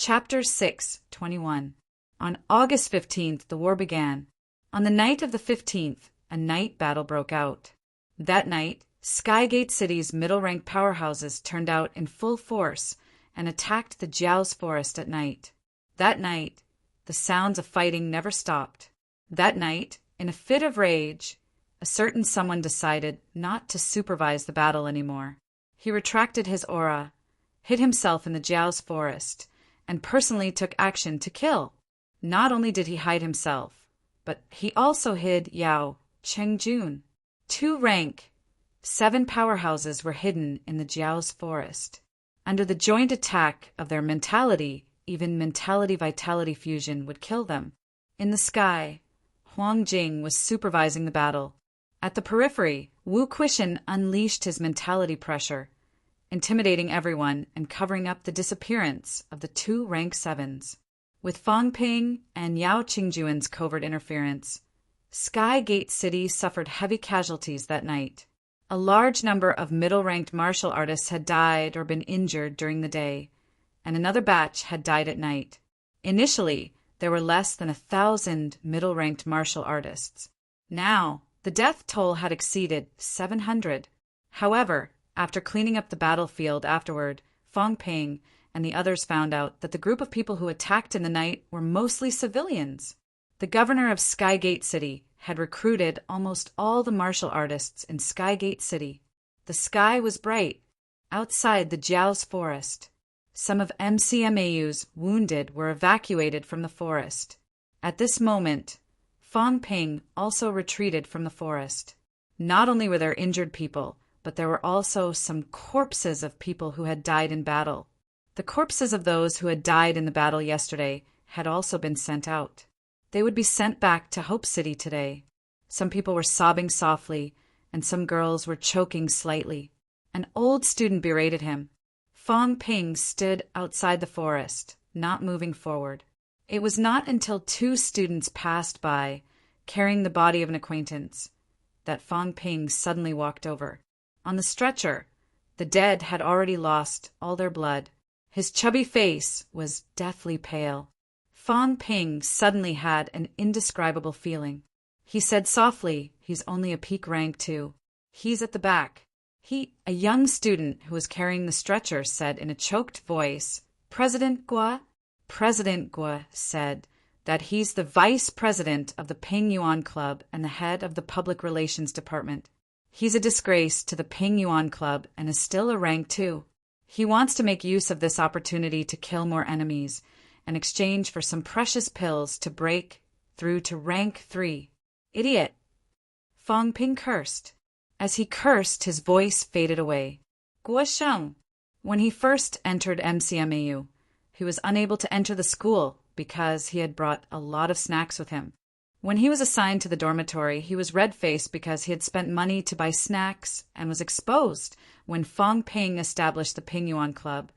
Chapter 6:21. On August 15th, the war began. On the night of the 15th, a night battle broke out. That night, Skygate City's middle-ranked powerhouses turned out in full force and attacked the Jiao's forest at night. That night, the sounds of fighting never stopped. That night, in a fit of rage, a certain someone decided not to supervise the battle anymore. He retracted his aura, hid himself in the Jiao's forest, and personally took action to kill. Not only did he hide himself, but he also hid Yao Chengjun. 2 rank 7 powerhouses were hidden in the Jiao's forest. Under the joint attack of their mentality, even mentality-vitality fusion would kill them. In the sky, Huang Jing was supervising the battle. At the periphery, Wu Quishan unleashed his mentality pressure, intimidating everyone and covering up the disappearance of the 2 rank 7s. With Fang Ping and Yao Qingjuan's covert interference, Skygate City suffered heavy casualties that night. A large number of middle-ranked martial artists had died or been injured during the day, and another batch had died at night. Initially, there were less than 1,000 middle-ranked martial artists. Now, the death toll had exceeded 700. However, after cleaning up the battlefield afterward, Fang Ping and the others found out that the group of people who attacked in the night were mostly civilians. The governor of Skygate City had recruited almost all the martial artists in Skygate City. The sky was bright. Outside the Jiao's forest, some of MCMAU's wounded were evacuated from the forest. At this moment, Fang Ping also retreated from the forest. Not only were there injured people, but there were also some corpses of people who had died in battle. The corpses of those who had died in the battle yesterday had also been sent out. They would be sent back to Hope City today. Some people were sobbing softly, and some girls were choking slightly. An old student berated him. Fang Ping stood outside the forest, not moving forward. It was not until 2 students passed by, carrying the body of an acquaintance, that Fang Ping suddenly walked over. On the stretcher, the dead had already lost all their blood. His chubby face was deathly pale. Fang Ping suddenly had an indescribable feeling. He said softly, "He's only a peak rank 2. He's at the back." A young student who was carrying the stretcher said in a choked voice, "President Guo?" President Guo said that he's the vice president of the Ping Yuan Club and the head of the public relations department. He's a disgrace to the Ping Yuan Club and is still a rank 2. He wants to make use of this opportunity to kill more enemies in exchange for some precious pills to break through to rank 3. Idiot! Fang Ping cursed. As he cursed, his voice faded away. Guo Sheng. When he first entered MCMAU, he was unable to enter the school because he had brought a lot of snacks with him. When he was assigned to the dormitory, he was red-faced because he had spent money to buy snacks and was exposed when Fang Ping established the Ping Yuan Club.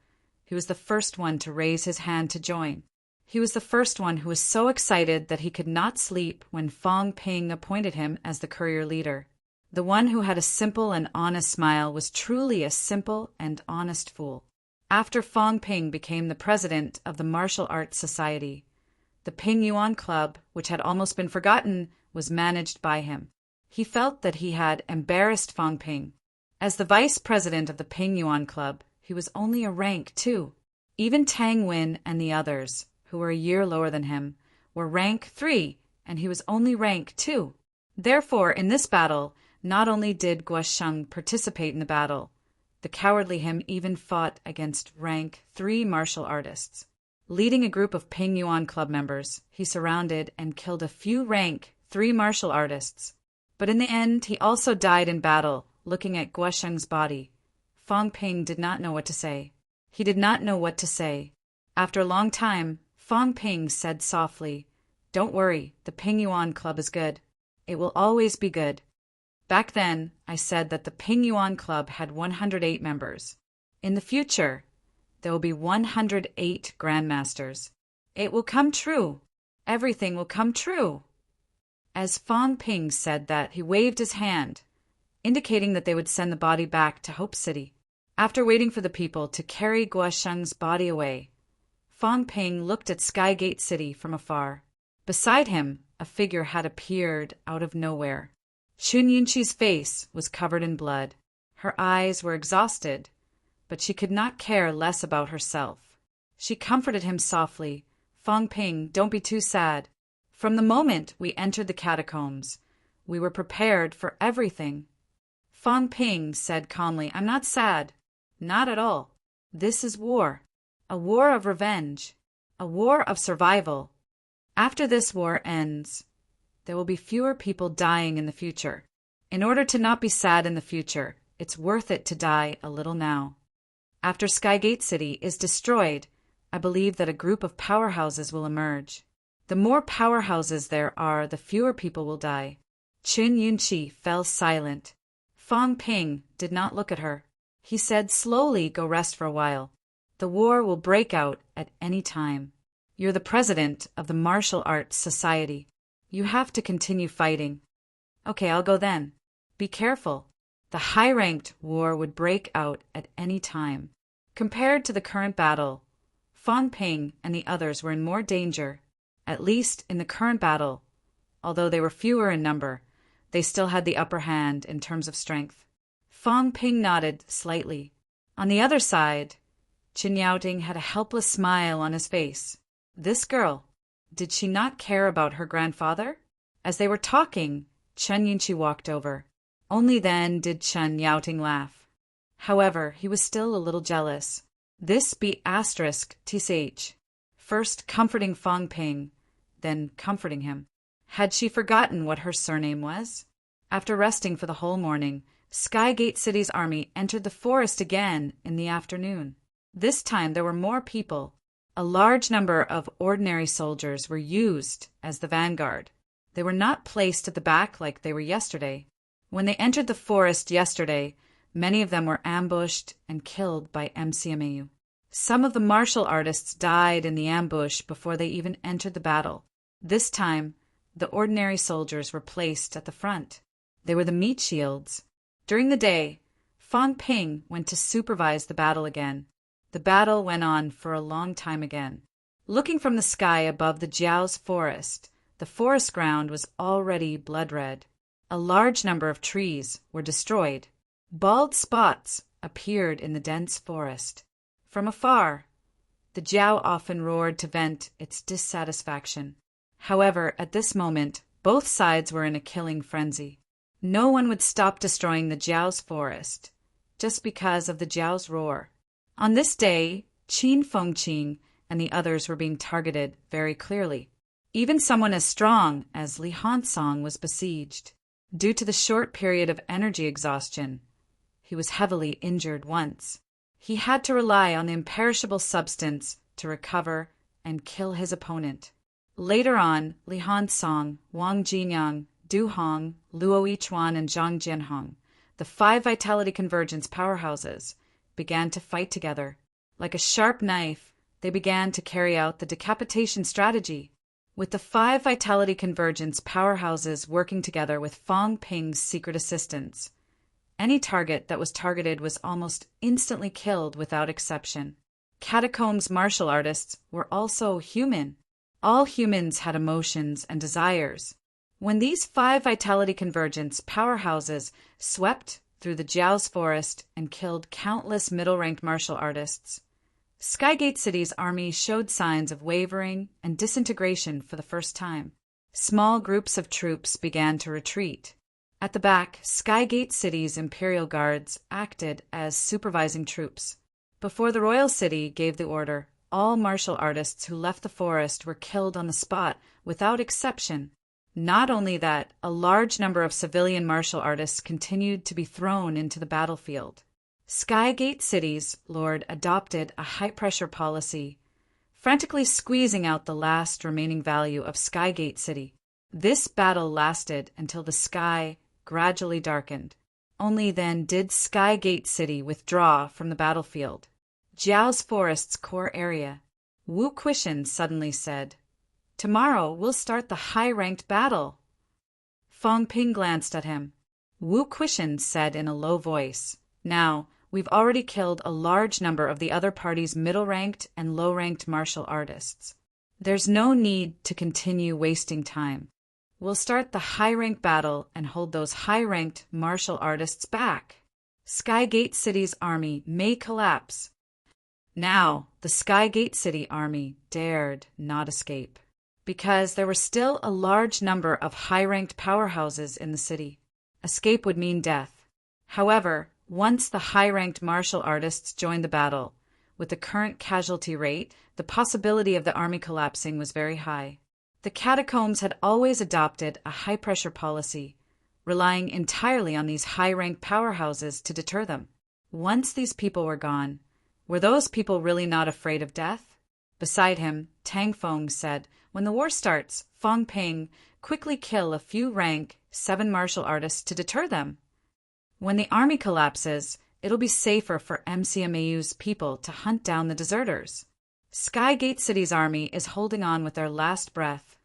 He was the first one to raise his hand to join. He was the first one who was so excited that he could not sleep when Fang Ping appointed him as the courier leader. The one who had a simple and honest smile was truly a simple and honest fool. After Fang Ping became the president of the Martial Arts Society, the Ping Yuan Club, which had almost been forgotten, was managed by him. He felt that he had embarrassed Fang Ping. As the vice president of the Ping Yuan Club, he was only a rank 2. Even Tang Wen and the others, who were a year lower than him, were rank 3, and he was only rank 2. Therefore, in this battle, not only did Guo Sheng participate in the battle, the cowardly him even fought against rank 3 martial artists. Leading a group of Ping Yuan Club members, he surrounded and killed a few rank 3 martial artists. But in the end, he also died in battle, looking at Guo Sheng's body. Fang Ping did not know what to say. He did not know what to say. After a long time, Fang Ping said softly, "Don't worry, the Ping Yuan Club is good. It will always be good. Back then, I said that the Ping Yuan Club had 108 members. In the future, there will be 108 Grandmasters. It will come true. Everything will come true." As Fang Ping said that, he waved his hand, indicating that they would send the body back to Hope City. After waiting for the people to carry Guo Sheng's body away, Fong Ping looked at Skygate City from afar. Beside him, a figure had appeared out of nowhere. Chun Yunqi's face was covered in blood. Her eyes were exhausted, but she could not care less about herself. She comforted him softly. Fong Ping, don't be too sad. From the moment we entered the catacombs, we were prepared for everything. Fong Ping said calmly, I'm not sad. Not at all. This is war. A war of revenge. A war of survival. After this war ends, there will be fewer people dying in the future. In order to not be sad in the future, it's worth it to die a little now. After Skygate City is destroyed, I believe that a group of powerhouses will emerge. The more powerhouses there are, the fewer people will die. Chun Yunqi fell silent. Fong Ping did not look at her. He said slowly, go rest for a while. The war will break out at any time. You're the president of the Martial Arts Society. You have to continue fighting. Okay, I'll go then. Be careful. The high-ranked war would break out at any time. Compared to the current battle, Fong Ping and the others were in more danger. At least in the current battle, although they were fewer in number, they still had the upper hand in terms of strength. Fong Ping nodded slightly. On the other side, Chen Yaoting had a helpless smile on his face. This girl, did she not care about her grandfather? As they were talking, Chen Yunqi walked over. Only then did Chen Yaoting laugh. However, he was still a little jealous. This be *tch. First comforting Fong Ping, then comforting him. Had she forgotten what her surname was? After resting for the whole morning, Skygate City's army entered the forest again in the afternoon. This time there were more people. A large number of ordinary soldiers were used as the vanguard. They were not placed at the back like they were yesterday. When they entered the forest yesterday, many of them were ambushed and killed by MCMAU. Some of the martial artists died in the ambush before they even entered the battle. This time, the ordinary soldiers were placed at the front. They were the meat shields. During the day, Fong Ping went to supervise the battle again. The battle went on for a long time again. Looking from the sky above the Jiao's forest, the forest ground was already blood-red. A large number of trees were destroyed. Bald spots appeared in the dense forest. From afar, the Jiao often roared to vent its dissatisfaction. However, at this moment, both sides were in a killing frenzy. No one would stop destroying the Jiao's forest just because of the Jiao's roar. On this day, Qin Fengqing and the others were being targeted very clearly. Even someone as strong as Li Hansong was besieged. Due to the short period of energy exhaustion, he was heavily injured once. He had to rely on the imperishable substance to recover and kill his opponent. Later on, Li Hansong, Wang Jinyang, Du Hong, Luo Yichuan, and Zhang Jianhong, the 5 vitality convergence powerhouses, began to fight together. Like a sharp knife, they began to carry out the decapitation strategy. With the 5 vitality convergence powerhouses working together with Fong Ping's secret assistance, any target that was targeted was almost instantly killed without exception. Catacombs martial artists were also human. All humans had emotions and desires. When these 5 vitality convergence powerhouses swept through the Jiao's forest and killed countless middle-ranked martial artists, Skygate City's army showed signs of wavering and disintegration for the first time. Small groups of troops began to retreat. At the back, Skygate City's Imperial Guards acted as supervising troops. Before the royal city gave the order, all martial artists who left the forest were killed on the spot without exception. Not only that, a large number of civilian martial artists continued to be thrown into the battlefield. Skygate City's lord adopted a high-pressure policy, frantically squeezing out the last remaining value of Skygate City. This battle lasted until the sky gradually darkened. Only then did Skygate City withdraw from the battlefield. Jiao's forest's core area. Wu Quishan suddenly said, "Tomorrow we'll start the high-ranked battle." Fong Ping glanced at him. Wu Quishan said in a low voice, "Now, we've already killed a large number of the other party's middle-ranked and low-ranked martial artists. There's no need to continue wasting time. We'll start the high-rank battle and hold those high-ranked martial artists back. Skygate City's army may collapse. Now, the Skygate City army dared not escape, because there were still a large number of high-ranked powerhouses in the city. Escape would mean death. However, once the high-ranked martial artists joined the battle, with the current casualty rate, the possibility of the army collapsing was very high. The catacombs had always adopted a high-pressure policy, relying entirely on these high-ranked powerhouses to deter them. Once these people were gone, were those people really not afraid of death? Beside him, Tang Feng said, "When the war starts, Fang Ping, quickly kill a few rank 7 martial artists to deter them. When the army collapses, it'll be safer for MCMAU's people to hunt down the deserters." Skygate City's army is holding on with their last breath,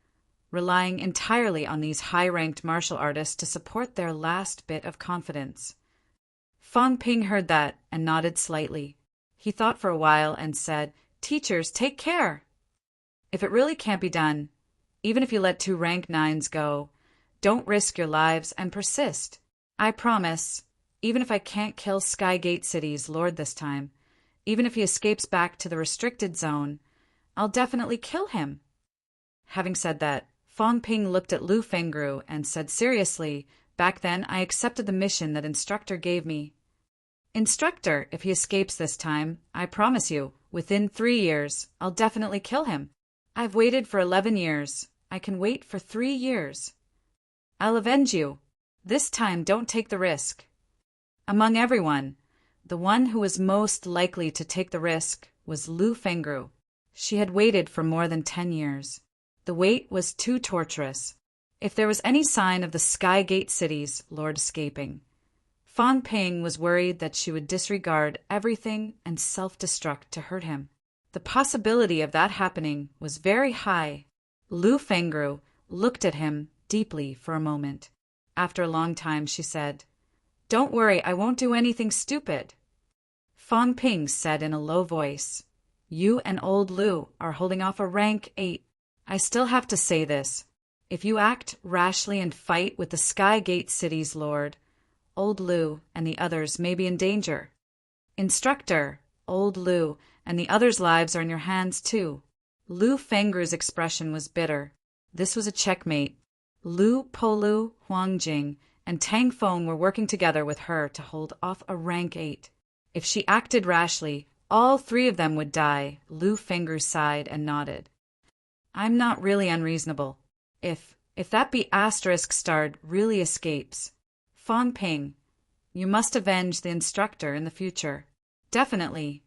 relying entirely on these high-ranked martial artists to support their last bit of confidence. Fang Ping heard that and nodded slightly. He thought for a while and said, "Teachers, take care. If it really can't be done, even if you let 2 rank 9s go, don't risk your lives and persist. I promise, even if I can't kill Skygate City's lord this time, even if he escapes back to the restricted zone, I'll definitely kill him." Having said that, Fang Ping looked at Lu Fengru and said seriously, "Back then I accepted the mission that Instructor gave me. Instructor, if he escapes this time, I promise you, within 3 years, I'll definitely kill him. I've waited for 11 years. I can wait for 3 years. I'll avenge you. This time don't take the risk." Among everyone, the one who was most likely to take the risk was Lu Fengru. She had waited for more than 10 years. The wait was too torturous. If there was any sign of the Skygate City's lord escaping, Fang Ping was worried that she would disregard everything and self-destruct to hurt him. The possibility of that happening was very high. Lu Fengru looked at him deeply for a moment. After a long time, she said, "Don't worry, I won't do anything stupid." Fang Ping said in a low voice, "You and old Lu are holding off a rank 8. I still have to say this. If you act rashly and fight with the Skygate City's lord, old Lu and the others may be in danger. Instructor, old Lu and the others' lives are in your hands too." Lu Fengru's expression was bitter. This was a checkmate. Lu Polu, Huang Jing, and Tang Feng were working together with her to hold off a rank 8. If she acted rashly, all 3 of them would die. Lu Fengru sighed and nodded. "I'm not really unreasonable. If that B** starred really escapes, Fang Ping, you must avenge the instructor in the future." "Definitely."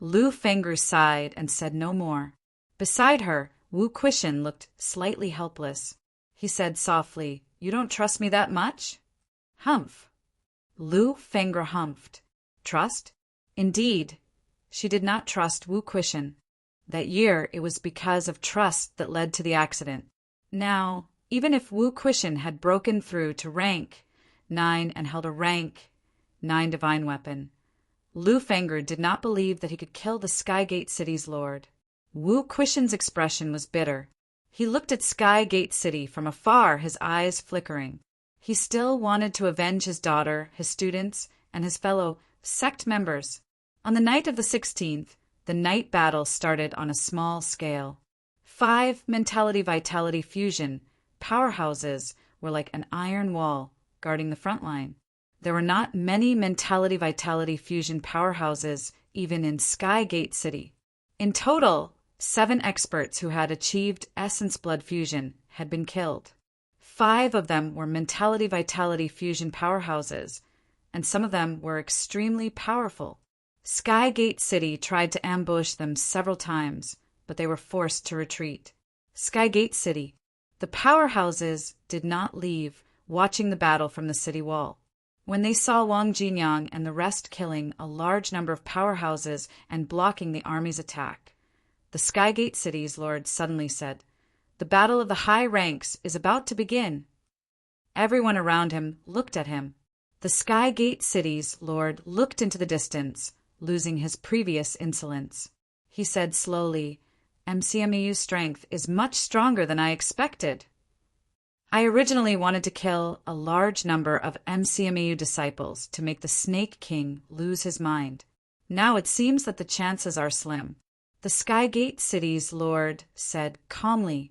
Lu Fengru sighed and said no more. Beside her, Wu Quishan looked slightly helpless. He said softly, "You don't trust me that much?" "Humph." Lu Fengru humphed. Trust? Indeed, she did not trust Wu Quishan. That year it was because of trust that led to the accident. Now, even if Wu Quishan had broken through to rank 9 and held a rank 9 divine weapon, Lu Fengru did not believe that he could kill the Skygate City's lord. Wu Quishan's expression was bitter. He looked at Skygate City from afar, his eyes flickering. He still wanted to avenge his daughter, his students, and his fellow sect members. On the night of the 16th, the night battle started on a small scale. 5 mentality-vitality fusion powerhouses were like an iron wall guarding the front line. There were not many mentality-vitality fusion powerhouses even in Skygate City. In total, 7 experts who had achieved essence blood fusion had been killed. 5 of them were mentality-vitality fusion powerhouses, and some of them were extremely powerful. Skygate City tried to ambush them several times, but they were forced to retreat. Skygate City. The powerhouses did not leave, watching the battle from the city wall. When they saw Wang Jinyang and the rest killing a large number of powerhouses and blocking the army's attack, the Skygate City's lord suddenly said, "The battle of the high ranks is about to begin." Everyone around him looked at him. The Sky Gate City's lord looked into the distance, losing his previous insolence. He said slowly, "MCMEU's strength is much stronger than I expected. I originally wanted to kill a large number of MCMEU disciples to make the Snake King lose his mind. Now it seems that the chances are slim." The Skygate City's lord said calmly,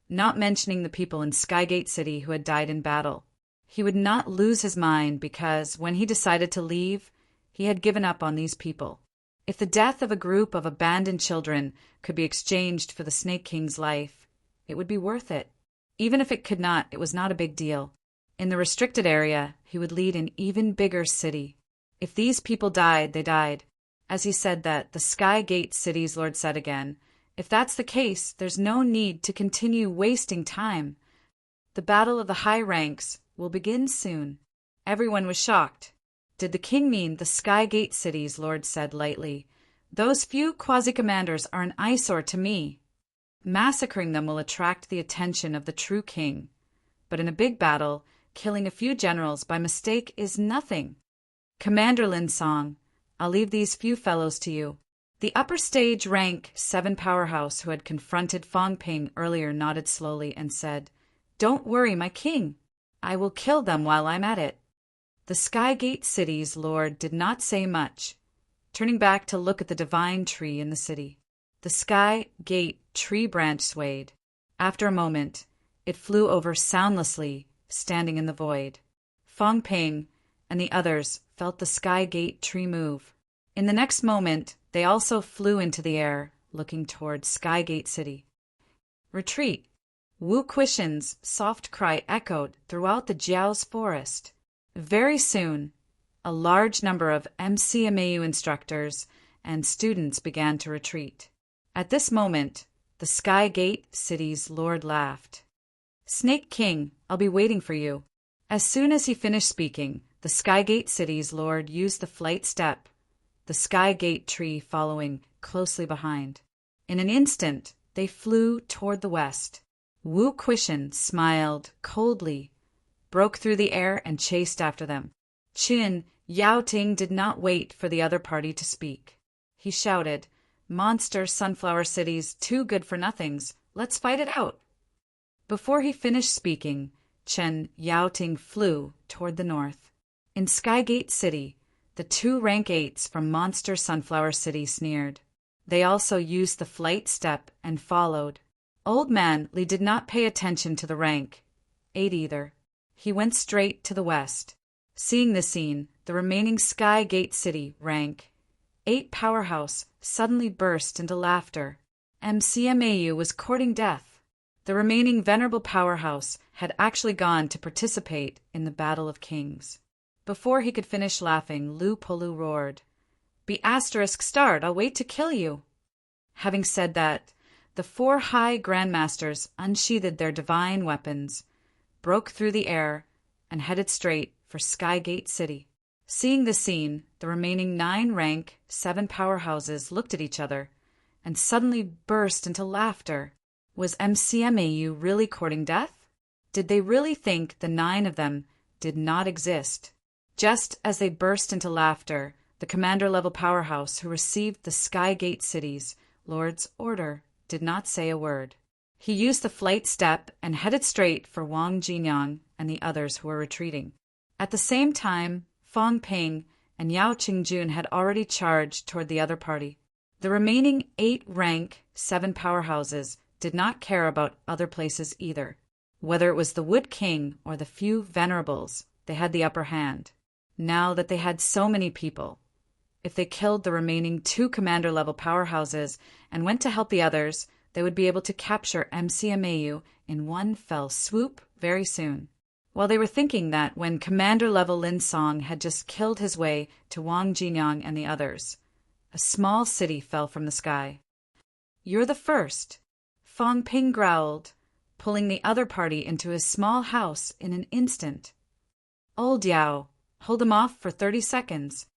not mentioning the people in Skygate City who had died in battle. He would not lose his mind because, when he decided to leave, he had given up on these people. If the death of a group of abandoned children could be exchanged for the Snake King's life, it would be worth it. Even if it could not, it was not a big deal. In the restricted area, he would lead an even bigger city. If these people died, they died. As he said that, the Skygate City's lord said again, "If that's the case, there's no need to continue wasting time. The battle of the high ranks will begin soon." Everyone was shocked. Did the king mean the Skygate City's lord said lightly, "Those few quasi-commanders are an eyesore to me. Massacring them will attract the attention of the true king. But in a big battle, killing a few generals by mistake is nothing. Commander Lin Song, I'll leave these few fellows to you." The upper stage rank 7 powerhouse who had confronted Fong Ping earlier nodded slowly and said, "Don't worry, my king. I will kill them while I'm at it." The Skygate City's lord did not say much, turning back to look at the divine tree in the city. The Skygate tree branch swayed. After a moment, it flew over soundlessly, standing in the void. Fong Ping and the others felt the Skygate tree move. In the next moment, they also flew into the air, looking toward Skygate City. "Retreat!" Wu Quishan's soft cry echoed throughout the Jiao's forest. Very soon, a large number of MCMAU instructors and students began to retreat. At this moment, the Skygate City's lord laughed. "Snake King, I'll be waiting for you." As soon as he finished speaking, the Skygate City's lord used the flight step, the Skygate tree following closely behind. In an instant, they flew toward the west. Wu Quishan smiled coldly, broke through the air, and chased after them. Qin Yaoting did not wait for the other party to speak. He shouted, "Monster Sunflower Cities, too good for nothings. Let's fight it out." Before he finished speaking, Chen Yaoting flew toward the north. In Skygate City, the 2 rank 8s from Monster Sunflower City sneered. They also used the flight step and followed. Old Man Li did not pay attention to the rank 8 either. He went straight to the west. Seeing the scene, the remaining Skygate City rank 8 powerhouse suddenly burst into laughter. MCMAU was courting death. The remaining venerable powerhouse had actually gone to participate in the Battle of Kings. Before he could finish laughing, Lu Polu roared, "Be ****, I'll wait to kill you." Having said that, the 4 high grandmasters unsheathed their divine weapons, broke through the air, and headed straight for Skygate City. Seeing the scene, the remaining 9 rank 7 powerhouses looked at each other and suddenly burst into laughter. Was MCMAU really courting death? Did they really think the 9 of them did not exist? Just as they burst into laughter, the commander-level powerhouse who received the Skygate City's lord's order did not say a word. He used the flight step and headed straight for Wang Jinyang and the others who were retreating. At the same time, Fong Ping and Yao Qingjun had already charged toward the other party. The remaining 8 rank 7 powerhouses did not care about other places either. Whether it was the Wood King or the few venerables, they had the upper hand. Now that they had so many people, if they killed the remaining 2 commander-level powerhouses and went to help the others, they would be able to capture MCMAU in one fell swoop very soon. While they were thinking that, when commander-level Lin Song had just killed his way to Wang Jinyang and the others, a small city fell from the sky. "You're the first," Fong Ping growled, pulling the other party into his small house in an instant. "Old Yao, hold him off for 30 seconds.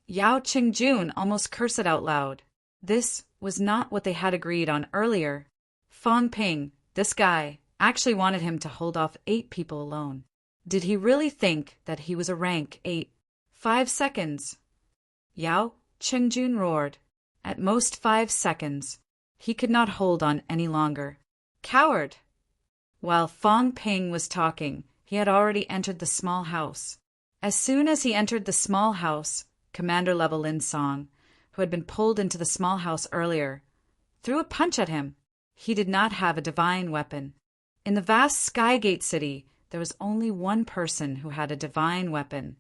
Yao Qingjun almost cursed out loud. This was not what they had agreed on earlier. Fong Ping, this guy, actually wanted him to hold off 8 people alone. Did he really think that he was a rank 8? 5 seconds. Yao Chengjun roared. At most 5 seconds. He could not hold on any longer. Coward! While Fong Ping was talking, he had already entered the small house. As soon as he entered the small house, Commander-level Lin Song, who had been pulled into the small house earlier, threw a punch at him. He did not have a divine weapon. In the vast Skygate City, there was only one person who had a divine weapon,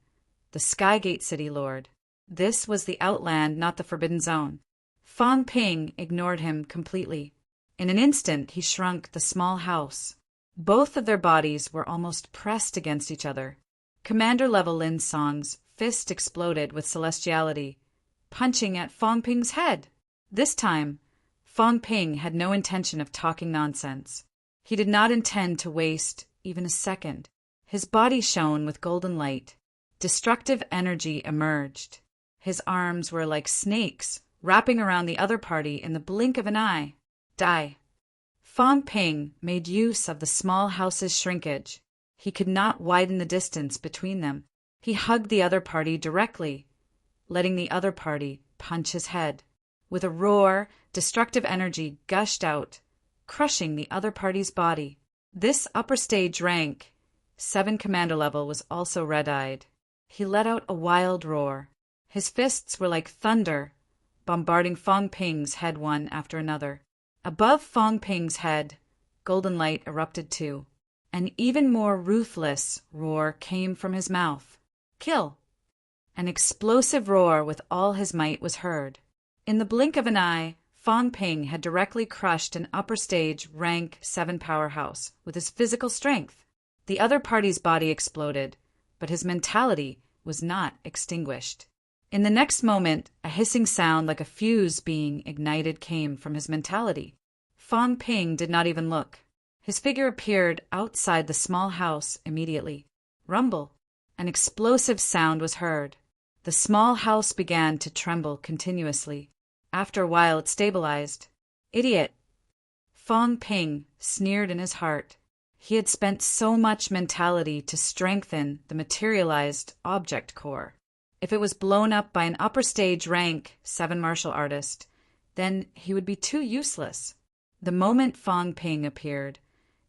the Skygate City Lord. This was the Outland, not the Forbidden Zone. Fong Ping ignored him completely. In an instant, he shrunk the small house. Both of their bodies were almost pressed against each other. Commander-level Lin Song's fist exploded with celestiality, punching at Fong Ping's head. This time, Fong Ping had no intention of talking nonsense. He did not intend to waste even a second. His body shone with golden light. Destructive energy emerged. His arms were like snakes, wrapping around the other party in the blink of an eye. Die. Fong Ping made use of the small house's shrinkage. He could not widen the distance between them. He hugged the other party directly, letting the other party punch his head. With a roar, destructive energy gushed out, crushing the other party's body. This upper stage rank, 7 commander level, was also red-eyed. He let out a wild roar. His fists were like thunder, bombarding Fong Ping's head one after another. Above Fong Ping's head, golden light erupted too. An even more ruthless roar came from his mouth. Kill! An explosive roar with all his might was heard. In the blink of an eye, Fong Ping had directly crushed an upper stage rank 7 powerhouse with his physical strength. The other party's body exploded, but his mentality was not extinguished. In the next moment, a hissing sound like a fuse being ignited came from his mentality. Fong Ping did not even look. His figure appeared outside the small house immediately. Rumble. An explosive sound was heard. The small house began to tremble continuously. After a while, it stabilized. Idiot! Fong Ping sneered in his heart. He had spent so much mentality to strengthen the materialized object core. If it was blown up by an upper stage rank 7 martial artist, then he would be too useless. The moment Fong Ping appeared,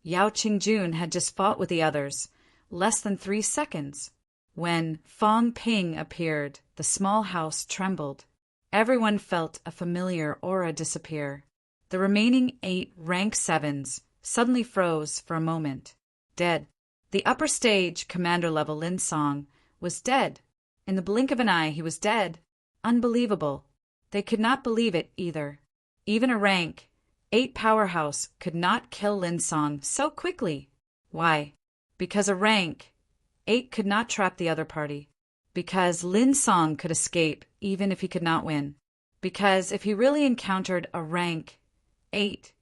Yao Qingjun had just fought with the others, less than 3 seconds. When Fong Ping appeared, the small house trembled. Everyone felt a familiar aura disappear. The remaining 8 rank 7s suddenly froze for a moment. Dead. The upper stage commander-level Lin Song was dead. In the blink of an eye, he was dead. Unbelievable. They could not believe it either. Even a rank 8 powerhouse could not kill Lin Song so quickly. Why? Because a rank 8 could not trap the other party. Because Lin Song could escape even if he could not win. Because if he really encountered a rank 8,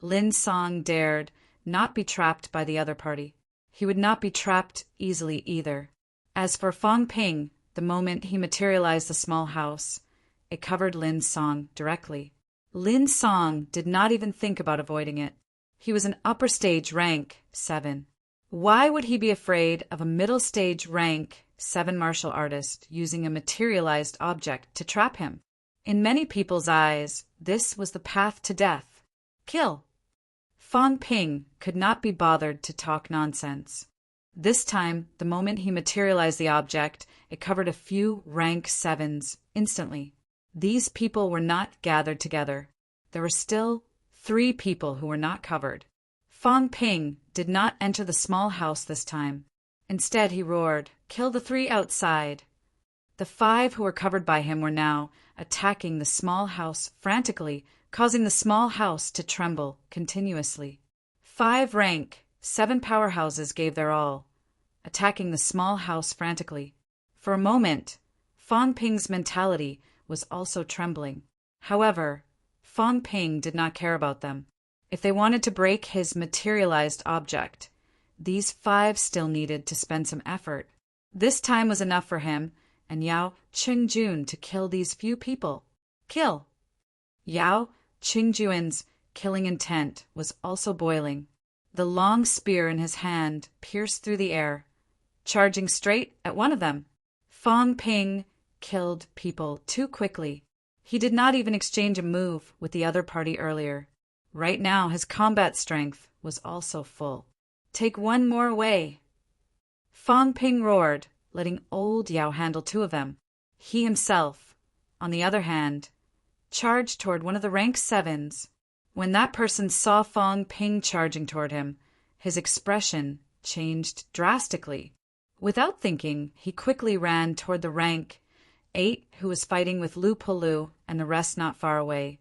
Lin Song dared not be trapped by the other party. He would not be trapped easily either. As for Fong Ping, the moment he materialized the small house, it covered Lin Song directly. Lin Song did not even think about avoiding it. He was an upper stage rank 7. Why would he be afraid of a middle stage rank 7 martial artist using a materialized object to trap him? In many people's eyes, this was the path to death. Kill. Fong Ping could not be bothered to talk nonsense. This time, the moment he materialized the object, it covered a few rank 7s instantly. These people were not gathered together. There were still 3 people who were not covered. Fong Ping did not enter the small house this time. Instead, he roared, "Kill the 3 outside." The 5 who were covered by him were now attacking the small house frantically, causing the small house to tremble continuously. 5 rank 7 powerhouses gave their all, attacking the small house frantically. For a moment, Fong Ping's mentality was also trembling. However, Fong Ping did not care about them. If they wanted to break his materialized object, these 5 still needed to spend some effort. This time was enough for him and Yao Qingjun to kill these few people. Kill! Yao Qingjun's killing intent was also boiling. The long spear in his hand pierced through the air, charging straight at one of them. Fong Ping killed people too quickly. He did not even exchange a move with the other party earlier. Right now, his combat strength was also full. Take one more away. Fong Ping roared, letting old Yao handle two of them. He himself, on the other hand, charged toward one of the rank 7s. When that person saw Fong Ping charging toward him, his expression changed drastically. Without thinking, he quickly ran toward the rank 8 who was fighting with Lu Polu and the rest not far away,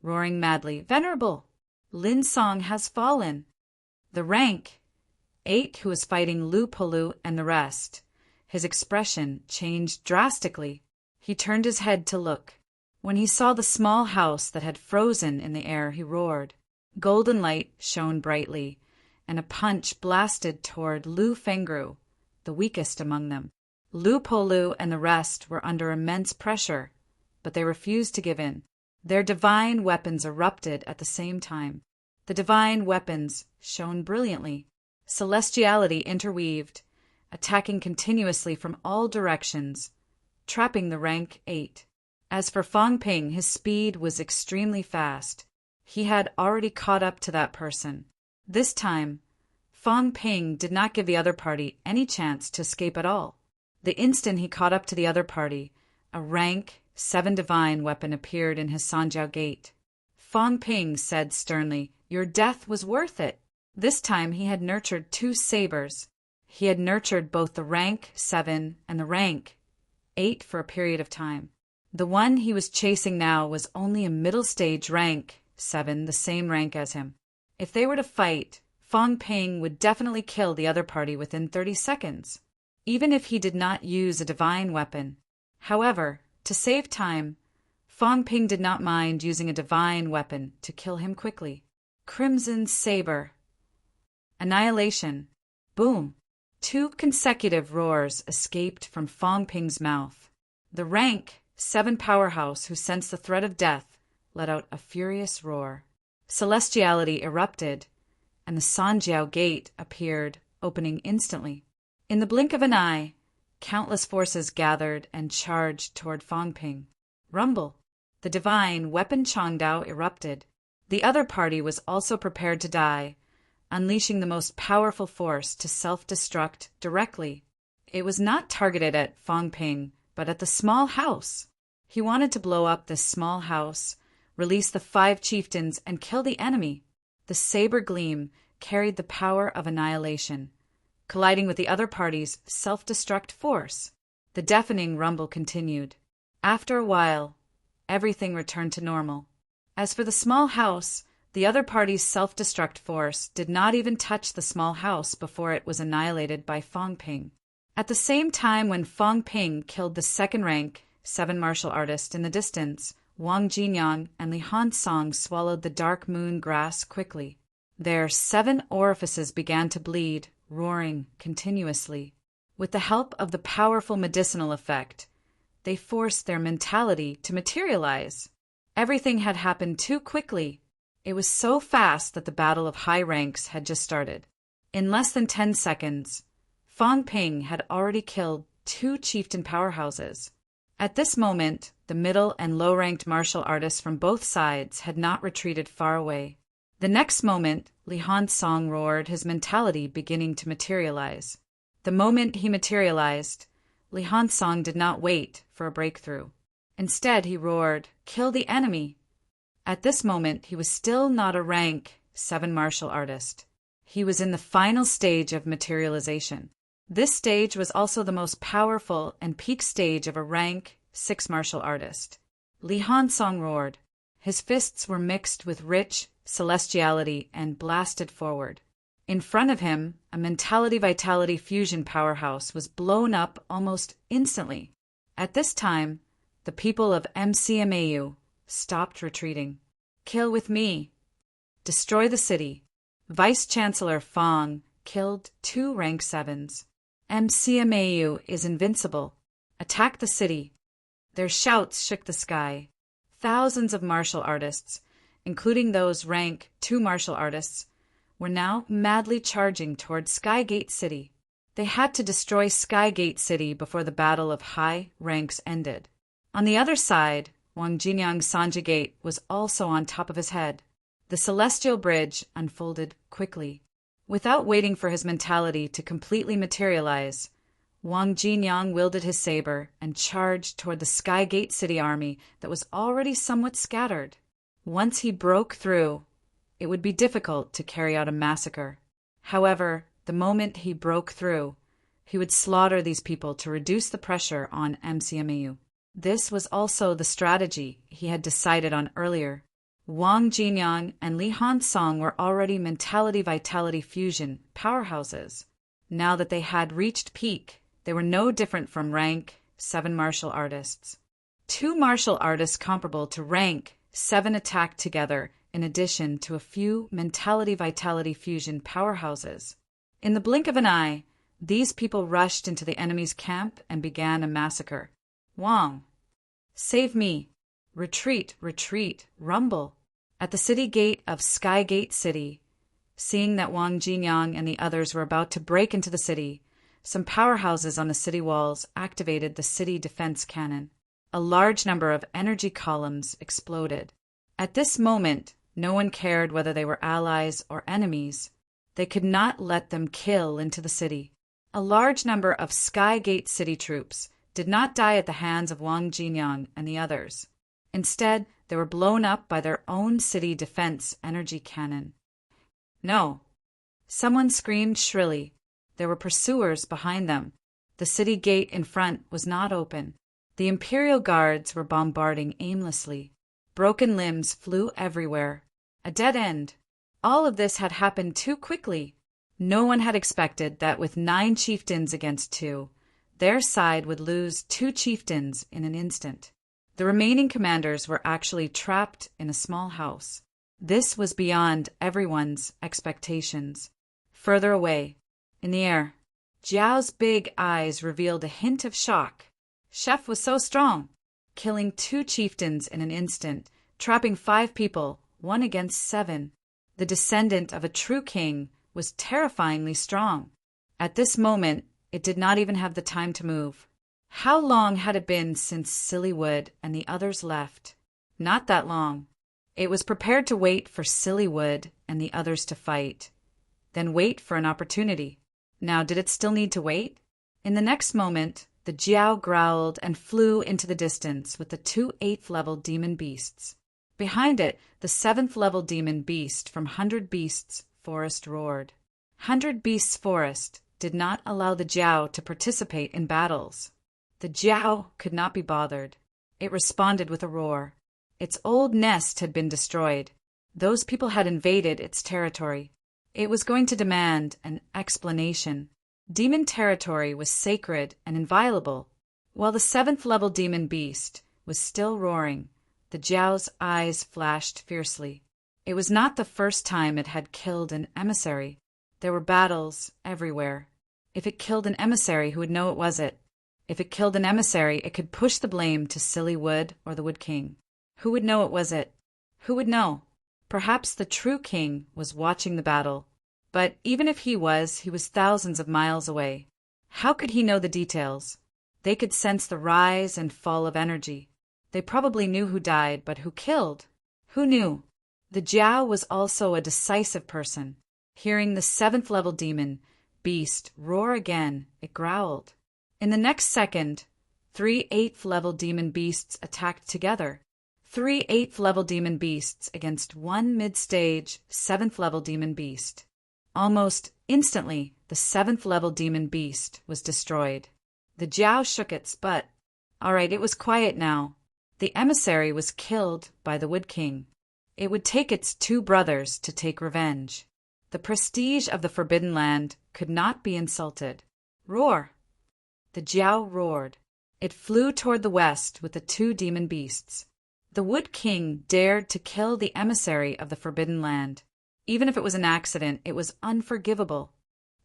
roaring madly, "Venerable! Lin Song has fallen!" The rank 8 who was fighting Lu Polu and the rest, his expression changed drastically. He turned his head to look. When he saw the small house that had frozen in the air, he roared. Golden light shone brightly, and a punch blasted toward Lu Fengru, the weakest among them. Lu Polu and the rest were under immense pressure, but they refused to give in. Their divine weapons erupted at the same time. The divine weapons shone brilliantly. Celestiality interweaved, attacking continuously from all directions, trapping the rank 8. As for Fong Ping, his speed was extremely fast. He had already caught up to that person. This time, Fong Ping did not give the other party any chance to escape at all. The instant he caught up to the other party, a rank 7 divine weapon appeared in his Sanjiao gate. Fong Ping said sternly, "Your death was worth it." This time he had nurtured 2 sabers. He had nurtured both the rank 7 and the rank 8 for a period of time. The one he was chasing now was only a middle stage rank 7, the same rank as him. If they were to fight, Fong Ping would definitely kill the other party within 30 seconds, even if he did not use a divine weapon. However, to save time, Fong Ping did not mind using a divine weapon to kill him quickly. Crimson Saber. Annihilation. Boom. 2 consecutive roars escaped from Fong Ping's mouth. The rank 7 powerhouse who sensed the threat of death let out a furious roar. Celestiality erupted, and the Sanjiao gate appeared, opening instantly. In the blink of an eye, countless forces gathered and charged toward Fong Ping. Rumble. The divine weapon Changdao erupted. The other party was also prepared to die, unleashing the most powerful force to self-destruct directly. It was not targeted at Fong Ping, but at the small house. He wanted to blow up this small house, release the 5 chieftains, and kill the enemy. The saber gleam carried the power of annihilation, colliding with the other party's self-destruct force. The deafening rumble continued. After a while, everything returned to normal. As for the small house, the other party's self-destruct force did not even touch the small house before it was annihilated by Fong Ping. At the same time when Fong Ping killed the second rank 7 martial artist in the distance, Wang Jinyang and Li Hansong swallowed the dark moon grass quickly. Their 7 orifices began to bleed, roaring continuously. With the help of the powerful medicinal effect, they forced their mentality to materialize. Everything had happened too quickly. It was so fast that the battle of high ranks had just started. In less than 10 seconds, Fong Ping had already killed 2 chieftain powerhouses. At this moment, the middle and low-ranked martial artists from both sides had not retreated far away. The next moment, Li Hansong roared, his mentality beginning to materialize. The moment he materialized, Li Hansong did not wait for a breakthrough. Instead, he roared, "Kill the enemy!" At this moment, he was still not a rank 7 martial artist. He was in the final stage of materialization. This stage was also the most powerful and peak stage of a rank 6 martial artist. Li Hansong roared. His fists were mixed with rich celestiality and blasted forward. In front of him, a mentality-vitality fusion powerhouse was blown up almost instantly. At this time, the people of MCMAU stopped retreating. "Kill with me. Destroy the city." Vice-Chancellor Fong killed 2 rank 7s. MCMAU is invincible. Attack the city. Their shouts shook the sky. Thousands of martial artists, including those rank 2 martial artists, were now madly charging toward Skygate City. They had to destroy Skygate City before the Battle of High Ranks ended. On the other side, Wang Jinyang's Sanja Gate was also on top of his head. The celestial bridge unfolded quickly. Without waiting for his mentality to completely materialize, Wang Jinyang wielded his saber and charged toward the Skygate City army that was already somewhat scattered. Once he broke through, it would be difficult to carry out a massacre. However, the moment he broke through, he would slaughter these people to reduce the pressure on MCMAU. This was also the strategy he had decided on earlier. Wang Jinyang and Li Hansong were already mentality-vitality fusion powerhouses. Now that they had reached peak, they were no different from rank 7 martial artists. 2 martial artists comparable to rank 7 attacked together in addition to a few mentality-vitality fusion powerhouses. In the blink of an eye, these people rushed into the enemy's camp and began a massacre. Wang! Save me! Retreat, retreat, rumble! At the city gate of Skygate City, seeing that Wang Jinyang and the others were about to break into the city, some powerhouses on the city walls activated the city defense cannon. A large number of energy columns exploded. At this moment, no one cared whether they were allies or enemies. They could not let them kill into the city. A large number of Skygate City troops did not die at the hands of Wang Jinyang and the others. Instead, they were blown up by their own city defense energy cannon. No! Someone screamed shrilly. There were pursuers behind them. The city gate in front was not open. The Imperial Guards were bombarding aimlessly. Broken limbs flew everywhere. A dead end. All of this had happened too quickly. No one had expected that with 9 chieftains against 2, their side would lose 2 chieftains in an instant. The remaining commanders were actually trapped in a small house. This was beyond everyone's expectations. Further away, in the air, Jiao's big eyes revealed a hint of shock. Chef was so strong, killing 2 chieftains in an instant, trapping 5 people, 1 against 7. The descendant of a true king was terrifyingly strong. At this moment, it did not even have the time to move. How long had it been since Sillywood and the others left? Not that long. It was prepared to wait for Sillywood and the others to fight, then wait for an opportunity. Now, did it still need to wait? In the next moment, the Jiao growled and flew into the distance with the 2 8th-level demon beasts. Behind it, the 7th-level demon beast from 100 Beasts Forest roared. 100 Beasts Forest did not allow the Jiao to participate in battles. The Jiao could not be bothered. It responded with a roar. Its old nest had been destroyed. Those people had invaded its territory. It was going to demand an explanation. Demon territory was sacred and inviolable. While the 7th-level demon beast was still roaring, the Jiao's eyes flashed fiercely. It was not the first time it had killed an emissary. There were battles everywhere. If it killed an emissary, who would know it was it? If it killed an emissary, it could push the blame to Sillywood or the Wood King. Who would know it was it? Who would know? Perhaps the true king was watching the battle. But even if he was thousands of miles away. How could he know the details? They could sense the rise and fall of energy. They probably knew who died, but who killed? Who knew? The Jiao was also a decisive person. Hearing the 7th-level demon beast roar again, it growled. In the next second, 3 8th-level demon beasts attacked together. 3 8th-level demon beasts against 1 mid-stage 7th-level demon beast. Almost instantly, the 7th-level demon beast was destroyed. The Jiao shook its butt. All right, it was quiet now. The emissary was killed by the Wood King. It would take its 2 brothers to take revenge. The prestige of the Forbidden Land could not be insulted. Roar! The Jiao roared. It flew toward the west with the 2 demon beasts. The Wood King dared to kill the emissary of the Forbidden Land. Even if it was an accident, it was unforgivable.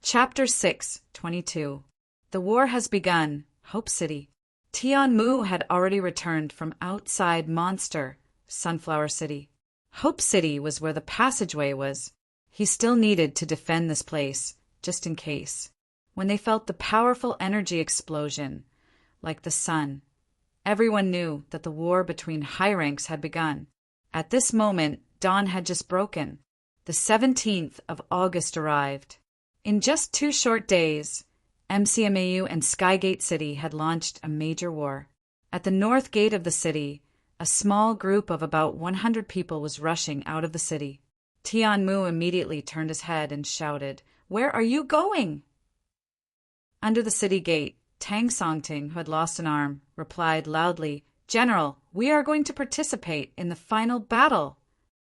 Chapter 6:22. The war has begun. Hope City. Tian Mu had already returned from outside Monster, Sunflower City. Hope City was where the passageway was. He still needed to defend this place, just in case. when they felt the powerful energy explosion, like the sun. Everyone knew that the war between high ranks had begun. At this moment, dawn had just broken. The 17th of August arrived. In just 2 short days, MCMAU and Skygate City had launched a major war. At the north gate of the city, a small group of about 100 people was rushing out of the city. Tianmu immediately turned his head and shouted, "Where are you going?" Under the city gate, Tang Songting, who had lost an arm, replied loudly, "General, we are going to participate in the final battle."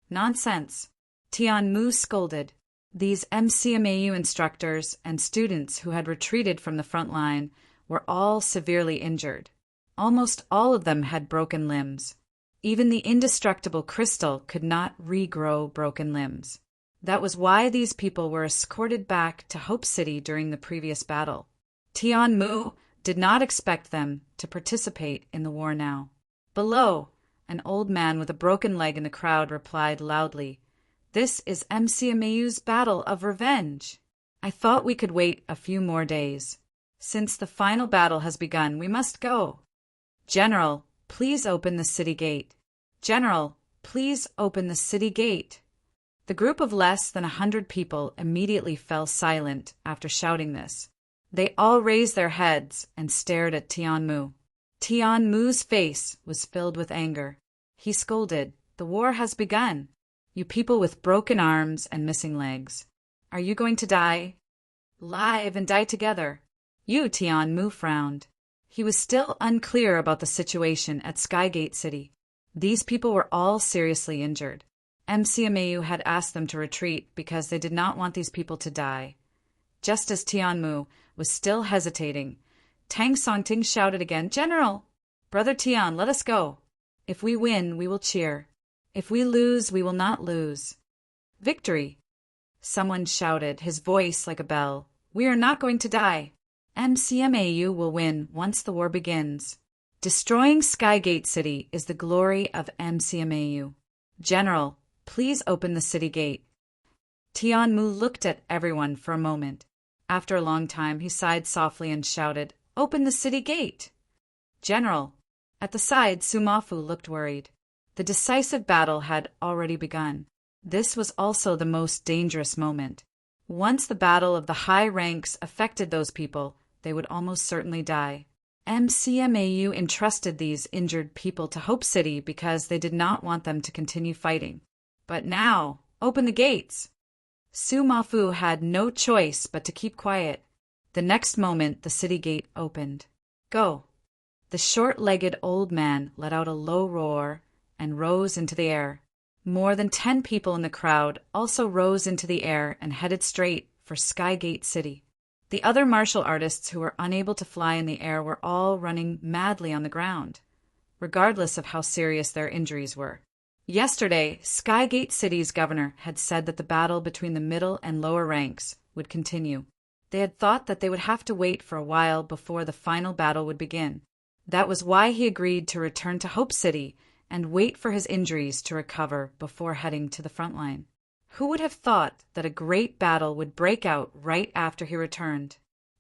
"Nonsense," Tianmu scolded. These MCMAU instructors and students who had retreated from the front line were all severely injured. Almost all of them had broken limbs. Even the indestructible crystal could not regrow broken limbs. That was why these people were escorted back to Hope City during the previous battle. Tianmu did not expect them to participate in the war now. Below, an old man with a broken leg in the crowd replied loudly, "This is MCMAU's battle of revenge. I thought we could wait a few more days. Since the final battle has begun, we must go. General, please open the city gate. General, please open the city gate." The group of less than 100 people immediately fell silent after shouting this. They all raised their heads and stared at Tianmu. Tianmu's face was filled with anger. He scolded, "The war has begun. You people with broken arms and missing legs. Are you going to die? Live and die together." You, Tianmu frowned. He was still unclear about the situation at Skygate City. These people were all seriously injured. MCMAU had asked them to retreat because they did not want these people to die. Just as Tianmu was still hesitating, Tang Songting shouted again, "General! Brother Tian, let us go. If we win, we will cheer. If we lose, we will not lose. Victory!" Someone shouted, his voice like a bell. "We are not going to die. MCMAU will win once the war begins. Destroying Skygate City is the glory of MCMAU. General, please open the city gate." Tianmu looked at everyone for a moment. After a long time, he sighed softly and shouted, "Open the city gate!" "General." At the side, Sumafu looked worried. The decisive battle had already begun. This was also the most dangerous moment. Once the battle of the high ranks affected those people, they would almost certainly die. MCMAU entrusted these injured people to Hope City because they did not want them to continue fighting. But now, open the gates! Sumafu had no choice but to keep quiet. The next moment, the city gate opened. "Go!" The short-legged old man let out a low roar and rose into the air. More than 10 people in the crowd also rose into the air and headed straight for Skygate City. The other martial artists who were unable to fly in the air were all running madly on the ground, regardless of how serious their injuries were. Yesterday, Skygate City's governor had said that the battle between the middle and lower ranks would continue. They had thought that they would have to wait for a while before the final battle would begin. That was why he agreed to return to Hope City and wait for his injuries to recover before heading to the front line. Who would have thought that a great battle would break out right after he returned?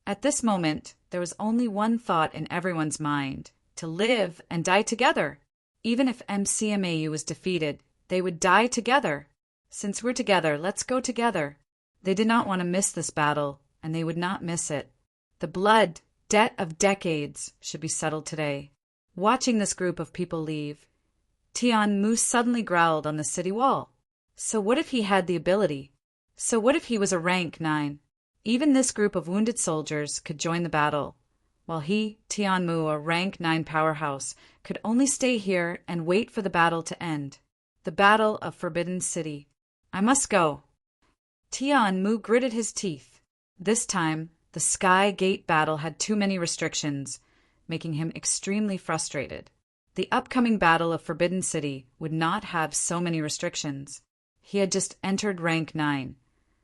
At this moment, there was only one thought in everyone's mind: to live and die together. Even if MCMAU was defeated, they would die together. Since we're together, let's go together. They did not want to miss this battle, and they would not miss it. The blood debt of decades should be settled today. Watching this group of people leave, Tianmu suddenly growled on the city wall. So what if he had the ability? So what if he was a rank 9? Even this group of wounded soldiers could join the battle, while he, Tianmu, a rank 9 powerhouse, could only stay here and wait for the battle to end. The Battle of Forbidden City. I must go. Tianmu gritted his teeth. This time, the Sky Gate battle had too many restrictions, making him extremely frustrated. The upcoming Battle of Forbidden City would not have so many restrictions. He had just entered rank 9,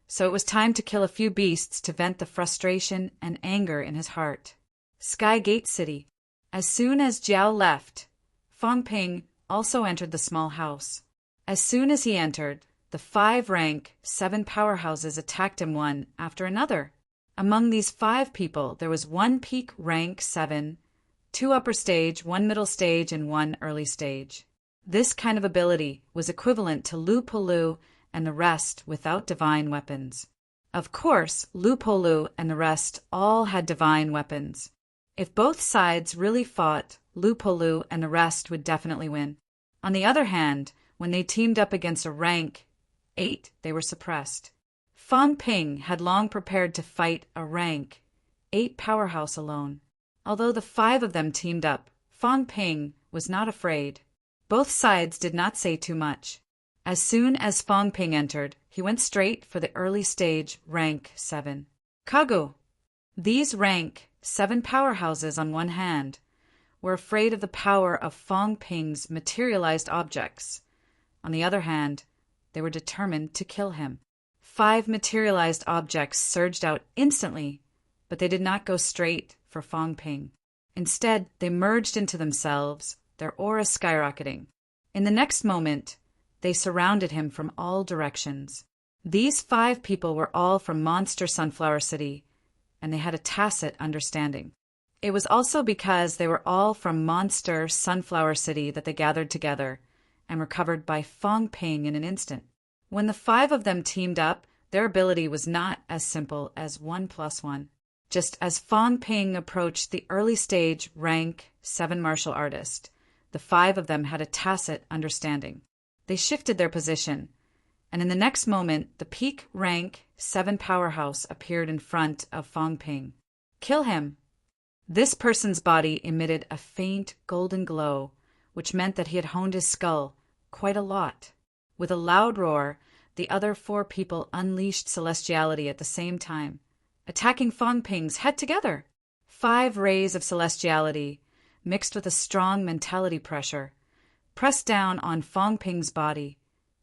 so it was time to kill a few beasts to vent the frustration and anger in his heart. Sky Gate City. As soon as Jiao left, Fang Ping also entered the small house. As soon as he entered, the 5 rank 7 powerhouses attacked him one after another. Among these 5 people, there was 1 peak rank 7, 2 upper stage, 1 middle stage, and 1 early stage. This kind of ability was equivalent to Lu and the rest without divine weapons. Of course, Lu and the rest all had divine weapons. If both sides really fought, Lu and the rest would definitely win. On the other hand, when they teamed up against a rank 8, they were suppressed. Fang Ping had long prepared to fight a rank 8 powerhouse alone. Although the 5 of them teamed up, Fang Ping was not afraid. Both sides did not say too much. As soon as Fang Ping entered, he went straight for the early stage rank 7. Kagu. These rank 7 powerhouses on one hand were afraid of the power of Fang Ping's materialized objects. On the other hand, they were determined to kill him. 5 materialized objects surged out instantly, but they did not go straight for Fang Ping. Instead, they merged into themselves, their aura skyrocketing. In the next moment, they surrounded him from all directions. These 5 people were all from Monster Sunflower City, and they had a tacit understanding. It was also because they were all from Monster Sunflower City that they gathered together and were covered by Fang Ping in an instant. When the 5 of them teamed up, their ability was not as simple as 1 + 1. Just as Fang Ping approached the early stage rank 7 martial artist, the 5 of them had a tacit understanding. They shifted their position, and in the next moment, the peak rank 7 powerhouse appeared in front of Fang Ping. Kill him! This person's body emitted a faint golden glow, which meant that he had honed his skull quite a lot. With a loud roar, the other 4 people unleashed celestiality at the same time, attacking Fang Ping's head together. 5 rays of celestiality, mixed with a strong mentality pressure, pressed down on Fang Ping's body,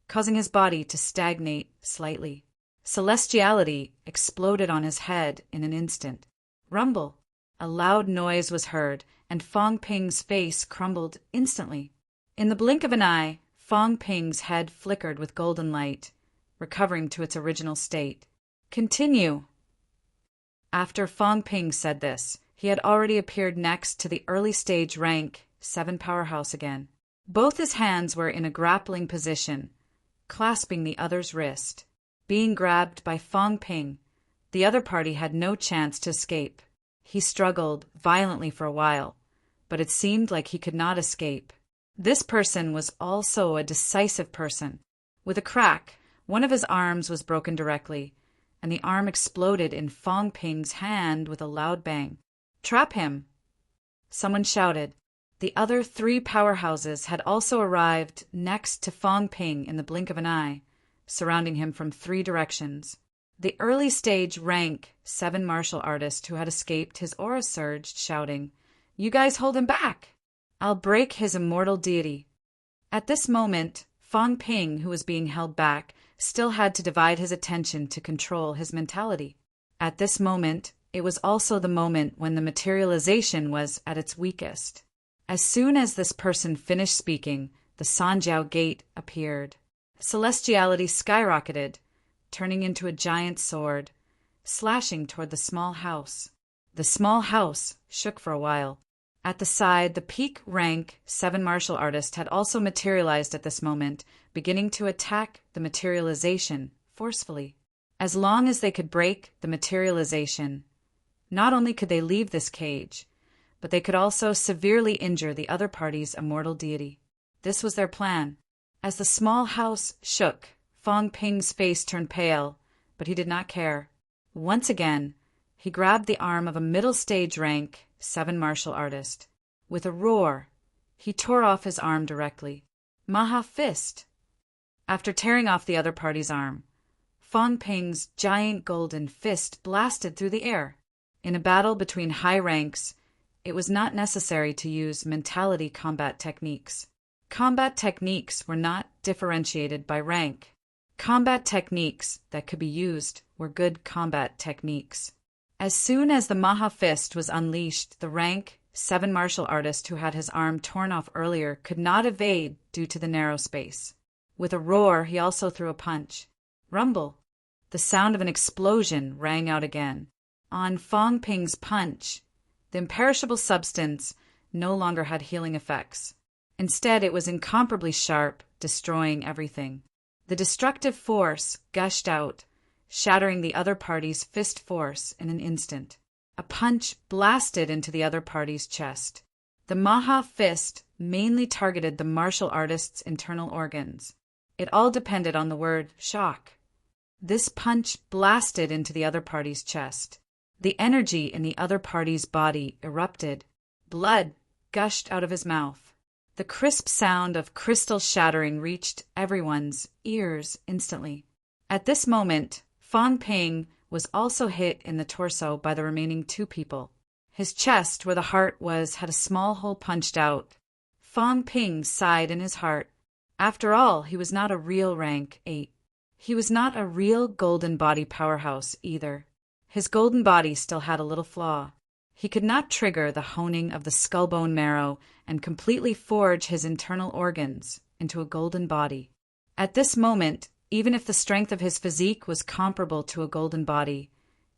causing his body to stagnate slightly. Celestiality exploded on his head in an instant. Rumble! A loud noise was heard, and Fang Ping's face crumbled instantly. In the blink of an eye, Fang Ping's head flickered with golden light, recovering to its original state. Continue! After Fang Ping said this, he had already appeared next to the early stage rank 7 powerhouse again. Both his hands were in a grappling position, clasping the other's wrist. Being grabbed by Fang Ping, the other party had no chance to escape. He struggled violently for a while, but it seemed like he could not escape. This person was also a decisive person. With a crack, one of his arms was broken directly, and the arm exploded in Fang Ping's hand with a loud bang. Trap him! Someone shouted. The other 3 powerhouses had also arrived next to Fang Ping in the blink of an eye, surrounding him from 3 directions. The early stage rank 7 martial artist who had escaped his aura surged, shouting, "You guys hold him back! I'll break his immortal deity." At this moment, Fang Ping, who was being held back, still had to divide his attention to control his mentality. At this moment, it was also the moment when the materialization was at its weakest. As soon as this person finished speaking, the Sanjiao Gate appeared. Celestiality skyrocketed, turning into a giant sword, slashing toward the small house. The small house shook for a while. At the side, the peak rank 7 martial artist had also materialized at this moment, beginning to attack the materialization forcefully. As long as they could break the materialization, not only could they leave this cage, but they could also severely injure the other party's immortal deity. This was their plan. As the small house shook, Fang Ping's face turned pale, but he did not care. Once again, he grabbed the arm of a middle stage rank 7 martial artist. With a roar, he tore off his arm directly. Maha Fist! After tearing off the other party's arm, Fang Ping's giant golden fist blasted through the air. In a battle between high ranks, it was not necessary to use mentality combat techniques. Combat techniques were not differentiated by rank. Combat techniques that could be used were good combat techniques. As soon as the Maha Fist was unleashed, the rank 7 martial artist who had his arm torn off earlier could not evade due to the narrow space. With a roar, he also threw a punch. Rumble! The sound of an explosion rang out again. On Fong Ping's punch, the imperishable substance no longer had healing effects. Instead, it was incomparably sharp, destroying everything. The destructive force gushed out, shattering the other party's fist force in an instant. A punch blasted into the other party's chest. The Maha fist mainly targeted the martial artist's internal organs. It all depended on the word shock. This punch blasted into the other party's chest. The energy in the other party's body erupted. Blood gushed out of his mouth. The crisp sound of crystal shattering reached everyone's ears instantly. At this moment, Fong Ping was also hit in the torso by the remaining two people. His chest, where the heart was, had a small hole punched out. Fong Ping sighed in his heart. After all, he was not a real rank 8. He was not a real golden body powerhouse either. His golden body still had a little flaw. He could not trigger the honing of the skull bone marrow and completely forge his internal organs into a golden body. At this moment, even if the strength of his physique was comparable to a golden body,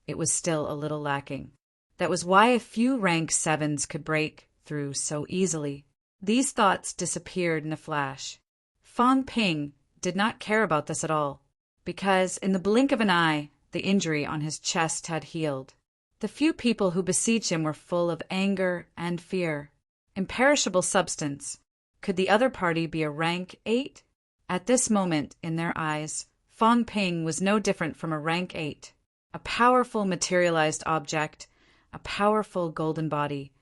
it was still a little lacking. That was why a few rank 7s could break through so easily. These thoughts disappeared in a flash. Fong Ping did not care about this at all, because in the blink of an eye, the injury on his chest had healed. The few people who besieged him were full of anger and fear. Imperishable substance. Could the other party be a rank 8? At this moment, in their eyes, Fong Ping was no different from a rank 8. A powerful materialized object, a powerful golden body,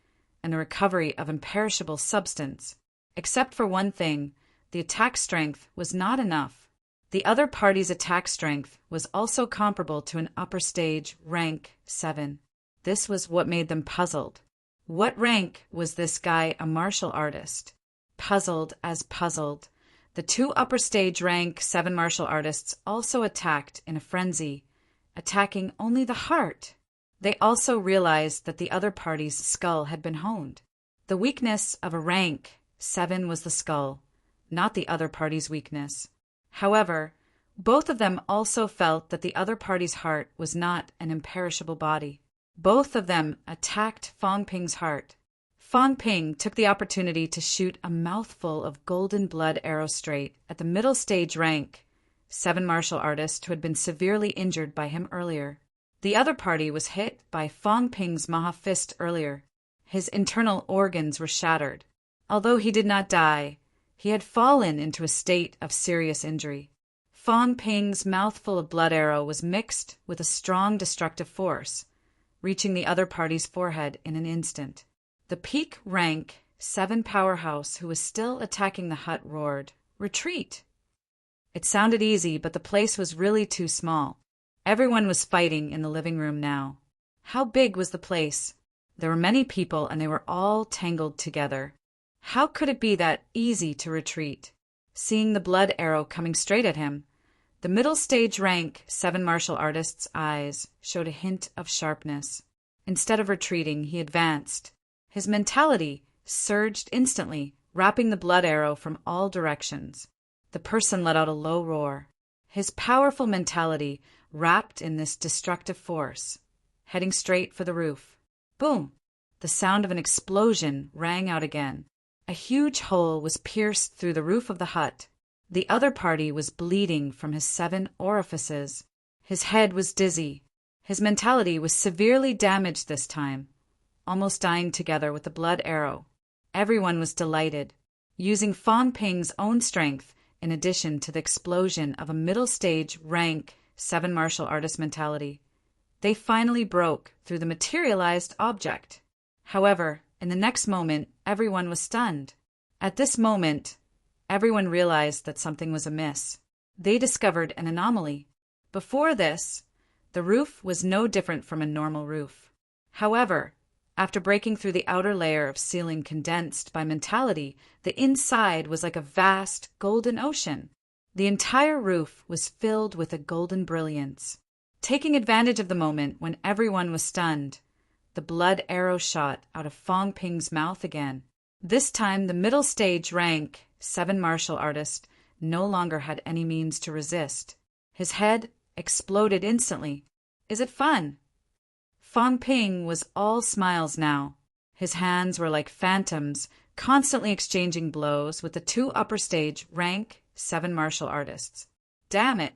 and the recovery of imperishable substance. Except for one thing, the attack strength was not enough. The other party's attack strength was also comparable to an upper stage rank 7. This was what made them puzzled. What rank was this guy a martial artist? Puzzled as puzzled, the two upper stage rank 7 martial artists also attacked in a frenzy, attacking only the heart. They also realized that the other party's skull had been honed. The weakness of a rank 7 was the skull, not the other party's weakness. However, both of them also felt that the other party's heart was not an imperishable body. Both of them attacked Fong Ping's heart. Fong Ping took the opportunity to shoot a mouthful of golden blood arrow straight at the middle stage rank 7 martial artist who had been severely injured by him earlier. The other party was hit by Fong Ping's Maha fist earlier. His internal organs were shattered. Although he did not die, he had fallen into a state of serious injury. Fong Ping's mouthful of blood arrow was mixed with a strong destructive force, reaching the other party's forehead in an instant. The peak rank 7 powerhouse who was still attacking the hut roared, "Retreat!" It sounded easy, but the place was really too small. Everyone was fighting in the living room now. How big was the place? There were many people, and they were all tangled together. How could it be that easy to retreat? Seeing the blood arrow coming straight at him, the middle stage rank 7 martial artist's eyes showed a hint of sharpness. Instead of retreating, he advanced. His mentality surged instantly, wrapping the blood arrow from all directions. The person let out a low roar. His powerful mentality wrapped in this destructive force, heading straight for the roof. Boom! The sound of an explosion rang out again. A huge hole was pierced through the roof of the hut. The other party was bleeding from his 7 orifices. His head was dizzy. His mentality was severely damaged this time, almost dying together with the blood arrow. Everyone was delighted. Using Fong Ping's own strength, in addition to the explosion of a middle stage rank 7 martial artist mentality, they finally broke through the materialized object. However, in the next moment, everyone was stunned. At this moment, everyone realized that something was amiss. They discovered an anomaly. Before this, the roof was no different from a normal roof. However, after breaking through the outer layer of ceiling condensed by mentality, the inside was like a vast golden ocean. The entire roof was filled with a golden brilliance. Taking advantage of the moment when everyone was stunned, the blood arrow shot out of Fong Ping's mouth again. This time, the middle stage rank 7 martial artist no longer had any means to resist. His head exploded instantly. Is it fun? Fong Ping was all smiles now. His hands were like phantoms, constantly exchanging blows with the two upper stage rank 7 martial artists. Damn it!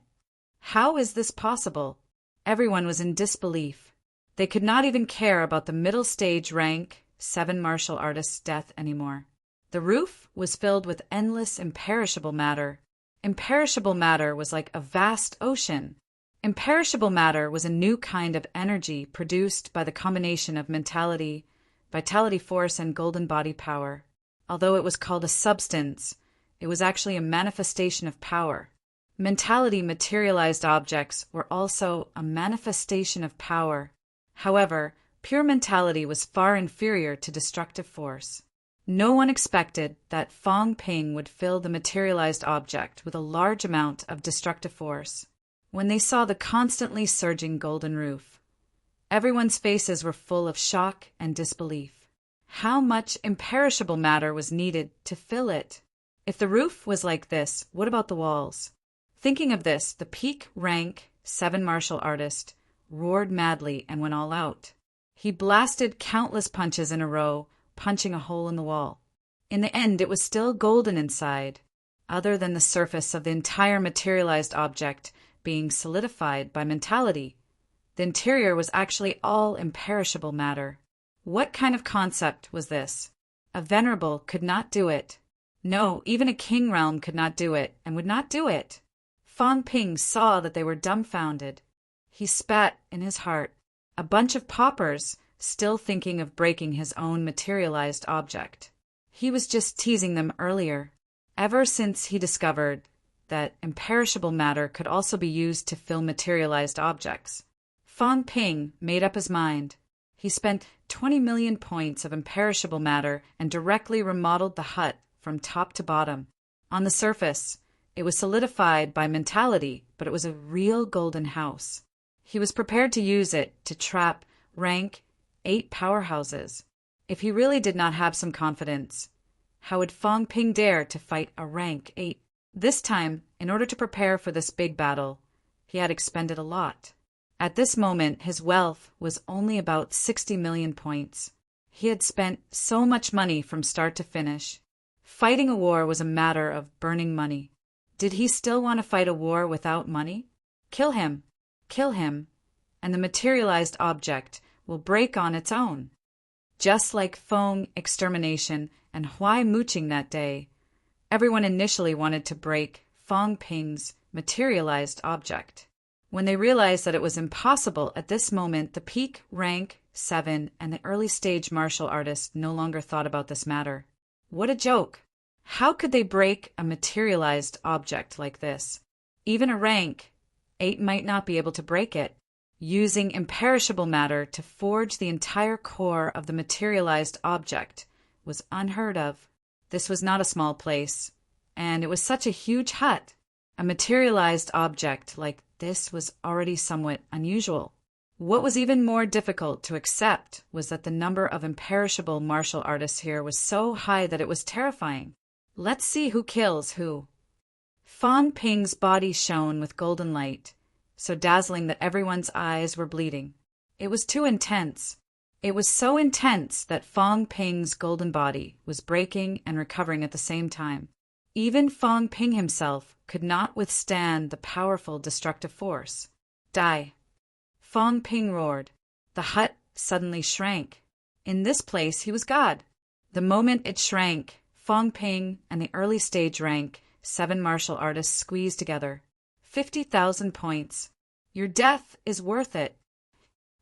How is this possible? Everyone was in disbelief. They could not even care about the middle stage rank 7 martial artists' death anymore. The roof was filled with endless imperishable matter. Imperishable matter was like a vast ocean. Imperishable matter was a new kind of energy produced by the combination of mentality, vitality force, and golden body power. Although it was called a substance, it was actually a manifestation of power. Mentality materialized objects were also a manifestation of power. However, pure mentality was far inferior to destructive force. No one expected that Fong Ping would fill the materialized object with a large amount of destructive force. When they saw the constantly surging golden roof, everyone's faces were full of shock and disbelief. How much imperishable matter was needed to fill it? If the roof was like this, what about the walls? Thinking of this, the peak rank 7 martial artist roared madly and went all out. He blasted countless punches in a row, punching a hole in the wall. In the end, it was still golden inside, other than the surface of the entire materialized object being solidified by mentality. The interior was actually all imperishable matter. What kind of concept was this? A venerable could not do it. No, even a king realm could not do it, and would not do it. Fong Ping saw that they were dumbfounded. He spat in his heart. A bunch of paupers, still thinking of breaking his own materialized object. He was just teasing them earlier. Ever since he discovered that imperishable matter could also be used to fill materialized objects, Fong Ping made up his mind. He spent 20 million points of imperishable matter and directly remodeled the hut from top to bottom. On the surface, it was solidified by mentality, but it was a real golden house. He was prepared to use it to trap rank 8 powerhouses. If he really did not have some confidence, how would Fong Ping dare to fight a rank 8? This time, in order to prepare for this big battle, he had expended a lot. At this moment, his wealth was only about 60 million points. He had spent so much money from start to finish. Fighting a war was a matter of burning money. Did he still want to fight a war without money? Kill him, and the materialized object will break on its own. Just like Fong extermination and Huai mooching that day, everyone initially wanted to break Fong Ping's materialized object. When they realized that it was impossible at this moment, the peak rank 7 and the early stage martial artists no longer thought about this matter. What a joke! How could they break a materialized object like this? Even a rank 8 might not be able to break it. Using imperishable matter to forge the entire core of the materialized object was unheard of. This was not a small place, and it was such a huge hut. A materialized object like this was already somewhat unusual. What was even more difficult to accept was that the number of imperishable martial artists here was so high that it was terrifying. Let's see who kills who. Fong Ping's body shone with golden light, so dazzling that everyone's eyes were bleeding. It was too intense. It was so intense that Fong Ping's golden body was breaking and recovering at the same time. Even Fong Ping himself could not withstand the powerful destructive force. Die! Fong Ping roared. The hut suddenly shrank. In this place he was God. The moment it shrank, Fong Ping and the early stage rank 7 martial artists squeezed together. 50,000 points. Your death is worth it.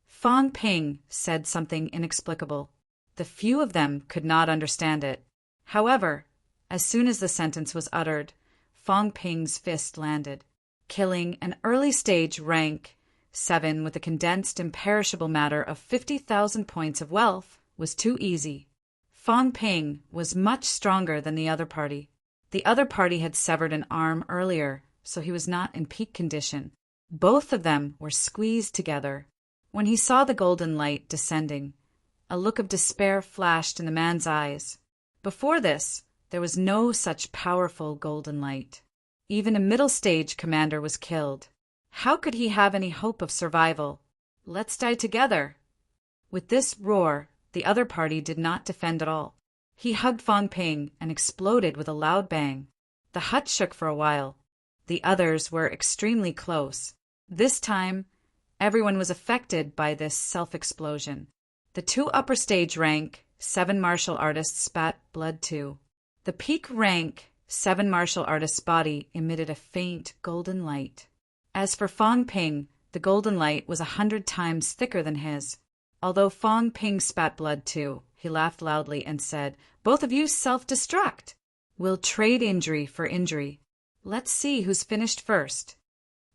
Fong Ping said something inexplicable. The few of them could not understand it. However, as soon as the sentence was uttered, Fong Ping's fist landed. Killing an early stage rank 7 with a condensed imperishable matter of 50,000 points of wealth was too easy. Fong Ping was much stronger than the other party. The other party had severed an arm earlier, so he was not in peak condition. Both of them were squeezed together. When he saw the golden light descending, a look of despair flashed in the man's eyes. Before this, there was no such powerful golden light. Even a middle stage commander was killed. How could he have any hope of survival? Let's die together, With this roar, the other party did not defend at all. He hugged Fong Ping and exploded with a loud bang. The hut shook for a while. The others were extremely close. This time, everyone was affected by this self-explosion. The two upper stage rank 7 martial artists spat blood too. The peak rank 7 martial artist's body emitted a faint golden light. As for Fong Ping, the golden light was 100 times thicker than his. Although Fong Ping spat blood too, he laughed loudly and said, "Both of you self-destruct. We'll trade injury for injury. Let's see who's finished first."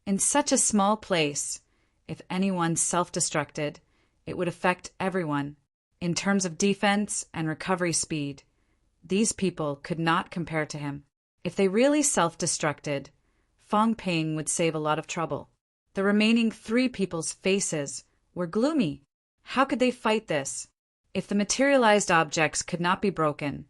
In such a small place, if anyone self-destructed, it would affect everyone. In terms of defense and recovery speed, these people could not compare to him. If they really self-destructed, Fong Ping would save a lot of trouble. The remaining 3 people's faces were gloomy. How could they fight this? If the materialized objects could not be broken,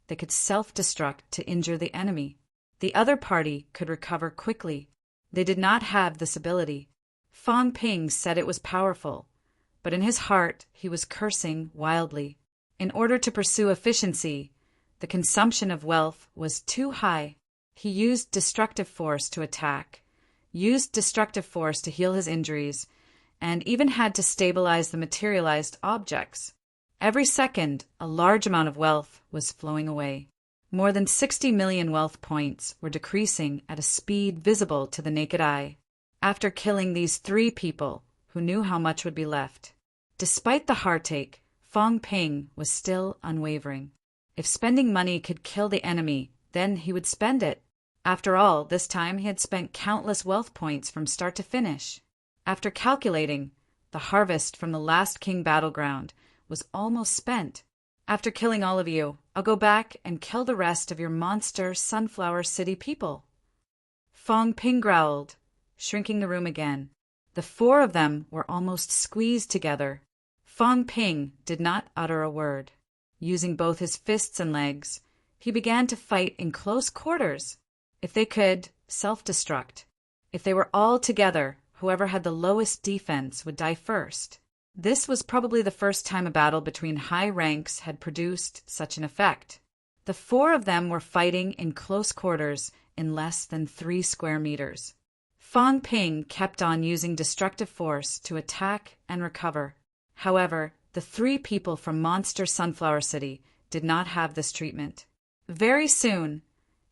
they could self-destruct to injure the enemy. The other party could recover quickly. They did not have this ability. Fong Ping said it was powerful, but in his heart he was cursing wildly. In order to pursue efficiency, the consumption of wealth was too high. He used destructive force to attack, used destructive force to heal his injuries, and even had to stabilize the materialized objects. Every second, a large amount of wealth was flowing away. More than 60 million wealth points were decreasing at a speed visible to the naked eye. After killing these 3 people, who knew how much would be left. Despite the heartache, Fong Ping was still unwavering. If spending money could kill the enemy, then he would spend it. After all, this time he had spent countless wealth points from start to finish. After calculating, the harvest from the last king battleground was almost spent. After killing all of you, I'll go back and kill the rest of your monster Sunflower City people. Fong Ping growled, shrinking the room again. The 4 of them were almost squeezed together. Fong Ping did not utter a word. Using both his fists and legs, he began to fight in close quarters. If they could, self-destruct. If they were all together, whoever had the lowest defense would die first. This was probably the first time a battle between high ranks had produced such an effect. The 4 of them were fighting in close quarters in less than 3 square meters. Fong Ping kept on using destructive force to attack and recover. However, the 3 people from Monster Sunflower City did not have this treatment. Very soon,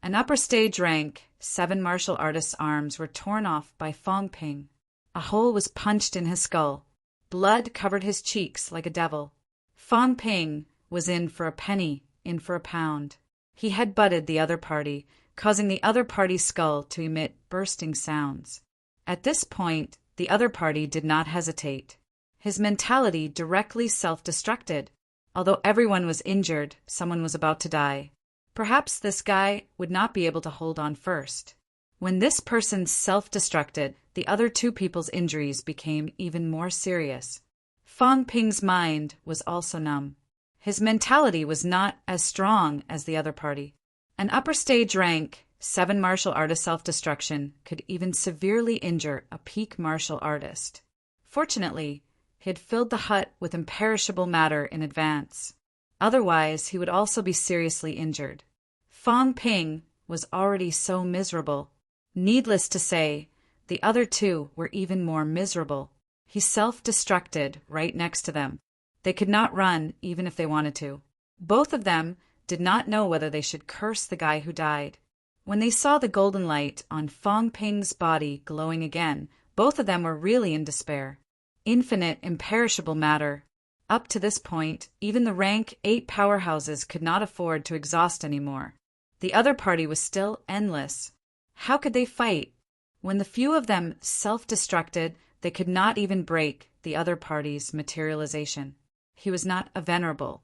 an upper stage rank 7 martial artists' arms were torn off by Fong Ping. A hole was punched in his skull. Blood covered his cheeks like a devil. Fong Ping was in for a penny, in for a pound. He head-butted the other party, causing the other party's skull to emit bursting sounds. At this point, the other party did not hesitate. His mentality directly self-destructed. Although everyone was injured, someone was about to die. Perhaps this guy would not be able to hold on first. When this person self-destructed, the other 2 people's injuries became even more serious. Fong Ping's mind was also numb. His mentality was not as strong as the other party. An upper stage rank 7 martial artist self-destruction could even severely injure a peak martial artist. Fortunately, he had filled the hut with imperishable matter in advance. Otherwise, he would also be seriously injured. Fong Ping was already so miserable. Needless to say, the other 2 were even more miserable. He self-destructed right next to them. They could not run even if they wanted to. Both of them did not know whether they should curse the guy who died. When they saw the golden light on Fong Ping's body glowing again, both of them were really in despair. Infinite, imperishable matter. Up to this point, even the rank 8 powerhouses could not afford to exhaust anymore. The other party was still endless. How could they fight? When the few of them self-destructed, they could not even break the other party's materialization. He was not a venerable,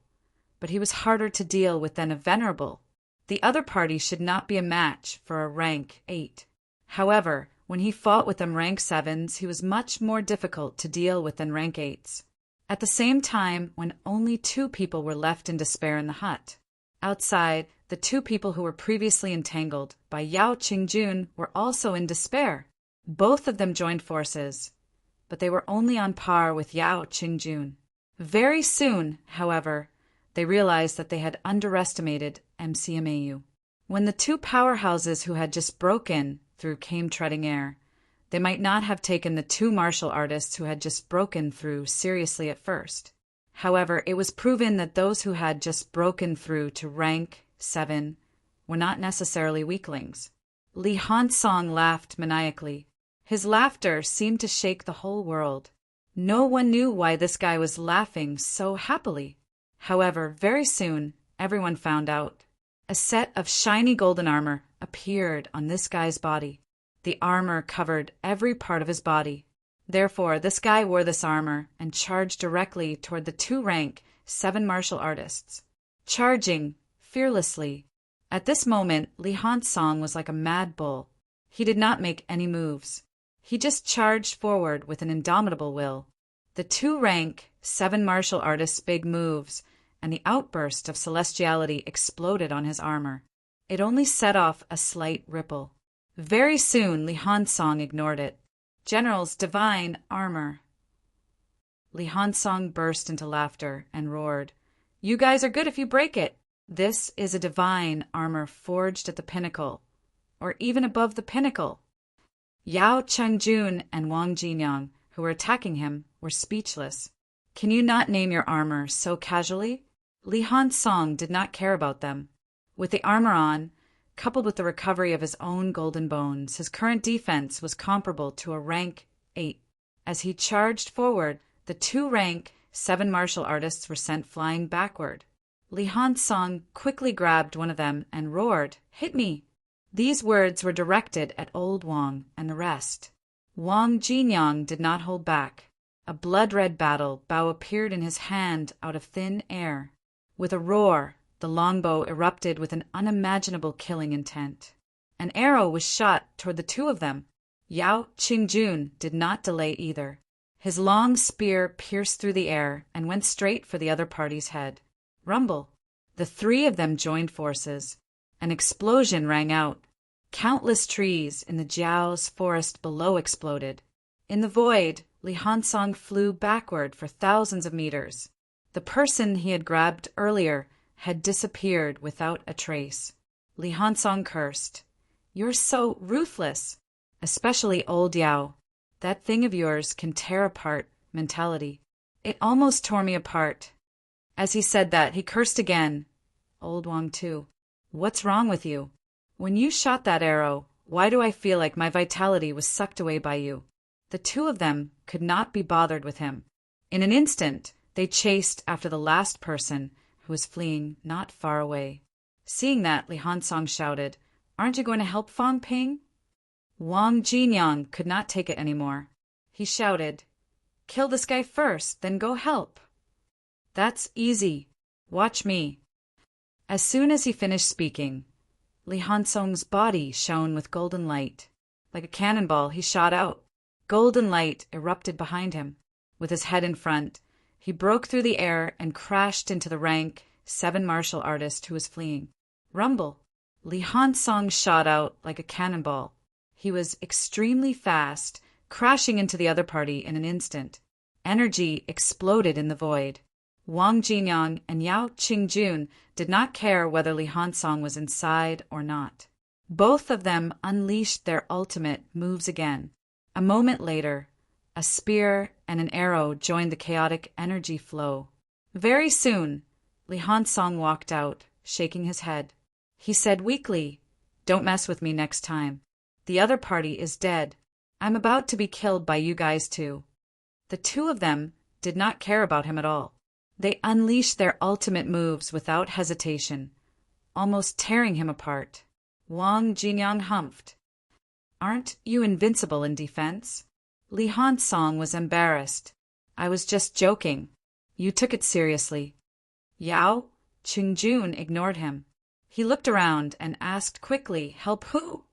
but he was harder to deal with than a venerable. The other party should not be a match for a rank 8. However, when he fought with them rank 7s, he was much more difficult to deal with than rank 8s. At the same time, when only 2 people were left in despair in the hut. Outside, the 2 people who were previously entangled by Yao Qingjun were also in despair. Both of them joined forces, but they were only on par with Yao Qingjun. Very soon, however, they realized that they had underestimated MCMAU. When the two powerhouses who had just broken through came treading air, they might not have taken the two martial artists who had just broken through seriously at first. However, it was proven that those who had just broken through to rank 7 were not necessarily weaklings. Li Hansong laughed maniacally. His laughter seemed to shake the whole world. No one knew why this guy was laughing so happily. However, very soon, everyone found out. A set of shiny golden armor appeared on this guy's body. The armor covered every part of his body. Therefore, this guy wore this armor and charged directly toward the two rank 7 martial artists, charging fearlessly. At this moment, Li Hansong was like a mad bull. He did not make any moves. He just charged forward with an indomitable will. The two rank 7 martial artists' big moves and the outburst of celestiality exploded on his armor. It only set off a slight ripple. Very soon, Li Hansong ignored it. General's divine armor. Li Hansong burst into laughter and roared, "You guys are good if you break it. This is a divine armor forged at the pinnacle, or even above the pinnacle." Yao Chengjun and Wang Jinyang, who were attacking him, were speechless. "Can you not name your armor so casually?" Li Hansong did not care about them. With the armor on, coupled with the recovery of his own golden bones, his current defense was comparable to a rank 8. As he charged forward, the two rank 7 martial artists were sent flying backward. Li Hansong quickly grabbed one of them and roared, "Hit me!" These words were directed at old Wang and the rest. Wang Jinyang did not hold back. A blood-red battle bow appeared in his hand out of thin air. With a roar, the longbow erupted with an unimaginable killing intent. An arrow was shot toward the two of them. Yao Qingjun did not delay either. His long spear pierced through the air and went straight for the other party's head. Rumble. The three of them joined forces. An explosion rang out. Countless trees in the Jiao's forest below exploded. In the void, Li Hansong flew backward for thousands of meters. The person he had grabbed earlier had disappeared without a trace. Li Hansong cursed, "You're so ruthless, especially old Yao. That thing of yours can tear apart mentality. It almost tore me apart." As he said that, he cursed again. Old Wang too. "What's wrong with you? When you shot that arrow, why do I feel like my vitality was sucked away by you?" The two of them could not be bothered with him. In an instant, they chased after the last person who was fleeing not far away. Seeing that, Li Hansong shouted, "Aren't you going to help Fang Ping?" Wang Jinyang could not take it anymore. He shouted, "Kill this guy first, then go help." "That's easy. Watch me." As soon as he finished speaking, Li Hansong's body shone with golden light. Like a cannonball, he shot out. Golden light erupted behind him. With his head in front, he broke through the air and crashed into the rank 7 martial artist who was fleeing. Rumble. Li Hansong shot out like a cannonball. He was extremely fast, crashing into the other party in an instant. Energy exploded in the void. Wang Jinyang and Yao Qingjun did not care whether Li Hansong was inside or not. Both of them unleashed their ultimate moves again. A moment later, a spear and an arrow joined the chaotic energy flow. Very soon, Li Hansong walked out, shaking his head. He said weakly, "Don't mess with me next time. The other party is dead. I'm about to be killed by you guys too." The two of them did not care about him at all. They unleashed their ultimate moves without hesitation, almost tearing him apart. Wang Jinyang humphed. "Aren't you invincible in defense?" Li Hansong was embarrassed. "I was just joking. You took it seriously." Yao Qingjun ignored him. He looked around and asked quickly, "Help who?"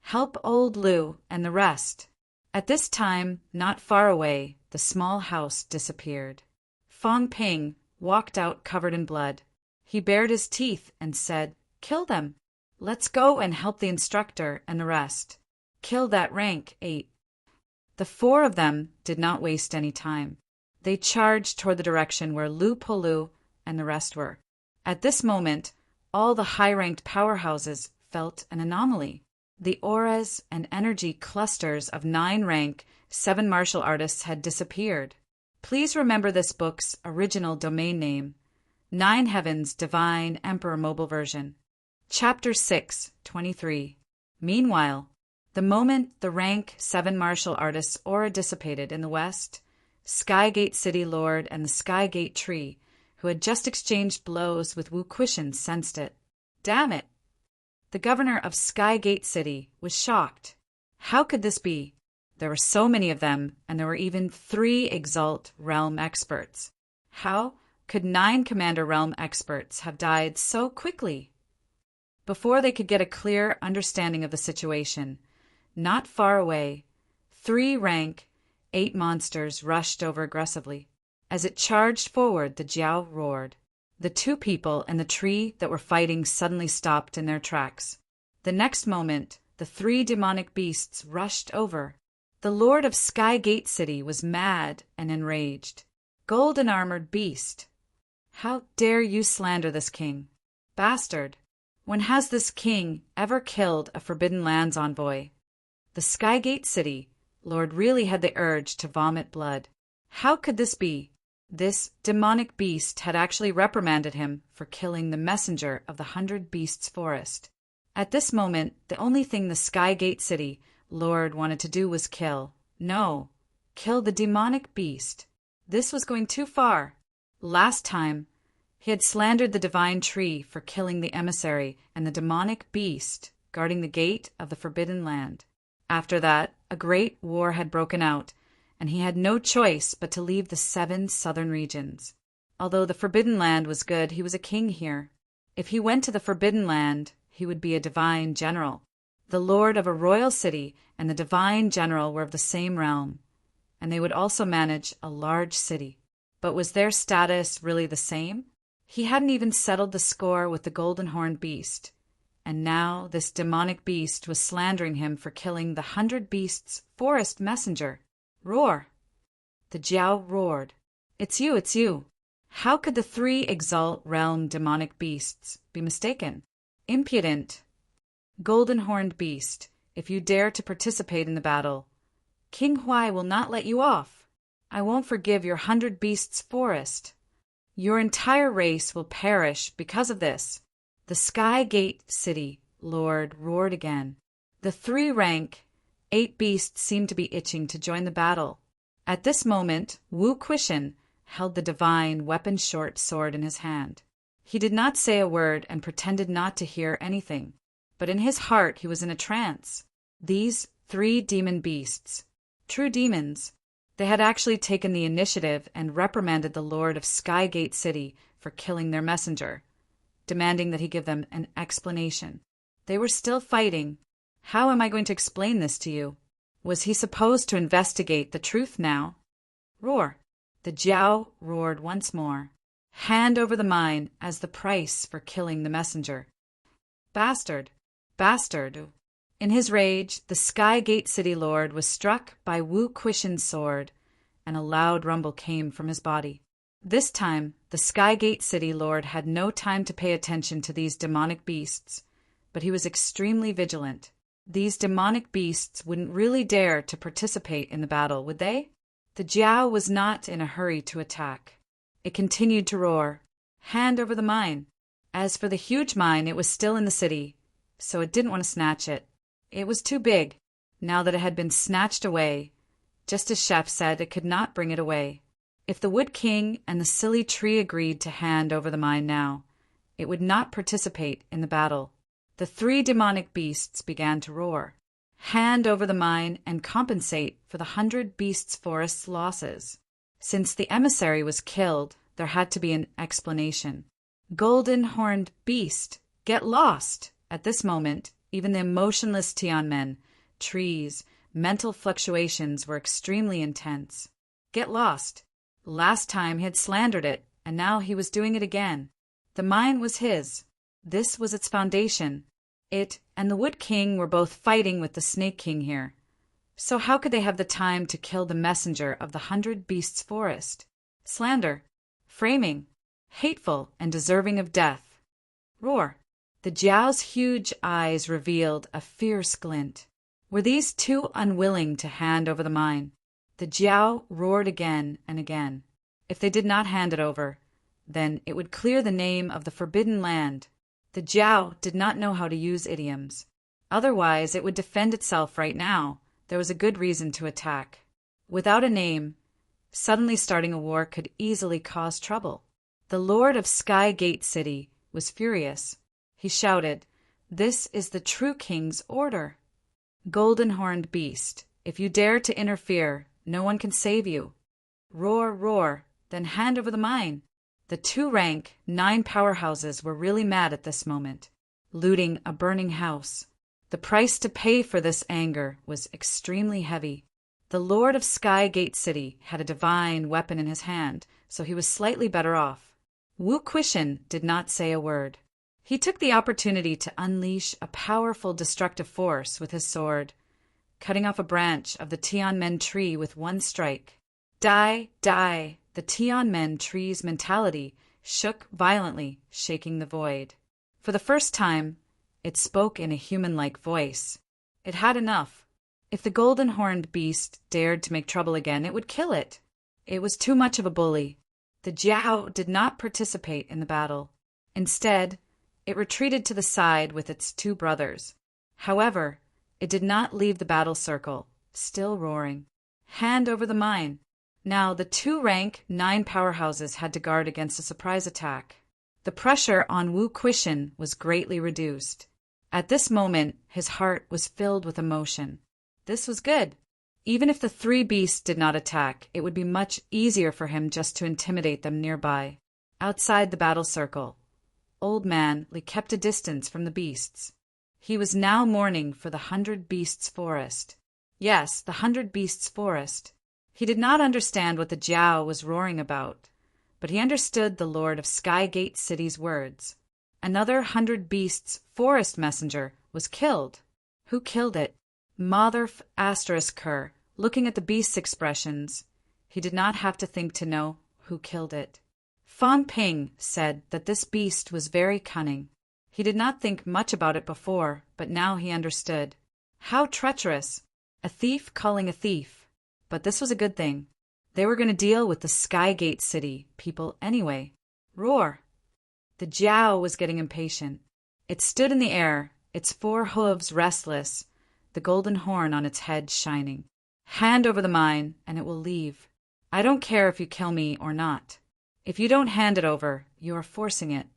"Help old Lu and the rest." At this time, not far away, the small house disappeared. Fang Ping walked out covered in blood. He bared his teeth and said, "Kill them. Let's go and help the instructor and the rest. Kill that rank 8. The four of them did not waste any time. They charged toward the direction where Lu Polu and the rest were. At this moment, all the high-ranked powerhouses felt an anomaly. The auras and energy clusters of 9-rank, 7 martial artists had disappeared. Please remember this book's original domain name, 9 Heavens Divine Emperor Mobile Version. Chapter 6, 23. Meanwhile, the moment the rank 7 martial artists' aura dissipated in the west, Skygate City Lord and the Skygate Tree, who had just exchanged blows with Wu Quishan, sensed it. Damn it! The governor of Skygate City was shocked. How could this be? There were so many of them, and there were even 3 Exalt Realm experts. How could 9 Commander Realm experts have died so quickly? Before they could get a clear understanding of the situation, not far away, 3 rank 8 monsters rushed over aggressively. As it charged forward, the Jiao roared. The 2 people and the tree that were fighting suddenly stopped in their tracks. The next moment, the 3 demonic beasts rushed over. The Lord of Skygate City was mad and enraged. Golden-armored beast! How dare you slander this king? Bastard! When has this king ever killed a Forbidden Lands envoy? The Skygate City Lord really had the urge to vomit blood. How could this be? This demonic beast had actually reprimanded him for killing the messenger of the 100 Beasts Forest. At this moment, the only thing the Skygate City Lord wanted to do was kill the demonic beast. This was going too far. Last time, he had slandered the divine tree for killing the emissary and the demonic beast guarding the gate of the Forbidden Land. After that, a great war had broken out, and he had no choice but to leave the 7 southern regions. Although the Forbidden Land was good, he was a king here. If he went to the Forbidden Land, he would be a divine general. The lord of a royal city and the divine general were of the same realm, and they would also manage a large city. But was their status really the same? He hadn't even settled the score with the golden horned beast. And now this demonic beast was slandering him for killing the 100 Beasts Forest messenger. Roar! The Jiao roared. It's you, it's you. How could the 3 Exalt Realm demonic beasts be mistaken? Impudent! Golden-horned beast, if you dare to participate in the battle, King Huai will not let you off. I won't forgive your 100 Beasts Forest. Your entire race will perish because of this. The Skygate City Lord roared again. The 3 rank 8 beasts seemed to be itching to join the battle. At this moment, Wu Quishan held the divine weapon-short sword in his hand. He did not say a word and pretended not to hear anything, but in his heart he was in a trance. These 3 demon beasts, true demons, they had actually taken the initiative and reprimanded the Lord of Skygate City for killing their messenger, demanding that he give them an explanation. They were still fighting. How am I going to explain this to you? Was he supposed to investigate the truth now? Roar! The Jiao roared once more. Hand over the mine as the price for killing the messenger. Bastard! Bastard! In his rage, the Skygate City Lord was struck by Wu Quishan's sword, and a loud rumble came from his body. This time, the Skygate City Lord had no time to pay attention to these demonic beasts, but he was extremely vigilant. These demonic beasts wouldn't really dare to participate in the battle, would they? The Jiao was not in a hurry to attack. It continued to roar. Hand over the mine. As for the huge mine, it was still in the city, so it didn't want to snatch it. It was too big. Now that it had been snatched away, just as Chef said, it could not bring it away. If the Wood King and the silly tree agreed to hand over the mine now, it would not participate in the battle. The 3 demonic beasts began to roar. Hand over the mine and compensate for the 100 Beasts Forest's losses. Since the emissary was killed, there had to be an explanation. Golden-horned beast, get lost! At this moment, even the emotionless Tianmen, trees, mental fluctuations were extremely intense. Get lost. Last time he had slandered it, and now he was doing it again. The mine was his. This was its foundation. It and the Wood King were both fighting with the Snake King here. So how could they have the time to kill the messenger of the 100 Beasts Forest? slander, framing, hateful and deserving of death. Roar. The Jiao's huge eyes revealed a fierce glint. Were these two unwilling to hand over the mine? The Jiao roared again and again. If they did not hand it over, then it would clear the name of the forbidden land. The Jiao did not know how to use idioms. Otherwise, it would defend itself right now. There was a good reason to attack. Without a name, suddenly starting a war could easily cause trouble. The Lord of Sky Gate City was furious. He shouted, "This is the true king's order. Golden-horned beast, if you dare to interfere, no one can save you. Roar, roar, then hand over the mine." The 2-rank, 9 powerhouses were really mad at this moment, looting a burning house. The price to pay for this anger was extremely heavy. The Lord of Sky Gate City had a divine weapon in his hand, so he was slightly better off. Wu Quishan did not say a word. He took the opportunity to unleash a powerful destructive force with his sword, cutting off a branch of the Tianmen tree with one strike. Die, die! The Tianmen tree's mentality shook violently, shaking the void. For the first time, it spoke in a human-like voice. It had enough. If the golden-horned beast dared to make trouble again, it would kill it. It was too much of a bully. The Jiao did not participate in the battle. Instead, it retreated to the side with its 2 brothers. However, it did not leave the battle circle, still roaring. Hand over the mine. Now the 2-rank, 9 powerhouses had to guard against a surprise attack. The pressure on Wu Quishan was greatly reduced. At this moment, his heart was filled with emotion. This was good. Even if the 3 beasts did not attack, it would be much easier for him just to intimidate them nearby. Outside the battle circle, Old Man Li kept a distance from the beasts. He was now mourning for the 100 Beasts Forest. Yes, the 100 Beasts Forest. He did not understand what the Jiao was roaring about, but he understood the Lord of Sky Gate City's words. Another 100 Beasts Forest messenger was killed. Who killed it? Motherf asterisk her, looking at the beast's expressions. He did not have to think to know who killed it. Fang Ping said that this beast was very cunning. He did not think much about it before, but now he understood. How treacherous! A thief calling a thief. But this was a good thing. They were going to deal with the Sky Gate City people anyway. Roar! The Jiao was getting impatient. It stood in the air, its 4 hooves restless, the golden horn on its head shining. Hand over the mine, and it will leave. I don't care if you kill me or not. If you don't hand it over, you are forcing it.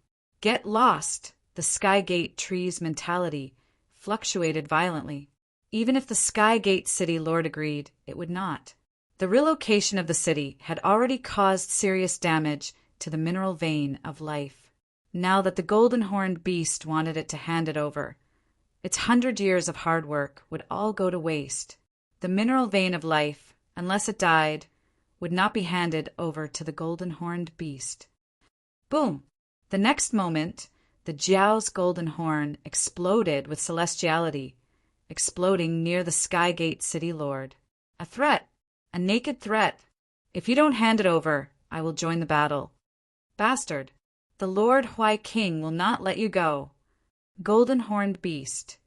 Get lost! The Sky Gate tree's mentality fluctuated violently. Even if the Sky Gate City Lord agreed, it would not. The relocation of the city had already caused serious damage to the mineral vein of life. Now that the golden-horned beast wanted it to hand it over, its 100 years of hard work would all go to waste. The mineral vein of life, unless it died, would not be handed over to the golden-horned beast. Boom! The next moment, the Jiao's golden horn exploded with celestiality, exploding near the Sky Gate City Lord. A threat! A naked threat! If you don't hand it over, I will join the battle. Bastard! The Lord Huai King will not let you go. Golden-horned beast.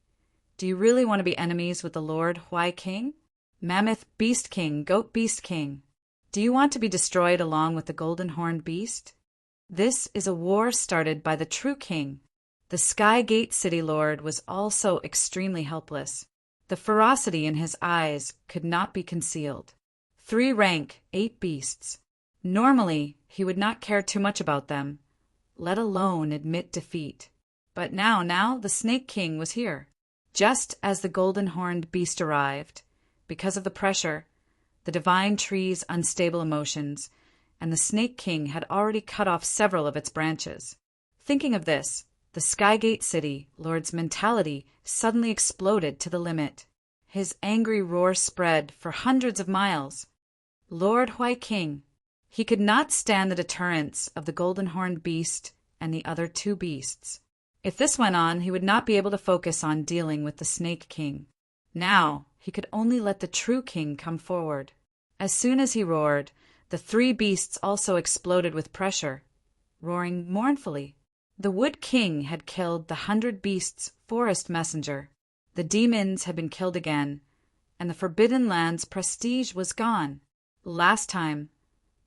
Do you really want to be enemies with the Lord Huai King? Mammoth Beast King, Goat Beast King. Do you want to be destroyed along with the golden-horned beast? This is a war started by the true king. The Sky Gate City Lord was also extremely helpless. The ferocity in his eyes could not be concealed. 3 rank, 8 beasts. Normally, he would not care too much about them, let alone admit defeat. But now the Snake King was here. Just as the golden-horned beast arrived, because of the pressure, the divine tree's unstable emotions, and the Snake King had already cut off several of its branches. Thinking of this, the Sky Gate City Lord's mentality suddenly exploded to the limit. His angry roar spread for hundreds of miles. Lord Huai King. He could not stand the deterrence of the golden-horned beast and the other 2 beasts. If this went on, he would not be able to focus on dealing with the Snake King. Now, he could only let the true king come forward. As soon as he roared, The three beasts also exploded with pressure, roaring mournfully. The Wood King had killed the 100 Beasts forest messenger. The demons had been killed again, and the Forbidden Land's prestige was gone. Last time,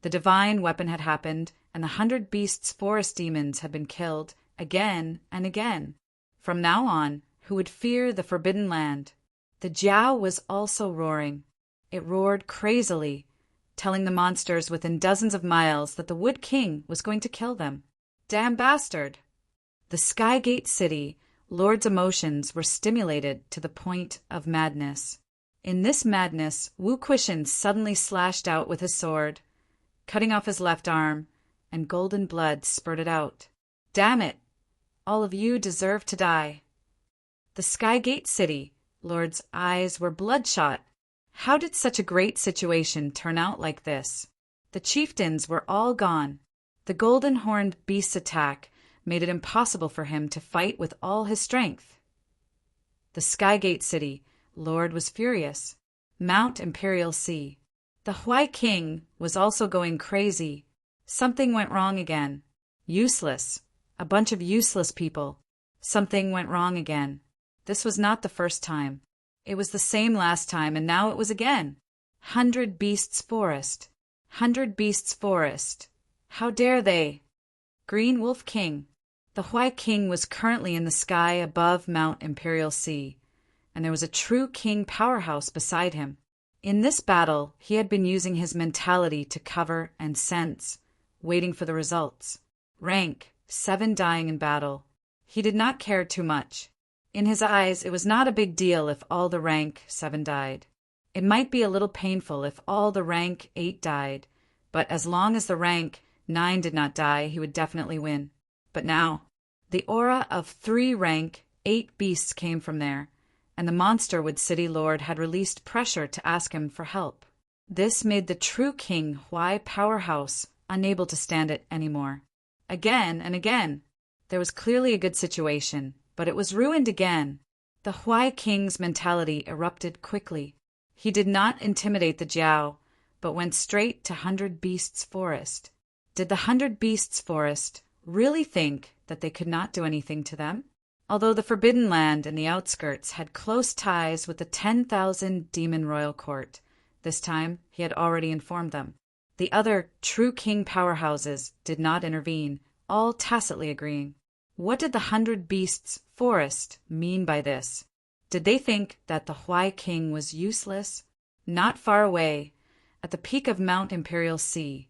the divine weapon had happened, and the 100 Beasts forest demons had been killed again and again. From now on, who would fear the Forbidden Land? The Jiao was also roaring. It roared crazily, telling the monsters within dozens of miles that the Wood King was going to kill them. Damn bastard! The Skygate City Lord's emotions were stimulated to the point of madness. In this madness, Wu Quishan suddenly slashed out with his sword, cutting off his left arm, and golden blood spurted out. Damn it! All of you deserve to die. The Skygate City Lord's eyes were bloodshot. How did such a great situation turn out like this? The chieftains were all gone. The golden-horned beast's attack made it impossible for him to fight with all his strength. The Skygate City Lord was furious. Mount Imperial Sea. The Huai King was also going crazy. Something went wrong again. Useless. A bunch of useless people. Something went wrong again. This was not the first time. It was the same last time, and now it was again. 100 Beasts Forest. 100 Beasts Forest. How dare they? Green Wolf King. The Huai King was currently in the sky above Mount Imperial Sea, and there was a true king powerhouse beside him. In this battle, he had been using his mentality to cover and sense, waiting for the results. Rank 7 dying in battle. He did not care too much. In his eyes, it was not a big deal if all the rank 7 died. It might be a little painful if all the rank 8 died, but as long as the rank 9 did not die, he would definitely win. But now, the aura of 3 rank 8 beasts came from there, and the Monsterwood City Lord had released pressure to ask him for help. This made the true King Huai powerhouse unable to stand it anymore. Again and again. There was clearly a good situation, but it was ruined again. The Huai King's mentality erupted quickly. He did not intimidate the Jiao, but went straight to 100 Beasts Forest. Did the 100 Beasts Forest really think that they could not do anything to them? Although the Forbidden Land and the outskirts had close ties with the 10,000 Demon Royal Court, this time he had already informed them. The other true king powerhouses did not intervene, all tacitly agreeing. What did the 100 Beasts Forest mean by this? Did they think that the Huai King was useless? Not far away, at the peak of Mount Imperial Sea,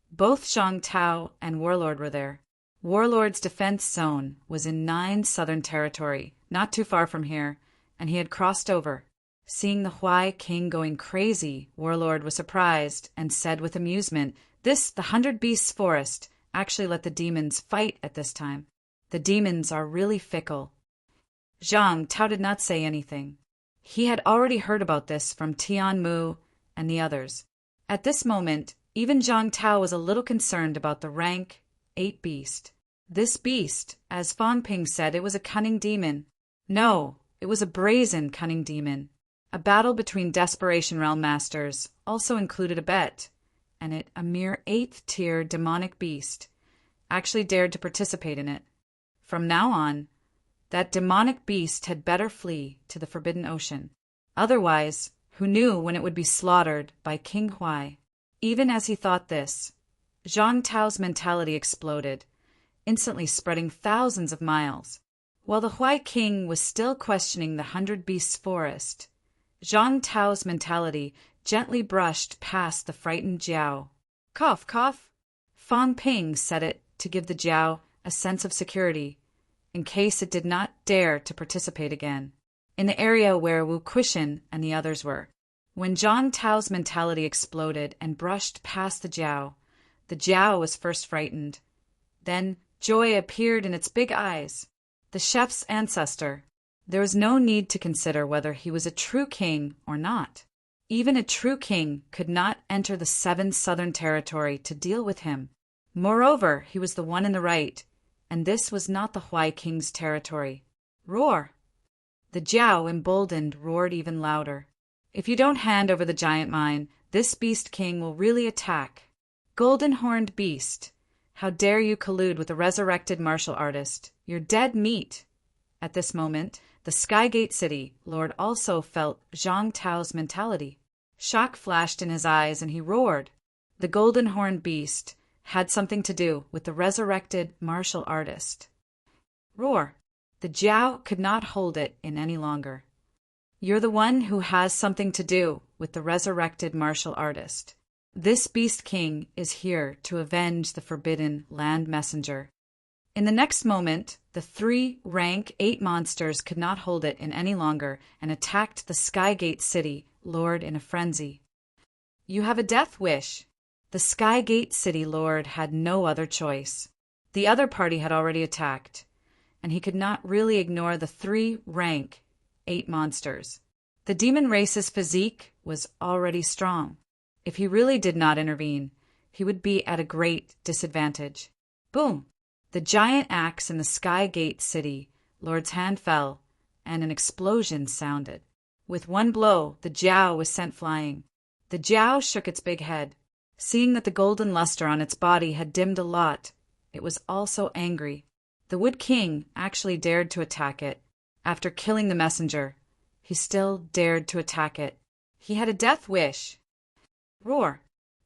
both Zhang Tao and Warlord were there. Warlord's defense zone was in 9 southern territory, not too far from here, and he had crossed over. Seeing the Huai King going crazy, Warlord was surprised and said with amusement, the 100 Beasts Forest actually let the demons fight at this time. The demons are really fickle. Zhang Tao did not say anything. He had already heard about this from Tian Mu and the others. At this moment, even Zhang Tao was a little concerned about the rank 8 beast. This beast, as Fang Ping said, it was a cunning demon. No, it was a brazen cunning demon. A battle between Desperation Realm Masters also included a bet, and it, a mere 8th tier demonic beast, actually dared to participate in it. From now on, that demonic beast had better flee to the Forbidden Ocean. Otherwise, who knew when it would be slaughtered by King Huai? Even as he thought this, Zhang Tao's mentality exploded, instantly spreading thousands of miles. While the Huai King was still questioning the 100 Beasts Forest, Zhang Tao's mentality gently brushed past the frightened Jiao. Cough, cough. Fang Ping said it to give the Jiao a sense of security, in case it did not dare to participate again, in the area where Wu Quishan and the others were. When Zhang Tao's mentality exploded and brushed past the Jiao was first frightened. Then joy appeared in its big eyes. The chef's ancestor. There was no need to consider whether he was a true king or not. Even a true king could not enter the 7 southern territory to deal with him. Moreover, he was the one in the right, and this was not the Huai King's territory. Roar! The Jiao, emboldened, roared even louder. If you don't hand over the giant mine, this beast king will really attack. Golden-horned beast! How dare you collude with a resurrected martial artist? You're dead meat! At this moment, the Skygate City Lord also felt Zhang Tao's mentality. Shock flashed in his eyes and he roared. The golden-horned beast had something to do with the resurrected martial artist. Roar! The Jiao could not hold it in any longer. You're the one who has something to do with the resurrected martial artist. This Beast King is here to avenge the forbidden land messenger. In the next moment, the 3 rank 8 monsters could not hold it in any longer and attacked the Skygate City Lord in a frenzy. You have a death wish. The Skygate City Lord had no other choice. The other party had already attacked, and he could not really ignore the 3 rank 8 monsters. The demon race's physique was already strong. If he really did not intervene, he would be at a great disadvantage. Boom! The giant axe in the Skygate City Lord's hand fell, and an explosion sounded. With one blow, the Jiao was sent flying. The Jiao shook its big head. Seeing that the golden luster on its body had dimmed a lot, it was also angry. The Wood King actually dared to attack it. After killing the messenger, he still dared to attack it. He had a death wish. Roar!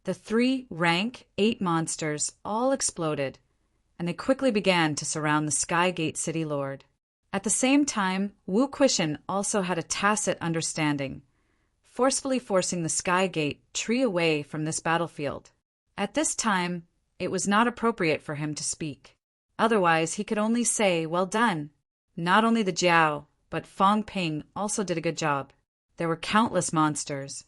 The 3 rank 8 monsters all exploded, and they quickly began to surround the Skygate City Lord. At the same time, Wu Quishan also had a tacit understanding, forcefully forcing the Skygate tree away from this battlefield. At this time, it was not appropriate for him to speak. Otherwise, he could only say, well done. Not only the Jiao, but Fong Ping also did a good job. There were countless monsters.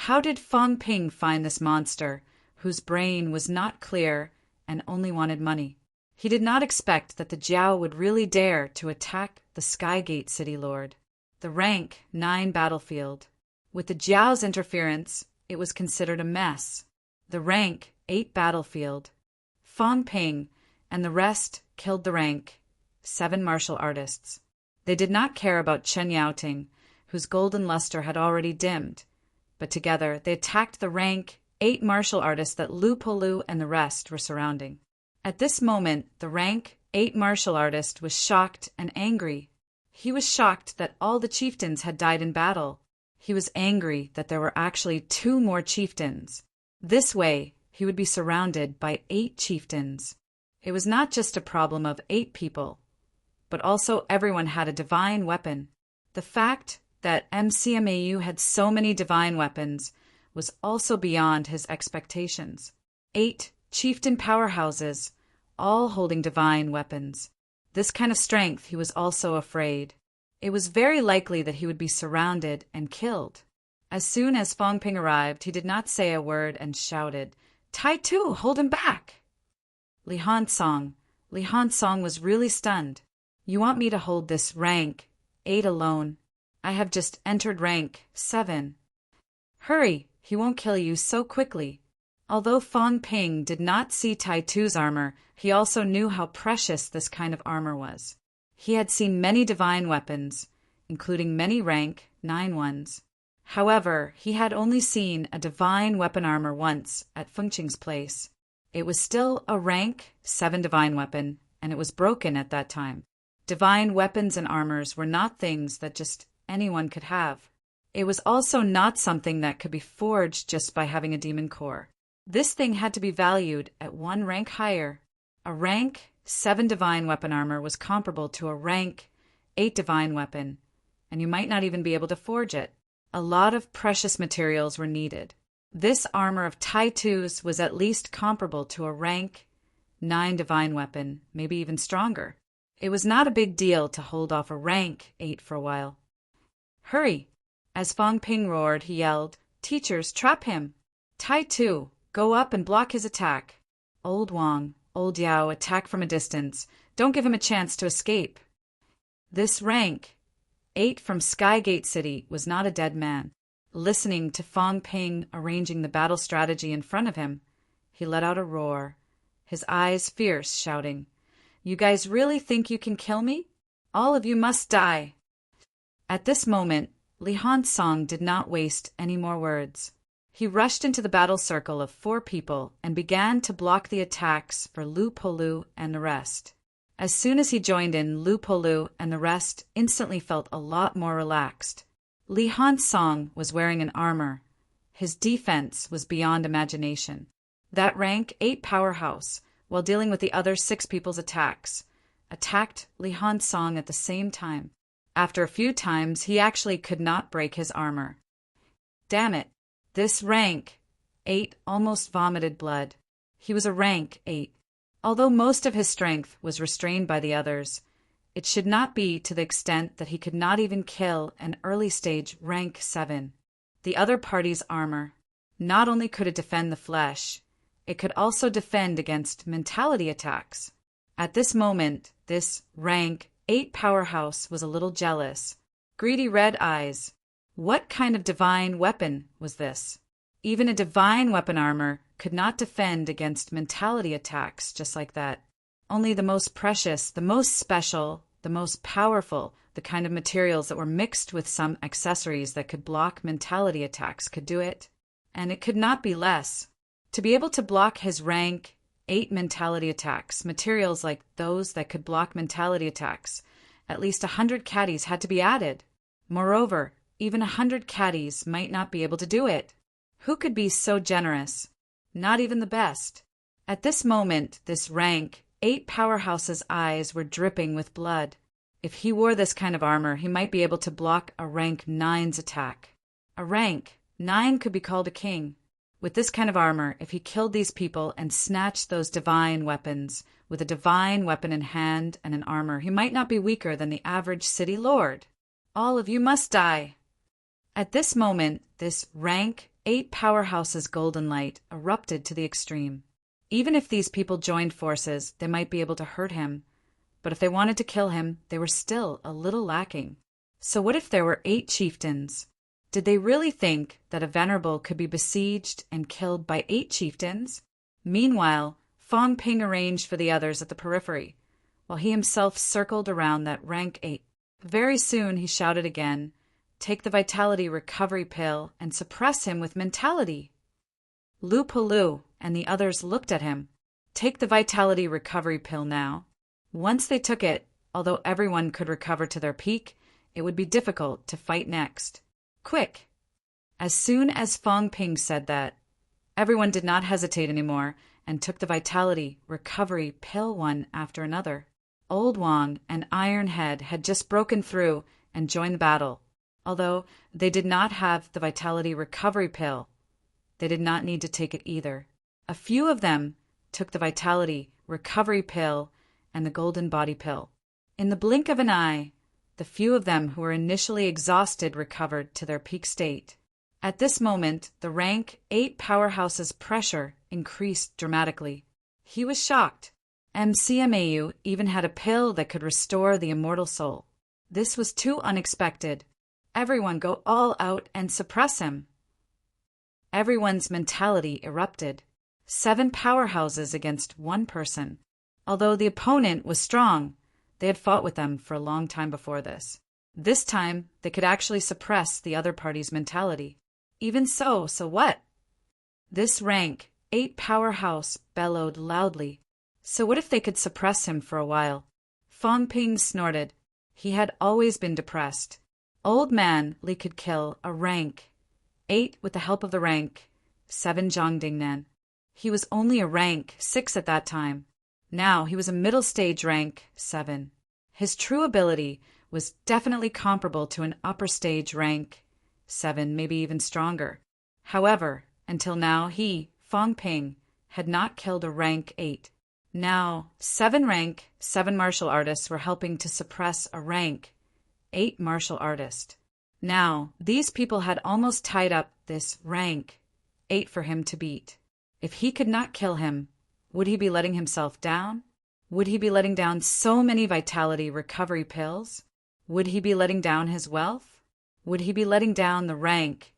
How did Fong Ping find this monster, whose brain was not clear and only wanted money? He did not expect that the Jiao would really dare to attack the Skygate City Lord. The rank 9 battlefield. With the Jiao's interference, it was considered a mess. The rank 8 battlefield. Fong Ping and the rest killed the rank 7 martial artists. They did not care about Chen Yaoting, whose golden luster had already dimmed, but together they attacked the rank 8 martial artists that Lu Polu and the rest were surrounding. At this moment, the rank 8 martial artist was shocked and angry. He was shocked that all the chieftains had died in battle. He was angry that there were actually 2 more chieftains. This way, he would be surrounded by 8 chieftains. It was not just a problem of 8 people, but also everyone had a divine weapon. The fact that MCMAU had so many divine weapons was also beyond his expectations. 8 chieftain powerhouses, all holding divine weapons. This kind of strength, he was also afraid. It was very likely that he would be surrounded and killed. As soon as Fong Ping arrived, he did not say a word and shouted, Tai Tu, hold him back! Li Hansong was really stunned. You want me to hold this rank 8 alone? I have just entered rank 7. Hurry, he won't kill you so quickly. Although Fong Ping did not see Tai Tu's armor, he also knew how precious this kind of armor was. He had seen many divine weapons, including many rank 9 ones. However, he had only seen a divine weapon armor once at Fengqing's place. It was still a rank 7 divine weapon, and it was broken at that time. Divine weapons and armors were not things that just anyone could have. It was also not something that could be forged just by having a demon core. This thing had to be valued at 1 rank higher. A rank 7 divine weapon armor was comparable to a rank 8 divine weapon, and you might not even be able to forge it. A lot of precious materials were needed. This armor of Tai Tu's was at least comparable to a rank 9 divine weapon, maybe even stronger. It was not a big deal to hold off a rank 8 for a while. Hurry! As Fong Ping roared, he yelled, Teachers, trap him! Tai Tu, go up and block his attack. Old Wang, Old Yao, attack from a distance. Don't give him a chance to escape. This rank 8 from Skygate City was not a dead man. Listening to Fong Ping arranging the battle strategy in front of him, he let out a roar, his eyes fierce, shouting, You guys really think you can kill me? All of you must die. At this moment, Li Hansong did not waste any more words. He rushed into the battle circle of 4 people and began to block the attacks for Lu Polu and the rest. As soon as he joined in, Lu Polu and the rest instantly felt a lot more relaxed. Li Hansong was wearing an armor. His defense was beyond imagination. That rank 8 powerhouse, while dealing with the other 6 people's attacks, attacked Li Hansong at the same time. After a few times, he actually could not break his armor. Damn it! This rank 8 almost vomited blood. He was a rank 8. Although most of his strength was restrained by the others, it should not be to the extent that he could not even kill an early-stage rank 7. The other party's armor. Not only could it defend the flesh, it could also defend against mentality attacks. At this moment, this rank 8 powerhouse was a little jealous. Greedy red eyes. What kind of divine weapon was this? Even a divine weapon armor could not defend against mentality attacks just like that. Only the most precious, the most special, the most powerful, the kind of materials that were mixed with some accessories that could block mentality attacks could do it. And it could not be less. To be able to block his rank 8 mentality attacks, materials like those that could block mentality attacks, at least 100 caddies had to be added. Moreover, even 100 caddies might not be able to do it. Who could be so generous? Not even the best. At this moment, this rank 8 powerhouse's eyes were dripping with blood. If he wore this kind of armor, he might be able to block a rank 9's attack. A rank 9 could be called a king. With this kind of armor, if he killed these people and snatched those divine weapons, with a divine weapon in hand and an armor, he might not be weaker than the average city lord. All of you must die. At this moment, this rank 8 powerhouse's golden light erupted to the extreme. Even if these people joined forces, they might be able to hurt him. But if they wanted to kill him, they were still a little lacking. So what if there were 8 chieftains? Did they really think that a venerable could be besieged and killed by 8 chieftains? Meanwhile, Fong Ping arranged for the others at the periphery, while he himself circled around that rank 8. Very soon he shouted again, "Take the vitality recovery pill and suppress him with mentality." Lu Polu and the others looked at him. Take the vitality recovery pill now. Once they took it, although everyone could recover to their peak, it would be difficult to fight next. Quick! As soon as Fong Ping said that, everyone did not hesitate anymore and took the vitality recovery pill one after another. Old Wang and Iron Head had just broken through and joined the battle. Although they did not have the vitality recovery pill, they did not need to take it either. A few of them took the vitality recovery pill and the golden body pill. In the blink of an eye, the few of them who were initially exhausted recovered to their peak state. At this moment, the rank 8 powerhouse's pressure increased dramatically. He was shocked. MCMAU even had a pill that could restore the immortal soul. This was too unexpected. Everyone go all out and suppress him. Everyone's mentality erupted. 7 powerhouses against 1 person. Although the opponent was strong, they had fought with them for a long time before this. This time, they could actually suppress the other party's mentality. Even so what? This rank 8 powerhouse bellowed loudly. So what if they could suppress him for a while? Fong Ping snorted. He had always been depressed. Old man Li could kill a rank 8 with the help of the rank 7 Zhongdingnan. He was only a rank 6 at that time. Now he was a middle stage rank 7. His true ability was definitely comparable to an upper stage rank 7, maybe even stronger. However, until now he, Fong Ping, had not killed a rank 8. Now, 7 rank 7 martial artists were helping to suppress a rank 8 martial artist. Now, these people had almost tied up this rank 8 for him to beat. If he could not kill him, would he be letting himself down? Would he be letting down so many vitality recovery pills? Would he be letting down his wealth? Would he be letting down the rank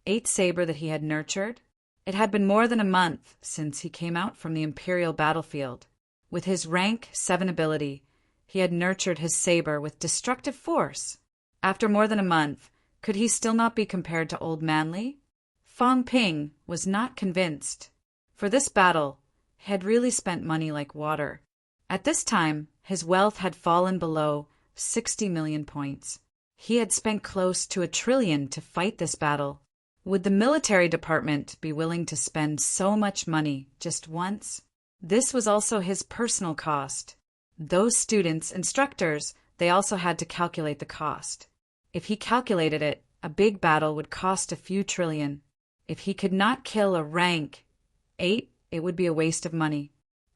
8 saber that he had nurtured? It had been more than a month since he came out from the Imperial battlefield. With his rank 7 ability, he had nurtured his saber with destructive force. After more than a month, could he still not be compared to Old Manly? Fang Ping was not convinced. For this battle, he had really spent money like water. At this time, his wealth had fallen below 60 million points. He had spent close to 1 trillion to fight this battle. Would the military department be willing to spend so much money just once? This was also his personal cost. Those students, instructors, they also had to calculate the cost. If he calculated it, a big battle would cost a few trillion. If he could not kill a rank 8, it would be a waste of money.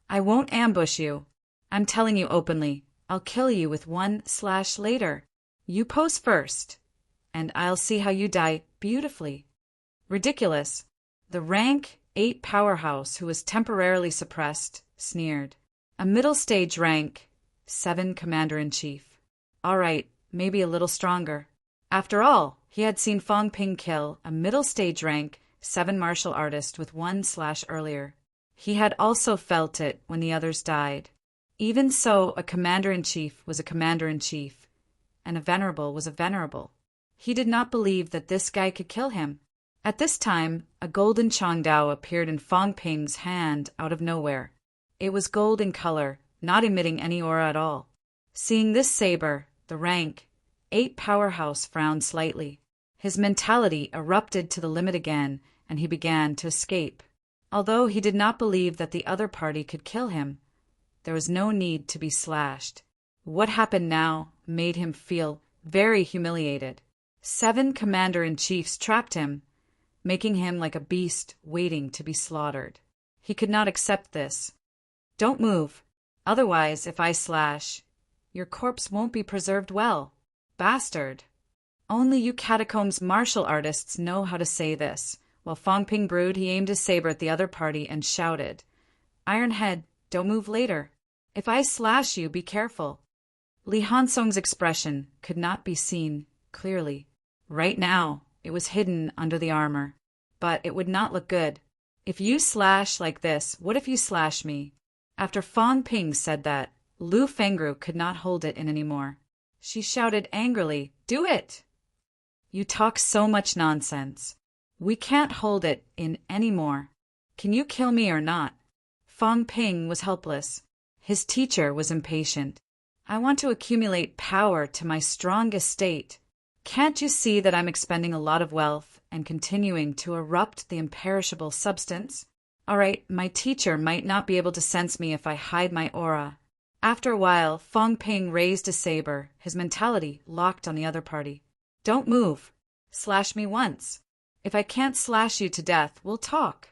I won't ambush you. I'm telling you openly, I'll kill you with 1 slash later. You pose first, and I'll see how you die beautifully. Ridiculous. The rank 8 powerhouse who was temporarily suppressed sneered. A middle stage rank 7 commander-in-chief. All right, maybe a little stronger. After all, he had seen Fang Ping kill a middle stage rank 7 martial artist with 1 slash earlier. He had also felt it when the others died. Even so, a commander-in-chief was a commander-in-chief, and a venerable was a venerable. He did not believe that this guy could kill him. At this time, a golden Changdao appeared in Fang Ping's hand out of nowhere. It was gold in color, not emitting any aura at all. Seeing this saber, the rank 8 powerhouse frowned slightly. His mentality erupted to the limit again, and he began to escape. Although he did not believe that the other party could kill him, there was no need to be slashed. What happened now made him feel very humiliated. 7 commander-in-chiefs trapped him, making him like a beast waiting to be slaughtered. He could not accept this. Don't move. Otherwise, if I slash, your corpse won't be preserved well. Bastard. Only you catacombs martial artists know how to say this. While Fang Ping brewed, he aimed his saber at the other party and shouted, Iron Head, don't move later. If I slash you, be careful. Li Hansong's expression could not be seen clearly. Right now, it was hidden under the armor. But it would not look good. If you slash like this, what if you slash me? After Fang Ping said that, Lu Fengru could not hold it in anymore. She shouted angrily, Do it! You talk so much nonsense. We can't hold it in anymore. Can you kill me or not? Fang Ping was helpless. His teacher was impatient. I want to accumulate power to my strongest state. Can't you see that I'm expending a lot of wealth and continuing to erupt the imperishable substance? All right, my teacher might not be able to sense me if I hide my aura. After a while, Fang Ping raised a saber, his mentality locked on the other party. Don't move. Slash me once. If I can't slash you to death, we'll talk.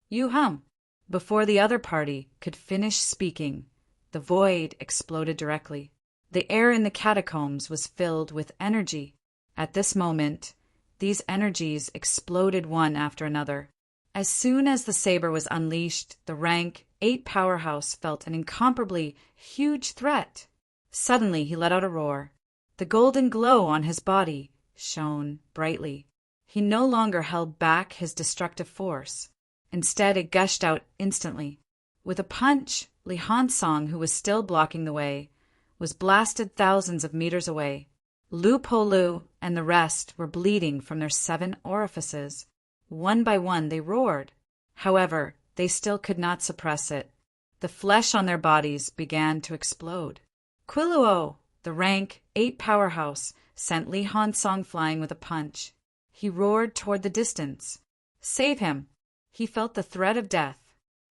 You hum. Before the other party could finish speaking, the void exploded directly. The air in the catacombs was filled with energy. At this moment, these energies exploded one after another. As soon as the saber was unleashed, the rank 8 powerhouse felt an incomparably huge threat. Suddenly he let out a roar. The golden glow on his body shone brightly. He no longer held back his destructive force. Instead, it gushed out instantly. With a punch, Li Hansong, who was still blocking the way, was blasted thousands of meters away. Lu Po Lu and the rest were bleeding from their 7 orifices. One by one they roared. However, they still could not suppress it. The flesh on their bodies began to explode. Quiluo, the rank 8 powerhouse, sent Li Hansong flying with a punch. He roared toward the distance. Save him! He felt the threat of death.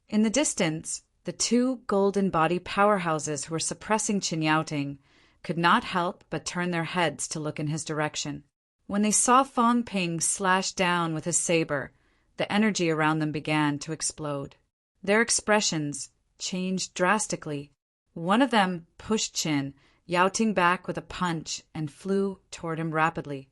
In the distance, the 2 golden body powerhouses who were suppressing Qin Yaoting could not help but turn their heads to look in his direction. When they saw Fang Ping slash down with his saber, the energy around them began to explode. Their expressions changed drastically. One of them pushed Qin Yaoting back with a punch and flew toward him rapidly.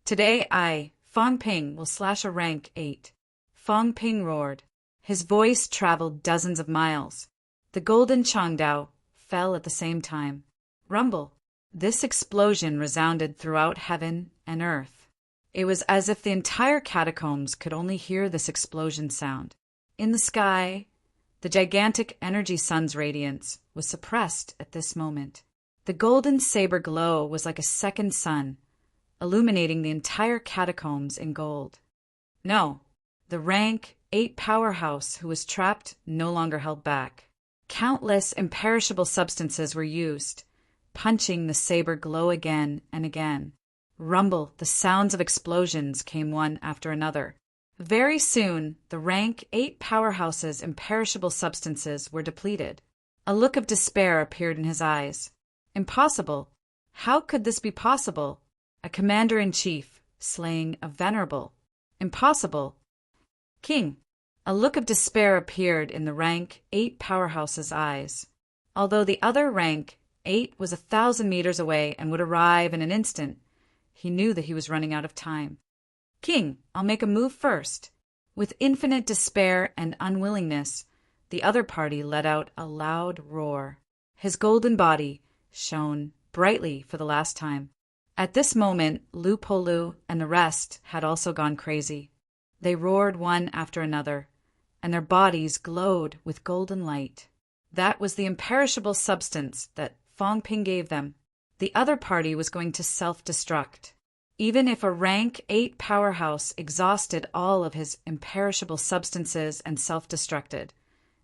Today I, Fang Ping, will slash a rank 8. Fang Ping roared. His voice traveled dozens of miles. The golden Changdao fell at the same time. Rumble. This explosion resounded throughout heaven and earth. It was as if the entire catacombs could only hear this explosion sound. In the sky, the gigantic energy sun's radiance was suppressed at this moment. The golden saber glow was like a second sun, illuminating the entire catacombs in gold. No, The rank 8 powerhouse who was trapped no longer held back. Countless imperishable substances were used, punching the saber glow again and again. Rumble, the sounds of explosions came one after another. Very soon, the rank 8 powerhouse's imperishable substances were depleted. A look of despair appeared in his eyes. Impossible. How could this be possible? A commander-in-chief slaying a venerable. Impossible. King. A look of despair appeared in the rank 8 powerhouse's eyes. Although the other rank 8 was 1,000 meters away and would arrive in an instant, he knew that he was running out of time. King, I'll make a move first. With infinite despair and unwillingness, the other party let out a loud roar. His golden body shone brightly for the last time. At this moment, Lupolu and the rest had also gone crazy. They roared one after another, and their bodies glowed with golden light. That was the imperishable substance that Fong Ping gave them. The other party was going to self-destruct. Even if a rank 8 powerhouse exhausted all of his imperishable substances and self-destructed,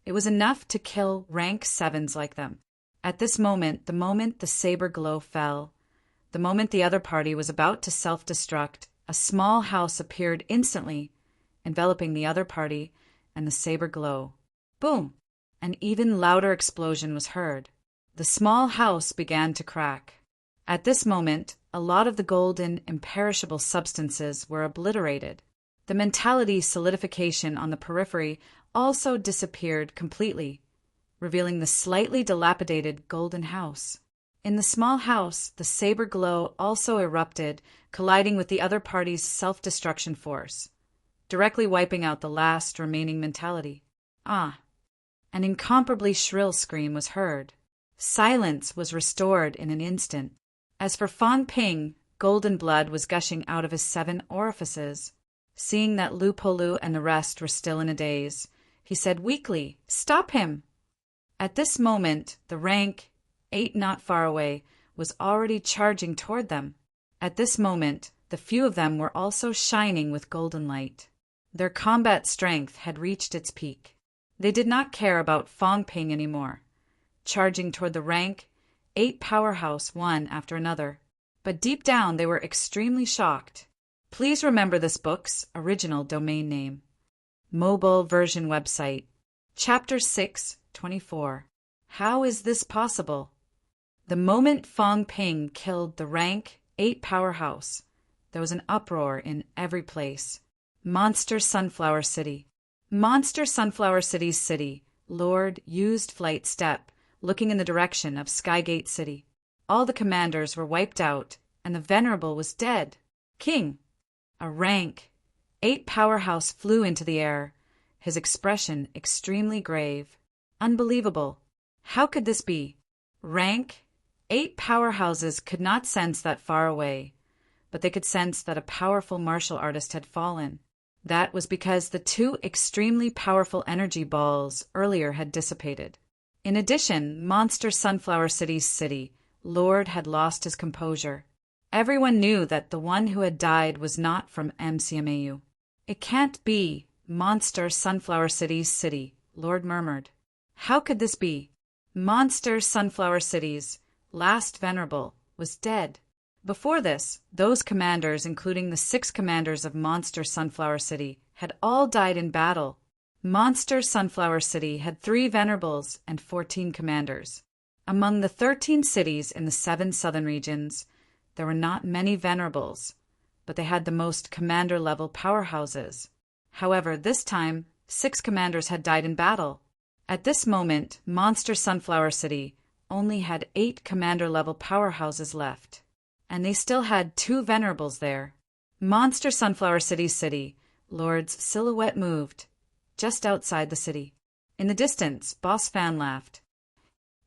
it was enough to kill rank 7s like them. At this moment, the moment the saber glow fell, the moment the other party was about to self-destruct, a small house appeared instantly, enveloping the other party and the saber glow. Boom! An even louder explosion was heard. The small house began to crack. At this moment, a lot of the golden, imperishable substances were obliterated. The mentality solidification on the periphery also disappeared completely, revealing the slightly dilapidated golden house. In the small house, the saber glow also erupted, colliding with the other party's self-destruction force, directly wiping out the last remaining mentality. Ah! An incomparably shrill scream was heard. Silence was restored in an instant. As for Fong Ping, golden blood was gushing out of his 7 orifices. Seeing that Lupolu and the rest were still in a daze, he said weakly, "Stop him!" At this moment, the rank 8 not far away was already charging toward them. At this moment, the few of them were also shining with golden light. Their combat strength had reached its peak. They did not care about Fong Ping anymore, charging toward the rank 8 powerhouse one after another. But deep down they were extremely shocked. Please remember this book's original domain name. Mobile version website. Chapter 6:24. How is this possible? The moment Fong Ping killed the rank 8 powerhouse, there was an uproar in every place. Monster Sunflower City. Monster Sunflower City's city. Lord used flight step, looking in the direction of Skygate City. All the commanders were wiped out, and the Venerable was dead. King. A rank 8 powerhouse flew into the air, his expression extremely grave. Unbelievable. How could this be? Rank 8 powerhouses could not sense that far away, but they could sense that a powerful martial artist had fallen. That was because the 2 extremely powerful energy balls earlier had dissipated. In addition, Monster Sunflower City's city, Lord had lost his composure. Everyone knew that the one who had died was not from MCMAU. It can't be Monster Sunflower City's city, Lord murmured. How could this be? Monster Sunflower City's last venerable was dead. Before this, those commanders, including the 6 commanders of Monster Sunflower City, had all died in battle. Monster Sunflower City had 3 venerables and 14 commanders. Among the 13 cities in the 7 southern regions, there were not many venerables, but they had the most commander-level powerhouses. However, this time, 6 commanders had died in battle. At this moment, Monster Sunflower City only had 8 commander-level powerhouses left, and they still had 2 venerables there. Monster Sunflower City's city, Lord's silhouette moved, just outside the city. In the distance, Boss Fan laughed.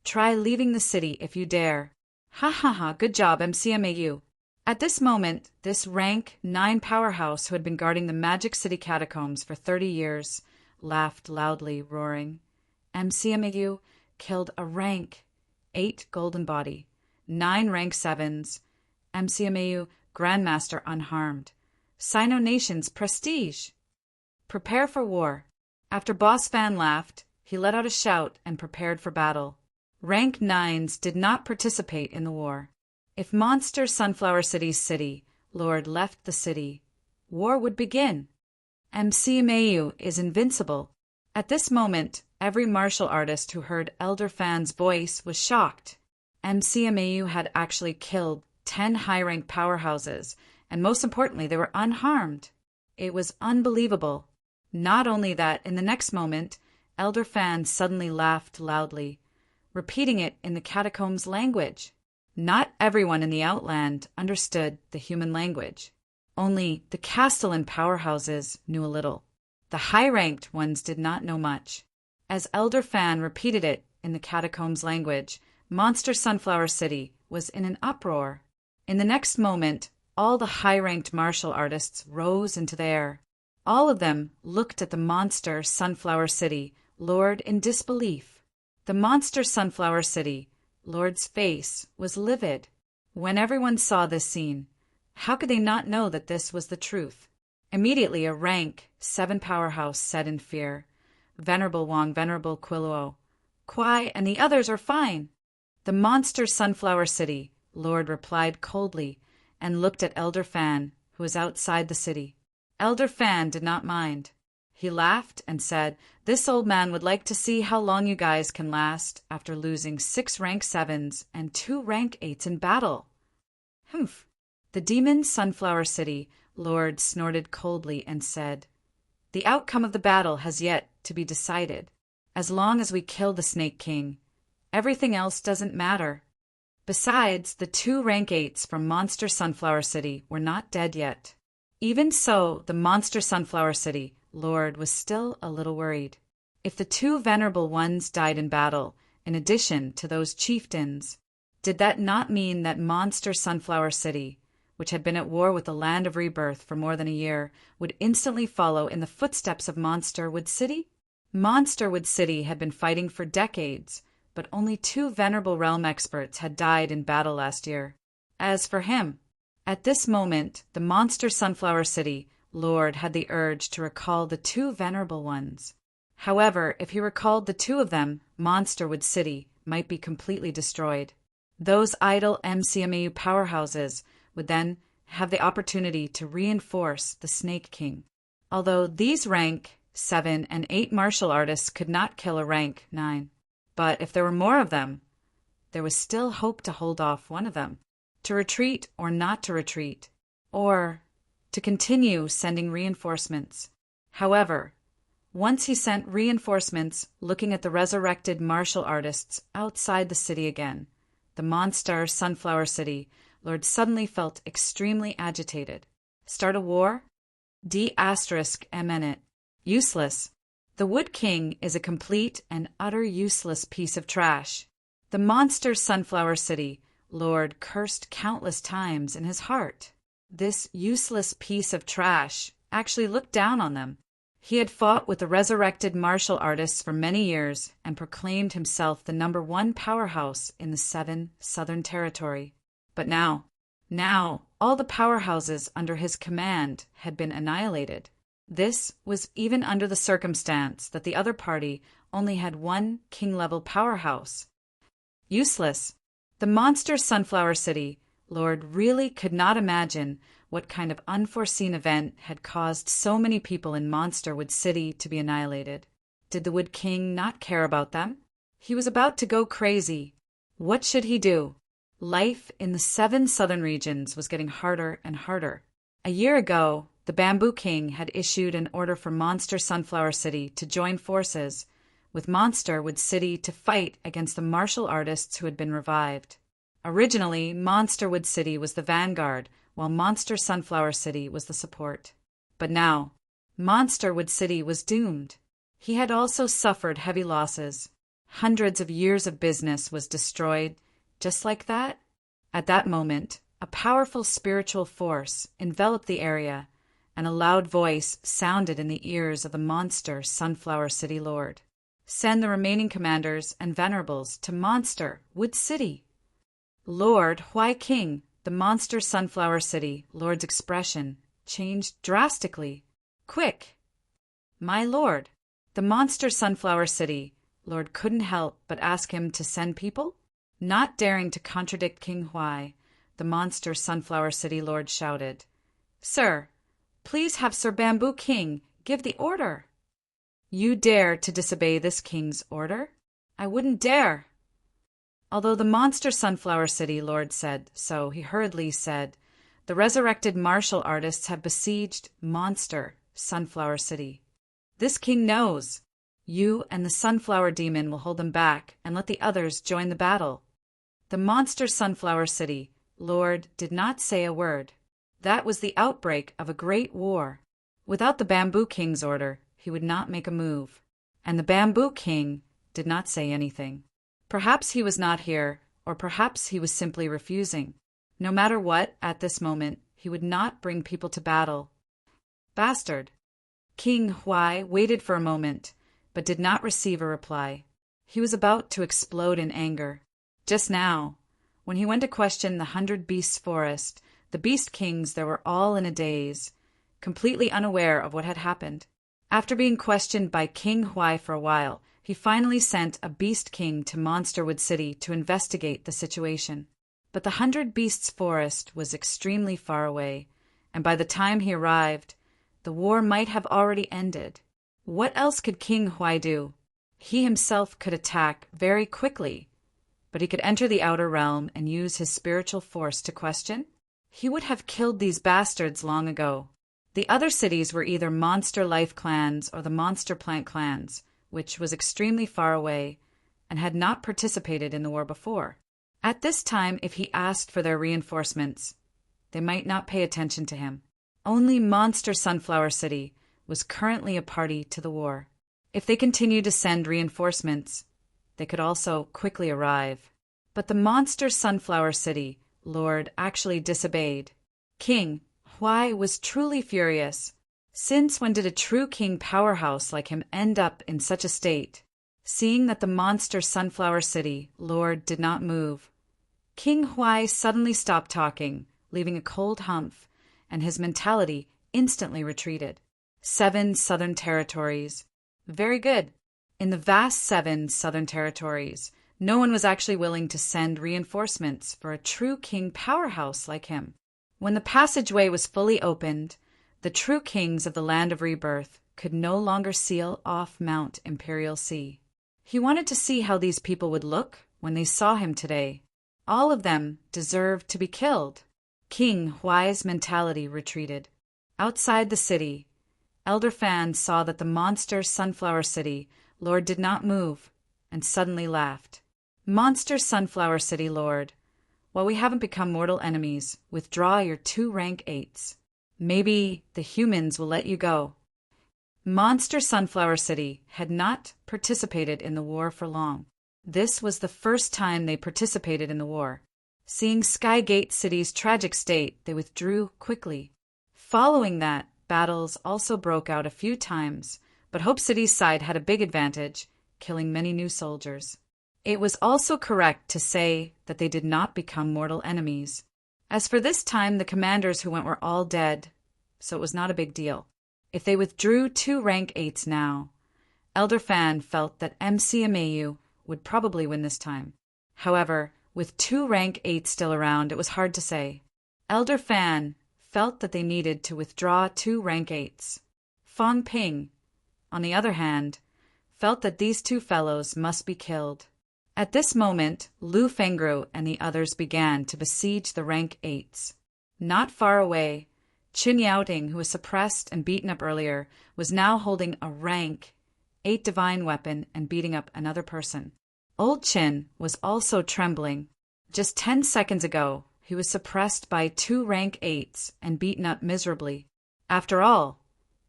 Try leaving the city if you dare. Ha ha ha, good job, MCMAU. At this moment, this rank 9 powerhouse who had been guarding the Magic City catacombs for 30 years laughed loudly, roaring. MCMAU killed a rank 8 golden body, 9 rank 7s. MCMAU Grandmaster unharmed. Sino Nation's prestige. Prepare for war. After Boss Fan laughed, he let out a shout and prepared for battle. Rank 9s did not participate in the war. If Monster Sunflower City's city lord left the city, war would begin. MCMAU is invincible. At this moment, every martial artist who heard Elder Fan's voice was shocked. MCMAU had actually killed 10 high-rank powerhouses, and most importantly, they were unharmed. It was unbelievable. Not only that, in the next moment, Elder Fan suddenly laughed loudly, repeating it in the catacombs language. Not everyone in the Outland understood the human language. Only the Castellan powerhouses knew a little. The high-ranked ones did not know much. As Elder Fan repeated it in the catacombs language, Monster Sunflower City was in an uproar. In the next moment, all the high-ranked martial artists rose into the air. All of them looked at the Monster Sunflower City lord in disbelief. The Monster Sunflower City lord's face was livid. When everyone saw this scene, how could they not know that this was the truth? Immediately a rank 7 powerhouse said in fear, "Venerable Wong, Venerable Quiluo, Kwai and the others are fine." The Monster Sunflower City lord replied coldly and looked at Elder Fan, who was outside the city. Elder Fan did not mind. He laughed and said, "This old man would like to see how long you guys can last after losing 6 rank 7s and 2 rank 8s in battle." Humph. The Demon Sunflower City lord snorted coldly and said, "The outcome of the battle has yet to be decided. As long as we kill the Snake King, everything else doesn't matter." Besides, the 2 rank 8s from Monster Sunflower City were not dead yet. Even so, the Monster Sunflower City lord was still a little worried. If the 2 venerable ones died in battle, in addition to those chieftains, did that not mean that Monster Sunflower City, which had been at war with the Land of Rebirth for more than a year, would instantly follow in the footsteps of Monster Wood City? Monster Wood City had been fighting for decades, but only 2 venerable realm experts had died in battle last year. As for him, at this moment, the Monster Sunflower City lord had the urge to recall the 2 venerable ones. However, if he recalled the 2 of them, Monster Wood City might be completely destroyed. Those idle MCMAU powerhouses would then have the opportunity to reinforce the Snake King. Although these rank 7 and 8 martial artists could not kill a rank 9. But if there were more of them, there was still hope to hold off one of them, to retreat or not to retreat, or to continue sending reinforcements. However, once he sent reinforcements looking at the resurrected martial artists outside the city again, the Monster Sunflower City lord suddenly felt extremely agitated. Start a war? D***MN. Useless. The Wood King is a complete and utter useless piece of trash. The Monster Sunflower City lord cursed countless times in his heart. This useless piece of trash actually looked down on them. He had fought with the resurrected martial artists for many years and proclaimed himself the #1 powerhouse in the 7 Southern Territory. But now, all the powerhouses under his command had been annihilated. This was even under the circumstance that the other party only had 1 king-level powerhouse. Useless. The Monster Sunflower City lord really could not imagine what kind of unforeseen event had caused so many people in Monster Wood City to be annihilated. Did the Wood King not care about them? He was about to go crazy. What should he do? Life in the 7 southern regions was getting harder and harder. A year ago, the Bamboo King had issued an order for Monster Sunflower City to join forces with Monster Wood City to fight against the martial artists who had been revived. Originally, Monster Wood City was the vanguard, while Monster Sunflower City was the support. But now, Monster Wood City was doomed. He had also suffered heavy losses. Hundreds of years of business was destroyed, just like that. At that moment, a powerful spiritual force enveloped the area, and a loud voice sounded in the ears of the Monster Sunflower City Lord. Send the remaining commanders and venerables to Monster Wood City. Lord Huai King, the Monster Sunflower City Lord's expression changed drastically. Quick! My lord, the monster Sunflower City, Lord couldn't help but ask him to send people? Not daring to contradict King Huai, the monster Sunflower City Lord shouted, Sir, please have Sir Bamboo King give the order. You dare to disobey this king's order? I wouldn't dare. Although the monster Sunflower City Lord said so, he hurriedly said, The resurrected martial artists have besieged monster Sunflower City. This king knows. You and the Sunflower Demon will hold them back and let the others join the battle. The monster Sunflower City Lord did not say a word. That was the outbreak of a great war. Without the Bamboo King's order, he would not make a move. And the Bamboo King did not say anything. Perhaps he was not here, or perhaps he was simply refusing. No matter what, at this moment, he would not bring people to battle. Bastard! King Huai waited for a moment, but did not receive a reply. He was about to explode in anger. Just now, when he went to question the 100 Beasts Forest, the Beast Kings there were all in a daze, completely unaware of what had happened. After being questioned by King Huai for a while, he finally sent a Beast King to Monsterwood City to investigate the situation. But the 100 Beasts Forest was extremely far away, and by the time he arrived, the war might have already ended. What else could King Huai do? He himself could attack very quickly, but he could enter the outer realm and use his spiritual force to question? He would have killed these bastards long ago. The other cities were either Monster Life clans or the Monster Plant clans, which was extremely far away and had not participated in the war before. At this time, if he asked for their reinforcements, they might not pay attention to him. Only Monster Sunflower City was currently a party to the war. If they continued to send reinforcements, they could also quickly arrive. But the Monster Sunflower City Lord actually disobeyed. King Huai was truly furious. Since when did a true king powerhouse like him end up in such a state? Seeing that the monster Sunflower City Lord did not move, King Huai suddenly stopped talking, leaving a cold humph, and his mentality instantly retreated. 7 Southern Territories. Very good. In the vast 7 Southern Territories, no one was actually willing to send reinforcements for a true king powerhouse like him. When the passageway was fully opened, the true kings of the Land of Rebirth could no longer seal off Mount Imperial Sea. He wanted to see how these people would look when they saw him today. All of them deserved to be killed. King Huai's mentality retreated. Outside the city, Elder Fan saw that the monster Sunflower City Lord did not move and suddenly laughed. Monster Sunflower City Lord, while we haven't become mortal enemies, withdraw your 2 rank 8s. Maybe the humans will let you go. Monster Sunflower City had not participated in the war for long. This was the first time they participated in the war. Seeing Skygate City's tragic state, they withdrew quickly. Following that, battles also broke out a few times, but Hope City's side had a big advantage, killing many new soldiers. It was also correct to say that they did not become mortal enemies. As for this time, the commanders who went were all dead, so it was not a big deal. If they withdrew 2 rank 8s now, Elder Fan felt that MCMAU would probably win this time. However, with 2 rank 8s still around, it was hard to say. Elder Fan felt that they needed to withdraw 2 rank 8s. Fong Ping, on the other hand, felt that these 2 fellows must be killed. At this moment, Lu Fengru and the others began to besiege the rank 8s. Not far away, Qin Yaoting, who was suppressed and beaten up earlier, was now holding a rank 8 divine weapon and beating up another person. Old Qin was also trembling. Just 10 seconds ago, he was suppressed by 2 rank 8s and beaten up miserably. After all,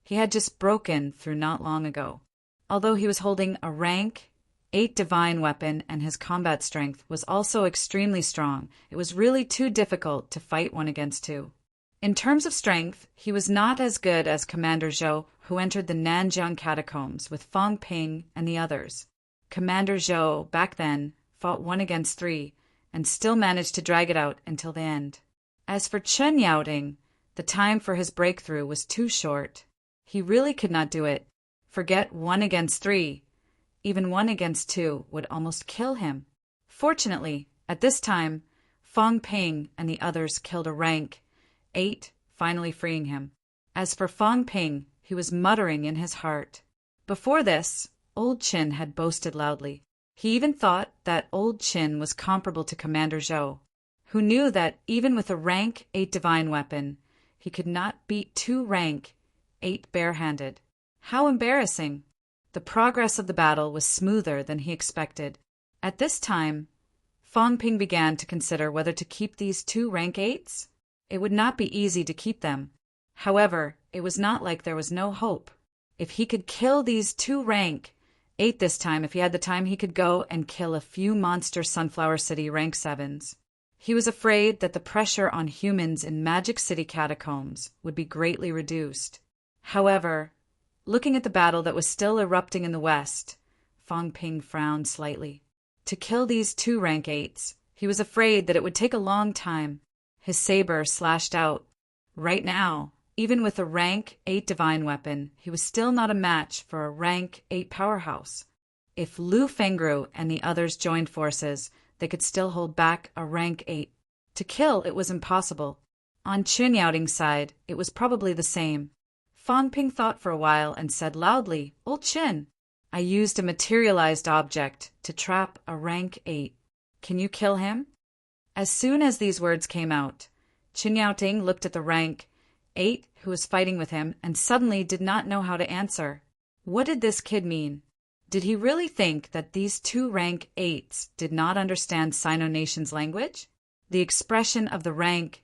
he had just broken through not long ago. Although he was holding a rank 8 divine weapon and his combat strength was also extremely strong, it was really too difficult to fight 1 against 2. In terms of strength, he was not as good as Commander Zhou, who entered the Nanjiang catacombs with Fong Ping and the others. Commander Zhou, back then, fought 1 against 3, and still managed to drag it out until the end. As for Chen Yaoting, the time for his breakthrough was too short. He really could not do it. Forget 1 against 3. Even 1 against 2 would almost kill him. Fortunately, at this time, Fong Ping and the others killed a rank 8, finally freeing him. As for Fong Ping, he was muttering in his heart. Before this, Old Chin had boasted loudly. He even thought that Old Chin was comparable to Commander Zhou, who knew that even with a rank 8 divine weapon, he could not beat 2 rank 8 barehanded. How embarrassing! The progress of the battle was smoother than he expected. At this time, Fong Ping began to consider whether to keep these 2 rank 8s. It would not be easy to keep them. However, it was not like there was no hope. If he could kill these 2 rank 8 this time, if he had the time, he could go and kill a few monster Sunflower City rank 7s. He was afraid that the pressure on humans in Magic City catacombs would be greatly reduced. However, looking at the battle that was still erupting in the west, Fong Ping frowned slightly. To kill these 2 rank 8s, he was afraid that it would take a long time. His saber slashed out. Right now, even with a rank 8 divine weapon, he was still not a match for a rank 8 powerhouse. If Lu Fengru and the others joined forces, they could still hold back a rank 8. To kill, it was impossible. On Qin Yaoting's side, it was probably the same. Fong Ping thought for a while and said loudly, "Old Qin, I used a materialized object to trap a rank 8. Can you kill him?" As soon as these words came out, Qin Yaoting looked at the rank 8 who was fighting with him and suddenly did not know how to answer. What did this kid mean? Did he really think that these 2 rank 8s did not understand Sino Nation's language? The expression of the rank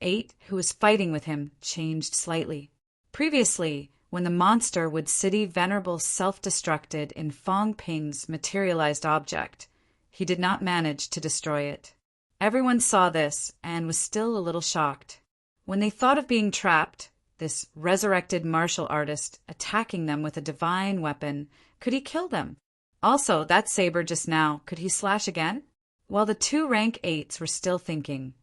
8 who was fighting with him changed slightly. Previously, when the monster would City Venerable self-destructed in Fong Ping's materialized object, he did not manage to destroy it. Everyone saw this and was still a little shocked. When they thought of being trapped, this resurrected martial artist attacking them with a divine weapon, could he kill them? Also, that saber just now, could he slash again? While the 2 rank 8s were still thinking,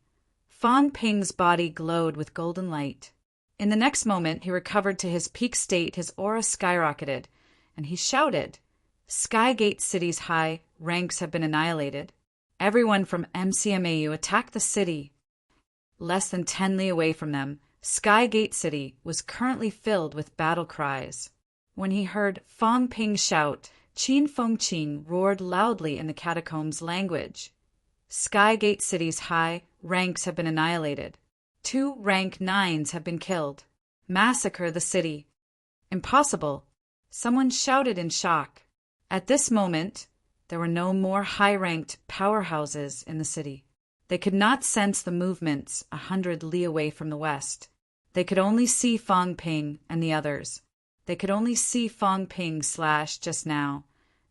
Fong Ping's body glowed with golden light. In the next moment, he recovered to his peak state, his aura skyrocketed, and he shouted, "Skygate City's high ranks have been annihilated. Everyone from MCMAU attacked the city." Less than 10 li away from them, Skygate City was currently filled with battle cries. When he heard Fong Ping shout, Qin Fengqing roared loudly in the catacombs' language. Skygate City's high ranks have been annihilated. 2 rank 9s have been killed. Massacre the city. Impossible. Someone shouted in shock. At this moment, there were no more high-ranked powerhouses in the city. They could not sense the movements 100 li away from the west. They could only see Fong Ping and the others. They could only see Fong Ping slash just now,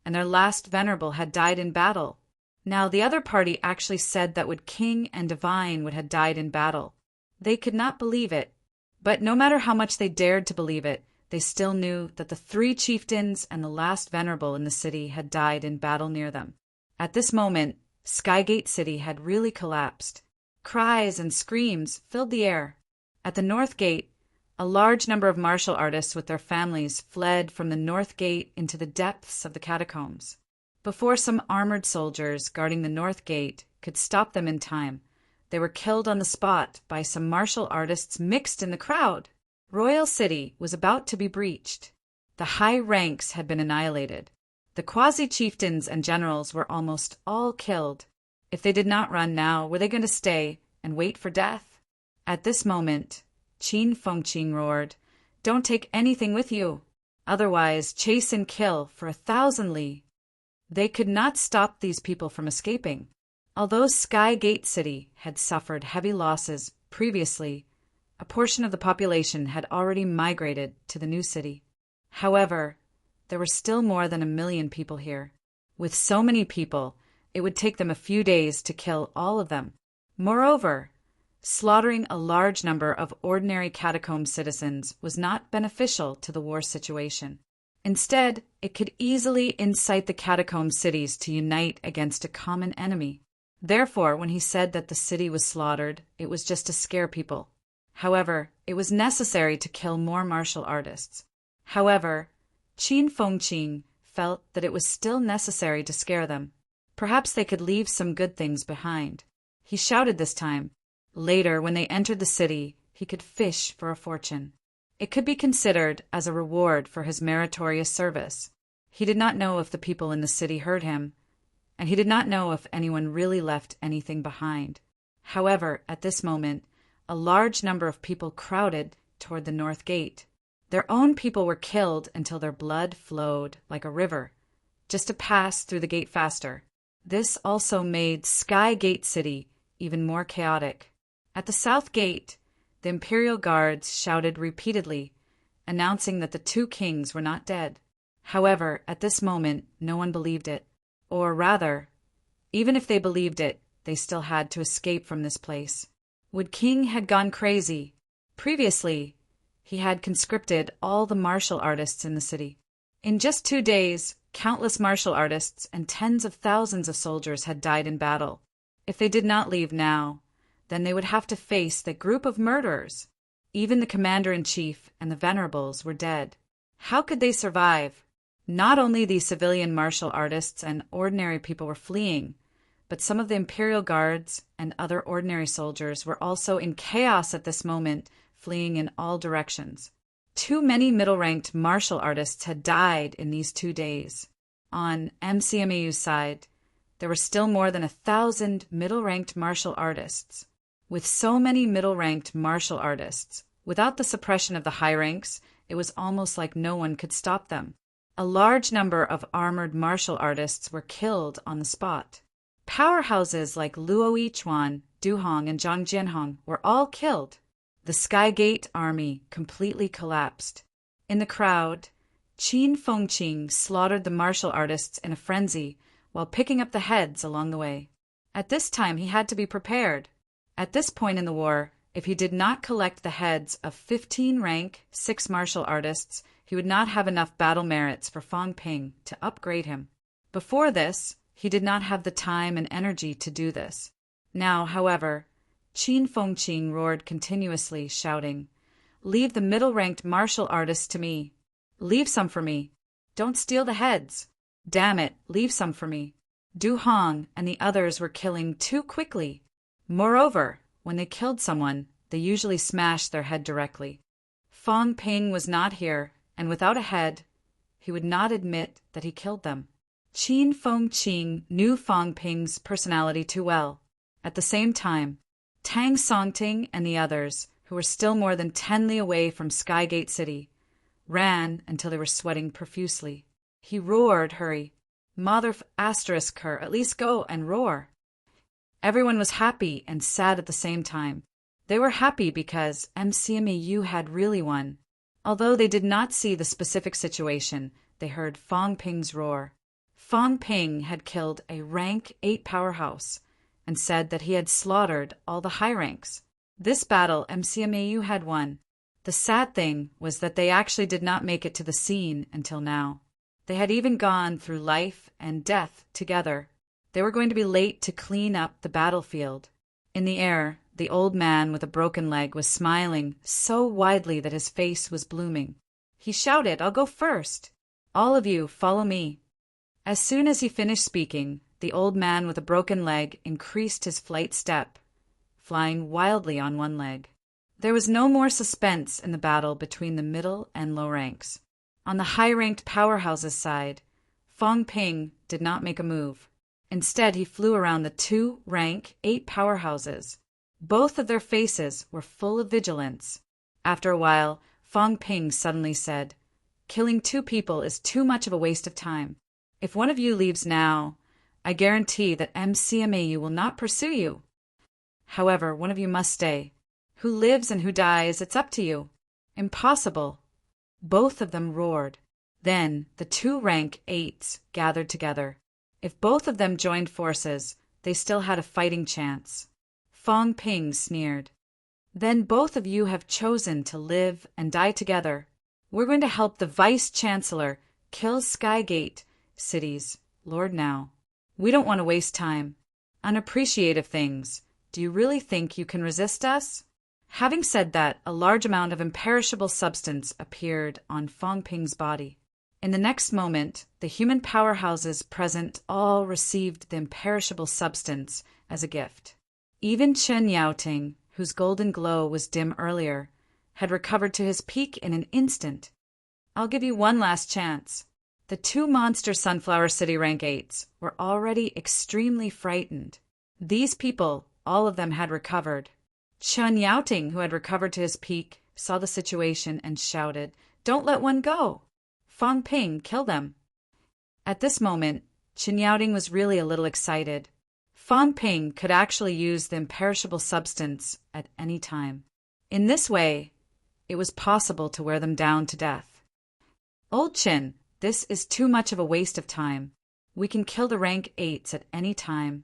and their last venerable had died in battle. Now the other party actually said that would King and Divine would have died in battle. They could not believe it, but no matter how much they dared to believe it, they still knew that the 3 chieftains and the last venerable in the city had died in battle near them. At this moment, Skygate City had really collapsed. Cries and screams filled the air. At the North Gate, a large number of martial artists with their families fled from the North Gate into the depths of the catacombs. Before some armored soldiers guarding the North Gate could stop them in time, they were killed on the spot by some martial artists mixed in the crowd. Royal City was about to be breached. The high ranks had been annihilated. The quasi-chieftains and generals were almost all killed. If they did not run now, were they going to stay and wait for death? At this moment, Qin Fengqing roared, "Don't take anything with you. Otherwise, chase and kill for 1,000 li." They could not stop these people from escaping. Although Skygate City had suffered heavy losses previously, a portion of the population had already migrated to the new city. However, there were still more than 1 million people here. With so many people, it would take them a few days to kill all of them. Moreover, slaughtering a large number of ordinary catacomb citizens was not beneficial to the war situation. Instead, it could easily incite the catacomb cities to unite against a common enemy. Therefore, when he said that the city was slaughtered, it was just to scare people. However, it was necessary to kill more martial artists. However, Qin Fengqing felt that it was still necessary to scare them. Perhaps they could leave some good things behind. He shouted this time. Later, when they entered the city, he could fish for a fortune. It could be considered as a reward for his meritorious service. He did not know if the people in the city heard him, and he did not know if anyone really left anything behind. However, at this moment, a large number of people crowded toward the north gate. Their own people were killed until their blood flowed like a river, just to pass through the gate faster. This also made Sky Gate City even more chaotic. At the south gate, the imperial guards shouted repeatedly, announcing that the two kings were not dead. However, at this moment, no one believed it. Or rather, even if they believed it, they still had to escape from this place. Would King had gone crazy? Previously, he had conscripted all the martial artists in the city. In just 2 days, countless martial artists and tens of thousands of soldiers had died in battle. If they did not leave now, then they would have to face the group of murderers. Even the commander-in-chief and the venerables were dead. How could they survive? Not only the civilian martial artists and ordinary people were fleeing, but some of the imperial guards and other ordinary soldiers were also in chaos at this moment, fleeing in all directions. Too many middle-ranked martial artists had died in these 2 days. On MCMAU's side, there were still more than 1,000 middle-ranked martial artists. With so many middle-ranked martial artists, without the suppression of the high ranks, it was almost like no one could stop them. A large number of armored martial artists were killed on the spot. Powerhouses like Luo Yichuan, Duhong, and Zhang Jianhong were all killed. The Sky Gate army completely collapsed. In the crowd, Qin Fengqing slaughtered the martial artists in a frenzy while picking up the heads along the way. At this time, he had to be prepared. At this point in the war, if he did not collect the heads of 15 rank 6 martial artists, he would not have enough battle merits for Fang Ping to upgrade him. Before this, he did not have the time and energy to do this. Now, however, Qin Fengqing roared continuously, shouting, "Leave the middle-ranked martial artists to me. Leave some for me. Don't steal the heads. Damn it, leave some for me." Du Hong and the others were killing too quickly. Moreover, when they killed someone, they usually smashed their head directly. Fang Ping was not here, and without a head, he would not admit that he killed them. Qin Fengqing knew Fang Ping's personality too well. At the same time, Tang Songting and the others, who were still more than 10 li away from Sky Gate City, ran until they were sweating profusely. He roared, "Hurry! Mother asterisk her, at least go and roar." Everyone was happy and sad at the same time. They were happy because MCMAU had really won. Although they did not see the specific situation, they heard Fang Ping's roar. Fang Ping had killed a rank 8 powerhouse and said that he had slaughtered all the high ranks. This battle MCMAU had won. The sad thing was that they actually did not make it to the scene until now. They had even gone through life and death together. They were going to be late to clean up the battlefield. In the air, the old man with a broken leg was smiling so widely that his face was blooming. He shouted, "I'll go first. All of you, follow me." As soon as he finished speaking, the old man with a broken leg increased his flight step, flying wildly on one leg. There was no more suspense in the battle between the middle and low ranks. On the high-ranked powerhouses side, Fang Ping did not make a move. Instead, he flew around the 2 rank 8 powerhouses. Both of their faces were full of vigilance. After a while, Fang Ping suddenly said, "Killing 2 people is too much of a waste of time. If one of you leaves now, I guarantee that MCMAU will not pursue you. However, one of you must stay. Who lives and who dies, it's up to you." "Impossible." Both of them roared. Then the 2 rank 8s gathered together. If both of them joined forces, they still had a fighting chance. Fang Ping sneered. "Then both of you have chosen to live and die together. We're going to help the Vice-Chancellor kill Sky Gate City's Lord now. We don't want to waste time. Unappreciative things. Do you really think you can resist us?" Having said that, a large amount of imperishable substance appeared on Fang Ping's body. In the next moment, the human powerhouses present all received the imperishable substance as a gift. Even Chen Yaoting, whose golden glow was dim earlier, had recovered to his peak in an instant. I'll give you one last chance. The two monster Sunflower City rank 8s were already extremely frightened. These people, all of them had recovered. Chen Yaoting, who had recovered to his peak, saw the situation and shouted, "Don't let one go! Fang Ping, kill them!" At this moment, Chen Yaoting was really a little excited. Fang Ping could actually use the imperishable substance at any time. In this way, it was possible to wear them down to death. "Old Chen, this is too much of a waste of time. We can kill the rank 8s at any time.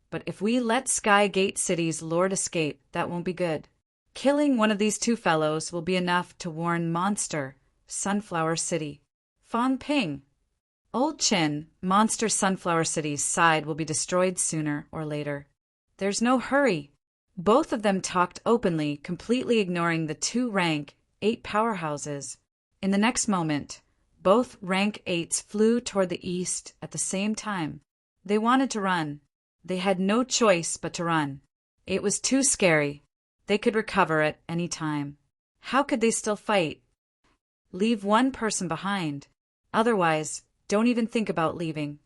But if we let Sky Gate City's Lord escape, that won't be good. Killing one of these two fellows will be enough to warn Monster Sunflower City. Fang Ping, Old Chen, Monster Sunflower City's side will be destroyed sooner or later. There's no hurry." Both of them talked openly, completely ignoring the two rank 8 powerhouses. In the next moment, both rank 8s flew toward the east at the same time. They wanted to run. They had no choice but to run. It was too scary. They could recover at any time. How could they still fight? Leave one person behind. Otherwise, don't even think about leaving.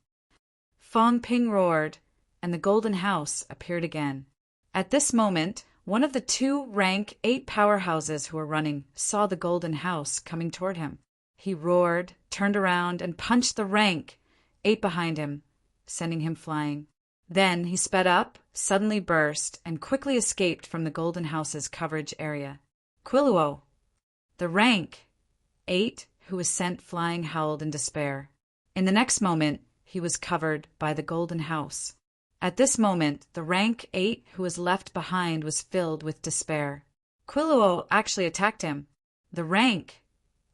Fang Ping roared, and the golden house appeared again. At this moment, one of the two rank 8 powerhouses who were running saw the golden house coming toward him. He roared, turned around, and punched the rank 8 behind him, sending him flying. Then he sped up, suddenly burst, and quickly escaped from the golden house's coverage area. "Quiluo!" The rank 8 who was sent flying howled in despair. In the next moment, he was covered by the golden house. At this moment, the rank 8 who was left behind was filled with despair. Quiluo actually attacked him. The rank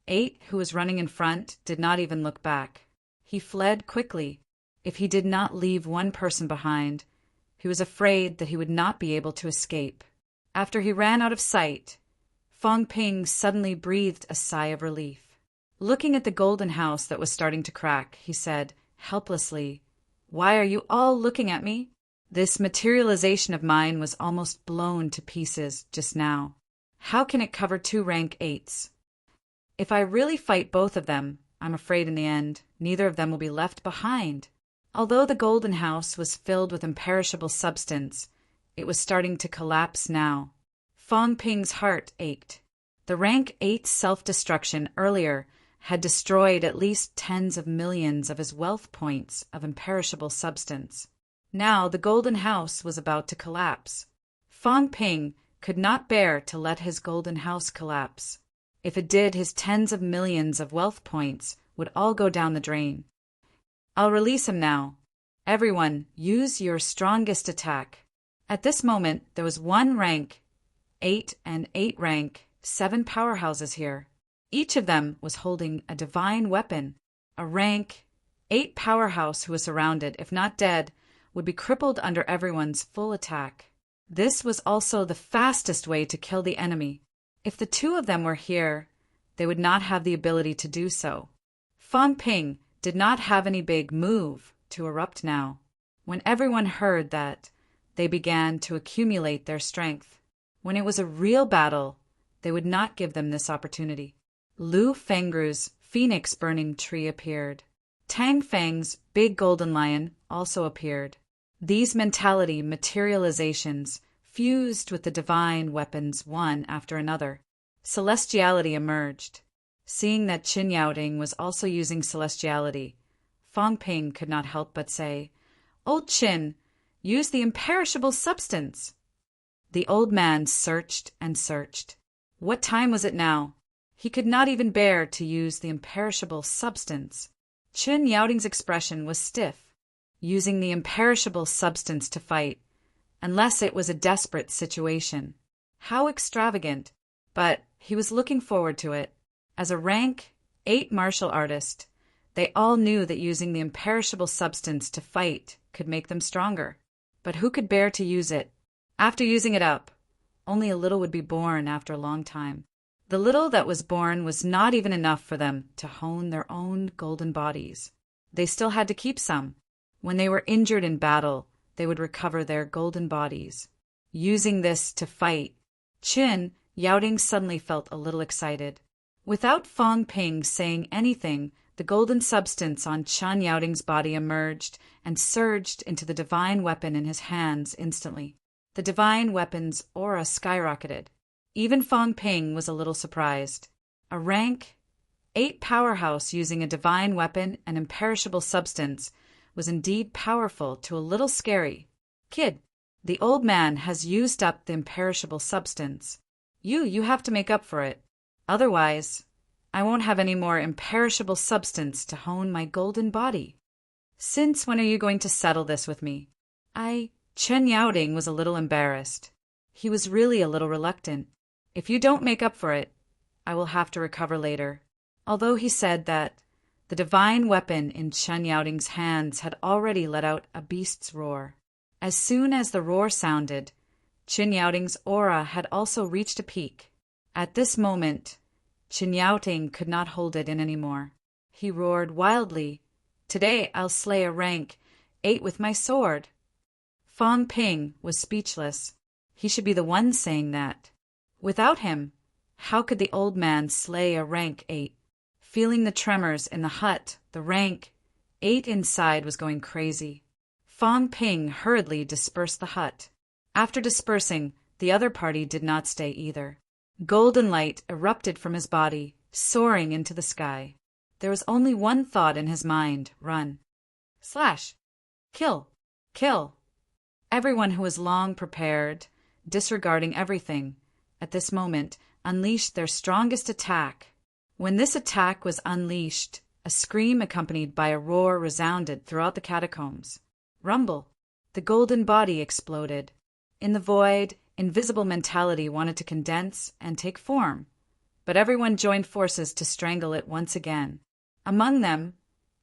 8 who was running in front did not even look back. He fled quickly. If he did not leave one person behind, he was afraid that he would not be able to escape. After he ran out of sight, Fang Ping suddenly breathed a sigh of relief. Looking at the golden house that was starting to crack, he said, helplessly, "Why are you all looking at me? This materialization of mine was almost blown to pieces just now. How can it cover two rank 8s? If I really fight both of them, I'm afraid in the end, neither of them will be left behind." Although the golden house was filled with imperishable substance, it was starting to collapse now. Fang Ping's heart ached. The rank 8 self-destruction earlier had destroyed at least tens of millions of his wealth points of imperishable substance. Now the golden house was about to collapse. Fang Ping could not bear to let his golden house collapse. If it did, his tens of millions of wealth points would all go down the drain. "I'll release him now. Everyone, use your strongest attack." At this moment, there was one rank 8 and 8 rank 7 powerhouses here. Each of them was holding a divine weapon. A rank 8 powerhouse who was surrounded, if not dead, would be crippled under everyone's full attack. This was also the fastest way to kill the enemy. If the two of them were here, they would not have the ability to do so. Fang Ping did not have any big move to erupt now. When everyone heard that, they began to accumulate their strength. When it was a real battle, they would not give them this opportunity. Lu Fengru's phoenix burning tree appeared. Tang Feng's big golden lion also appeared. These mentality materializations fused with the divine weapons one after another. Celestiality emerged. Seeing that Qin Yaoding was also using celestiality, Fang Ping could not help but say, "Old Qin, use the imperishable substance." The old man searched and searched. What time was it now? He could not even bear to use the imperishable substance. Qin Yaoding's expression was stiff. Using the imperishable substance to fight, unless it was a desperate situation. How extravagant, but he was looking forward to it. As a rank 8 martial artist, they all knew that using the imperishable substance to fight could make them stronger. But who could bear to use it? After using it up, only a little would be born after a long time. The little that was born was not even enough for them to hone their own golden bodies. They still had to keep some. When they were injured in battle, they would recover their golden bodies. Using this to fight, Qin Yaoting suddenly felt a little excited. Without Fang Ping saying anything, the golden substance on Chen Yaoting's body emerged and surged into the divine weapon in his hands instantly. The divine weapon's aura skyrocketed. Even Fang Ping was a little surprised. A rank 8 powerhouse using a divine weapon and imperishable substance was indeed powerful to a little scary. Kid, the old man has used up the imperishable substance. You have to make up for it. Otherwise, I won't have any more imperishable substance to hone my golden body. Since when are you going to settle this with me? Chen Yaoting was a little embarrassed. He was really a little reluctant. If you don't make up for it, I will have to recover later. Although he said that the divine weapon in Chen Yaoting's hands had already let out a beast's roar. As soon as the roar sounded, Chen Yaoting's aura had also reached a peak. At this moment, Chen Yaoting could not hold it in anymore. He roared wildly, "Today I'll slay a rank 8 with my sword." Fang Ping was speechless. He should be the one saying that. Without him, how could the old man slay a rank 8? Feeling the tremors in the hut, the rank 8 inside was going crazy. Fang Ping hurriedly dispersed the hut. After dispersing, the other party did not stay either. Golden light erupted from his body, soaring into the sky. There was only one thought in his mind: run. Slash. Kill. Kill. Everyone who was long prepared, disregarding everything, at this moment, unleashed their strongest attack. When this attack was unleashed, a scream accompanied by a roar resounded throughout the catacombs. Rumble. The golden body exploded. In the void, invisible mentality wanted to condense and take form, but everyone joined forces to strangle it once again. Among them,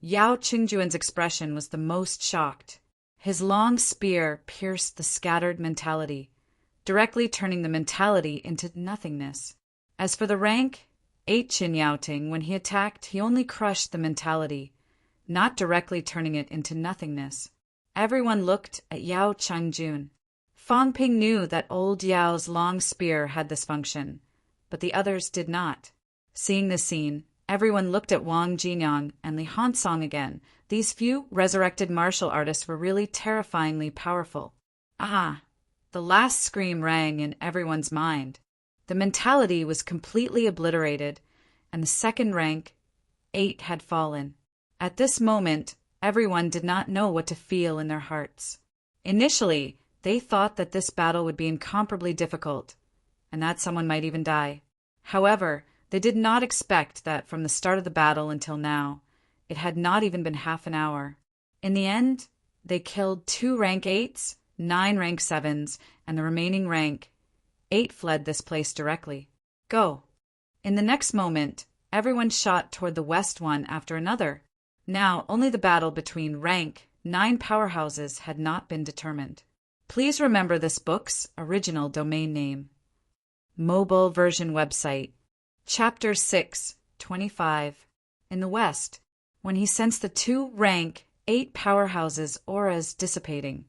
Yao Qingjuan's expression was the most shocked. His long spear pierced the scattered mentality, directly turning the mentality into nothingness. As for the rank 8 Qin Yaoting, when he attacked, he only crushed the mentality, not directly turning it into nothingness. Everyone looked at Yao Qingjun. Fang Ping knew that old Yao's long spear had this function, but the others did not. Seeing this scene, everyone looked at Wang Jinyang and Li Hansong again. These few resurrected martial artists were really terrifyingly powerful. Ah! The last scream rang in everyone's mind. The mentality was completely obliterated, and the second rank 8 had fallen. At this moment, everyone did not know what to feel in their hearts. Initially, they thought that this battle would be incomparably difficult, and that someone might even die. However, they did not expect that from the start of the battle until now, it had not even been half an hour. In the end, they killed 2 rank 8s, 9 rank 7s, and the remaining rank 8 fled this place directly. Go. In the next moment, everyone shot toward the west one after another. Now, only the battle between rank 9 powerhouses had not been determined. Please remember this book's original domain name. Mobile version website. Chapter 6, 25. In the west, when he sensed the 2 rank 8 powerhouses' auras dissipating,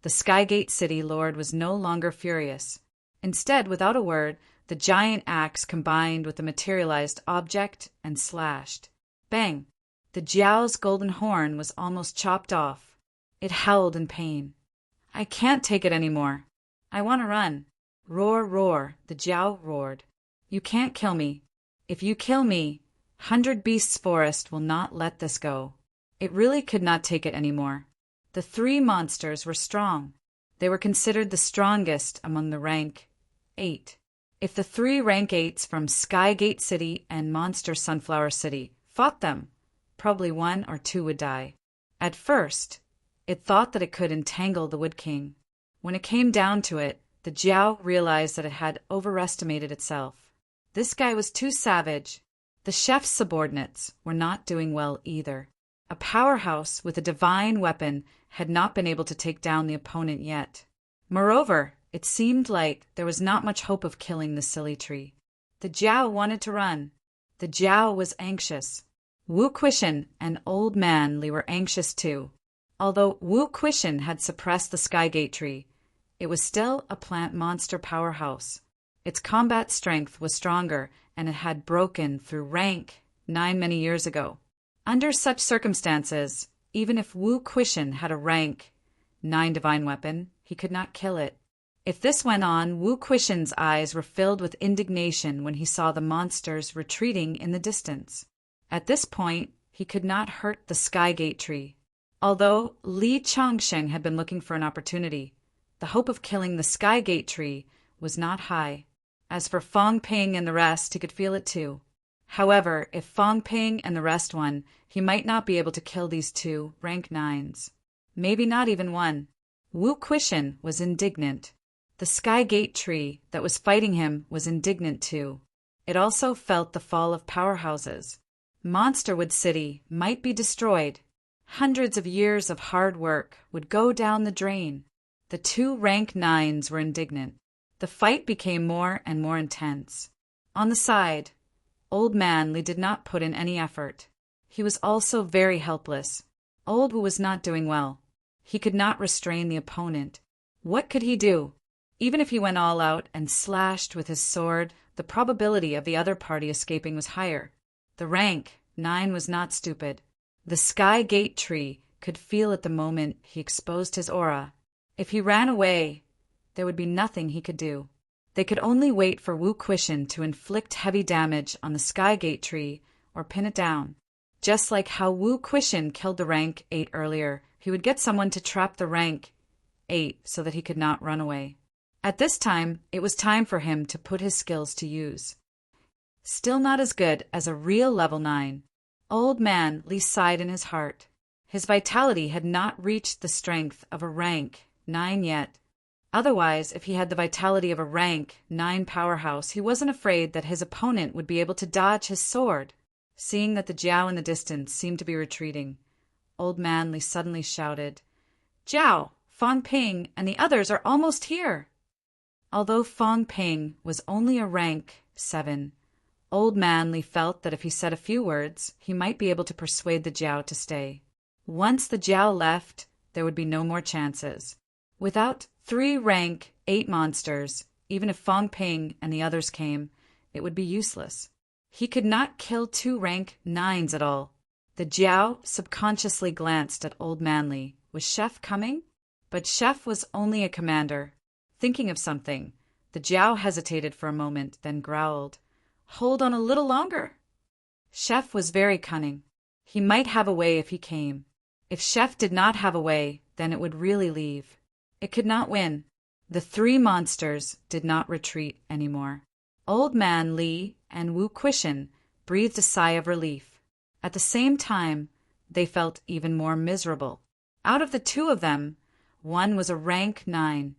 the Skygate City Lord was no longer furious. Instead, without a word, the giant axe combined with the materialized object and slashed. Bang! The Jiao's golden horn was almost chopped off. It howled in pain. I can't take it anymore. I want to run. Roar, roar, the Jiao roared. You can't kill me. If you kill me, 100 Beasts Forest will not let this go. It really could not take it anymore. The 3 monsters were strong. They were considered the strongest among the rank 8. If the 3 rank 8s from Skygate City and Monster Sunflower City fought them, probably 1 or 2 would die. At first, it thought that it could entangle the Wood King. When it came down to it, the Jiao realized that it had overestimated itself. This guy was too savage. The chef's subordinates were not doing well either. A powerhouse with a divine weapon had not been able to take down the opponent yet. Moreover, it seemed like there was not much hope of killing the silly tree. The Jiao wanted to run. The Jiao was anxious. Wu Quishan and Old Man Li were anxious too. Although Wu Quishan had suppressed the Skygate tree, it was still a plant monster powerhouse. Its combat strength was stronger, and it had broken through rank 9 many years ago. Under such circumstances, even if Wu Quishan had a rank 9 divine weapon, he could not kill it. If this went on, Wu Quishan's eyes were filled with indignation when he saw the monsters retreating in the distance. At this point, he could not hurt the Skygate tree. Although Li Changsheng had been looking for an opportunity, the hope of killing the Skygate tree was not high. As for Fong Ping and the rest, he could feel it too. However, if Fong Ping and the rest won, he might not be able to kill these 2 rank 9s. Maybe not even 1. Wu Quishan was indignant. The Skygate tree that was fighting him was indignant too. It also felt the fall of powerhouses. Monsterwood City might be destroyed. Hundreds of years of hard work would go down the drain. The 2 rank 9s were indignant. The fight became more and more intense. On the side, Old Man Li did not put in any effort. He was also very helpless. Old Wu was not doing well. He could not restrain the opponent. What could he do? Even if he went all out and slashed with his sword, the probability of the other party escaping was higher. The rank 9 was not stupid. The Skygate tree could feel at the moment he exposed his aura. If he ran away, there would be nothing he could do. They could only wait for Wu Quishan to inflict heavy damage on the Skygate tree or pin it down. Just like how Wu Quishan killed the rank 8 earlier, he would get someone to trap the rank 8 so that he could not run away. At this time, it was time for him to put his skills to use. Still not as good as a real level 9. Old Man Li sighed in his heart. His vitality had not reached the strength of a rank 9 yet. Otherwise, if he had the vitality of a rank 9 powerhouse, he wasn't afraid that his opponent would be able to dodge his sword. Seeing that the Jiao in the distance seemed to be retreating, Old Man Li suddenly shouted, "Jiao, Fong Ping, and the others are almost here!" Although Fong Ping was only a rank 7, Old Man Li felt that if he said a few words, he might be able to persuade the Jiao to stay. Once the Jiao left, there would be no more chances. Without 3 rank 8 monsters, even if Fong Ping and the others came, it would be useless. He could not kill 2 rank 9s at all. The Jiao subconsciously glanced at Old Man Li. Was Chef coming? But Chef was only a commander. Thinking of something, the Jiao hesitated for a moment, then growled, "Hold on a little longer." Chef was very cunning. He might have a way if he came. If Chef did not have a way, then it would really leave. It could not win. The 3 monsters did not retreat anymore. Old Man Li and Wu Quishan breathed a sigh of relief. At the same time, they felt even more miserable. Out of the 2 of them, one was a rank 9,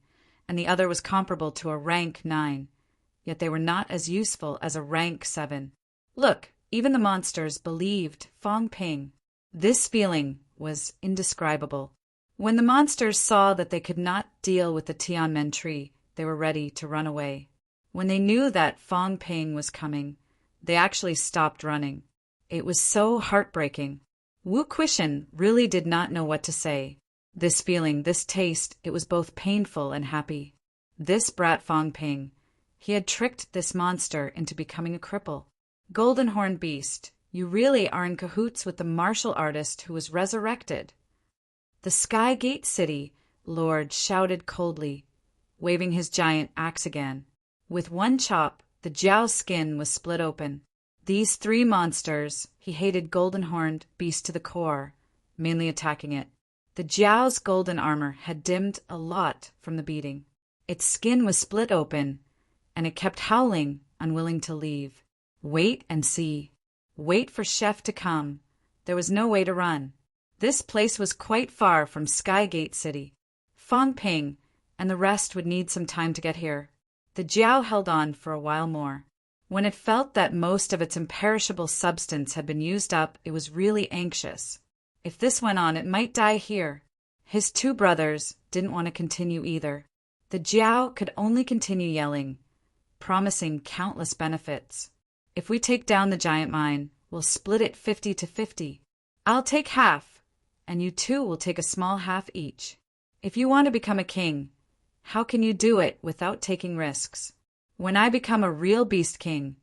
and the other was comparable to a rank 9. Yet they were not as useful as a rank 7. Look, even the monsters believed Fong Ping. This feeling was indescribable. When the monsters saw that they could not deal with the Tianmen tree, they were ready to run away. When they knew that Fong Ping was coming, they actually stopped running. It was so heartbreaking. Wu Quishan really did not know what to say. This feeling, this taste, it was both painful and happy. This brat Fong Ping. He had tricked this monster into becoming a cripple. Golden Horned Beast, you really are in cahoots with the martial artist who was resurrected. The Skygate City Lord shouted coldly, waving his giant axe again. With one chop, the Jiao's skin was split open. These 3 monsters, he hated Golden Horned Beast to the core, mainly attacking it. The Jiao's golden armor had dimmed a lot from the beating. Its skin was split open, and it kept howling, unwilling to leave. Wait and see. Wait for Chef to come. There was no way to run. This place was quite far from Skygate City. Fong Ping and the rest would need some time to get here. The Jiao held on for a while more. When it felt that most of its imperishable substance had been used up, it was really anxious. If this went on, it might die here. His 2 brothers didn't want to continue either. The Jiao could only continue yelling, promising countless benefits. If we take down the giant mine, we'll split it 50-50. I'll take half, and you two will take a small half each. If you want to become a king, how can you do it without taking risks? When I become a real beast king,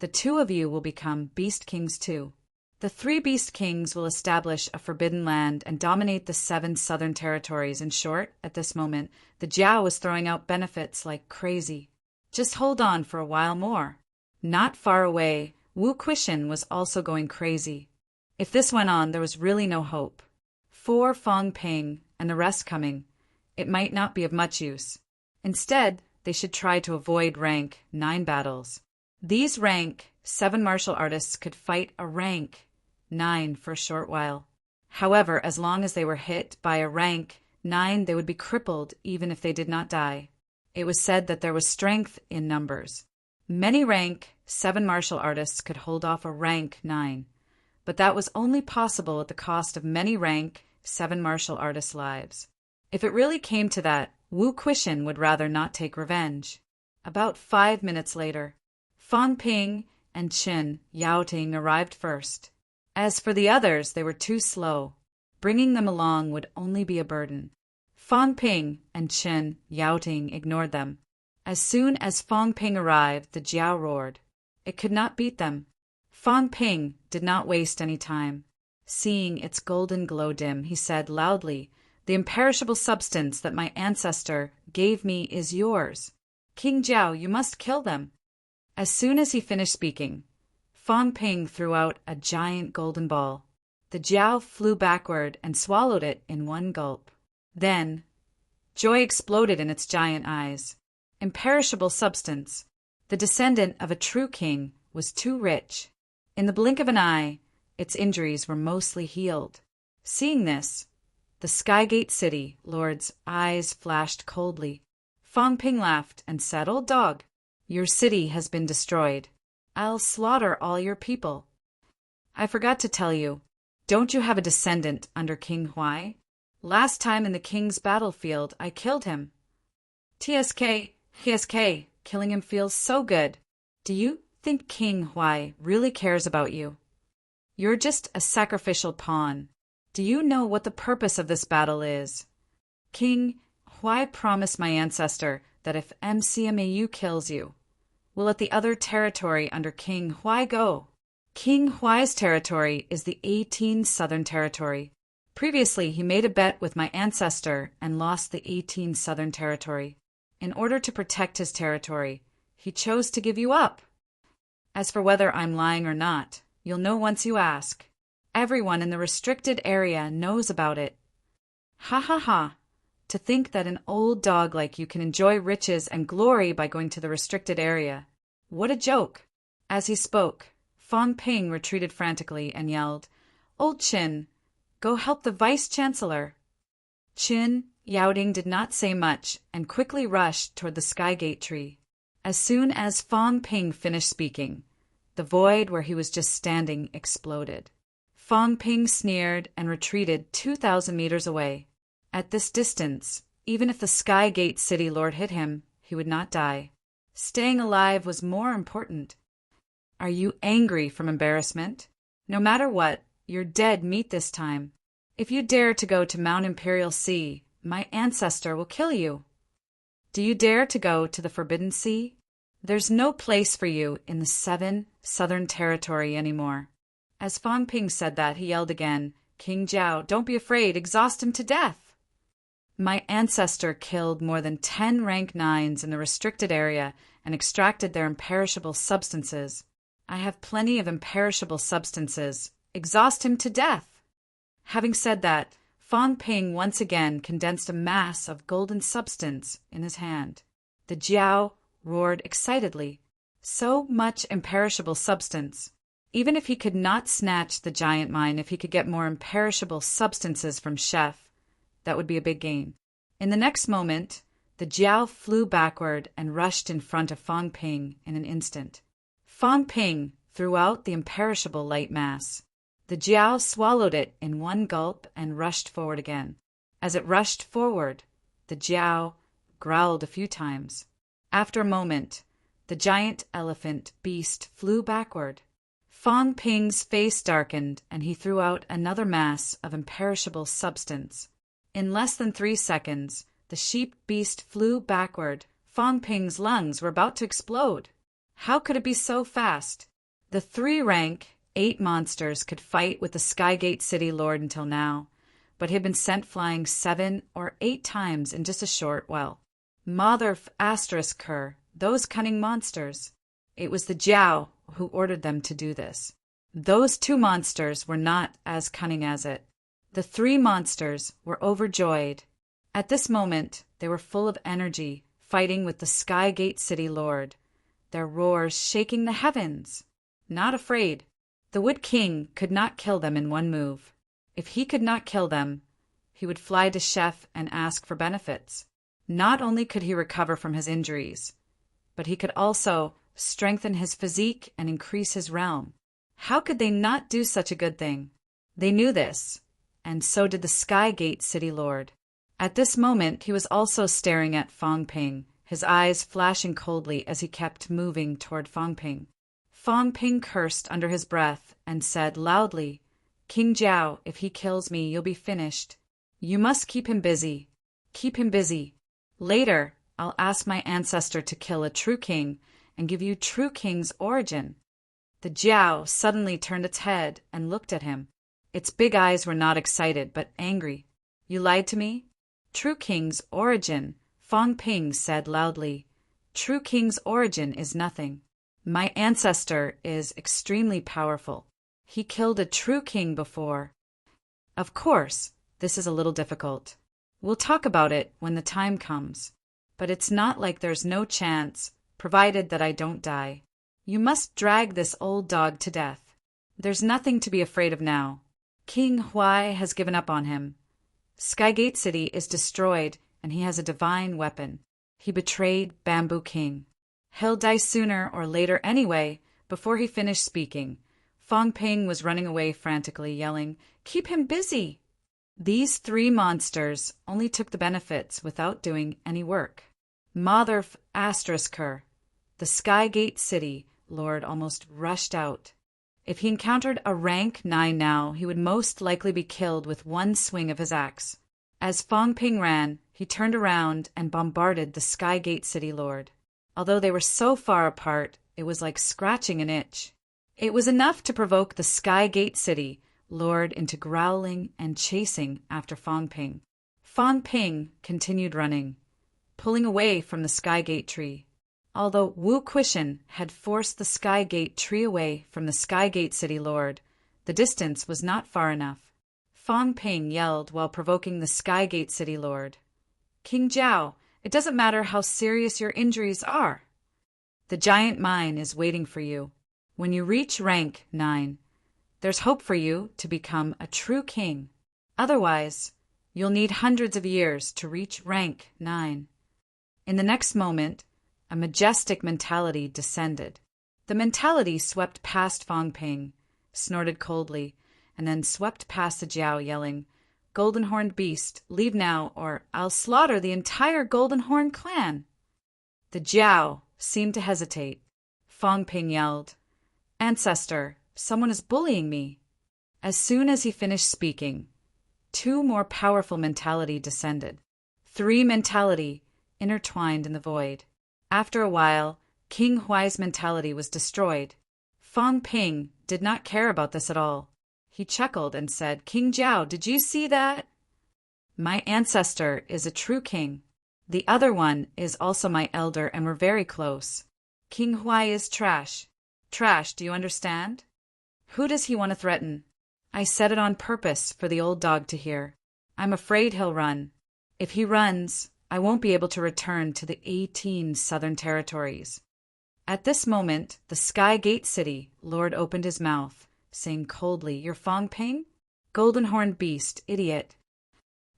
the two of you will become beast kings too. The 3 beast kings will establish a forbidden land and dominate the 7 southern territories. In short, at this moment, the Jiao was throwing out benefits like crazy. Just hold on for a while more. Not far away, Wu Quishan was also going crazy. If this went on, there was really no hope. For Fong Ping and the rest coming, it might not be of much use. Instead, they should try to avoid rank 9 battles. These rank 7 martial artists could fight a rank 9 for a short while. However, as long as they were hit by a rank 9, they would be crippled even if they did not die. It was said that there was strength in numbers. Many rank 7 martial artists could hold off a rank 9, but that was only possible at the cost of many rank 7 martial artists' lives. If it really came to that, Wu Quishan would rather not take revenge. About 5 minutes later, Fang Ping and Qin Yaoting arrived first. As for the others, they were too slow. Bringing them along would only be a burden. Fang Ping and Qin Yaoting ignored them. As soon as Fang Ping arrived, the Jiao roared. It could not beat them. Fang Ping did not waste any time. Seeing its golden glow dim, he said loudly, "The imperishable substance that my ancestor gave me is yours. King Jiao, you must kill them." As soon as he finished speaking, Fang Ping threw out a giant golden ball. The Jiao flew backward and swallowed it in one gulp. Then, joy exploded in its giant eyes. Imperishable substance, the descendant of a true king, was too rich. In the blink of an eye, its injuries were mostly healed. Seeing this, the Skygate City lord's eyes flashed coldly. Fang Ping laughed and said, "Old dog, your city has been destroyed. I'll slaughter all your people. I forgot to tell you, don't you have a descendant under King Huai? Last time in the king's battlefield, I killed him." TSK, killing him feels so good. Do you think King Huai really cares about you? You're just a sacrificial pawn. Do you know what the purpose of this battle is? King Huai promised my ancestor that if MCMAU kills you, we'll let the other territory under King Huai go. King Huai's territory is the 18 Southern Territory. Previously, he made a bet with my ancestor and lost the 18 Southern Territory. In order to protect his territory, he chose to give you up. As for whether I'm lying or not, you'll know once you ask. Everyone in the restricted area knows about it. Ha ha ha. To think that an old dog like you can enjoy riches and glory by going to the restricted area. What a joke. As he spoke, Fang Ping retreated frantically and yelled, "Old Qin, go help the vice-chancellor." Qin Yaoting did not say much and quickly rushed toward the Skygate tree. As soon as Fang Ping finished speaking, the void where he was just standing exploded. Fang Ping sneered and retreated 2,000 meters away. At this distance, even if the Skygate City Lord hit him, he would not die. Staying alive was more important. Are you angry from embarrassment? No matter what, you're dead meat this time. If you dare to go to Mount Imperial Sea, my ancestor will kill you. Do you dare to go to the Forbidden Sea? There's no place for you in the 7 Southern Territory anymore. As Fang Ping said that, he yelled again, "King Jiao, don't be afraid, exhaust him to death." My ancestor killed more than 10 rank 9s in the restricted area and extracted their imperishable substances. I have plenty of imperishable substances. Exhaust him to death. Having said that, Fang Ping once again condensed a mass of golden substance in his hand. The Jiao roared excitedly. So much imperishable substance. Even if he could not snatch the giant mine, if he could get more imperishable substances from Chef, that would be a big gain. In the next moment, the Jiao flew backward and rushed in front of Fang Ping in an instant. Fang Ping threw out the imperishable light mass. The Jiao swallowed it in one gulp and rushed forward again. As it rushed forward, the Jiao growled a few times. After a moment, The giant elephant beast flew backward. Fong Ping's face darkened, and he threw out another mass of imperishable substance. In less than 3 seconds, the sheep beast flew backward. Fong Ping's lungs were about to explode. How could it be so fast? The 3-rank, 8 monsters could fight with the Skygate City Lord until now, but he had been sent flying 7 or 8 times in just a short while. Mother asterisk her, those cunning monsters. It was the Jiao who ordered them to do this. Those 2 monsters were not as cunning as it. The 3 monsters were overjoyed. At this moment, they were full of energy, fighting with the Skygate City Lord, their roars shaking the heavens. Not afraid. The Wood King could not kill them in one move. If he could not kill them, he would fly to Chef and ask for benefits. Not only could he recover from his injuries, but he could also strengthen his physique and increase his realm. How could they not do such a good thing? They knew this, and so did the Skygate City Lord. At this moment, he was also staring at Fong Ping, his eyes flashing coldly as he kept moving toward Fong Ping. Fong Ping cursed under his breath and said loudly, "King Jiao, if he kills me, you'll be finished. You must keep him busy. Keep him busy. Later, I'll ask my ancestor to kill a true king and give you true king's origin." The Jiao suddenly turned its head and looked at him. Its big eyes were not excited, but angry. "You lied to me?" "True king's origin," Fong Ping said loudly. "True king's origin is nothing. My ancestor is extremely powerful. He killed a true king before. Of course, this is a little difficult. We'll talk about it when the time comes. But it's not like there's no chance, provided that I don't die. You must drag this old dog to death. There's nothing to be afraid of now. King Huai has given up on him. Skygate City is destroyed, and he has a divine weapon. He betrayed Bamboo King. He'll die sooner or later anyway." Before he finished speaking, Fong Ping was running away frantically, yelling, "Keep him busy!" These 3 monsters only took the benefits without doing any work. Mother asterisk her. The Skygate City Lord almost rushed out. If he encountered a rank 9 now, he would most likely be killed with one swing of his axe. As Fong Ping ran, he turned around and bombarded the Skygate City Lord. Although they were so far apart, it was like scratching an itch. It was enough to provoke the Skygate City Lord into growling and chasing after Fong Ping. Fong Ping continued running, pulling away from the Skygate tree. Although Wu Quishan had forced the Skygate tree away from the Skygate City Lord, the distance was not far enough. Fong Ping yelled while provoking the Skygate City Lord. "King Jiao, it doesn't matter how serious your injuries are. The giant mine is waiting for you. When you reach rank 9, there's hope for you to become a true king. Otherwise, you'll need hundreds of years to reach rank 9. In the next moment, a majestic mentality descended. The mentality swept past Fong Ping, snorted coldly, and then swept past the Jiao, yelling, "Golden-horned beast, leave now, or I'll slaughter the entire Golden-horn clan." The Jiao seemed to hesitate. Fong Ping yelled, "Ancestor, someone is bullying me." As soon as he finished speaking, 2 more powerful mentality descended. 3 mentality intertwined in the void. After a while, King Huai's mentality was destroyed. Fong Ping did not care about this at all. He chuckled and said, "King Jiao, did you see that? My ancestor is a true king. The other one is also my elder, and we're very close. King Huai is trash. Trash, do you understand? Who does he want to threaten? I said it on purpose for the old dog to hear. I'm afraid he'll run. If he runs, I won't be able to return to the 18 southern territories." At this moment, the Skygate City Lord opened his mouth, saying coldly, "You're Fong Ping? Golden-horned beast, idiot.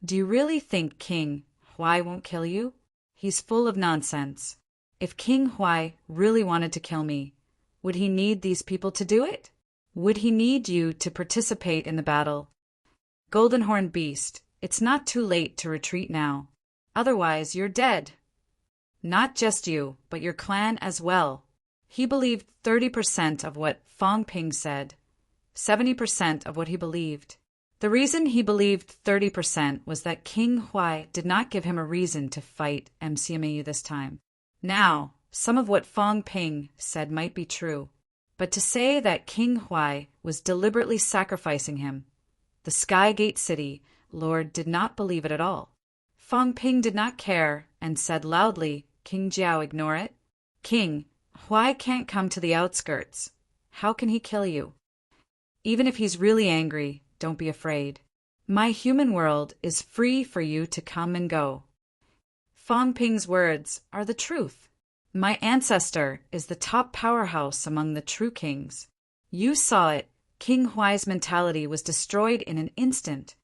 Do you really think King Huai won't kill you? He's full of nonsense. If King Huai really wanted to kill me, would he need these people to do it? Would he need you to participate in the battle? Golden-horned beast, it's not too late to retreat now. Otherwise, you're dead." Not just you, but your clan as well. He believed 30% of what Fong Ping said, 70% of what he believed. The reason he believed 30% was that King Huai did not give him a reason to fight MCMAU this time. Now, some of what Fong Ping said might be true, but to say that King Huai was deliberately sacrificing him, the Sky Gate City Lord did not believe it at all. Fong Ping did not care and said loudly, "King Jiao, ignore it. King, Huai can't come to the outskirts. How can he kill you? Even if he's really angry, don't be afraid. My human world is free for you to come and go." Fong Ping's words are the truth. My ancestor is the top powerhouse among the true kings. You saw it. King Huai's mentality was destroyed in an instant.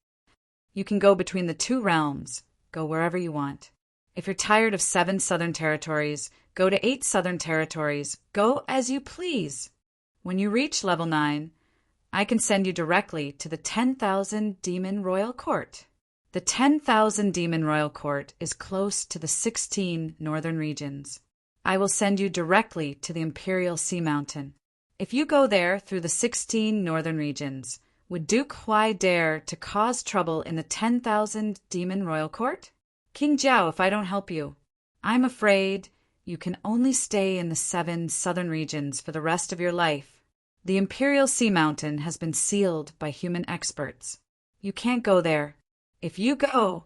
You can go between the two realms, go wherever you want. If you're tired of 7 southern territories, go to 8 southern territories. Go as you please. When you reach level 9, I can send you directly to the 10,000 Demon Royal Court. The 10,000 Demon Royal Court is close to the 16 northern regions. I will send you directly to the Imperial Sea Mountain. If you go there through the 16 northern regions, would Duke Huai dare to cause trouble in the 10,000 Demon Royal Court? King Jiao, if I don't help you, I'm afraid you can only stay in the 7 southern regions for the rest of your life. The Imperial Sea Mountain has been sealed by human experts. You can't go there. If you go,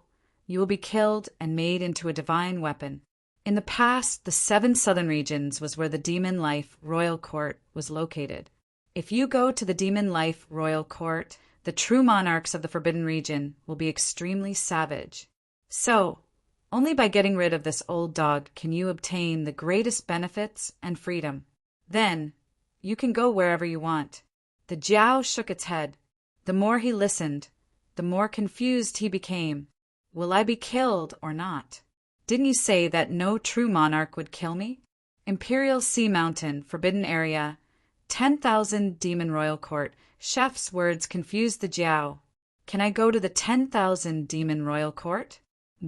you will be killed and made into a divine weapon. In the past, the 7 southern regions was where the Demon Life Royal Court was located. If you go to the Demon Life Royal Court, the true monarchs of the Forbidden Region will be extremely savage. So, only by getting rid of this old dog can you obtain the greatest benefits and freedom. Then, you can go wherever you want. The Jiao shook its head. The more he listened, the more confused he became. Will I be killed or not? Didn't you say that no true monarch would kill me? Imperial Sea Mountain, Forbidden Area, 10,000 Demon Royal Court. Chef's words confused the Jiao. Can I go to the 10,000 Demon Royal Court?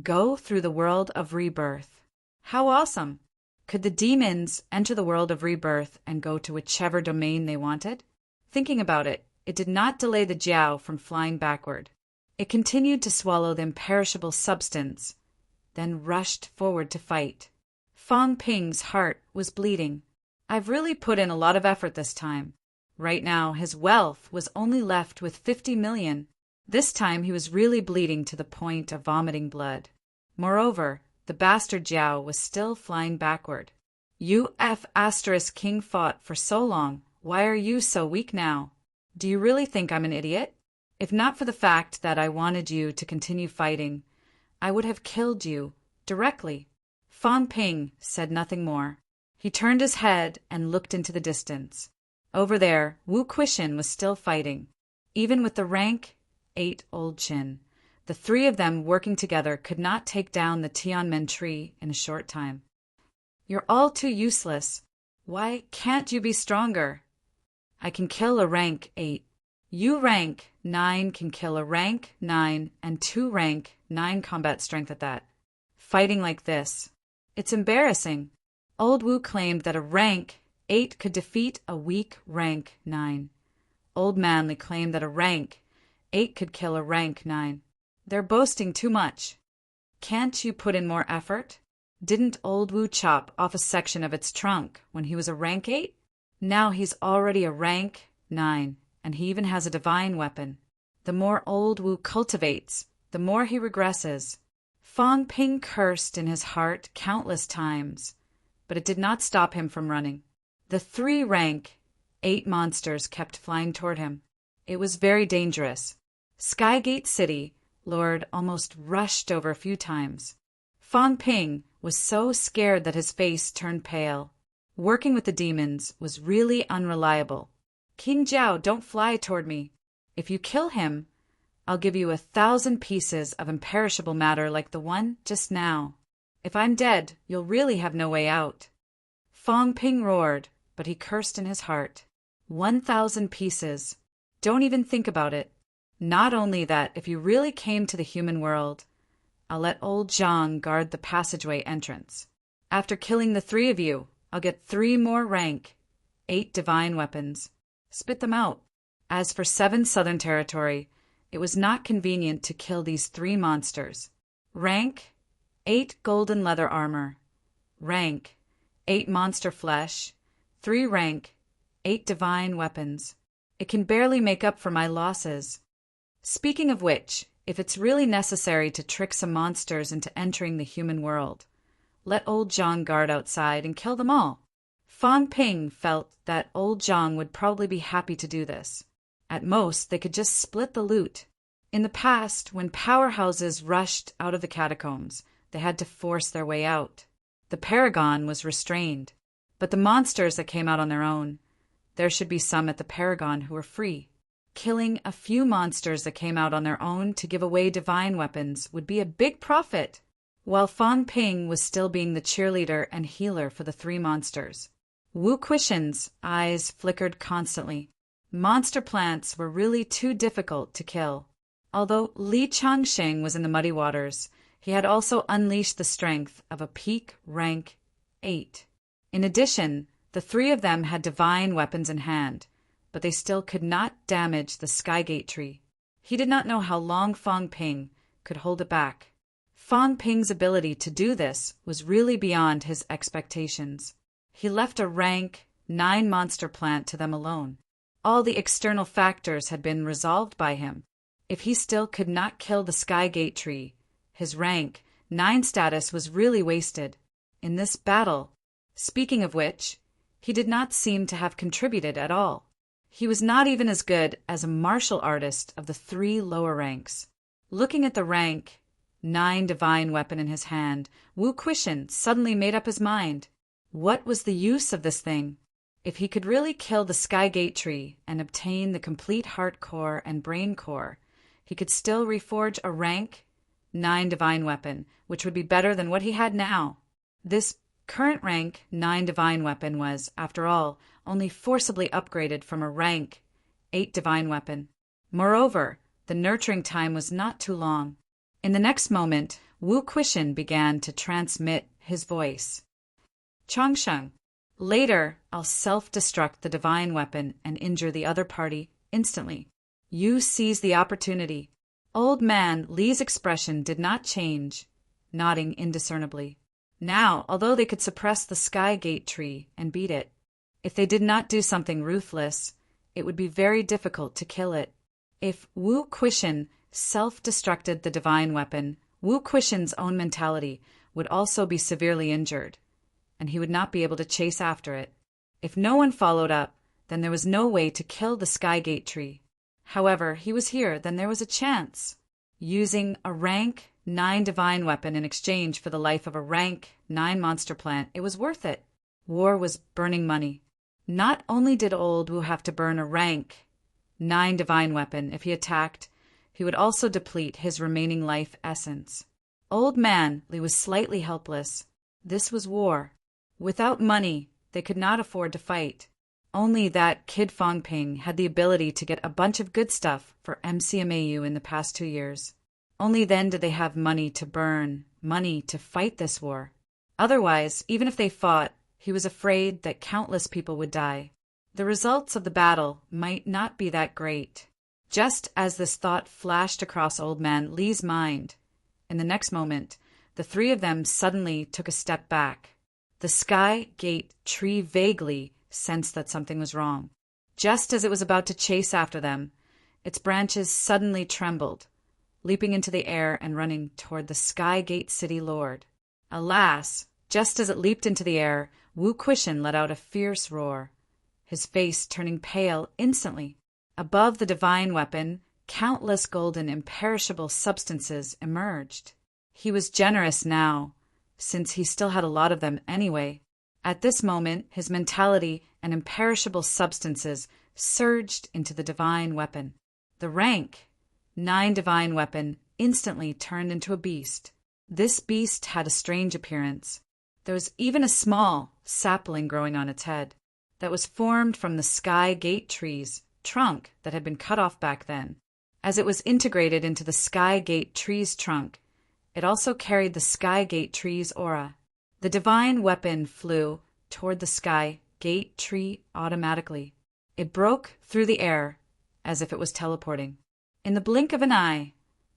Go through the world of rebirth. How awesome! Could the demons enter the world of rebirth and go to whichever domain they wanted? Thinking about it, it did not delay the Jiao from flying backward. It continued to swallow the imperishable substance, then rushed forward to fight. Fong Ping's heart was bleeding. I've really put in a lot of effort this time. Right now, his wealth was only left with 50 million. This time he was really bleeding to the point of vomiting blood. Moreover, the bastard Jiao was still flying backward. King fought for so long. Why are you so weak now? Do you really think I'm an idiot? If not for the fact that I wanted you to continue fighting, I would have killed you directly. Fong Ping said nothing more. He turned his head and looked into the distance. Over there, Wu Quishin was still fighting. Even with the rank 8 Old Chin, the 3 of them working together could not take down the Tianmen tree in a short time. You're all too useless. Why can't you be stronger? I can kill a rank 8. You rank 9 can kill a rank 9 and 2 rank 9 combat strength at that. Fighting like this. It's embarrassing. Old Wu claimed that a rank 8 could defeat a weak rank 9. Old Manly claimed that a rank 8 could kill a rank 9. They're boasting too much. Can't you put in more effort? Didn't Old Wu chop off a section of its trunk when he was a rank 8? Now he's already a rank 9, and he even has a divine weapon. The more Old Wu cultivates, the more he regresses. Fong Ping cursed in his heart countless times, but it did not stop him from running. The 3 rank 8 monsters kept flying toward him. It was very dangerous. Skygate City Lord almost rushed over a few times. Fong Ping was so scared that his face turned pale. Working with the demons was really unreliable. King Jiao, don't fly toward me. If you kill him, I'll give you 1,000 pieces of imperishable matter like the one just now. If I'm dead, you'll really have no way out. Fong Ping roared, but he cursed in his heart. 1,000 pieces. Don't even think about it. Not only that, if you really came to the human world, I'll let old Zhang guard the passageway entrance. After killing the 3 of you, I'll get 3 more rank, 8 divine weapons. Spit them out. As for 7 Southern Territory, it was not convenient to kill these 3 monsters. Rank, 8 golden leather armor. Rank, 8 monster flesh. 3 rank, 8 divine weapons. It can barely make up for my losses. Speaking of which, if it's really necessary to trick some monsters into entering the human world, let old Zhang guard outside and kill them all. Fang Ping felt that old Zhang would probably be happy to do this. At most, they could just split the loot. In the past, when powerhouses rushed out of the catacombs, they had to force their way out. The Paragon was restrained, but the monsters that came out on their own, there should be some at the Paragon who were free. Killing a few monsters that came out on their own to give away divine weapons would be a big profit, while Fang Ping was still being the cheerleader and healer for the 3 monsters. Wu Quishen's eyes flickered constantly. Monster plants were really too difficult to kill. Although Li Changsheng was in the muddy waters, he had also unleashed the strength of a peak rank 8. In addition, the 3 of them had divine weapons in hand, but they still could not damage the Skygate tree. He did not know how long Fang Ping could hold it back. Fang Ping's ability to do this was really beyond his expectations. He left a rank 9 monster plant to them alone. All the external factors had been resolved by him. If he still could not kill the Skygate tree, his rank 9 status was really wasted. In this battle, speaking of which, he did not seem to have contributed at all. He was not even as good as a martial artist of the 3 lower ranks. Looking at the rank 9 divine weapon in his hand, Wu Quishen suddenly made up his mind. What was the use of this thing? If he could really kill the Skygate tree and obtain the complete heart core and brain core, he could still reforge a rank 9 divine weapon, which would be better than what he had now. This current rank 9 divine weapon was, after all, only forcibly upgraded from a rank 8 divine weapon. Moreover, the nurturing time was not too long. In the next moment, Wu Quishen began to transmit his voice. Changsheng, later I'll self-destruct the divine weapon and injure the other party instantly. You seize the opportunity. Old man Li's expression did not change, nodding indiscernibly. Now, although they could suppress the Skygate tree and beat it, if they did not do something ruthless, it would be very difficult to kill it. If Wu Quishen self-destructed the divine weapon, Wu Quishen's own mentality would also be severely injured, and he would not be able to chase after it. If no one followed up, then there was no way to kill the Skygate tree. However, he was here, then there was a chance. Using a rank 9 divine weapon in exchange for the life of a rank 9 monster plant, it was worth it. War was burning money. Not only did old Wu have to burn a rank 9 divine weapon if he attacked, he would also deplete his remaining life essence. Old man Li was slightly helpless. This was war. Without money, they could not afford to fight. Only that kid Fang Ping had the ability to get a bunch of good stuff for MCMAU in the past 2 years. Only then did they have money to burn, money to fight this war. Otherwise, even if they fought, he was afraid that countless people would die. The results of the battle might not be that great. Just as this thought flashed across old man Li's mind, in the next moment, the 3 of them suddenly took a step back. The Skygate tree vaguely sensed that something was wrong. Just as it was about to chase after them, its branches suddenly trembled, leaping into the air and running toward the Skygate City Lord. Alas, just as it leaped into the air, Wu Quishen let out a fierce roar, his face turning pale instantly. Above the divine weapon, countless golden imperishable substances emerged. He was generous now, since he still had a lot of them anyway. At this moment, his mentality and imperishable substances surged into the divine weapon. The rank 9 divine weapon instantly turned into a beast. This beast had a strange appearance. There was even a small sapling growing on its head that was formed from the Skygate tree's trunk that had been cut off back then. As it was integrated into the Skygate tree's trunk, it also carried the Skygate tree's aura. The divine weapon flew toward the sky gate tree automatically. It broke through the air as if it was teleporting. In the blink of an eye,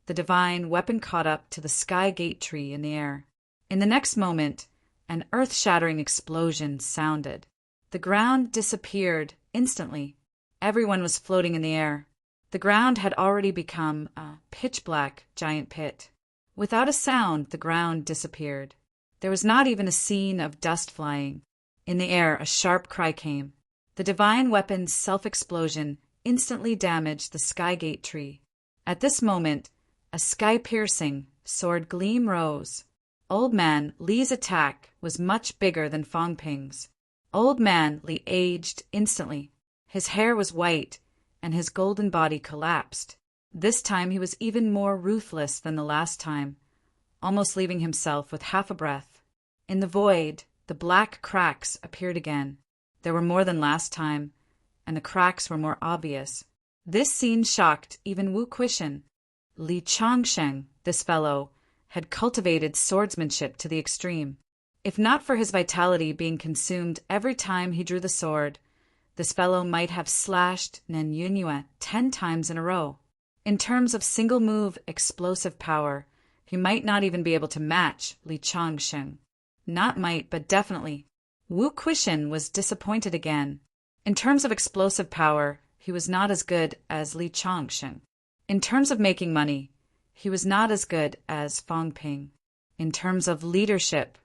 the divine weapon caught up to the sky gate tree in the air. In the next moment, an earth-shattering explosion sounded. The ground disappeared instantly. Everyone was floating in the air. The ground had already become a pitch-black giant pit. Without a sound, the ground disappeared. There was not even a scene of dust flying. In the air, a sharp cry came. The divine weapon's self-explosion instantly damaged the skygate tree. At this moment, a sky-piercing sword gleam rose. Old Man Li's attack was much bigger than Fong Ping's. Old Man Li aged instantly. His hair was white, and his golden body collapsed. This time he was even more ruthless than the last time, almost leaving himself with half a breath. In the void, the black cracks appeared again. There were more than last time, and the cracks were more obvious. This scene shocked even Wu Quishan. Li Changsheng, this fellow, had cultivated swordsmanship to the extreme. If not for his vitality being consumed every time he drew the sword, this fellow might have slashed Nen Yunyue 10 times in a row. In terms of single-move explosive power, he might not even be able to match Li Changsheng. Not might, but definitely. Wu Quishan was disappointed again. In terms of explosive power, he was not as good as Li Changsheng. In terms of making money, he was not as good as Fong Ping. In terms of leadership,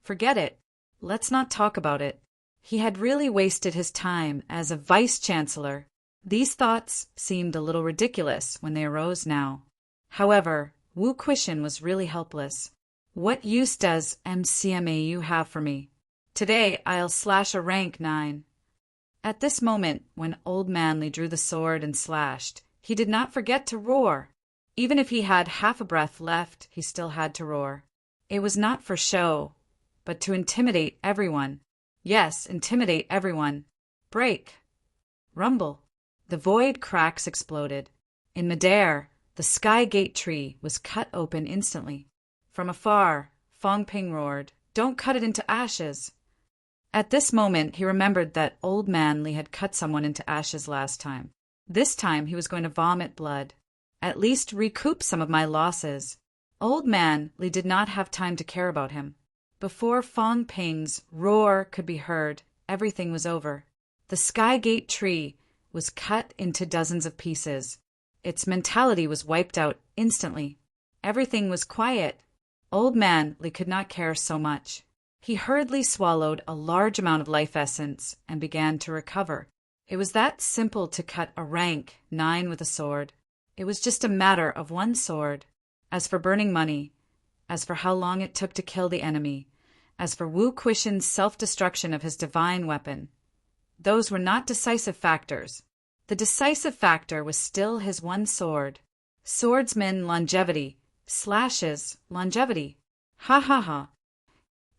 forget it. Let's not talk about it. He had really wasted his time as a vice-chancellor. These thoughts seemed a little ridiculous when they arose now. However, Wu Quishan was really helpless. What use does MCMAU have for me? Today I'll slash a rank 9. At this moment, when Old Man Li drew the sword and slashed, he did not forget to roar. Even if he had half a breath left, he still had to roar. It was not for show, but to intimidate everyone. Yes, intimidate everyone. Break. Rumble. The void cracks exploded. In midair, the sky gate tree was cut open instantly. From afar, Fong Ping roared, "Don't cut it into ashes." At this moment, he remembered that Old Man Li had cut someone into ashes last time. This time, he was going to vomit blood. At least recoup some of my losses. Old Man Li did not have time to care about him. Before Fong Ping's roar could be heard, everything was over. The skygate tree was cut into dozens of pieces. Its mentality was wiped out instantly. Everything was quiet. Old Man Li could not care so much. He hurriedly swallowed a large amount of life essence and began to recover. It was that simple to cut a rank 9 with a sword. It was just a matter of one sword. As for burning money, as for how long it took to kill the enemy, as for Wu Quishan's self-destruction of his divine weapon, those were not decisive factors. The decisive factor was still his one sword. Swordsman longevity, slashes longevity. Ha ha ha.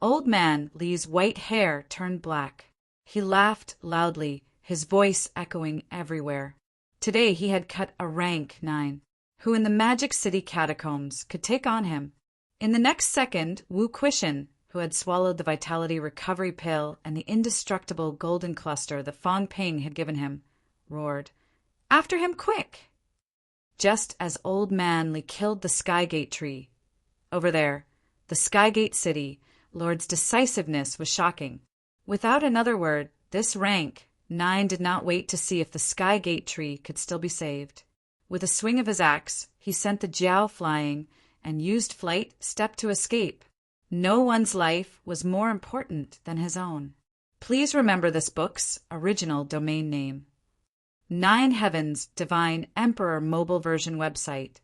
Old Man Li's white hair turned black. He laughed loudly, his voice echoing everywhere. Today he had cut a rank 9. Who in the Magic City catacombs could take on him? In the next second, Wu Quishan, who had swallowed the vitality recovery pill and the indestructible golden cluster that Fong Ping had given him, roared, "After him, quick!" Just as Old Man Li killed the skygate tree. Over there, the skygate city, Lord's decisiveness was shocking. Without another word, this rank 9 did not wait to see if the skygate tree could still be saved. With a swing of his axe, he sent the Jiao flying and used flight step to escape. No one's life was more important than his own. Please remember this book's original domain name. 9 Heavens Divine Emperor Mobile Version Website.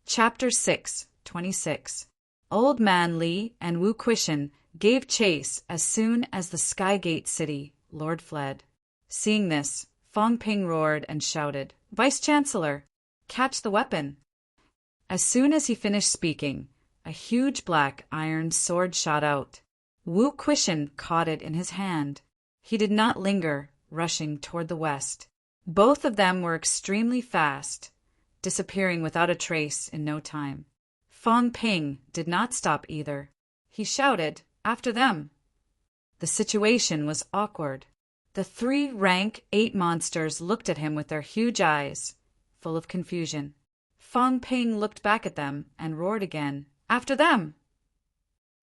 Chapter 6, 26. Old Man Li and Wu Quishan gave chase as soon as the skygate city Lord fled. Seeing this, Fong Ping roared and shouted, "Vice-Chancellor, catch the weapon!" As soon as he finished speaking, a huge black iron sword shot out. Wu Quishan caught it in his hand. He did not linger, rushing toward the west. Both of them were extremely fast, disappearing without a trace in no time. Fong Ping did not stop either. He shouted, After them." The situation was awkward. The 3 rank 8 monsters looked at him with their huge eyes, full of confusion. Fang Ping looked back at them and roared again, "After them!"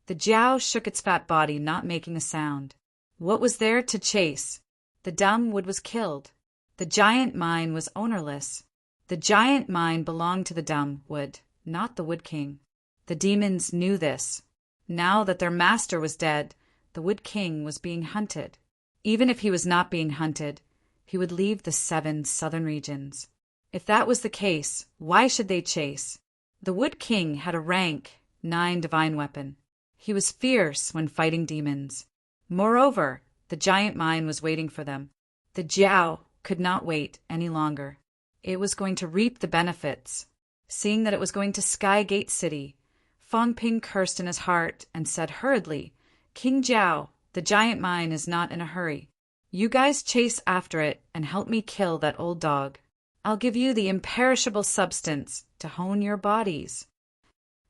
The Jiao shook its fat body, not making a sound. What was there to chase? The dumb wood was killed. The giant mine was ownerless. The giant mine belonged to the dumb wood, not the Wood King. The demons knew this. Now that their master was dead, the Wood King was being hunted. Even if he was not being hunted, he would leave the 7 southern regions. If that was the case, why should they chase? The Wood King had a rank 9 divine weapon. He was fierce when fighting demons. Moreover, the giant mine was waiting for them. The Jiao could not wait any longer. It was going to reap the benefits. Seeing that it was going to Sky Gate City, Fang Ping cursed in his heart and said hurriedly, "King Jiao, the giant mine is not in a hurry. You guys chase after it and help me kill that old dog. I'll give you the imperishable substance to hone your bodies."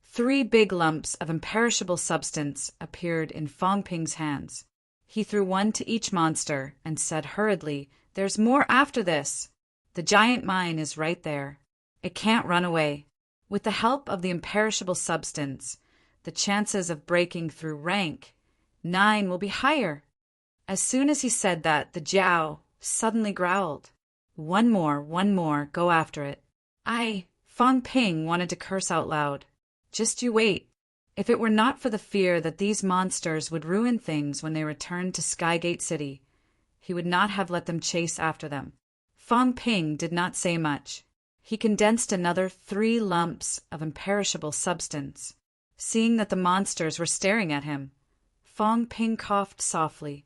3 big lumps of imperishable substance appeared in Fang Ping's hands. He threw one to each monster and said hurriedly, "There's more after this. The giant mine is right there. It can't run away. With the help of the imperishable substance, the chances of breaking through rank 9 will be higher." As soon as he said that, the Jiao suddenly growled. One more, go after it." Fang Ping wanted to curse out loud. Just you wait. If it were not for the fear that these monsters would ruin things when they returned to Sky Gate City, he would not have let them chase after them. Fang Ping did not say much. He condensed another 3 lumps of imperishable substance. Seeing that the monsters were staring at him, Fang Ping coughed softly.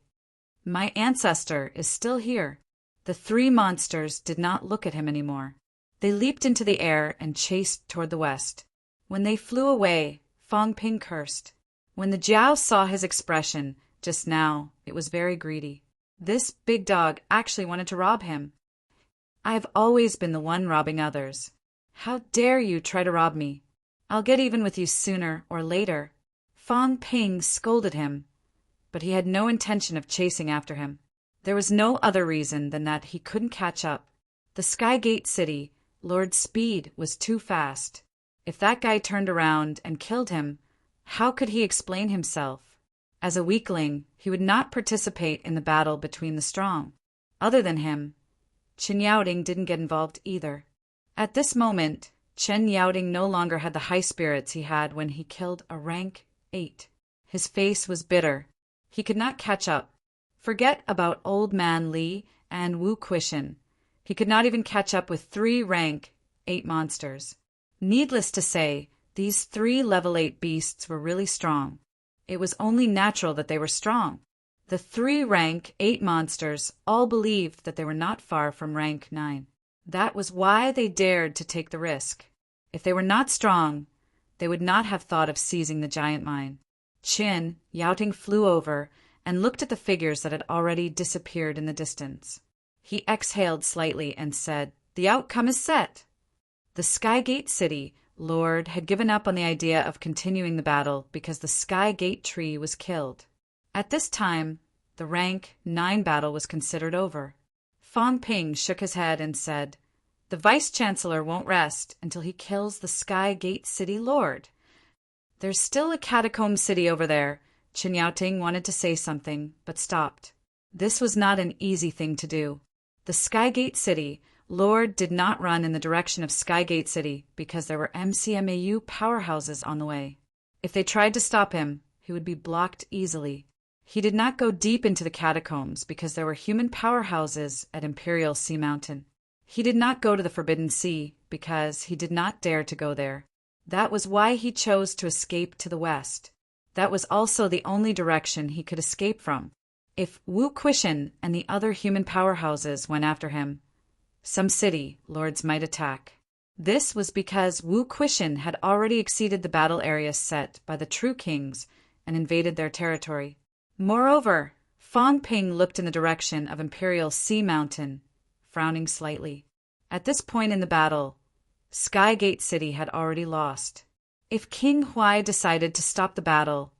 "My ancestor is still here." The 3 monsters did not look at him anymore. They leaped into the air and chased toward the west. When they flew away, Fang Ping cursed. When the Jiao saw his expression just now, it was very greedy. This big dog actually wanted to rob him. "I have always been the one robbing others. How dare you try to rob me? I'll get even with you sooner or later." Fang Ping scolded him, but he had no intention of chasing after him. There was no other reason than that he couldn't catch up. The Sky Gate City, Lord's speed was too fast. If that guy turned around and killed him, how could he explain himself? As a weakling, he would not participate in the battle between the strong. Other than him, Chen Yaoding didn't get involved either. At this moment, Chen Yaoding no longer had the high spirits he had when he killed a rank 8. His face was bitter. He could not catch up. Forget about Old Man Li and Wu Quishan. He could not even catch up with 3 rank 8 monsters. Needless to say, these 3 level 8 beasts were really strong. It was only natural that they were strong. The 3 rank 8 monsters all believed that they were not far from rank 9. That was why they dared to take the risk. If they were not strong, they would not have thought of seizing the giant mine. Chen Yaoting flew over and looked at the figures that had already disappeared in the distance. He exhaled slightly and said, "The outcome is set." The Sky Gate City Lord had given up on the idea of continuing the battle because the Sky Gate tree was killed. At this time, the rank 9 battle was considered over. Fang Ping shook his head and said, "The Vice-Chancellor won't rest until he kills the Sky Gate City Lord. There's still a catacomb city over there." Chen Yaoting wanted to say something, but stopped. This was not an easy thing to do. The Sky Gate City Lord did not run in the direction of Sky Gate City because there were MCMAU powerhouses on the way. If they tried to stop him, he would be blocked easily. He did not go deep into the catacombs because there were human powerhouses at Imperial Sea Mountain. He did not go to the Forbidden Sea because he did not dare to go there. That was why he chose to escape to the west. That was also the only direction he could escape from. If Wu Quishan and the other human powerhouses went after him, some city lords might attack. This was because Wu Quishan had already exceeded the battle area set by the true kings and invaded their territory. Moreover, Fang Ping looked in the direction of Imperial Sea Mountain, frowning slightly. At this point in the battle, Sky Gate City had already lost. If King Huai decided to stop the battle,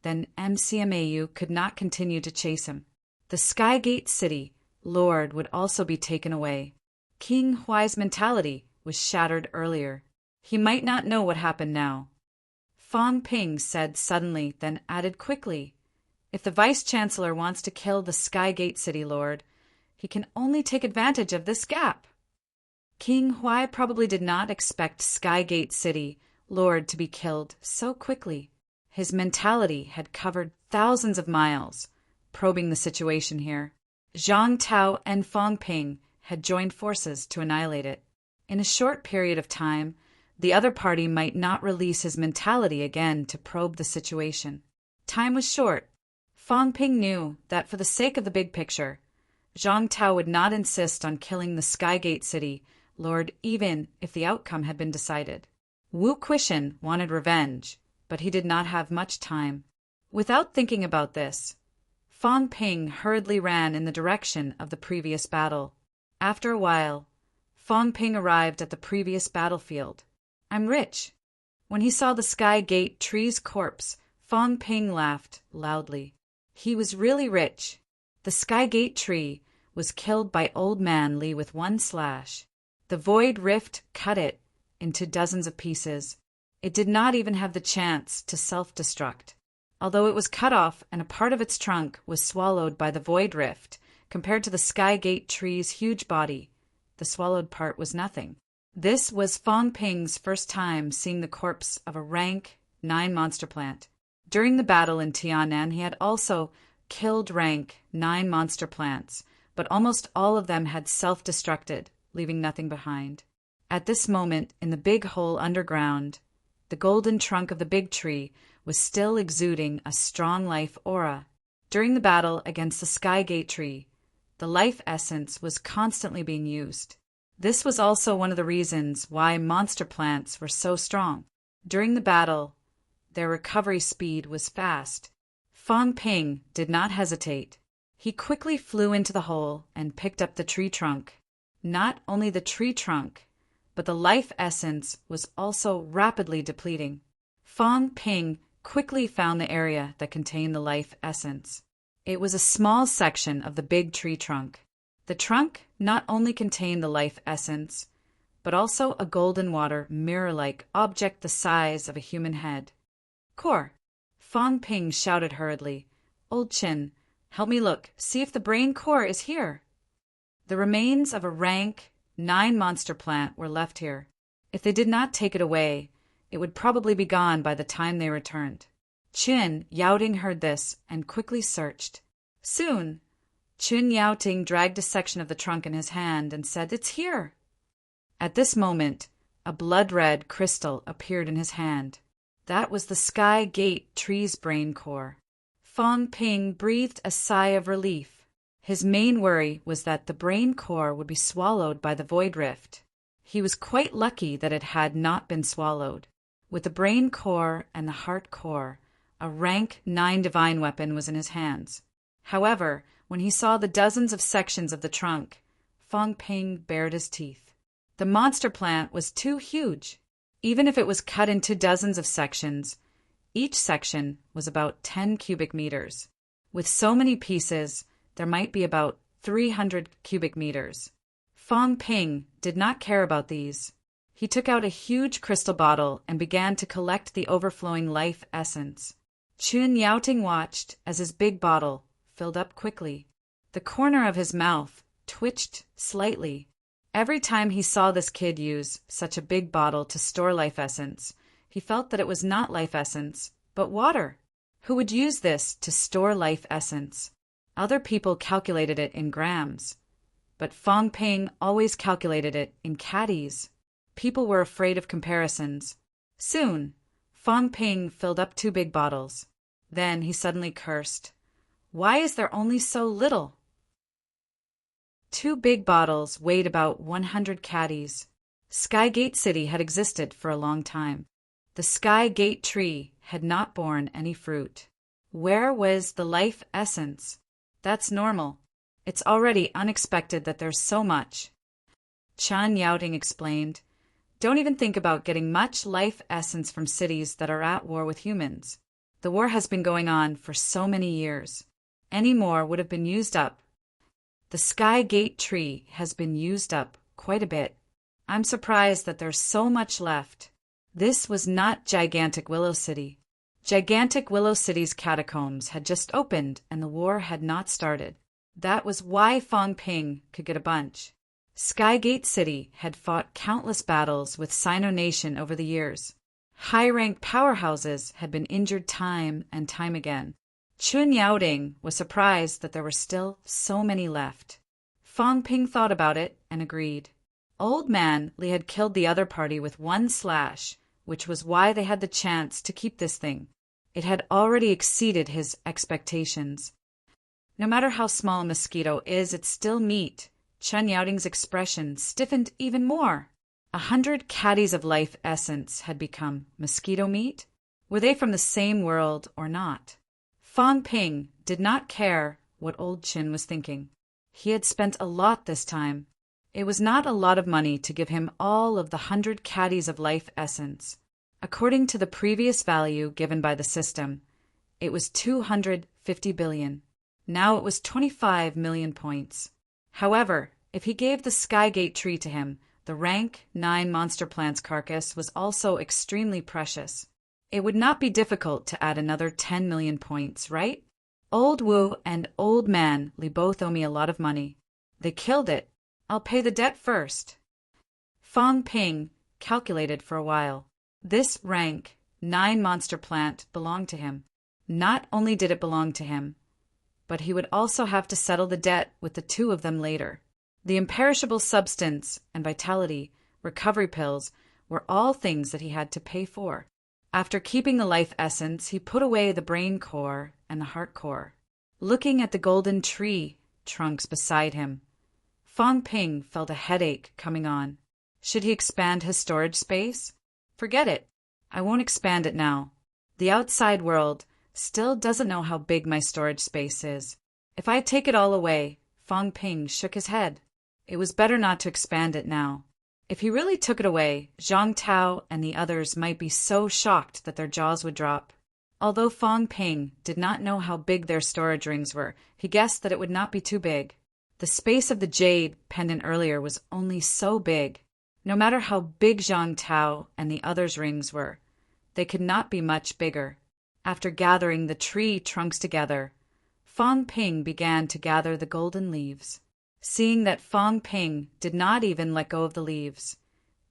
then MCMAU could not continue to chase him. The Skygate City Lord would also be taken away. King Huai's mentality was shattered earlier. He might not know what happened now. Fang Ping said suddenly, then added quickly, "If the Vice-Chancellor wants to kill the Skygate City Lord, he can only take advantage of this gap." King Huai probably did not expect Skygate City Lord to be killed so quickly. His mentality had covered thousands of miles, probing the situation here. Zhang Tao and Fang Ping had joined forces to annihilate it. In a short period of time, the other party might not release his mentality again to probe the situation. Time was short. Fang Ping knew that for the sake of the big picture, Zhang Tao would not insist on killing the Skygate City Lord even if the outcome had been decided. Wu Quishan wanted revenge, but he did not have much time. Without thinking about this, Fang Ping hurriedly ran in the direction of the previous battle. After a while, Fang Ping arrived at the previous battlefield. "I'm rich." When he saw the Skygate tree's corpse, Fang Ping laughed loudly. He was really rich. The Skygate tree was killed by Old Man Li with one slash. The void rift cut it into dozens of pieces. It did not even have the chance to self-destruct. Although it was cut off and a part of its trunk was swallowed by the void rift, compared to the Skygate tree's huge body, the swallowed part was nothing. This was Fang Ping's first time seeing the corpse of a rank 9 monster plant. During the battle in Tianan, he had also killed rank 9 monster plants, but almost all of them had self-destructed, leaving nothing behind. At this moment, in the big hole underground, the golden trunk of the big tree was still exuding a strong life aura. During the battle against the Skygate tree, the life essence was constantly being used. This was also one of the reasons why monster plants were so strong. During the battle, their recovery speed was fast. Fang Ping did not hesitate. He quickly flew into the hole and picked up the tree trunk. Not only the tree trunk, but the life essence was also rapidly depleting. Fang Ping quickly found the area that contained the life essence. It was a small section of the big tree trunk. The trunk not only contained the life essence, but also a golden water mirror-like object the size of a human head. "Core!" Fang Ping shouted hurriedly. "Old Chin, help me look, see if the brain core is here." The remains of a rank 9 monster plant were left here. If they did not take it away, it would probably be gone by the time they returned. Qin Yaoting heard this and quickly searched. Soon, Qin Yaoting dragged a section of the trunk in his hand and said, "It's here." At this moment, a blood-red crystal appeared in his hand. That was the Skygate tree's brain core. Fang Ping breathed a sigh of relief. His main worry was that the brain core would be swallowed by the void rift. He was quite lucky that it had not been swallowed. With the brain core and the heart core, a rank 9 divine weapon was in his hands. However, when he saw the dozens of sections of the trunk, Fang Ping bared his teeth. The monster plant was too huge. Even if it was cut into dozens of sections, each section was about 10 cubic meters. With so many pieces, there might be about 300 cubic meters. Fang Ping did not care about these. He took out a huge crystal bottle and began to collect the overflowing life essence. Chun Yaoting watched as his big bottle filled up quickly. The corner of his mouth twitched slightly. Every time he saw this kid use such a big bottle to store life essence, he felt that it was not life essence, but water. Who would use this to store life essence? Other people calculated it in grams, but Fang Ping always calculated it in caddies. People were afraid of comparisons. Soon, Fang Ping filled up 2 big bottles. Then he suddenly cursed. Why is there only so little? 2 big bottles weighed about 100 caddies. Skygate City had existed for a long time. The Skygate tree had not borne any fruit. Where was the life essence? That's normal. It's already unexpected that there's so much. Chan Yaoting explained. Don't even think about getting much life essence from cities that are at war with humans. The war has been going on for so many years. Any more would have been used up. The Sky Gate tree has been used up quite a bit. I'm surprised that there's so much left. This was not Gigantic Willow City. Gigantic Willow City's catacombs had just opened and the war had not started. That was why Fong Ping could get a bunch. Skygate City had fought countless battles with Sino Nation over the years. High-ranked powerhouses had been injured time and time again. Chun Yaoding was surprised that there were still so many left. Fong Ping thought about it and agreed. Old Man Li had killed the other party with one slash, which was why they had the chance to keep this thing. It had already exceeded his expectations. No matter how small a mosquito is, it's still meat. Chun Yaoding's expression stiffened even more. 100 caddies of life essence had become mosquito meat? Were they from the same world or not? Fong Ping did not care what old Chin was thinking. He had spent a lot this time. It was not a lot of money to give him all of the 100 caddies of life essence. According to the previous value given by the system, it was 250 billion. Now it was 25 million points. However, if he gave the Skygate tree to him, the rank 9 monster plant's carcass was also extremely precious. It would not be difficult to add another 10 million points, right? Old Wu and Old Man Li both owe me a lot of money. They killed it. I'll pay the debt first. Fong Ping calculated for a while. This rank 9 monster plant belonged to him. Not only did it belong to him, but he would also have to settle the debt with the two of them later. The imperishable substance and vitality recovery pills were all things that he had to pay for. After keeping the life essence, he put away the brain core and the heart core. Looking at the golden tree trunks beside him, Fong Ping felt a headache coming on. Should he expand his storage space? Forget it. I won't expand it now. The outside world still doesn't know how big my storage space is. If I take it all away, Fong Ping shook his head. It was better not to expand it now. If he really took it away, Zhang Tao and the others might be so shocked that their jaws would drop. Although Fong Ping did not know how big their storage rings were, he guessed that it would not be too big. The space of the jade pendant earlier was only so big. No matter how big Zhang Tao and the others' rings were, they could not be much bigger. After gathering the tree trunks together, Fong Ping began to gather the golden leaves. Seeing that Fong Ping did not even let go of the leaves,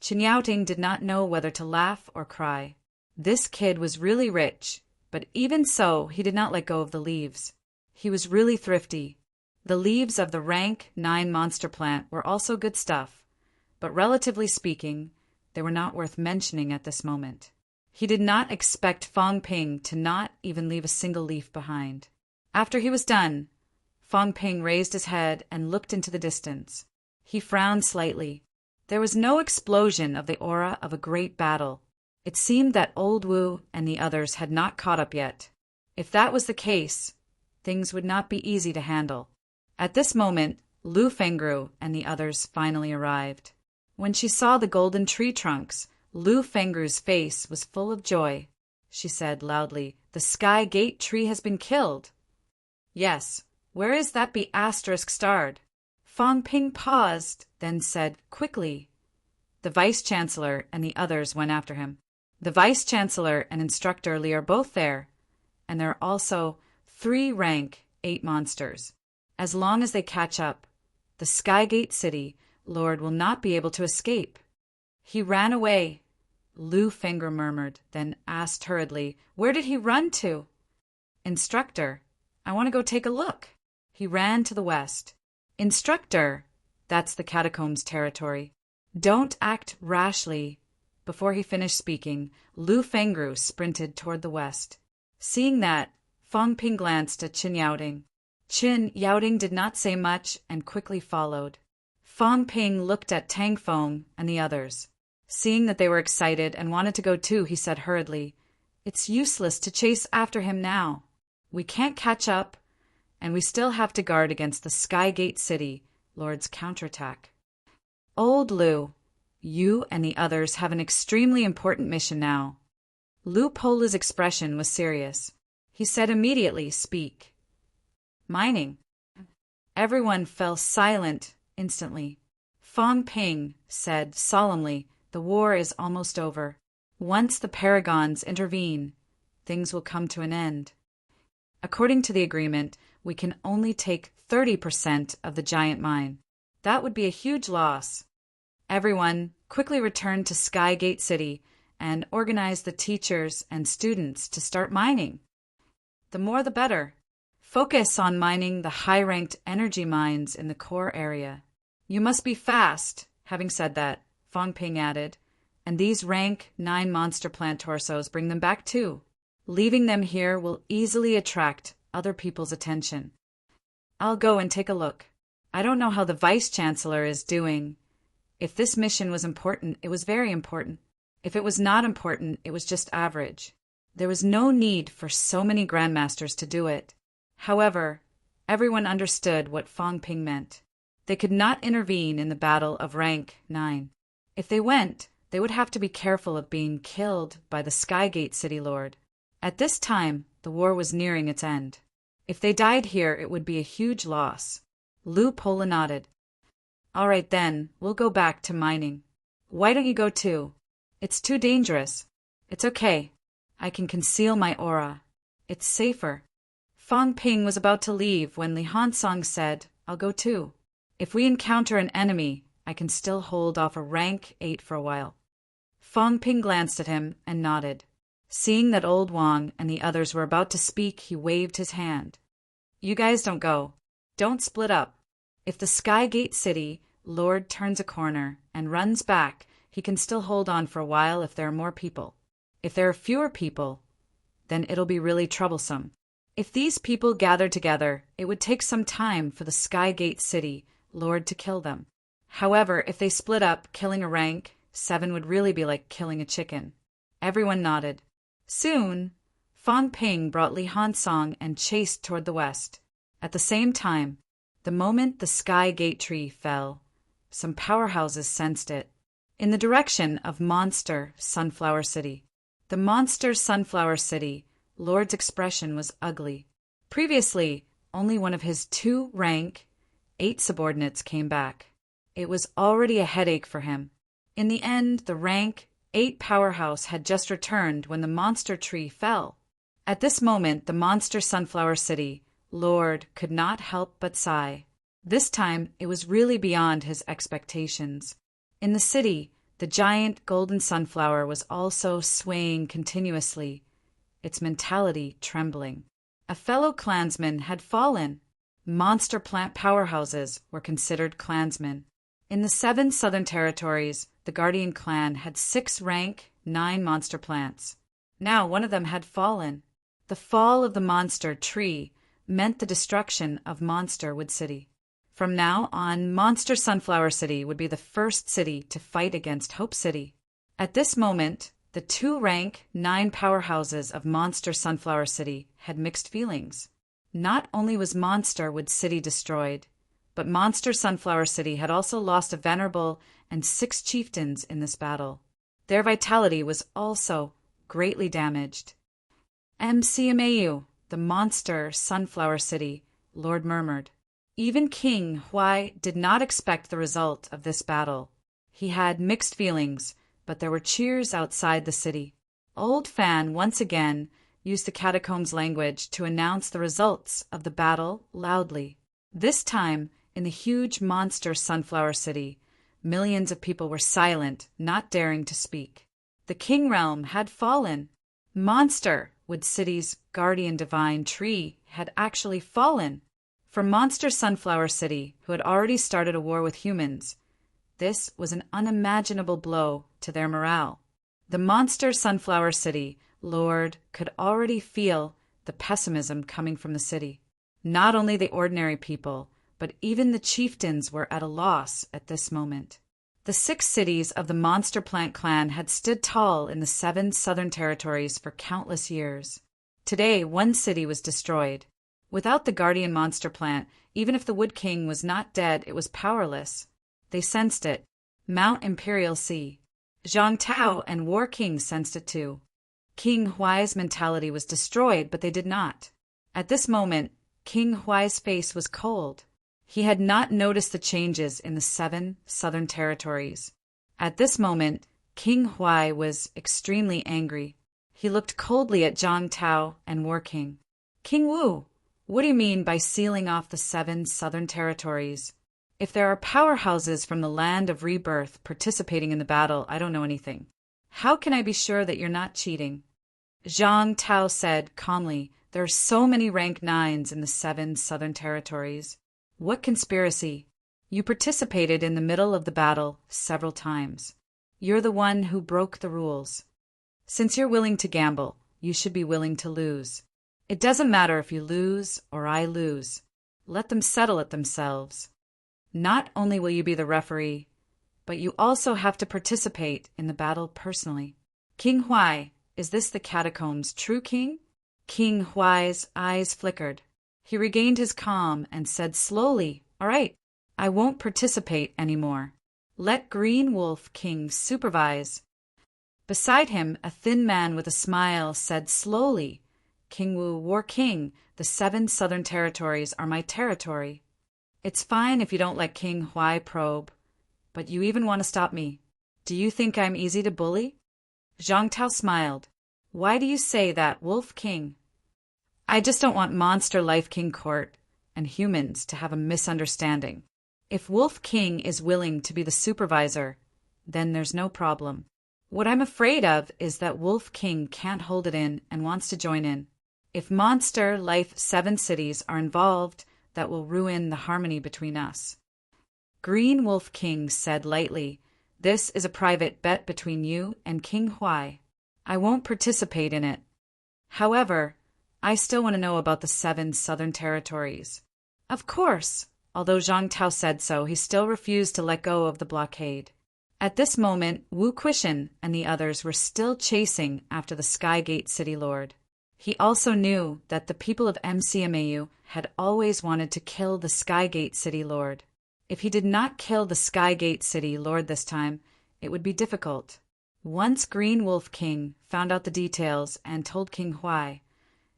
Chen Yaoting did not know whether to laugh or cry. This kid was really rich, but even so, he did not let go of the leaves. He was really thrifty. The leaves of the rank 9 monster plant were also good stuff, but relatively speaking, they were not worth mentioning at this moment. He did not expect Fong Ping to not even leave a single leaf behind. After he was done, Fong Ping raised his head and looked into the distance. He frowned slightly. There was no explosion of the aura of a great battle. It seemed that Old Wu and the others had not caught up yet. If that was the case, things would not be easy to handle. At this moment, Lu Fengru and the others finally arrived. When she saw the golden tree trunks, Lu Fengru's face was full of joy. She said loudly, "The Sky Gate tree has been killed." "Yes. Where is that be asterisk starred?" Fong Ping paused, then said quickly. The Vice-Chancellor and the others went after him. The Vice-Chancellor and Instructor Li are both there, and there are also 3 rank 8 monsters. As long as they catch up, the Skygate City Lord will not be able to escape. He ran away, Lu Fengru murmured, then asked hurriedly, "Where did he run to?" "Instructor, I want to go take a look." He ran to the west. "Instructor," that's the catacombs territory. "Don't act rashly." Before he finished speaking, Lu Fengru sprinted toward the west. Seeing that, Fong Ping glanced at Chen Yaoding. Chen Yaoding did not say much and quickly followed. Fong Ping looked at Tang Feng and the others. Seeing that they were excited and wanted to go too, he said hurriedly, "It's useless to chase after him now. We can't catch up, and we still have to guard against the Skygate City Lord's counterattack. Old Lu, you and the others have an extremely important mission now." Lu Pola's expression was serious. He said immediately, "Speak." "Mining." Everyone fell silent instantly. Fong Ping said solemnly, "The war is almost over. Once the paragons intervene, things will come to an end. According to the agreement, we can only take 30% of the giant mine. That would be a huge loss." Everyone quickly returned to Skygate City and organized the teachers and students to start mining. The more the better. Focus on mining the high-ranked energy mines in the core area. You must be fast. Having said that, Fong Ping added, "And these rank 9 monster plant torsos, bring them back too. Leaving them here will easily attract other people's attention." "I'll go and take a look. I don't know how the Vice-Chancellor is doing. If this mission was important, it was very important. If it was not important, it was just average. There was no need for so many Grandmasters to do it." However, everyone understood what Fong Ping meant. They could not intervene in the battle of rank 9. If they went, they would have to be careful of being killed by the Skygate City Lord. At this time, the war was nearing its end. If they died here, it would be a huge loss. Lu Pola nodded. "All right then, we'll go back to mining." "Why don't you go too?" "It's too dangerous." "It's okay. I can conceal my aura. It's safer." Fong Ping was about to leave when Li Hansong said, "I'll go too. If we encounter an enemy, I can still hold off a rank 8 for a while." Fong Ping glanced at him and nodded. Seeing that old Wang and the others were about to speak, he waved his hand. "You guys don't go. Don't split up. If the Skygate City Lord turns a corner and runs back, he can still hold on for a while if there are more people. If there are fewer people, then it'll be really troublesome. If these people gathered together, it would take some time for the Skygate City Lord to kill them. However, if they split up, killing a rank 7 would really be like killing a chicken." Everyone nodded. Soon, Fong Ping brought Li Hansong and chased toward the west. At the same time, the moment the Skygate tree fell, some powerhouses sensed it. In the direction of Monster Sunflower City. The Monster Sunflower City Lord's expression was ugly. Previously, only one of his 2 rank 8 subordinates came back. It was already a headache for him. In the end, the rank 8 powerhouse had just returned when the monster tree fell. At this moment, the Monster Sunflower City Lord could not help but sigh. This time, it was really beyond his expectations. In the city, the giant golden sunflower was also swaying continuously, its mentality trembling. A fellow clansman had fallen. Monster plant powerhouses were considered clansmen. In the 7 southern territories, the Guardian clan had 6 rank 9 monster plants. Now one of them had fallen. The fall of the monster tree meant the destruction of Monsterwood City. From now on, Monster Sunflower City would be the first city to fight against Hope City. At this moment, the 2 rank 9 powerhouses of Monster Sunflower City had mixed feelings. Not only was Monsterwood City destroyed, but Monster Sunflower City had also lost a venerable and 6 chieftains in this battle. Their vitality was also greatly damaged. "MCMAU, the Monster Sunflower City," Lord murmured. Even King Huai did not expect the result of this battle. He had mixed feelings, but there were cheers outside the city. Old Fan once again used the catacombs language to announce the results of the battle loudly. This time, in the huge Monster Sunflower City, millions of people were silent, not daring to speak. The King Realm had fallen. Monsterwood City's guardian divine tree had actually fallen. For Monster Sunflower City, who had already started a war with humans, this was an unimaginable blow to their morale. The Monster Sunflower City Lord could already feel the pessimism coming from the city. Not only the ordinary people, but even the chieftains were at a loss at this moment. The 6 cities of the Monster Plant Clan had stood tall in the 7 southern territories for countless years. Today, 1 city was destroyed. Without the guardian monster plant, even if the Wood King was not dead, it was powerless. They sensed it. Mount Imperial Sea. Zhang Tao and War King sensed it too. King Huai's mentality was destroyed, but they did not. At this moment, King Huai's face was cold. He had not noticed the changes in the 7 southern territories. At this moment, King Huai was extremely angry. He looked coldly at Zhang Tao and War King. King Wu, what do you mean by sealing off the 7 southern territories? If there are powerhouses from the land of rebirth participating in the battle, I don't know anything. How can I be sure that you're not cheating? Zhang Tao said calmly, there are so many rank 9s in the 7 southern territories. What conspiracy? You participated in the middle of the battle several times. You're the one who broke the rules. Since you're willing to gamble, you should be willing to lose. It doesn't matter if you lose or I lose. Let them settle it themselves. Not only will you be the referee, but you also have to participate in the battle personally. King Huai, is this the catacombs' true king? King Huai's eyes flickered. He regained his calm and said slowly, all right, I won't participate anymore. Let Green Wolf King supervise. Beside him, a thin man with a smile said slowly, King Wu, War King, the 7 southern territories are my territory. It's fine if you don't let King Huai probe, but you even want to stop me. Do you think I'm easy to bully? Zhang Tao smiled. Why do you say that, Wolf King? I just don't want Monster Life King Court and humans to have a misunderstanding. If Wolf King is willing to be the supervisor, then there's no problem. What I'm afraid of is that Wolf King can't hold it in and wants to join in. If Monster Life 7 cities are involved, that will ruin the harmony between us. Green Wolf King said lightly, this is a private bet between you and King Huai. I won't participate in it. However, I still want to know about the 7 southern territories. Of course. Although Zhang Tao said so, he still refused to let go of the blockade. At this moment, Wu Quishan and the others were still chasing after the Skygate City Lord. He also knew that the people of MCMAU had always wanted to kill the Skygate City Lord. If he did not kill the Skygate City Lord this time, it would be difficult. Once Green Wolf King found out the details and told King Huai,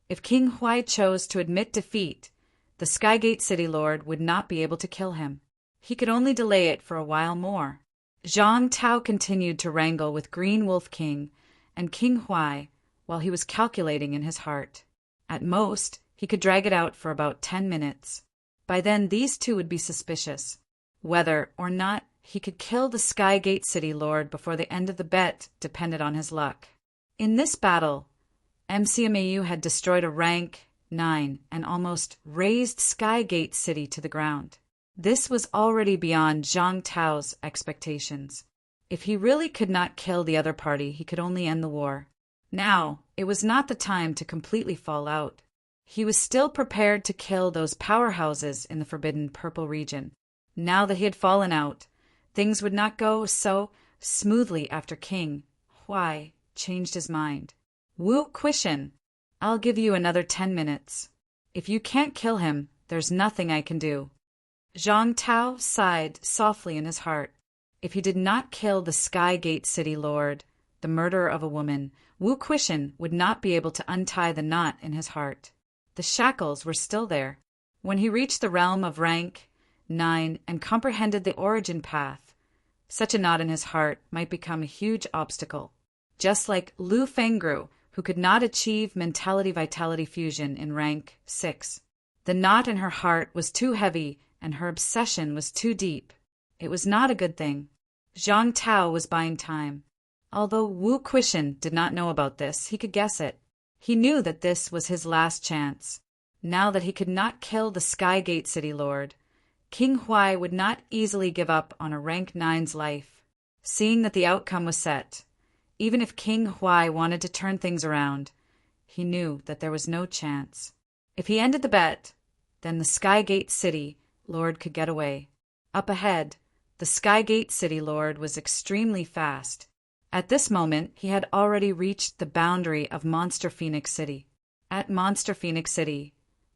if King Huai chose to admit defeat, the Skygate City Lord would not be able to kill him. He could only delay it for a while more. Zhang Tao continued to wrangle with Green Wolf King and King Huai while he was calculating in his heart. At most, he could drag it out for about 10 minutes. By then, these two would be suspicious. Whether or not he could kill the Skygate City Lord before the end of the bet depended on his luck. In this battle, MCMAU had destroyed a rank 9 and almost razed Skygate City to the ground. This was already beyond Zhang Tao's expectations. If he really could not kill the other party, he could only end the war. Now, it was not the time to completely fall out. He was still prepared to kill those powerhouses in the Forbidden Purple region. Now that he had fallen out, things would not go so smoothly after King Huai changed his mind. Wu Quishan, I'll give you another 10 minutes. If you can't kill him, there's nothing I can do. Zhang Tao sighed softly in his heart. If he did not kill the Skygate City Lord, the murderer of a woman, Wu Quishan would not be able to untie the knot in his heart. The shackles were still there. When he reached the realm of rank 9 and comprehended the origin path, such a knot in his heart might become a huge obstacle. Just like Lu Fengru, who could not achieve mentality-vitality fusion in rank 6. The knot in her heart was too heavy and her obsession was too deep. It was not a good thing. Zhang Tao was buying time. Although Wu Quishan did not know about this, he could guess it. He knew that this was his last chance. Now that he could not kill the Skygate City Lord, King Huai would not easily give up on a rank 9's life. Seeing that the outcome was set, even if King Huai wanted to turn things around, he knew that there was no chance. If he ended the bet, then the Skygate City Lord could get away. Up ahead, the Skygate City Lord was extremely fast. At this moment, he had already reached the boundary of Monster Phoenix City. At Monster Phoenix City,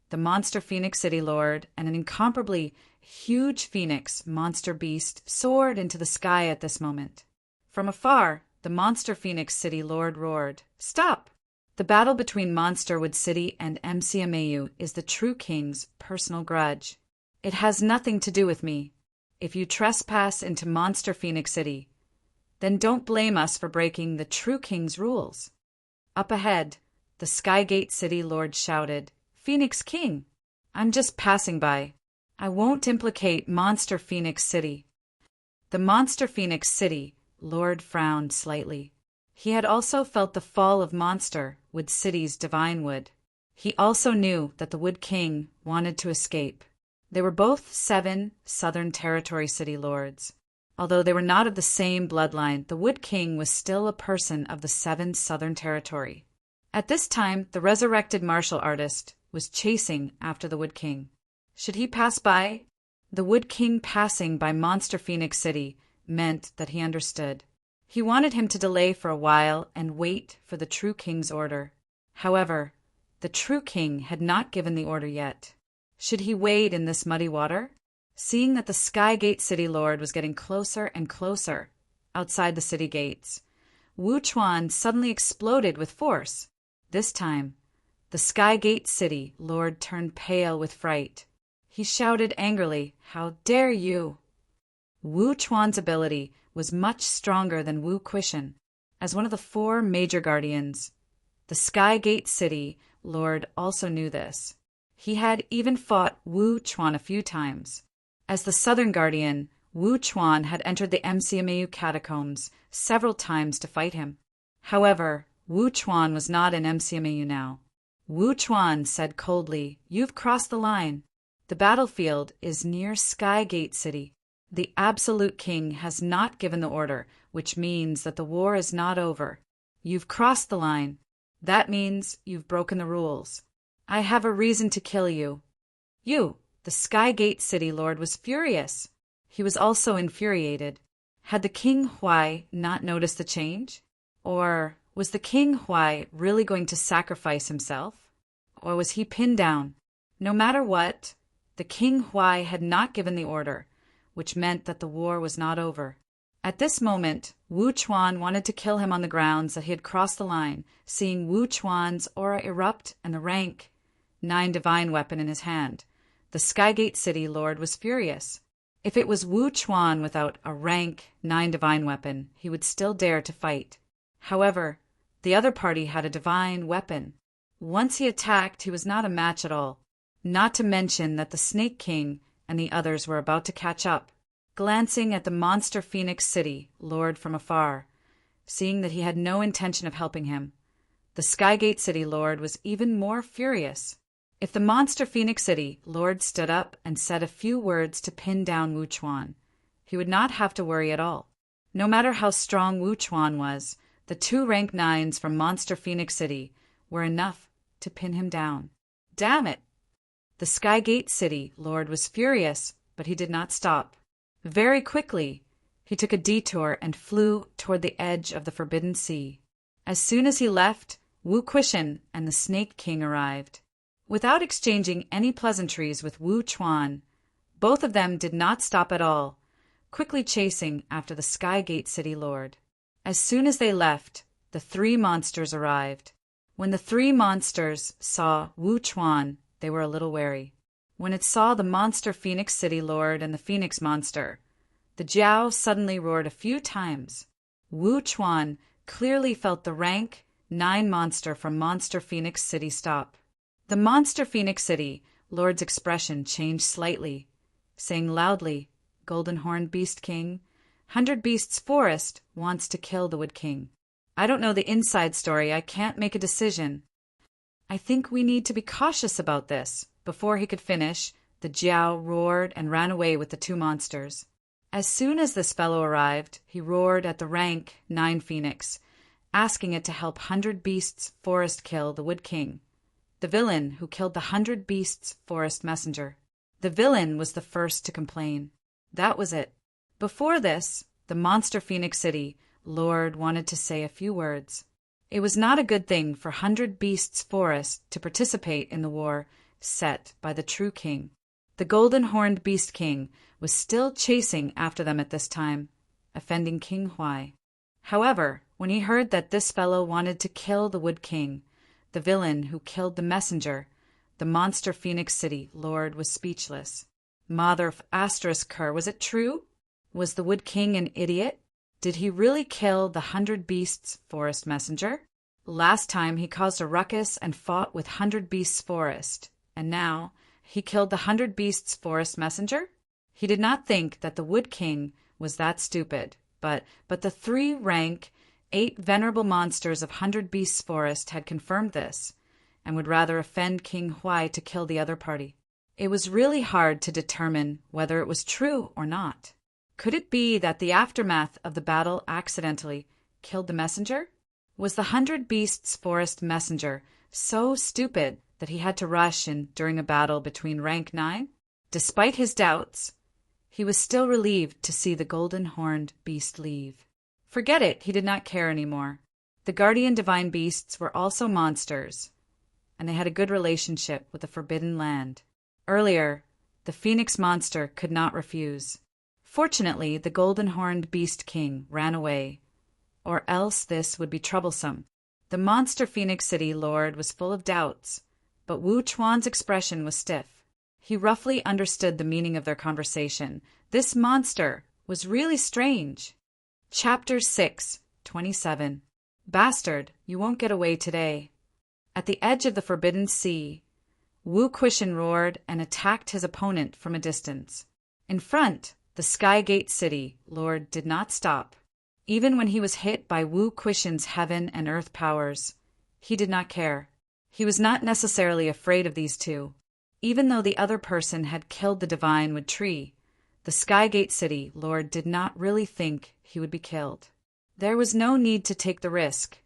the Monster Phoenix City Lord and an incomparably huge phoenix monster beast soared into the sky at this moment. From afar, the Monster Phoenix City Lord roared, "Stop! The battle between Monster Wood City and MCMAU is the true king's personal grudge. It has nothing to do with me. If you trespass into Monster Phoenix City, then don't blame us for breaking the true king's rules. Up ahead, the Skygate City Lord shouted, "Phoenix King, I'm just passing by. I won't implicate Monster Phoenix City." The Monster Phoenix City Lord frowned slightly. He had also felt the fall of Monster Wood City's divine wood. He also knew that the Wood King wanted to escape. They were both 7 Southern Territory city lords. Although they were not of the same bloodline, the Wood King was still a person of the 7 Southern Territory. At this time, the resurrected martial artist was chasing after the Wood King. Should he pass by? The Wood King passing by Monster Phoenix City meant that he understood. He wanted him to delay for a while and wait for the true king's order. However, the true king had not given the order yet. Should he wade in this muddy water? Seeing that the Skygate City Lord was getting closer and closer outside the city gates, Wu Chuan suddenly exploded with force. This time, the Skygate City Lord turned pale with fright. He shouted angrily, "How dare you!" Wu Chuan's ability was much stronger than Wu Quishan. As one of the 4 major guardians, the Skygate City Lord also knew this. He had even fought Wu Chuan a few times. As the Southern Guardian, Wu Chuan had entered the MCMAU catacombs several times to fight him. However, Wu Chuan was not in MCMAU now. Wu Chuan said coldly, "You've crossed the line. The battlefield is near Skygate City. The Absolute King has not given the order, which means that the war is not over. You've crossed the line. That means you've broken the rules. I have a reason to kill you." The Skygate City Lord was furious. He was also infuriated. Had the King Huai not noticed the change? Or was the King Huai really going to sacrifice himself? Or was he pinned down? No matter what, the King Huai had not given the order, which meant that the war was not over. At this moment, Wu Chuan wanted to kill him on the grounds that he had crossed the line, seeing Wu Chuan's aura erupt and the rank 9 divine weapon in his hand. The Skygate City Lord was furious. If it was Wu Chuan without a rank 9 divine weapon, he would still dare to fight. However, the other party had a divine weapon. Once he attacked, he was not a match at all. Not to mention that the Snake King and the others were about to catch up. Glancing at the Monster Phoenix City Lord from afar, seeing that he had no intention of helping him, the Skygate City Lord was even more furious. If the Monster Phoenix City Lord stood up and said a few words to pin down Wu Chuan, he would not have to worry at all. No matter how strong Wu Chuan was, the 2 rank 9s from Monster Phoenix City were enough to pin him down. Damn it! The Skygate City Lord was furious, but he did not stop. Very quickly, he took a detour and flew toward the edge of the Forbidden Sea. As soon as he left, Wu Quishan and the Snake King arrived. Without exchanging any pleasantries with Wu Chuan, both of them did not stop at all, quickly chasing after the Skygate City Lord. As soon as they left, the 3 monsters arrived. When the 3 monsters saw Wu Chuan, they were a little wary. When it saw the Monster Phoenix City Lord and the Phoenix Monster, the Jiao suddenly roared a few times. Wu Chuan clearly felt the rank 9 monster from Monster Phoenix City stop. The Monster Phoenix City Lord's expression changed slightly, saying loudly, "Golden Horned Beast King, 100 Beasts Forest wants to kill the Wood King. I don't know the inside story. I can't make a decision. I think we need to be cautious about this." Before he could finish, the Jiao roared and ran away with the 2 monsters. As soon as this fellow arrived, he roared at the rank 9 Phoenix, asking it to help 100 Beasts Forest kill the Wood King, the villain who killed the 100 Beasts Forest messenger. The villain was the first to complain. That was it. Before this, the Monster Phoenix City Lord wanted to say a few words. It was not a good thing for 100 Beasts Forest to participate in the war set by the true king. The Golden Horned Beast King was still chasing after them at this time, offending King Huai. However, when he heard that this fellow wanted to kill the Wood King, The villain who killed the messenger, the monster Phoenix City Lord, was speechless. Mother of Asterisk, was it true? Was the Wood King an idiot? Did he really kill the 100 Beasts Forest messenger? Last time he caused a ruckus and fought with 100 Beasts Forest, and now he killed the 100 Beasts Forest messenger? He did not think that the Wood King was that stupid, but the 8 venerable monsters of 100 Beasts Forest had confirmed this, and would rather offend King Huai to kill the other party. It was really hard to determine whether it was true or not. Could it be that the aftermath of the battle accidentally killed the messenger? Was the 100 Beasts Forest messenger so stupid that he had to rush in during a battle between rank 9? Despite his doubts, he was still relieved to see the golden-horned beast leave. Forget it, he did not care anymore. The guardian divine beasts were also monsters, and they had a good relationship with the Forbidden Land. Earlier, the Phoenix monster could not refuse. Fortunately, the golden-horned beast king ran away, or else this would be troublesome. The monster Phoenix City Lord was full of doubts, but Wu Chuan's expression was stiff. He roughly understood the meaning of their conversation. This monster was really strange. Chapter 6, 27. Bastard, you won't get away today. At the edge of the Forbidden Sea, Wu Quishan roared and attacked his opponent from a distance. In front, the Sky Gate City Lord did not stop. Even when he was hit by Wu Quishan's heaven and earth powers, he did not care. He was not necessarily afraid of these two. Even though the other person had killed the divine wood tree, the Sky Gate City Lord did not really think he would be killed. There was no need to take the risk.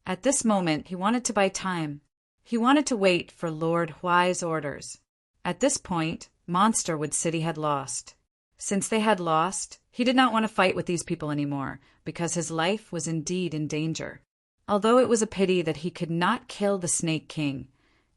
At this moment, he wanted to buy time. He wanted to wait for Lord Huai's orders. At this point, Monsterwood City had lost. Since they had lost, he did not want to fight with these people anymore, because his life was indeed in danger. Although it was a pity that he could not kill the Snake King,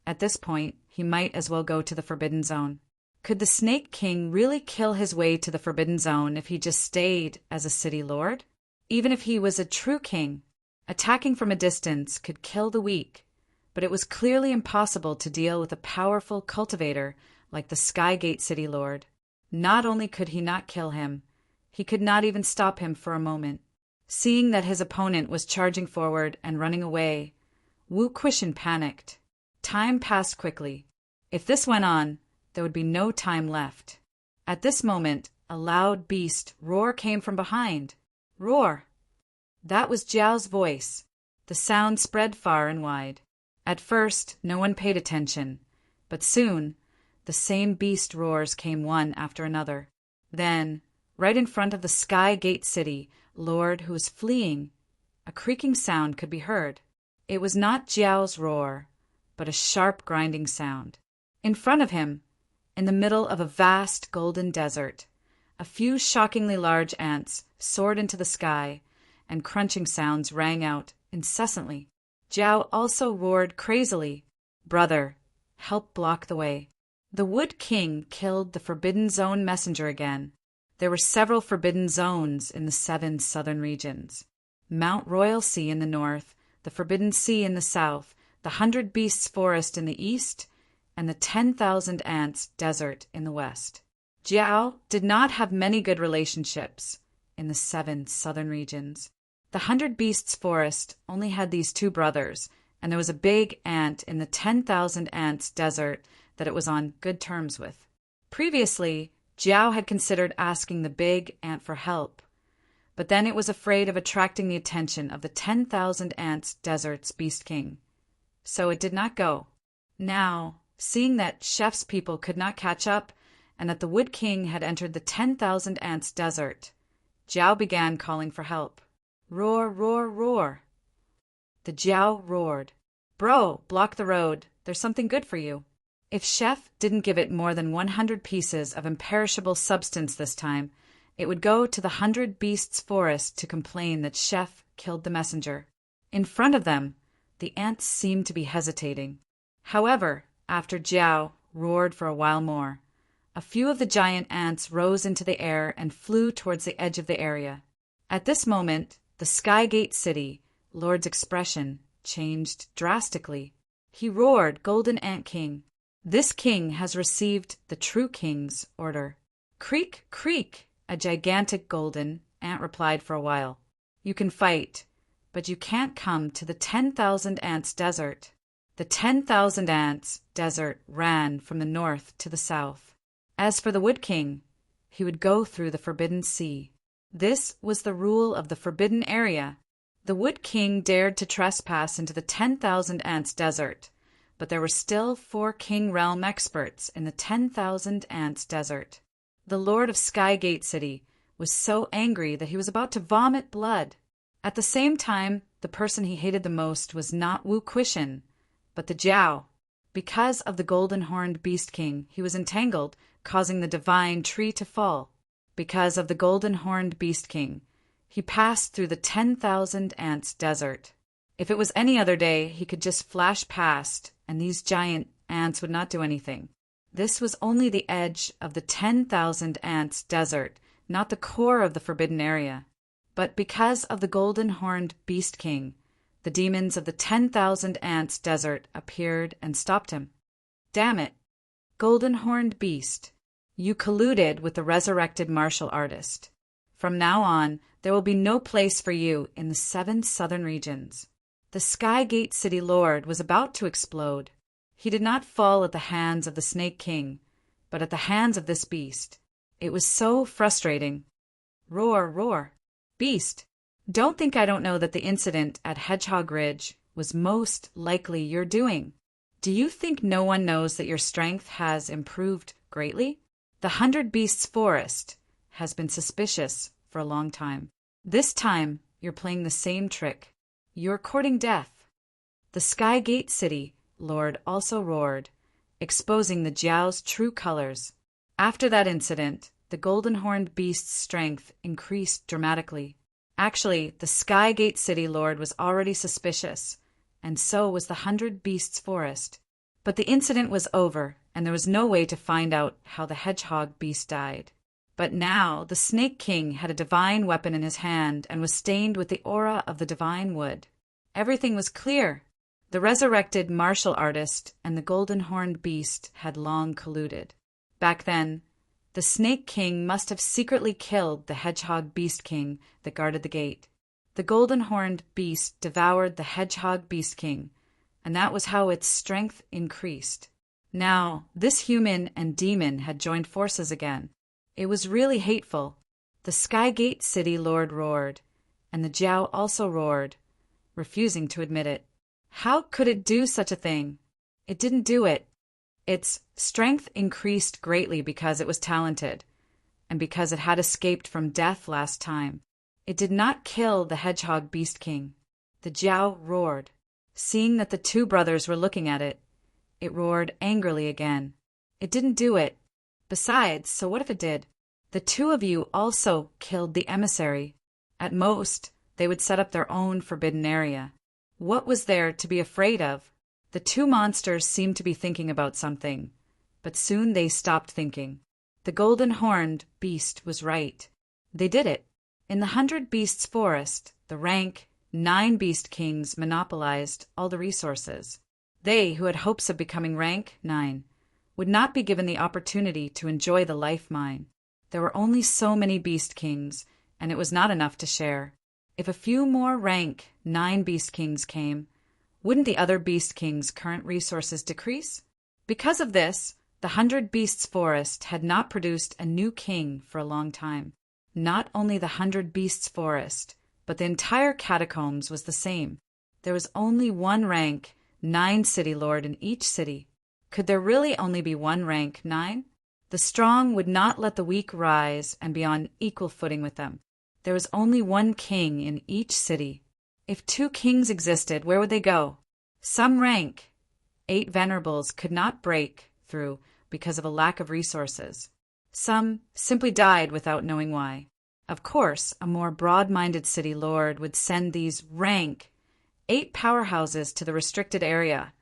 at this point, he might as well go to the Forbidden Zone. Could the Snake King really kill his way to the Forbidden Zone if he just stayed as a city lord? Even if he was a true king, attacking from a distance could kill the weak, but it was clearly impossible to deal with a powerful cultivator like the Sky Gate City Lord. Not only could he not kill him, he could not even stop him for a moment. Seeing that his opponent was charging forward and running away, Wu Quishan panicked. Time passed quickly. If this went on, there would be no time left. At this moment, a loud beast roar came from behind. Roar! That was Jiao's voice. The sound spread far and wide. At first, no one paid attention, but soon, the same beast roars came one after another. Then, right in front of the Sky Gate City Lord who was fleeing, a creaking sound could be heard. It was not Jiao's roar, but a sharp grinding sound. In front of him, in the middle of a vast golden desert, a few shockingly large ants soared into the sky, and crunching sounds rang out incessantly. Jiao also roared crazily, "Brother, help block the way." The Wood King killed the Forbidden Zone messenger again. There were several Forbidden Zones in the 7 southern regions. Mount Royal Sea in the north, the Forbidden Sea in the south, the 100 Beasts Forest in the east, and the 10,000 Ants Desert in the west. Jiao did not have many good relationships in the 7 southern regions. The 100 Beasts Forest only had these 2 brothers, and there was a big ant in the 10,000 Ants Desert that it was on good terms with. Previously, Jiao had considered asking the big ant for help, but then it was afraid of attracting the attention of the 10,000 Ants Desert's Beast King. So it did not go. Now, seeing that Chef's people could not catch up, and that the Wood King had entered the 10,000 Ants Desert, Jiao began calling for help. Roar, roar, roar. The Jiao roared. "Bro, block the road. There's something good for you." If Chef didn't give it more than 100 pieces of imperishable substance this time, it would go to the 100 Beasts Forest to complain that Chef killed the messenger. In front of them, the ants seemed to be hesitating. However, after Jiao roared for a while more, a few of the giant ants rose into the air and flew towards the edge of the area. At this moment, the Sky Gate City Lord's expression changed drastically. He roared, "Golden Ant King! This king has received the true king's order." "Creak, creak," a gigantic golden ant replied for a while. "You can fight, but you can't come to the 10,000 ants desert." The 10,000 ants desert ran from the north to the south. As for the Wood King, he would go through the Forbidden Sea. This was the rule of the forbidden area. The Wood King dared to trespass into the 10,000 ants desert, but there were still 4 King Realm experts in the 10,000 ants desert. The Lord of Skygate City was so angry that he was about to vomit blood. At the same time, the person he hated the most was not Wu Quishin, but the Jiao. Because of the golden-horned Beast King, he was entangled, causing the divine tree to fall. Because of the golden-horned Beast King, he passed through the 10,000 ants desert. If it was any other day, he could just flash past, and these giant ants would not do anything. This was only the edge of the 10,000 ants desert, not the core of the forbidden area. But because of the golden-horned Beast King, the demons of the 10,000 ants desert appeared and stopped him. "Damn it, golden-horned beast, you colluded with the resurrected martial artist. From now on, there will be no place for you in the 7 southern regions." The Skygate City Lord was about to explode. He did not fall at the hands of the Snake King, but at the hands of this beast. It was so frustrating. Roar, roar. "Beast, don't think I don't know that the incident at Hedgehog Ridge was most likely your doing. Do you think no one knows that your strength has improved greatly? The 100 Beasts Forest has been suspicious for a long time. This time, you're playing the same trick. You're courting death." The Skygate City Lord also roared, exposing the Jiao's true colors. After that incident, the golden-horned beast's strength increased dramatically. Actually, the Skygate City Lord was already suspicious, and so was the 100 Beasts Forest. But the incident was over, and there was no way to find out how the hedgehog beast died. But now the Snake King had a divine weapon in his hand and was stained with the aura of the divine wood. Everything was clear. The resurrected martial artist and the golden-horned beast had long colluded. Back then, the Snake King must have secretly killed the Hedgehog Beast King that guarded the gate. The golden-horned beast devoured the Hedgehog Beast King, and that was how its strength increased. Now, this human and demon had joined forces again. It was really hateful. The Skygate City Lord roared, and the Jiao also roared, refusing to admit it. How could it do such a thing? It didn't do it. Its strength increased greatly because it was talented, and because it had escaped from death last time. It did not kill the Hedgehog Beast King. The Jiao roared. Seeing that the 2 brothers were looking at it, it roared angrily again. It didn't do it. Besides, so what if it did? The 2 of you also killed the emissary. At most, they would set up their own forbidden area. What was there to be afraid of? The 2 monsters seemed to be thinking about something, but soon they stopped thinking. The golden-horned beast was right. They did it. In the 100 Beasts Forest, the rank 9 Beast Kings monopolized all the resources. They, who had hopes of becoming rank 9, would not be given the opportunity to enjoy the life mine. There were only so many Beast Kings, and it was not enough to share. If a few more rank 9 Beast Kings came, wouldn't the other Beast King's current resources decrease? Because of this, the 100 Beasts Forest had not produced a new king for a long time. Not only the 100 Beasts Forest, but the entire catacombs was the same. There was only one rank 9 city lord in each city. Could there really only be one rank 9? The strong would not let the weak rise and be on equal footing with them. There was only one king in each city. If 2 kings existed, where would they go? Some rank 8 venerables could not break through because of a lack of resources. Some simply died without knowing why. Of course, a more broad-minded city lord would send these rank 8 powerhouses to the restricted area,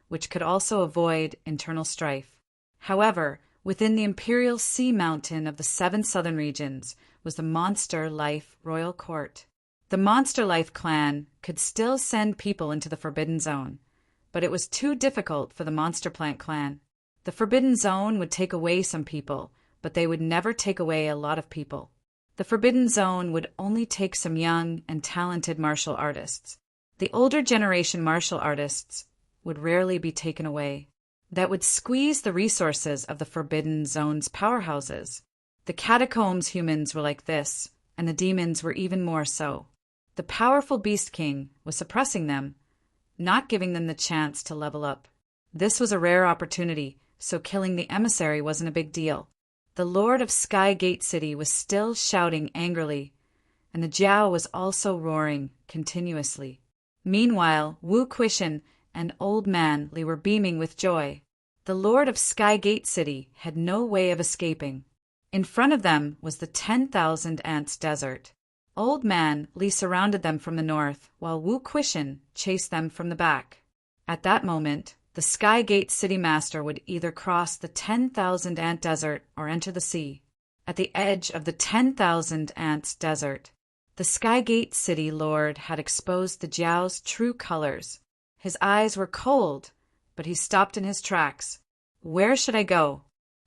which could also avoid internal strife. However, within the imperial sea mountain of the 7 southern regions was the Monster Life Royal Court. The Monster Life clan could still send people into the Forbidden Zone, but it was too difficult for the Monster Plant clan. The Forbidden Zone would take away some people, but they would never take away a lot of people. The Forbidden Zone would only take some young and talented martial artists. The older generation martial artists would rarely be taken away. That would squeeze the resources of the Forbidden Zone's powerhouses. The catacombs humans were like this, and the demons were even more so. The powerful Beast King was suppressing them, not giving them the chance to level up. This was a rare opportunity, so killing the emissary wasn't a big deal. The Lord of Sky Gate City was still shouting angrily, and the Jiao was also roaring continuously. Meanwhile, Wu Quishan and Old Man Li were beaming with joy. The Lord of Sky Gate City had no way of escaping. In front of them was the 10,000 Ants Desert. Old Man Li surrounded them from the north, while Wu Quishan chased them from the back. At that moment, the Sky Gate City Master would either cross the 10,000 Ant Desert or enter the sea. At the edge of the 10,000 Ants Desert, the Sky Gate City Lord had exposed the Jiao's true colors. His eyes were cold, but he stopped in his tracks. Where should I go?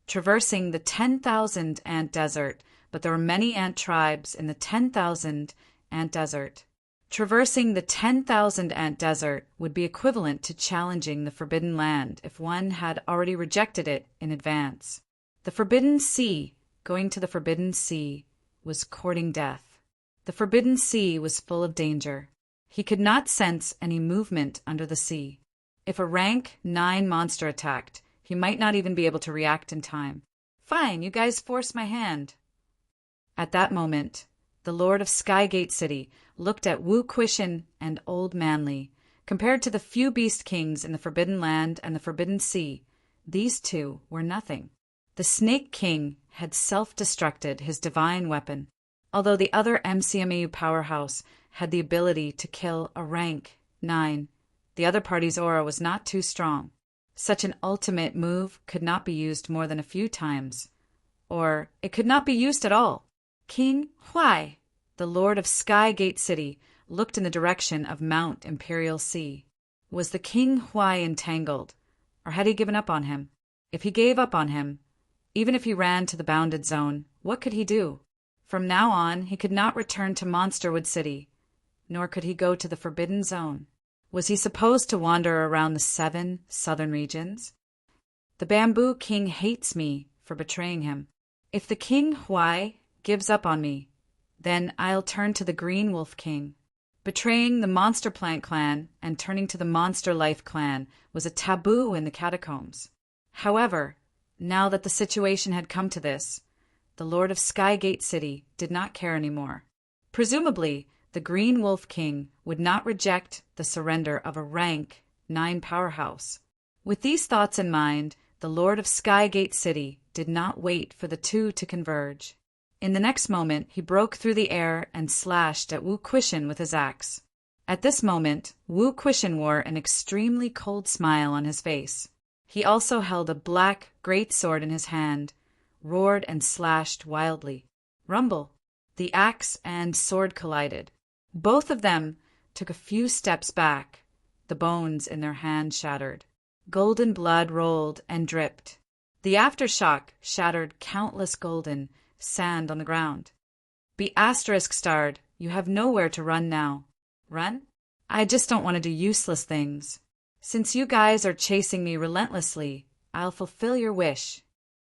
Traversing the 10,000 Ant Desert, but there were many ant tribes in the 10,000 Ant Desert. Traversing the 10,000 Ant Desert would be equivalent to challenging the Forbidden Land if one had already rejected it in advance. The Forbidden Sea, going to the Forbidden Sea, was courting death. The Forbidden Sea was full of danger. He could not sense any movement under the sea. If a rank 9 monster attacked, he might not even be able to react in time. Fine, you guys force my hand. At that moment, the Lord of Sky Gate City looked at Wu Quishan and Old Man Li. Compared to the few Beast Kings in the Forbidden Land and the Forbidden Sea, these two were nothing. The Snake King had self-destructed his divine weapon, although the other MCMAU powerhouse had the ability to kill a rank 9. The other party's aura was not too strong. Such an ultimate move could not be used more than a few times, or it could not be used at all. King Huai, the Lord of Sky Gate City, looked in the direction of Mount Imperial Sea. Was the King Huai entangled, or had he given up on him? If he gave up on him, even if he ran to the bounded zone, what could he do? From now on, he could not return to Monsterwood City, nor could he go to the Forbidden Zone. Was he supposed to wander around the 7 southern regions? The Bamboo King hates me for betraying him. If the King Huai gives up on me, then I'll turn to the Green Wolf King. Betraying the Monster Plant clan and turning to the Monster Life clan was a taboo in the catacombs. However, now that the situation had come to this, the Lord of Sky Gate City did not care anymore. Presumably, the Green Wolf King would not reject the surrender of a rank 9 powerhouse. With these thoughts in mind, the Lord of Sky Gate City did not wait for the two to converge. In the next moment, he broke through the air and slashed at Wu Quishan with his axe. At this moment, Wu Quishan wore an extremely cold smile on his face. He also held a black great sword in his hand, roared and slashed wildly. Rumble! The axe and sword collided. Both of them took a few steps back. The bones in their hand shattered. Golden blood rolled and dripped. The aftershock shattered countless golden sand on the ground. Be *starred, you have nowhere to run now. Run? I just don't want to do useless things. Since you guys are chasing me relentlessly, I'll fulfill your wish.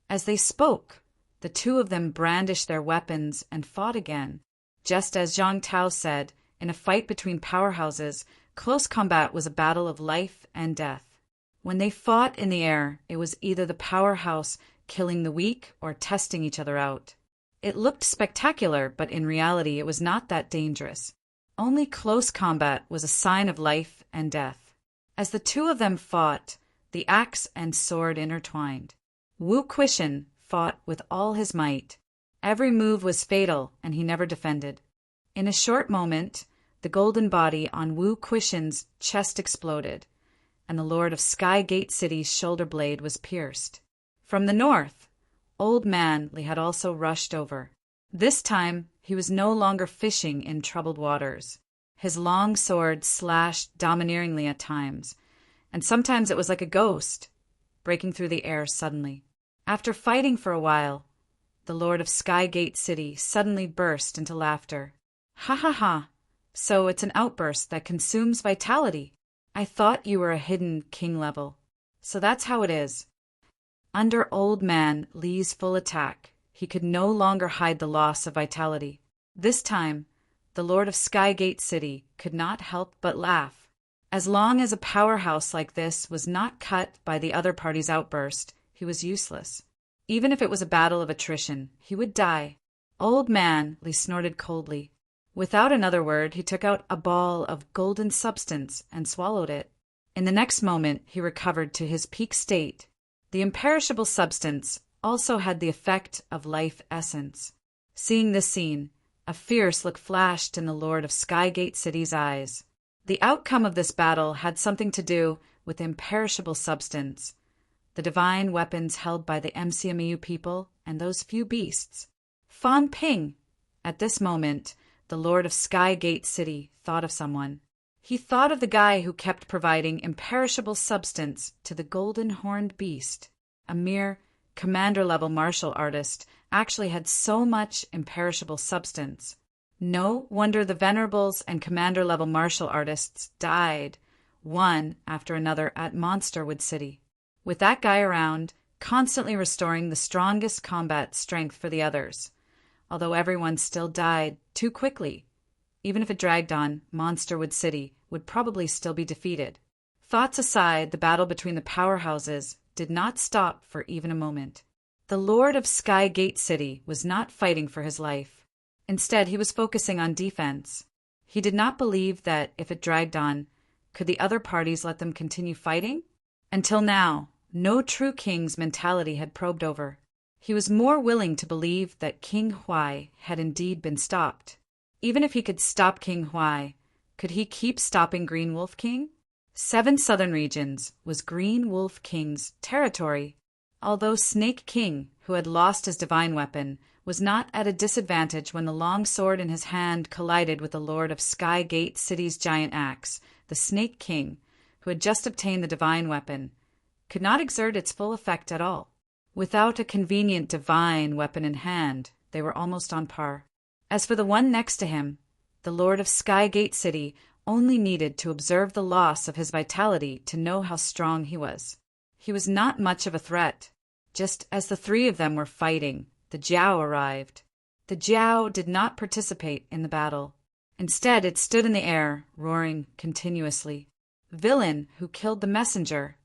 As they spoke, the two of them brandished their weapons and fought again. Just as Zhang Tao said, in a fight between powerhouses, close combat was a battle of life and death. When they fought in the air, it was either the powerhouse killing the weak or testing each other out. It looked spectacular, but in reality it was not that dangerous. Only close combat was a sign of life and death. As the two of them fought, the axe and sword intertwined. Wu Quishan fought with all his might. Every move was fatal, and he never defended. In a short moment, the golden body on Wu Quishan's chest exploded, and the Lord of Sky Gate City's shoulder blade was pierced. From the north, Old Man Li had also rushed over. This time, he was no longer fishing in troubled waters. His long sword slashed domineeringly at times, and sometimes it was like a ghost, breaking through the air suddenly. After fighting for a while, the Lord of Skygate City suddenly burst into laughter. Ha ha ha! So it's an outburst that consumes vitality. I thought you were a hidden king level. So that's how it is. Under Old Man Lee's full attack, he could no longer hide the loss of vitality. This time, the Lord of Skygate City could not help but laugh. As long as a powerhouse like this was not cut by the other party's outburst, he was useless. Even if it was a battle of attrition, he would die. Old Man Lee snorted coldly. Without another word, he took out a ball of golden substance and swallowed it. In the next moment, he recovered to his peak state. The imperishable substance also had the effect of life essence. Seeing this scene, a fierce look flashed in the Lord of Skygate City's eyes. The outcome of this battle had something to do with imperishable substance, the divine weapons held by the MCMEU people and those few beasts. Fan Ping! At this moment, the Lord of Skygate City thought of someone. He thought of the guy who kept providing imperishable substance to the golden-horned beast. A mere commander-level martial artist actually had so much imperishable substance. No wonder the venerables and commander-level martial artists died, one after another at Monsterwood City. With that guy around, constantly restoring the strongest combat strength for the others. Although everyone still died too quickly. Even if it dragged on, Monsterwood City would probably still be defeated. Thoughts aside, the battle between the powerhouses did not stop for even a moment. The Lord of Skygate City was not fighting for his life. Instead, he was focusing on defense. He did not believe that, if it dragged on, could the other parties let them continue fighting? Until now, no true king's mentality had probed over. He was more willing to believe that King Huai had indeed been stopped. Even if he could stop King Huai, could he keep stopping Green Wolf King? 7 southern regions was Green Wolf King's territory. Although Snake King, who had lost his divine weapon, was not at a disadvantage when the long sword in his hand collided with the Lord of Skygate City's giant axe, the Snake King, who had just obtained the divine weapon, could not exert its full effect at all. Without a convenient divine weapon in hand, they were almost on par. As for the one next to him, the Lord of Skygate City only needed to observe the loss of his vitality to know how strong he was. He was not much of a threat. Just as the 3 of them were fighting, the Jiao arrived. The Jiao did not participate in the battle. Instead, it stood in the air, roaring continuously. Villain who killed the messenger.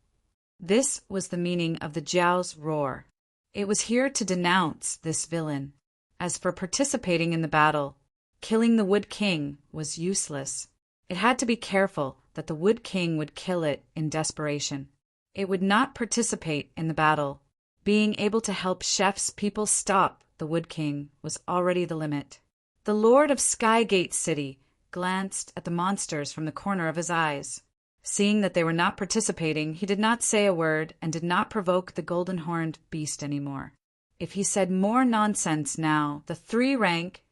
This was the meaning of the Jiao's roar. It was here to denounce this villain. As for participating in the battle, killing the Wood King was useless. It had to be careful that the Wood King would kill it in desperation. It would not participate in the battle. Being able to help Chef's people stop the Wood King was already the limit. The Lord of Skygate City glanced at the monsters from the corner of his eyes. Seeing that they were not participating, he did not say a word and did not provoke the golden-horned beast anymore. If he said more nonsense now, the 3-rank,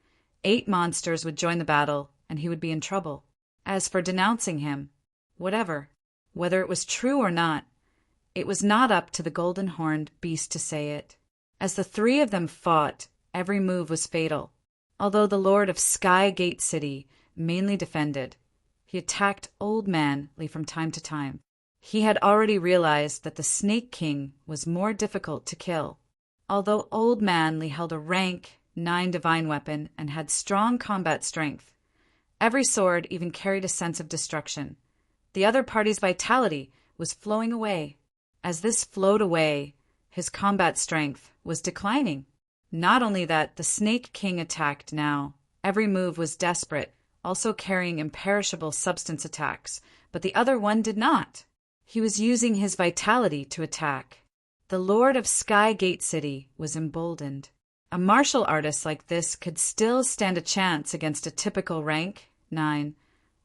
8 monsters would join the battle, and he would be in trouble. As for denouncing him, whatever, whether it was true or not, it was not up to the golden-horned beast to say it. As the 3 of them fought, every move was fatal. Although the Lord of Skygate City mainly defended, he attacked Old Man Lee from time to time. He had already realized that the Snake King was more difficult to kill. Although Old Man Lee held a rank 9 divine weapon and had strong combat strength, every sword even carried a sense of destruction. The other party's vitality was flowing away. As this flowed away, his combat strength was declining. Not only that, the Snake King attacked now. Every move was desperate, also carrying imperishable substance attacks, but the other one did not. He was using his vitality to attack. The Lord of Skygate City was emboldened. A martial artist like this could still stand a chance against a typical rank 9,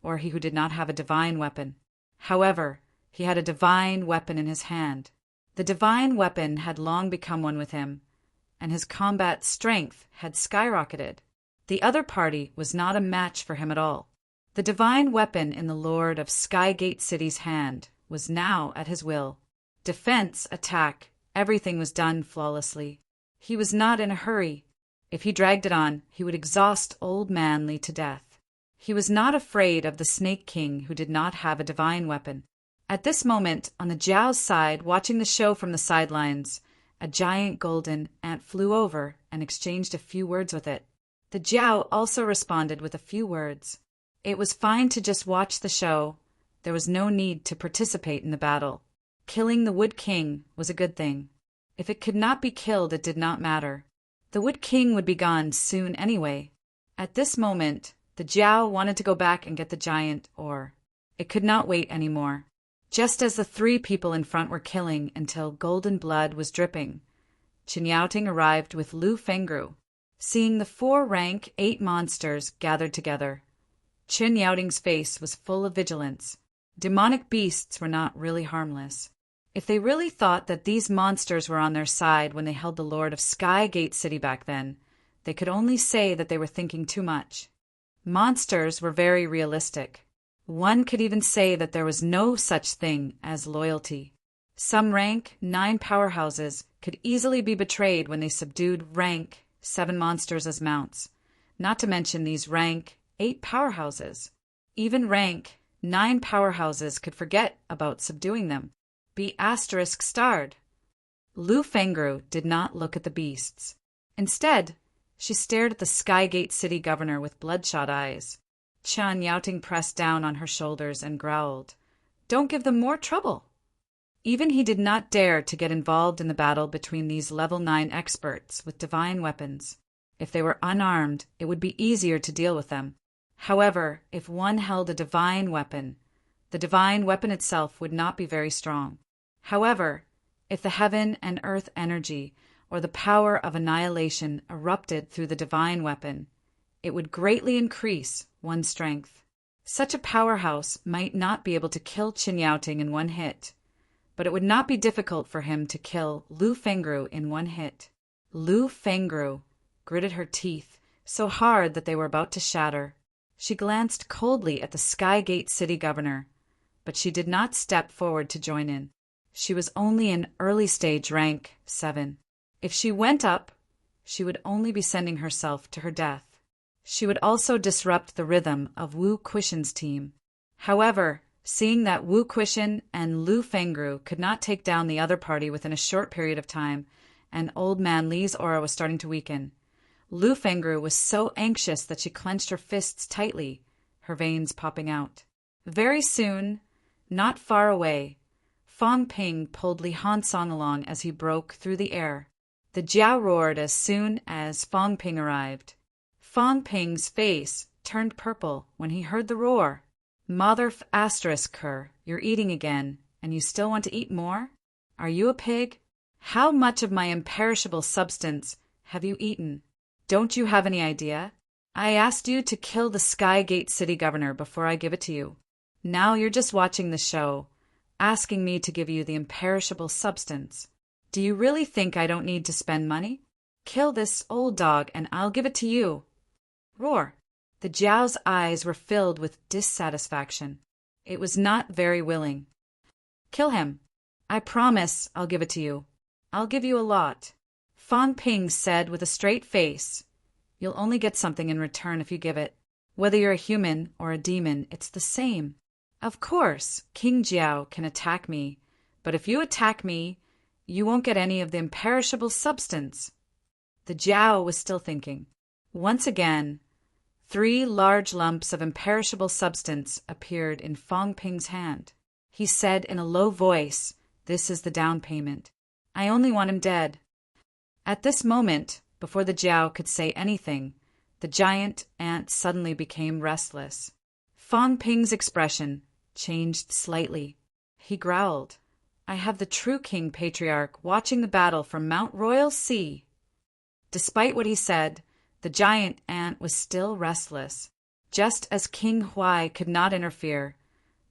or he who did not have a divine weapon. However, he had a divine weapon in his hand. The divine weapon had long become one with him, and his combat strength had skyrocketed. The other party was not a match for him at all. The divine weapon in the Lord of Skygate City's hand was now at his will. Defense, attack, everything was done flawlessly. He was not in a hurry. If he dragged it on, he would exhaust Old Manly to death. He was not afraid of the Snake King, who did not have a divine weapon. At this moment, on the Jiao's side, watching the show from the sidelines, a giant golden ant flew over and exchanged a few words with it. The Jiao also responded with a few words. It was fine to just watch the show. There was no need to participate in the battle. Killing the Wood King was a good thing. If it could not be killed, it did not matter. The Wood King would be gone soon anyway. At this moment, the Jiao wanted to go back and get the giant ore. It could not wait anymore. Just as the three people in front were killing until golden blood was dripping, Qin Yaoting arrived with Lu Fengru. Seeing the 4 rank 8 monsters gathered together, Qin Yaoting's face was full of vigilance. Demonic beasts were not really harmless. If they really thought that these monsters were on their side when they held the Lord of Sky Gate City back then, they could only say that they were thinking too much. Monsters were very realistic. One could even say that there was no such thing as loyalty. Some rank 9 powerhouses could easily be betrayed when they subdued rank 7 monsters as mounts, not to mention these rank 8 powerhouses. Even rank 9 powerhouses could forget about subduing them. Be *starred. Lu Fengru did not look at the beasts. Instead, she stared at the Skygate City governor with bloodshot eyes. Qin Yaoting pressed down on her shoulders and growled, "Don't give them more trouble." Even he did not dare to get involved in the battle between these level 9 experts with divine weapons. If they were unarmed, it would be easier to deal with them. However, if one held a divine weapon, the divine weapon itself would not be very strong. However, if the heaven and earth energy or the power of annihilation erupted through the divine weapon, it would greatly increase one's strength. Such a powerhouse might not be able to kill Qin Yaoting in one hit, but it would not be difficult for him to kill Lu Fengru in one hit. Lu Fengru gritted her teeth so hard that they were about to shatter. She glanced coldly at the Skygate City governor, but she did not step forward to join in. She was only in early stage rank 7. If she went up, she would only be sending herself to her death. She would also disrupt the rhythm of Wu Quishen's team. However, seeing that Wu Quishen and Lu Fengru could not take down the other party within a short period of time, and Old Man Li's aura was starting to weaken, Lu Fengru was so anxious that she clenched her fists tightly, her veins popping out. Very soon, not far away, Fang Ping pulled Li Hansong along as he broke through the air. The Jiao roared as soon as Fang Ping arrived. Fang Ping's face turned purple when he heard the roar. Mother *her, you're eating again, and you still want to eat more? Are you a pig? How much of my imperishable substance have you eaten? Don't you have any idea? I asked you to kill the Skygate City governor before I give it to you. Now you're just watching the show, asking me to give you the imperishable substance. Do you really think I don't need to spend money? Kill this old dog and I'll give it to you. Roar. The Jiao's eyes were filled with dissatisfaction. It was not very willing. Kill him. I promise I'll give it to you. I'll give you a lot. Fang Ping said with a straight face, "You'll only get something in return if you give it. Whether you're a human or a demon, it's the same. Of course, King Jiao can attack me, but if you attack me, you won't get any of the imperishable substance." The Jiao was still thinking. Once again, 3 large lumps of imperishable substance appeared in Fang Ping's hand. He said in a low voice, "This is the down payment. I only want him dead." At this moment, before the Jiao could say anything, the giant ant suddenly became restless. Fang Ping's expression changed slightly. He growled, "I have the true King Patriarch watching the battle from Mount Royal Sea." Despite what he said, the giant ant was still restless. Just as King Huai could not interfere,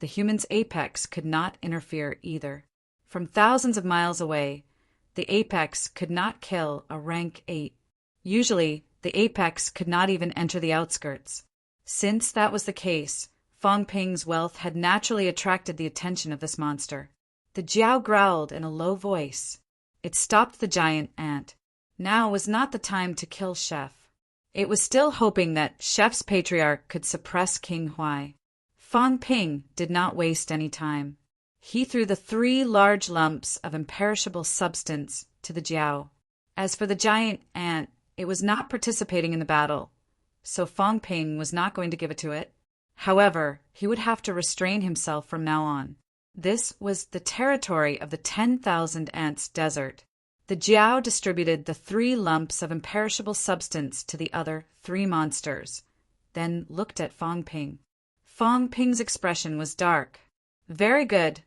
the human's apex could not interfere either. From thousands of miles away, the apex could not kill a rank 8. Usually, the apex could not even enter the outskirts. Since that was the case, Fong Ping's wealth had naturally attracted the attention of this monster. The Jiao growled in a low voice. It stopped the giant ant. Now was not the time to kill Chef. It was still hoping that Chef's patriarch could suppress King Huai. Fong Ping did not waste any time. He threw the 3 large lumps of imperishable substance to the Jiao. As for the giant ant, it was not participating in the battle, so Fong Ping was not going to give it to it. However, he would have to restrain himself from now on. This was the territory of the 10,000 ants desert. The Jiao distributed the 3 lumps of imperishable substance to the other 3 monsters, then looked at Fong Ping. Fong Ping's expression was dark. Very good.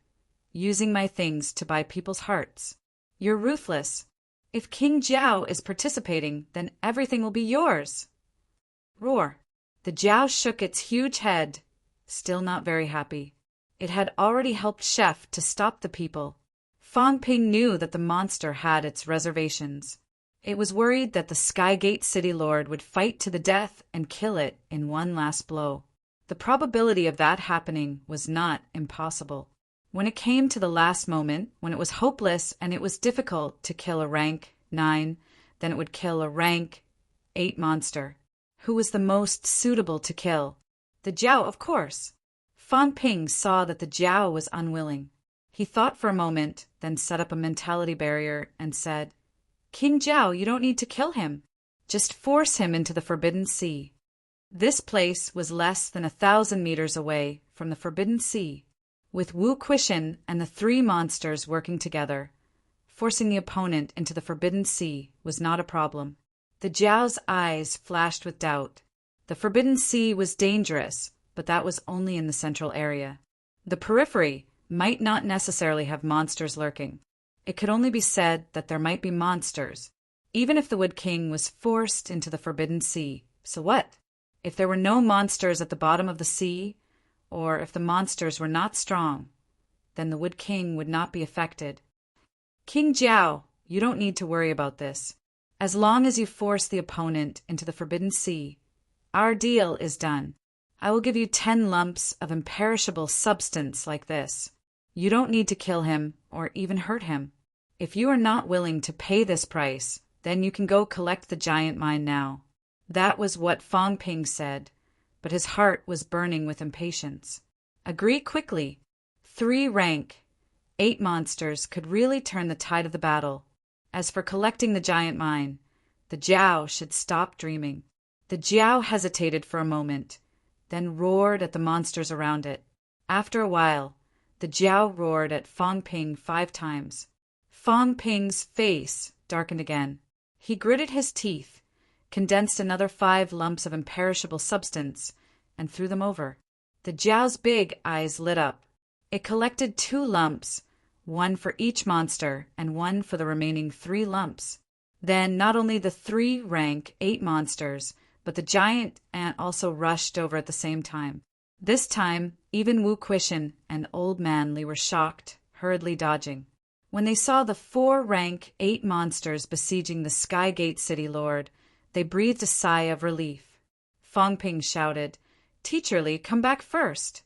Using my things to buy people's hearts. You're ruthless. If King Jiao is participating, then everything will be yours. Roar. The Jiao shook its huge head, still not very happy. It had already helped Chef to stop the people. Fong Ping knew that the monster had its reservations. It was worried that the Skygate City Lord would fight to the death and kill it in one last blow. The probability of that happening was not impossible. When it came to the last moment, when it was hopeless and it was difficult to kill a rank 9, then it would kill a rank 8 monster. Who was the most suitable to kill? The Jiao, of course. Fong Ping saw that the Jiao was unwilling. He thought for a moment, then set up a mentality barrier and said, King Jiao, you don't need to kill him. Just force him into the Forbidden Sea. This place was less than 1,000 meters away from the Forbidden Sea. With Wu Quishan and the 3 monsters working together, forcing the opponent into the Forbidden Sea was not a problem. The Jiao's eyes flashed with doubt. The Forbidden Sea was dangerous, but that was only in the central area. The periphery might not necessarily have monsters lurking. It could only be said that there might be monsters, even if the Wood King was forced into the Forbidden Sea. So what? If there were no monsters at the bottom of the sea, or if the monsters were not strong, then the Wood King would not be affected. King Jiao, you don't need to worry about this. As long as you force the opponent into the Forbidden Sea, our deal is done. I will give you 10 lumps of imperishable substance like this. You don't need to kill him or even hurt him. If you are not willing to pay this price, then you can go collect the giant mine now. That was what Fong Ping said, but his heart was burning with impatience. Agree quickly. 3 rank, 8 monsters could really turn the tide of the battle. As for collecting the giant mine, the Jiao should stop dreaming. The Jiao hesitated for a moment, then roared at the monsters around it. After a while, the Jiao roared at Fong Ping 5 times. Fong Ping's face darkened again. He gritted his teeth, condensed another 5 lumps of imperishable substance, and threw them over. The Jiao's big eyes lit up. It collected 2 lumps, 1 for each monster and 1 for the remaining 3 lumps. Then not only the 3 rank 8 monsters, but the giant ant also rushed over at the same time. This time, even Wu Quishan and Old Man Li were shocked, hurriedly dodging. When they saw the 4 rank 8 monsters besieging the Skygate City Lord, they breathed a sigh of relief. Fong Ping shouted, Teacher Li, come back first.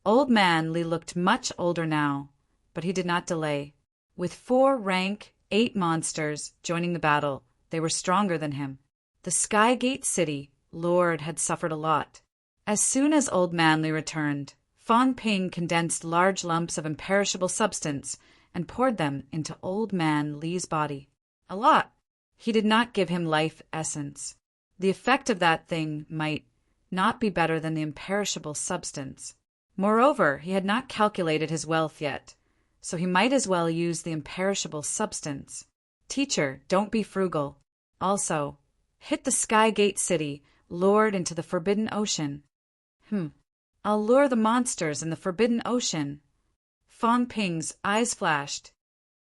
Old Man Li looked much older now, but he did not delay. With 4 rank 8 monsters joining the battle, they were stronger than him. The Skygate City Lord had suffered a lot. As soon as Old Man Li returned, Fong Ping condensed large lumps of imperishable substance and poured them into Old Man Li's body. A lot. He did not give him life essence. The effect of that thing might not be better than the imperishable substance. Moreover, he had not calculated his wealth yet, so he might as well use the imperishable substance. Teacher, don't be frugal. Also, hit the Skygate City Lord into the Forbidden Ocean. I'll lure the monsters in the Forbidden Ocean. Fong Ping's eyes flashed.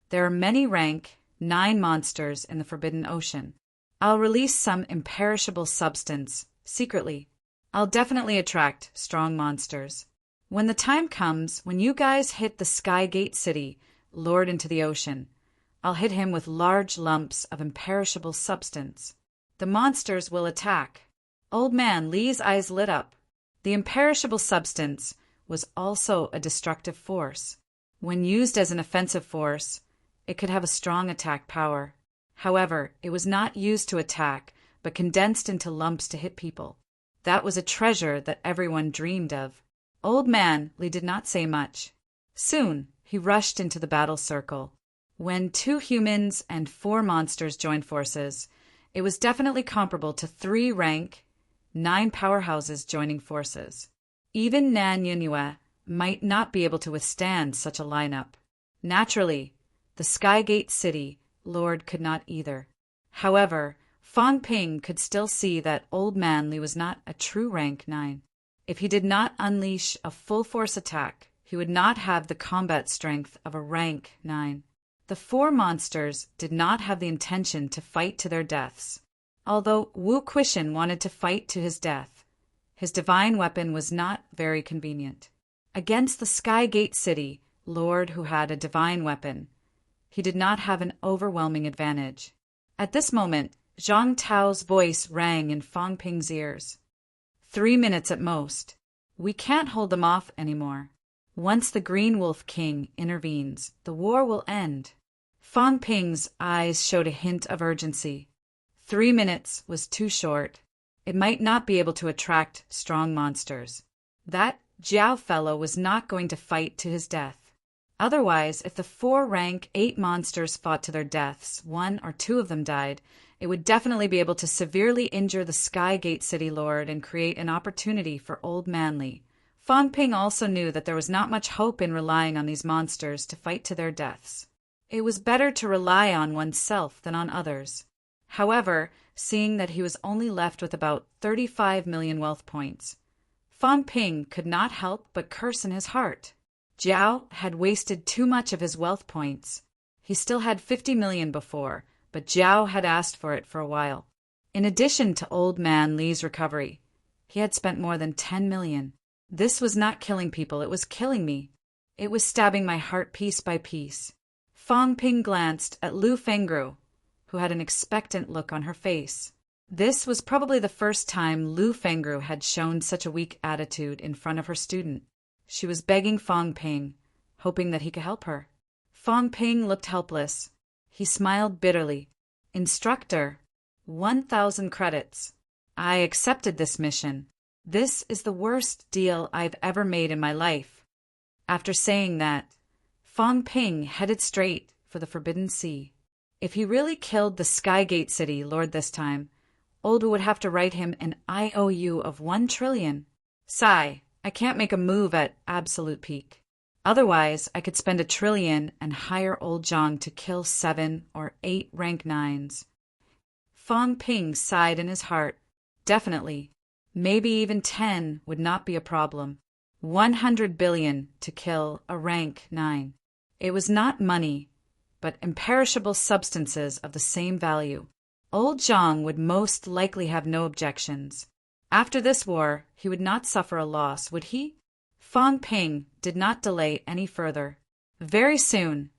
There are many rank 9 monsters in the Forbidden Ocean. I'll release some imperishable substance, secretly. I'll definitely attract strong monsters. When the time comes, when you guys hit the Skygate City Lord into the ocean, I'll hit him with large lumps of imperishable substance. The monsters will attack. Old Man Li's eyes lit up. The imperishable substance was also a destructive force. When used as an offensive force, it could have a strong attack power. However, it was not used to attack, but condensed into lumps to hit people. That was a treasure that everyone dreamed of. Old Man Li did not say much. Soon, he rushed into the battle circle. When 2 humans and 4 monsters joined forces, it was definitely comparable to 3 rank, 9 powerhouses joining forces. Even Nan Yunhua might not be able to withstand such a lineup. Naturally, the Skygate City Lord could not either. However, Fang Ping could still see that Old Man Li was not a true rank 9. If he did not unleash a full force attack, he would not have the combat strength of a rank 9. The 4 monsters did not have the intention to fight to their deaths. Although Wu Quishan wanted to fight to his death, his divine weapon was not very convenient. Against the Skygate City Lord who had a divine weapon, he did not have an overwhelming advantage. At this moment, Zhang Tao's voice rang in Fang Ping's ears. 3 minutes at most. We can't hold them off anymore. Once the Green Wolf King intervenes, the war will end. Fang Ping's eyes showed a hint of urgency. 3 minutes was too short. It might not be able to attract strong monsters. That Jiao fellow was not going to fight to his death. Otherwise, if the 4 rank 8 monsters fought to their deaths, 1 or 2 of them died, it would definitely be able to severely injure the Skygate City Lord and create an opportunity for Old Man Li. Fang Ping also knew that there was not much hope in relying on these monsters to fight to their deaths. It was better to rely on oneself than on others. However, seeing that he was only left with about 35 million wealth points, Fang Ping could not help but curse in his heart. Jiao had wasted too much of his wealth points. He still had 50 million before, but Jiao had asked for it for a while. In addition to Old Man Li's recovery, he had spent more than 10 million. This was not killing people, it was killing me. It was stabbing my heart piece by piece. Fang Ping glanced at Lu Fengru, who had an expectant look on her face. This was probably the first time Lu Fengru had shown such a weak attitude in front of her student. She was begging Fang Ping, hoping that he could help her. Fang Ping looked helpless. He smiled bitterly. Instructor, 1,000 credits. I accepted this mission. This is the worst deal I've ever made in my life. After saying that, Fang Ping headed straight for the Forbidden Sea. If he really killed the Skygate City Lord this time, Oldu would have to write him an IOU of 1 trillion. Sigh. I can't make a move at absolute peak. Otherwise, I could spend 1 trillion and hire old Zhang to kill 7 or 8 rank 9s. Fang Ping sighed in his heart. Definitely. Maybe even 10 would not be a problem. 100 billion to kill a rank 9. It was not money, but imperishable substances of the same value. Old Zhang would most likely have no objections. After this war, he would not suffer a loss, would he? Fang Ping did not delay any further. Very soon,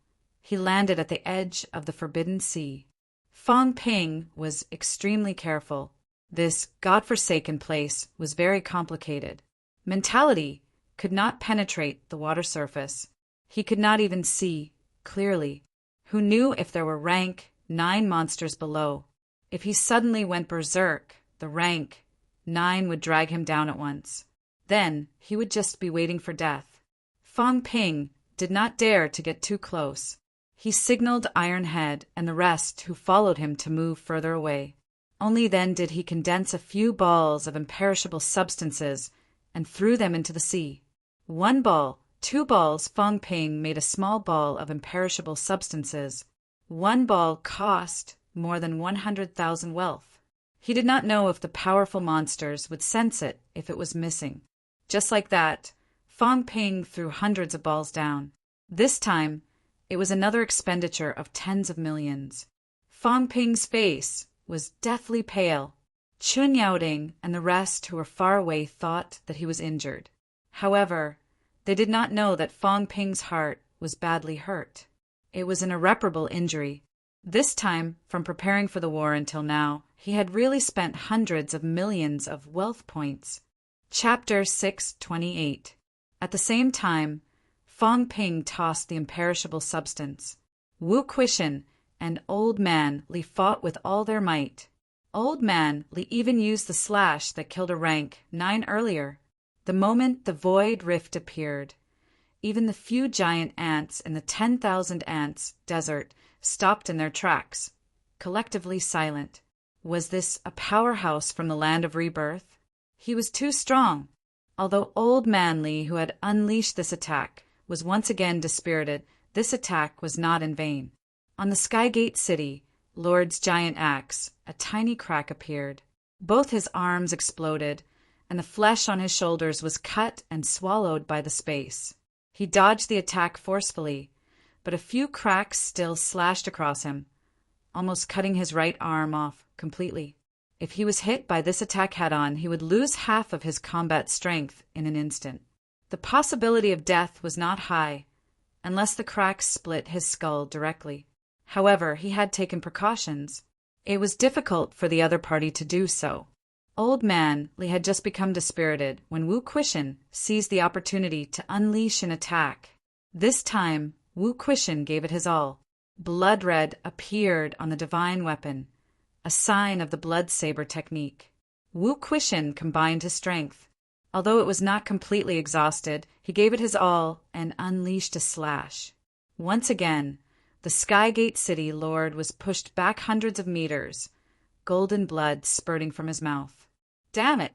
he landed at the edge of the Forbidden Sea. Fang Ping was extremely careful. This godforsaken place was very complicated. Mentality could not penetrate the water surface. He could not even see clearly. Who knew if there were rank 9 monsters below? If he suddenly went berserk, the rank 9 would drag him down at once. Then he would just be waiting for death. Fang Ping did not dare to get too close. He signaled Iron Head and the rest who followed him to move further away. Only then did he condense a few balls of imperishable substances and threw them into the sea. 1 ball, 2 balls. Fang Ping made a small ball of imperishable substances. 1 ball cost more than 100,000 wealth. He did not know if the powerful monsters would sense it if it was missing. Just like that, Fang Ping threw hundreds of balls down. This time, it was another expenditure of tens of millions. Fang Ping's face was deathly pale. Chun Yaoding and the rest who were far away thought that he was injured. However, they did not know that Fang Ping's heart was badly hurt. It was an irreparable injury. This time, from preparing for the war until now, he had really spent hundreds of millions of wealth points. Chapter 628. At the same time, Fong Ping tossed the imperishable substance. Wu Quishan and Old Man Li fought with all their might. Old Man Li even used the slash that killed a rank 9 earlier. The moment the void rift appeared, even the few giant ants in the 10,000 ants desert stopped in their tracks, collectively silent. Was this a powerhouse from the land of rebirth? He was too strong. Although Old Man Li, who had unleashed this attack, was once again dispirited, this attack was not in vain. On the Skygate City, Lord's giant axe, a tiny crack appeared. Both his arms exploded, and the flesh on his shoulders was cut and swallowed by the space. He dodged the attack forcefully, but a few cracks still slashed across him, almost cutting his right arm off completely. If he was hit by this attack head-on, he would lose half of his combat strength in an instant. The possibility of death was not high, unless the cracks split his skull directly. However, he had taken precautions. It was difficult for the other party to do so. Old Man Li had just become dispirited when Wu Quishan seized the opportunity to unleash an attack. This time, Wu Quishan gave it his all. Blood red appeared on the divine weapon, a sign of the blood saber technique. Wu Quishan combined his strength. Although it was not completely exhausted, he gave it his all and unleashed a slash. Once again, the Skygate City Lord was pushed back hundreds of meters, golden blood spurting from his mouth. Damn it!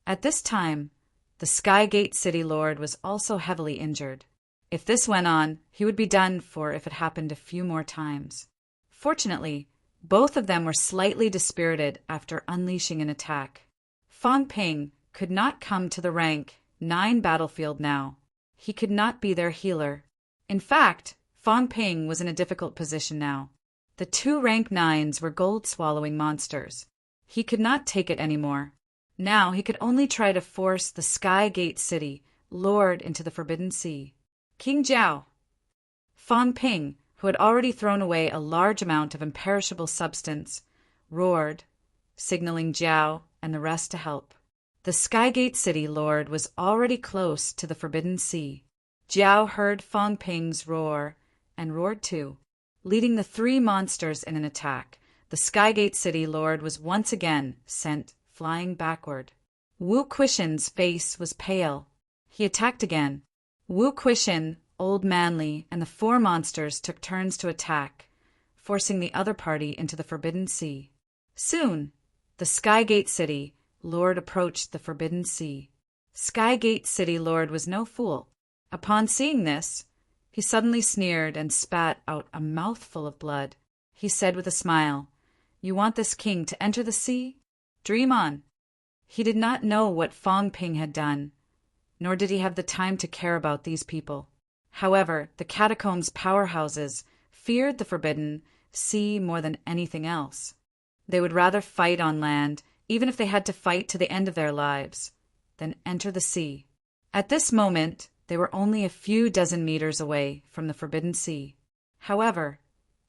At this time, the Skygate City Lord was also heavily injured. If this went on, he would be done for if it happened a few more times. Fortunately, both of them were slightly dispirited after unleashing an attack. Fong Ping could not come to the rank 9 battlefield now. He could not be their healer. In fact, Fong Ping was in a difficult position now. The 2 rank 9s were gold-swallowing monsters. He could not take it anymore. Now he could only try to force the Skygate City Lord into the Forbidden Sea. King Jiao. Fong Ping, who had already thrown away a large amount of imperishable substance, roared, signaling Jiao and the rest to help. The Skygate City Lord was already close to the Forbidden Sea. Jiao heard Fong Ping's roar and roared too. Leading the 3 monsters in an attack, the Skygate City Lord was once again sent flying backward. Wu Quishan's face was pale. He attacked again. Wu Quishan, Old Man Li, and the 4 monsters took turns to attack, forcing the other party into the Forbidden Sea. Soon, the Skygate City Lord approached the Forbidden Sea. Skygate City Lord was no fool. Upon seeing this, he suddenly sneered and spat out a mouthful of blood. He said with a smile, "You want this king to enter the sea? Dream on." He did not know what Fong Ping had done, nor did he have the time to care about these people. However, the catacombs' powerhouses feared the Forbidden Sea more than anything else. They would rather fight on land, even if they had to fight to the end of their lives, than enter the sea. At this moment, they were only a few dozen meters away from the Forbidden Sea. However,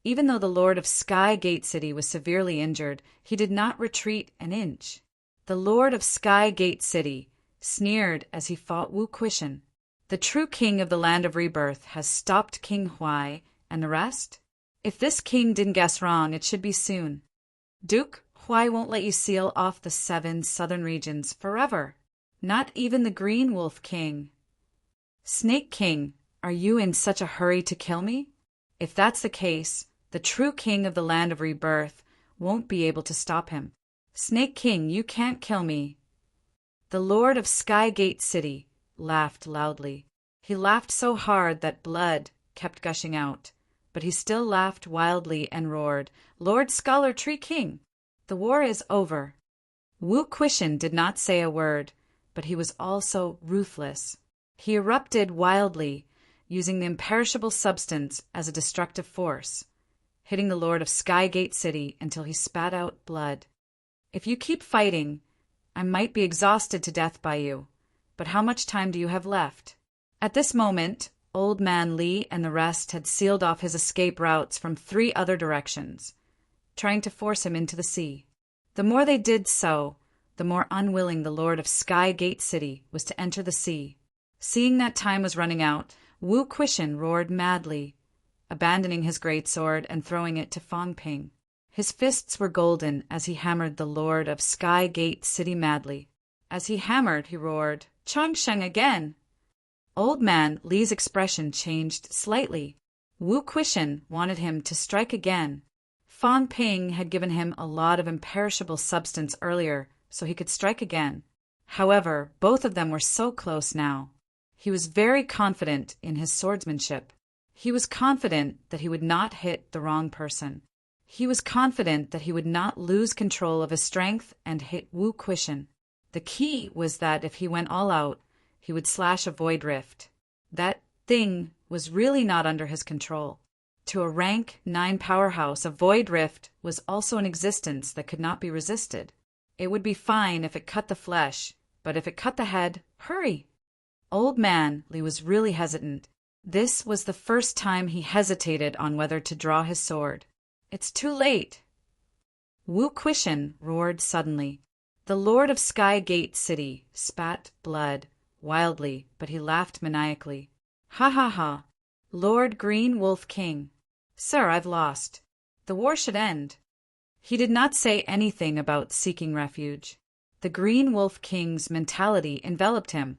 even though the Lord of Skygate City was severely injured, he did not retreat an inch. The Lord of Skygate City sneered as he fought Wu Quishan. The true king of the land of rebirth has stopped King Huai and the rest? If this king didn't guess wrong, it should be soon. Duke, Huai won't let you seal off the 7 southern regions forever. Not even the Green Wolf King. Snake King, are you in such a hurry to kill me? If that's the case, the true king of the land of rebirth won't be able to stop him. Snake King, you can't kill me. The Lord of Skygate City laughed loudly. He laughed so hard that blood kept gushing out, but he still laughed wildly and roared, "Lord Scholar Tree King, the war is over." Wu Quishan did not say a word, but he was also ruthless. He erupted wildly, using the imperishable substance as a destructive force, hitting the Lord of Skygate City until he spat out blood. "If you keep fighting, I might be exhausted to death by you, but how much time do you have left?" At this moment, Old Man Li and the rest had sealed off his escape routes from 3 other directions, trying to force him into the sea. The more they did so, the more unwilling the lord of Sky Gate City was to enter the sea. Seeing that time was running out, Wu Quishan roared madly, abandoning his great sword and throwing it to Fang Ping. His fists were golden as he hammered the lord of Sky Gate City madly. As he hammered, he roared, "Changsheng again!" Old Man Li's expression changed slightly. Wu Quishan wanted him to strike again. Fang Ping had given him a lot of imperishable substance earlier, so he could strike again. However, both of them were so close now. He was very confident in his swordsmanship. He was confident that he would not hit the wrong person. He was confident that he would not lose control of his strength and hit Wu Quishan. The key was that if he went all out, he would slash a void rift. That thing was really not under his control. To a rank 9 powerhouse, a void rift was also an existence that could not be resisted. It would be fine if it cut the flesh, but if it cut the head, hurry! Old Man Li was really hesitant. This was the first time he hesitated on whether to draw his sword. It's too late! Wu Quishan roared suddenly. The lord of Sky Gate City spat blood wildly, but he laughed maniacally. Ha ha ha! Lord Green Wolf King. Sir, I've lost. The war should end. He did not say anything about seeking refuge. The Green Wolf King's mentality enveloped him,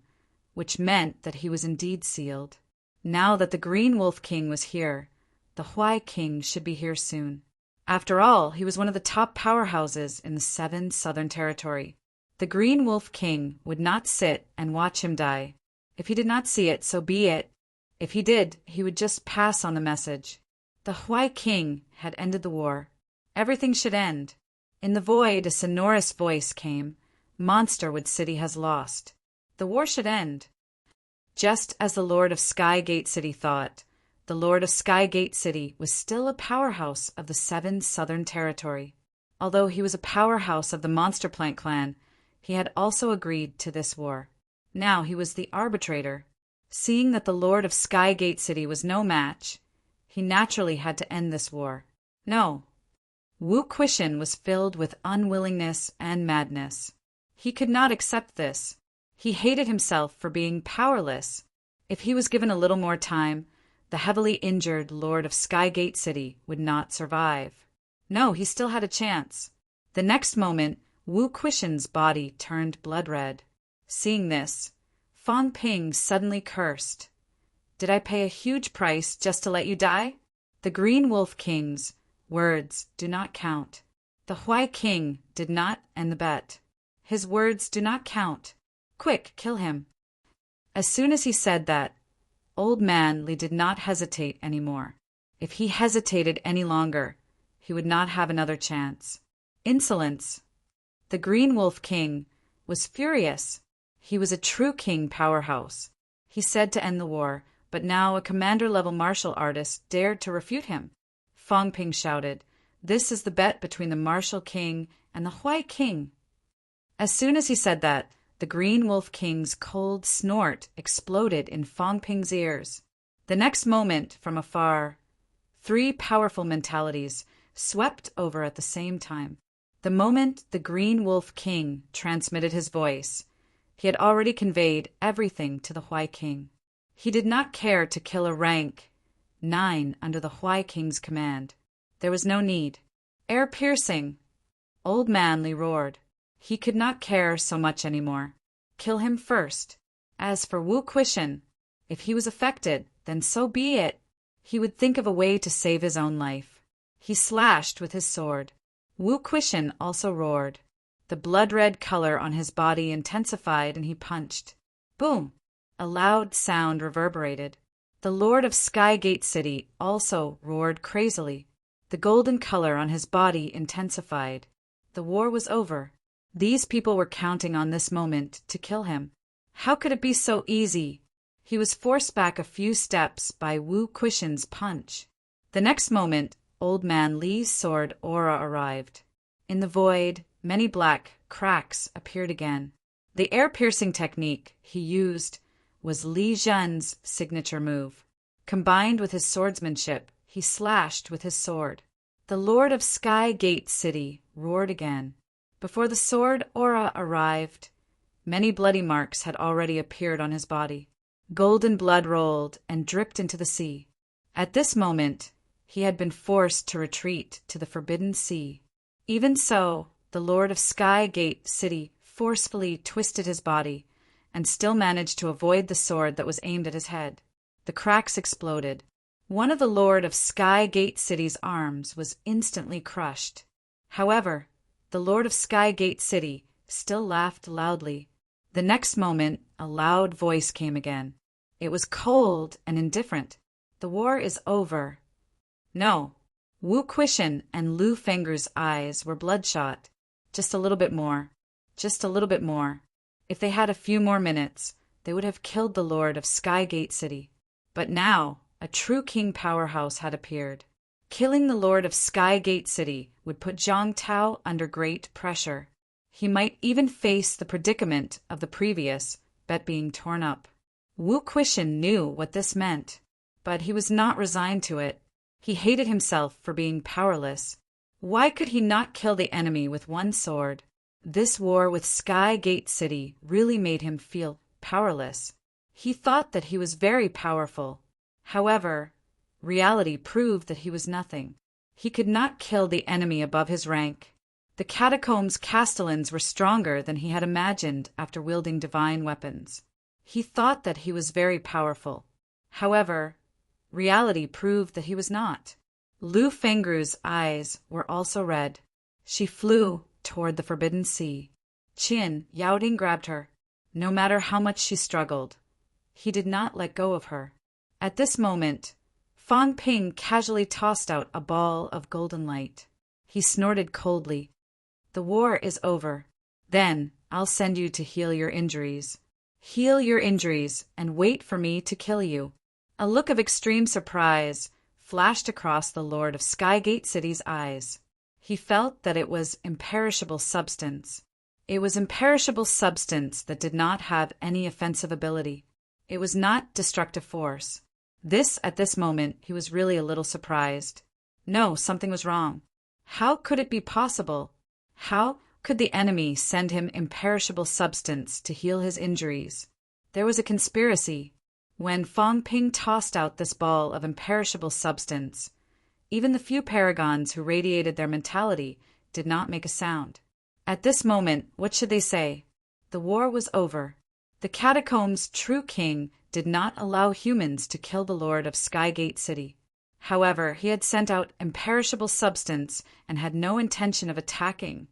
which meant that he was indeed sealed. Now that the Green Wolf King was here, the Huai King should be here soon. After all, he was one of the top powerhouses in the 7 Southern Territory. The Green Wolf King would not sit and watch him die. If he did not see it, so be it. If he did, he would just pass on the message. The Huai King had ended the war. Everything should end. In the void, a sonorous voice came. Monsterwood City has lost. The war should end. Just as the Lord of Sky Gate City thought, the Lord of Sky Gate City was still a powerhouse of the 7 Southern Territory. Although he was a powerhouse of the Monster Plant clan, he had also agreed to this war. Now he was the arbitrator. Seeing that the Lord of Sky Gate City was no match, he naturally had to end this war. No. Wu Quishan was filled with unwillingness and madness. He could not accept this. He hated himself for being powerless. If he was given a little more time, the heavily injured Lord of Sky Gate City would not survive. No, he still had a chance. The next moment, Wu Quishan's body turned blood red. Seeing this, Fang Ping suddenly cursed. Did I pay a huge price just to let you die? The Green Wolf King's words do not count. The Huai King did not end the bet. His words do not count. Quick, kill him. As soon as he said that, Old Man Li did not hesitate any more. If he hesitated any longer, he would not have another chance. Insolence. The Green Wolf King was furious. He was a true king powerhouse. He said to end the war, but now a commander-level martial artist dared to refute him. Fang Ping shouted, "This is the bet between the Martial King and the Huai King." As soon as he said that, the Green Wolf King's cold snort exploded in Fang Ping's ears. The next moment, from afar, 3 powerful mentalities swept over at the same time. The moment the Green Wolf King transmitted his voice, he had already conveyed everything to the Huai King. He did not care to kill a rank 9 under the Huai King's command. There was no need. Air piercing! Old Man Li roared. He could not care so much anymore. Kill him first. As for Wu Quishan, if he was affected, then so be it. He would think of a way to save his own life. He slashed with his sword. Wu Quishan also roared. The blood-red color on his body intensified and he punched. Boom! A loud sound reverberated. The Lord of Sky Gate City also roared crazily. The golden color on his body intensified. The war was over. These people were counting on this moment to kill him. How could it be so easy? He was forced back a few steps by Wu Quishan's punch. The next moment, Old Man Li's sword aura arrived. In the void, many black cracks appeared again. The air-piercing technique he used was Li Zhen's signature move. Combined with his swordsmanship, he slashed with his sword. The Lord of Sky Gate City roared again. Before the sword aura arrived, many bloody marks had already appeared on his body. Golden blood rolled and dripped into the sea. At this moment, he had been forced to retreat to the Forbidden Sea. Even so, the Lord of Sky Gate City forcefully twisted his body and still managed to avoid the sword that was aimed at his head. The cracks exploded. One of the Lord of Sky Gate City's arms was instantly crushed. However, the Lord of Sky Gate City still laughed loudly. The next moment, a loud voice came again. It was cold and indifferent. The war is over. No. Wu Quishan and Lu Fengru's eyes were bloodshot. Just a little bit more. Just a little bit more. If they had a few more minutes, they would have killed the Lord of Sky Gate City. But now, a true king powerhouse had appeared. Killing the Lord of Sky Gate City would put Zhang Tao under great pressure. He might even face the predicament of the previous bet being torn up. Wu Quishan knew what this meant, but he was not resigned to it. He hated himself for being powerless. Why could he not kill the enemy with one sword? This war with Sky Gate City really made him feel powerless. He thought that he was very powerful. However, reality proved that he was nothing. He could not kill the enemy above his rank. The catacombs castellans were stronger than he had imagined after wielding divine weapons. He thought that he was very powerful. However, reality proved that he was not. Lu Fengru's eyes were also red. She flew toward the Forbidden Sea. Qin Yaoding grabbed her. No matter how much she struggled, he did not let go of her. At this moment, Fang Ping casually tossed out a ball of golden light. He snorted coldly. The war is over. Then I'll send you to heal your injuries. Heal your injuries and wait for me to kill you. A look of extreme surprise flashed across the Lord of Sky Gate City's eyes. He felt that it was imperishable substance. It was imperishable substance that did not have any offensive ability. It was not destructive force. At this moment, he was really a little surprised. No, something was wrong. How could it be possible? How could the enemy send him imperishable substance to heal his injuries? There was a conspiracy. When Fang Ping tossed out this ball of imperishable substance, even the few paragons who radiated their mentality did not make a sound. At this moment, what should they say? The war was over. The catacombs' true king did not allow humans to kill the Lord of Sky Gate City. However, he had sent out imperishable substance and had no intention of attacking.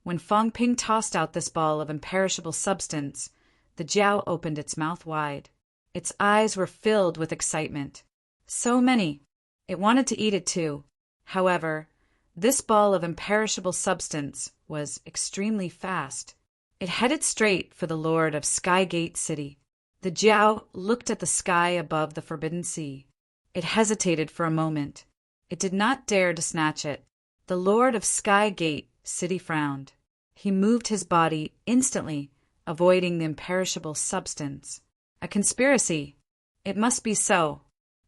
When Fang Ping tossed out this ball of imperishable substance, the Jiao opened its mouth wide. Its eyes were filled with excitement. So many. It wanted to eat it too. However, this ball of imperishable substance was extremely fast. It headed straight for the Lord of Sky Gate City. The Jiao looked at the sky above the Forbidden Sea. It hesitated for a moment. It did not dare to snatch it. The Lord of Sky Gate City frowned. He moved his body instantly, avoiding the imperishable substance. A conspiracy. It must be so.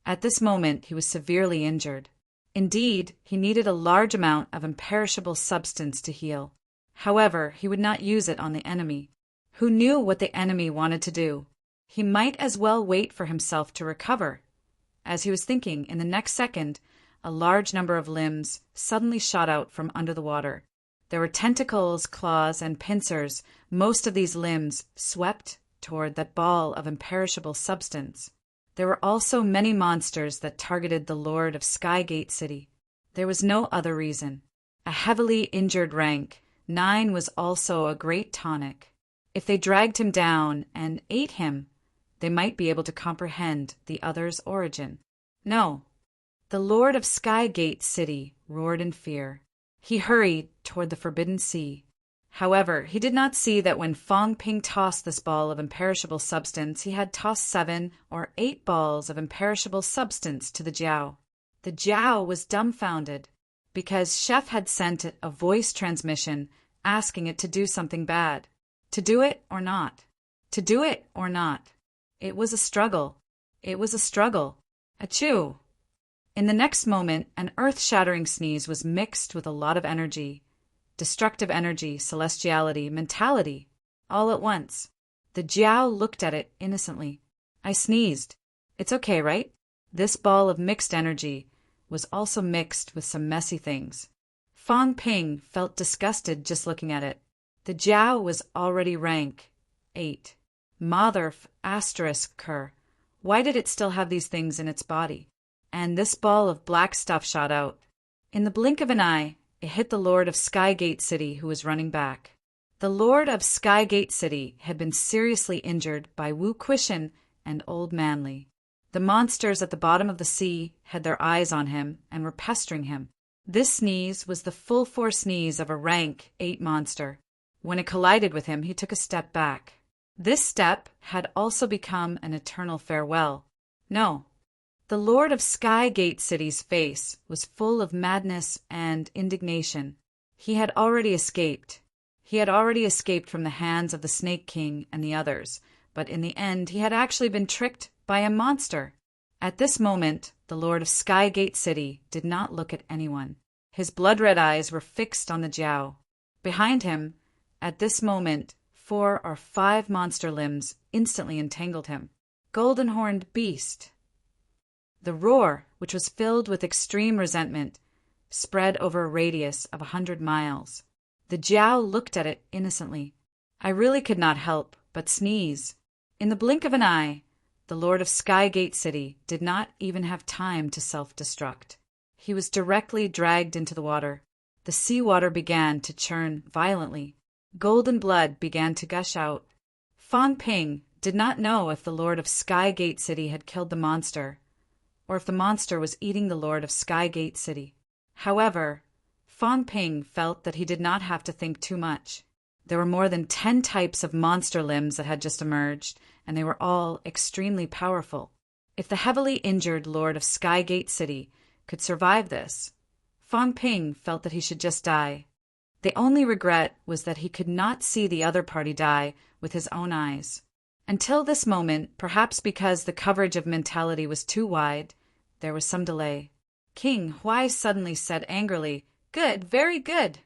At this moment, he was severely injured. Indeed, he needed a large amount of imperishable substance to heal. However, he would not use it on the enemy. Who knew what the enemy wanted to do? He might as well wait for himself to recover. As he was thinking, in the next second, a large number of limbs suddenly shot out from under the water. There were tentacles, claws, and pincers. Most of these limbs swept toward that ball of imperishable substance. There were also many monsters that targeted the Lord of Sky Gate City. There was no other reason. A heavily injured rank 9 was also a great tonic. If they dragged him down and ate him, they might be able to comprehend the other's origin. No. The Lord of Sky Gate City roared in fear. He hurried toward the Forbidden Sea. However, he did not see that when Fang Ping tossed this ball of imperishable substance, he had tossed 7 or 8 balls of imperishable substance to the Jiao. The Jiao was dumbfounded, because Chef had sent it a voice transmission asking it to do something bad. To do it or not. To do it or not. It was a struggle. It was a struggle. Achoo! In the next moment, an earth-shattering sneeze was mixed with a lot of energy. destructive energy, celestiality, mentality, all at once. The Jiao looked at it innocently. I sneezed. It's okay, right? This ball of mixed energy was also mixed with some messy things. Fang Ping felt disgusted just looking at it. The Jiao was already rank 8. Mother****. Why did it still have these things in its body? And this ball of black stuff shot out. In the blink of an eye, it hit the Lord of Skygate City, who was running back. The Lord of Skygate City had been seriously injured by Wu Quishan and Old Manly. The monsters at the bottom of the sea had their eyes on him and were pestering him. This sneeze was the full force sneeze of a rank 8 monster. When it collided with him, he took a step back. This step had also become an eternal farewell. No. The Lord of Skygate City's face was full of madness and indignation. He had already escaped. He had already escaped from the hands of the Snake King and the others, but in the end he had actually been tricked by a monster. At this moment, the Lord of Skygate City did not look at anyone. His blood-red eyes were fixed on the Jiao. Behind him, at this moment, 4 or 5 monster limbs instantly entangled him. Golden-horned beast. The roar, which was filled with extreme resentment, spread over a radius of 100 miles. The Jiao looked at it innocently. I really could not help but sneeze. In the blink of an eye, the Lord of Skygate City did not even have time to self-destruct. He was directly dragged into the water. The seawater began to churn violently. Golden blood began to gush out. Fang Ping did not know if the Lord of Skygate City had killed the monster, or if the monster was eating the Lord of Skygate City. However, Fang Ping felt that he did not have to think too much. There were more than 10 types of monster limbs that had just emerged, and they were all extremely powerful. If the heavily injured Lord of Skygate City could survive this, Fang Ping felt that he should just die. The only regret was that he could not see the other party die with his own eyes. Until this moment, perhaps because the coverage of mentality was too wide, there was some delay. King Huai suddenly said angrily, "Good, very good."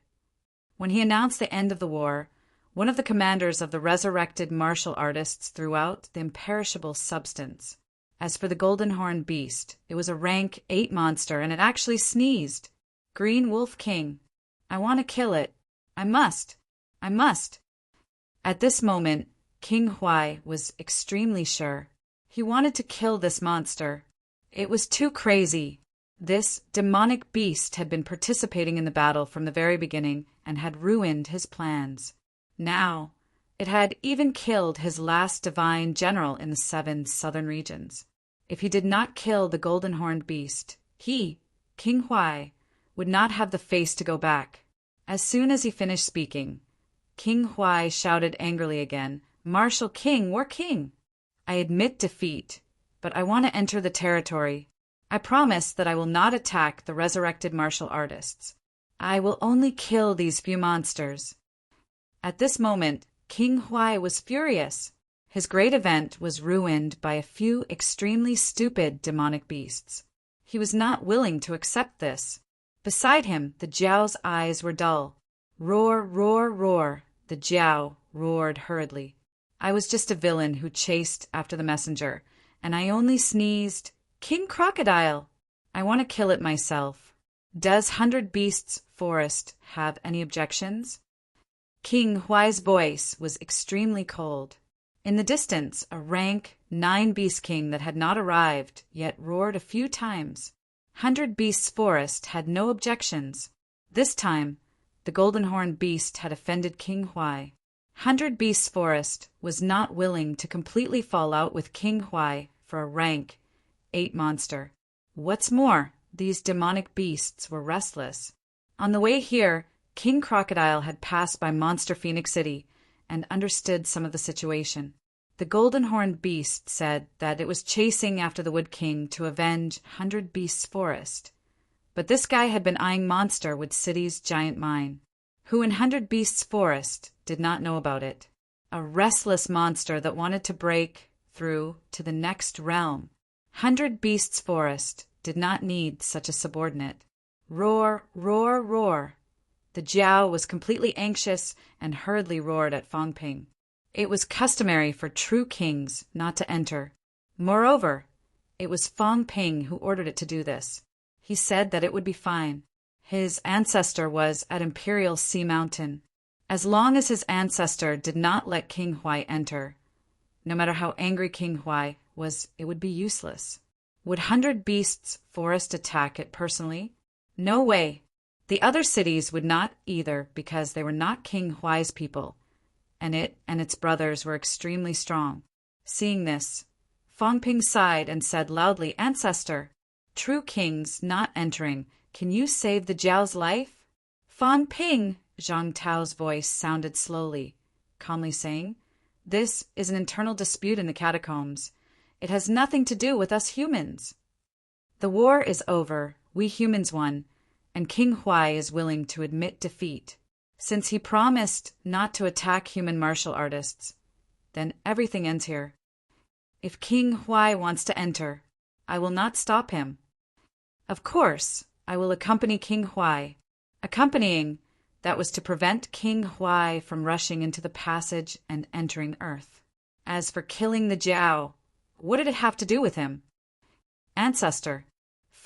When he announced the end of the war, one of the commanders of the resurrected martial artists threw out the imperishable substance. As for the golden-horned beast, it was a rank 8 monster, and it actually sneezed. Green Wolf King. I want to kill it. I must. I must. At this moment, King Huai was extremely sure. He wanted to kill this monster. It was too crazy. This demonic beast had been participating in the battle from the very beginning and had ruined his plans. Now, it had even killed his last divine general in the 7 southern regions. If he did not kill the golden-horned beast, he, King Huai, would not have the face to go back. As soon as he finished speaking, King Huai shouted angrily again, "Martial King, war king! I admit defeat, but I want to enter the territory. I promise that I will not attack the resurrected martial artists. I will only kill these few monsters." At this moment, King Huai was furious. His great event was ruined by a few extremely stupid demonic beasts. He was not willing to accept this. Beside him, the Jiao's eyes were dull. Roar, roar, roar, the Jiao roared hurriedly. I was just a villain who chased after the messenger, and I only sneezed, "King Crocodile! I want to kill it myself. Does 100 Beasts Forest have any objections?" King Huai's voice was extremely cold. In the distance, a rank 9 Beast King that had not arrived yet roared a few times. 100 Beasts Forest had no objections. This time, the golden-horned beast had offended King Huai. 100 Beasts Forest was not willing to completely fall out with King Huai for a rank 8 monster. What's more, these demonic beasts were restless. On the way here, King Crocodile had passed by Monster Phoenix City and understood some of the situation. The golden-horned beast said that it was chasing after the Wood King to avenge 100 Beasts Forest. But this guy had been eyeing Monster with City's giant mine. Who in 100 Beasts Forest did not know about it? A restless monster that wanted to break through to the next realm. 100 Beasts Forest did not need such a subordinate. Roar, roar, roar. The Jiao was completely anxious and hurriedly roared at Fang Ping. It was customary for true kings not to enter. Moreover, it was Fang Ping who ordered it to do this. He said that it would be fine. His ancestor was at Imperial Sea Mountain. As long as his ancestor did not let King Huai enter, no matter how angry King Huai was, it would be useless. Would 100 beasts forest attack it personally? No way. The other cities would not either, because they were not King Huai's people, and it and its brothers were extremely strong. Seeing this, Fang Ping sighed and said loudly, "Ancestor, true kings not entering, can you save the Jiao's life?" "Fang Ping," Zhang Tao's voice sounded slowly, calmly saying, "This is an internal dispute in the catacombs. It has nothing to do with us humans. The war is over, we humans won, and King Huai is willing to admit defeat. Since he promised not to attack human martial artists, then everything ends here. If King Huai wants to enter, I will not stop him. Of course, I will accompany King Huai. Accompanying, that was to prevent King Huai from rushing into the passage and entering Earth. As for killing the Jiao, what did it have to do with him?" "Ancestor."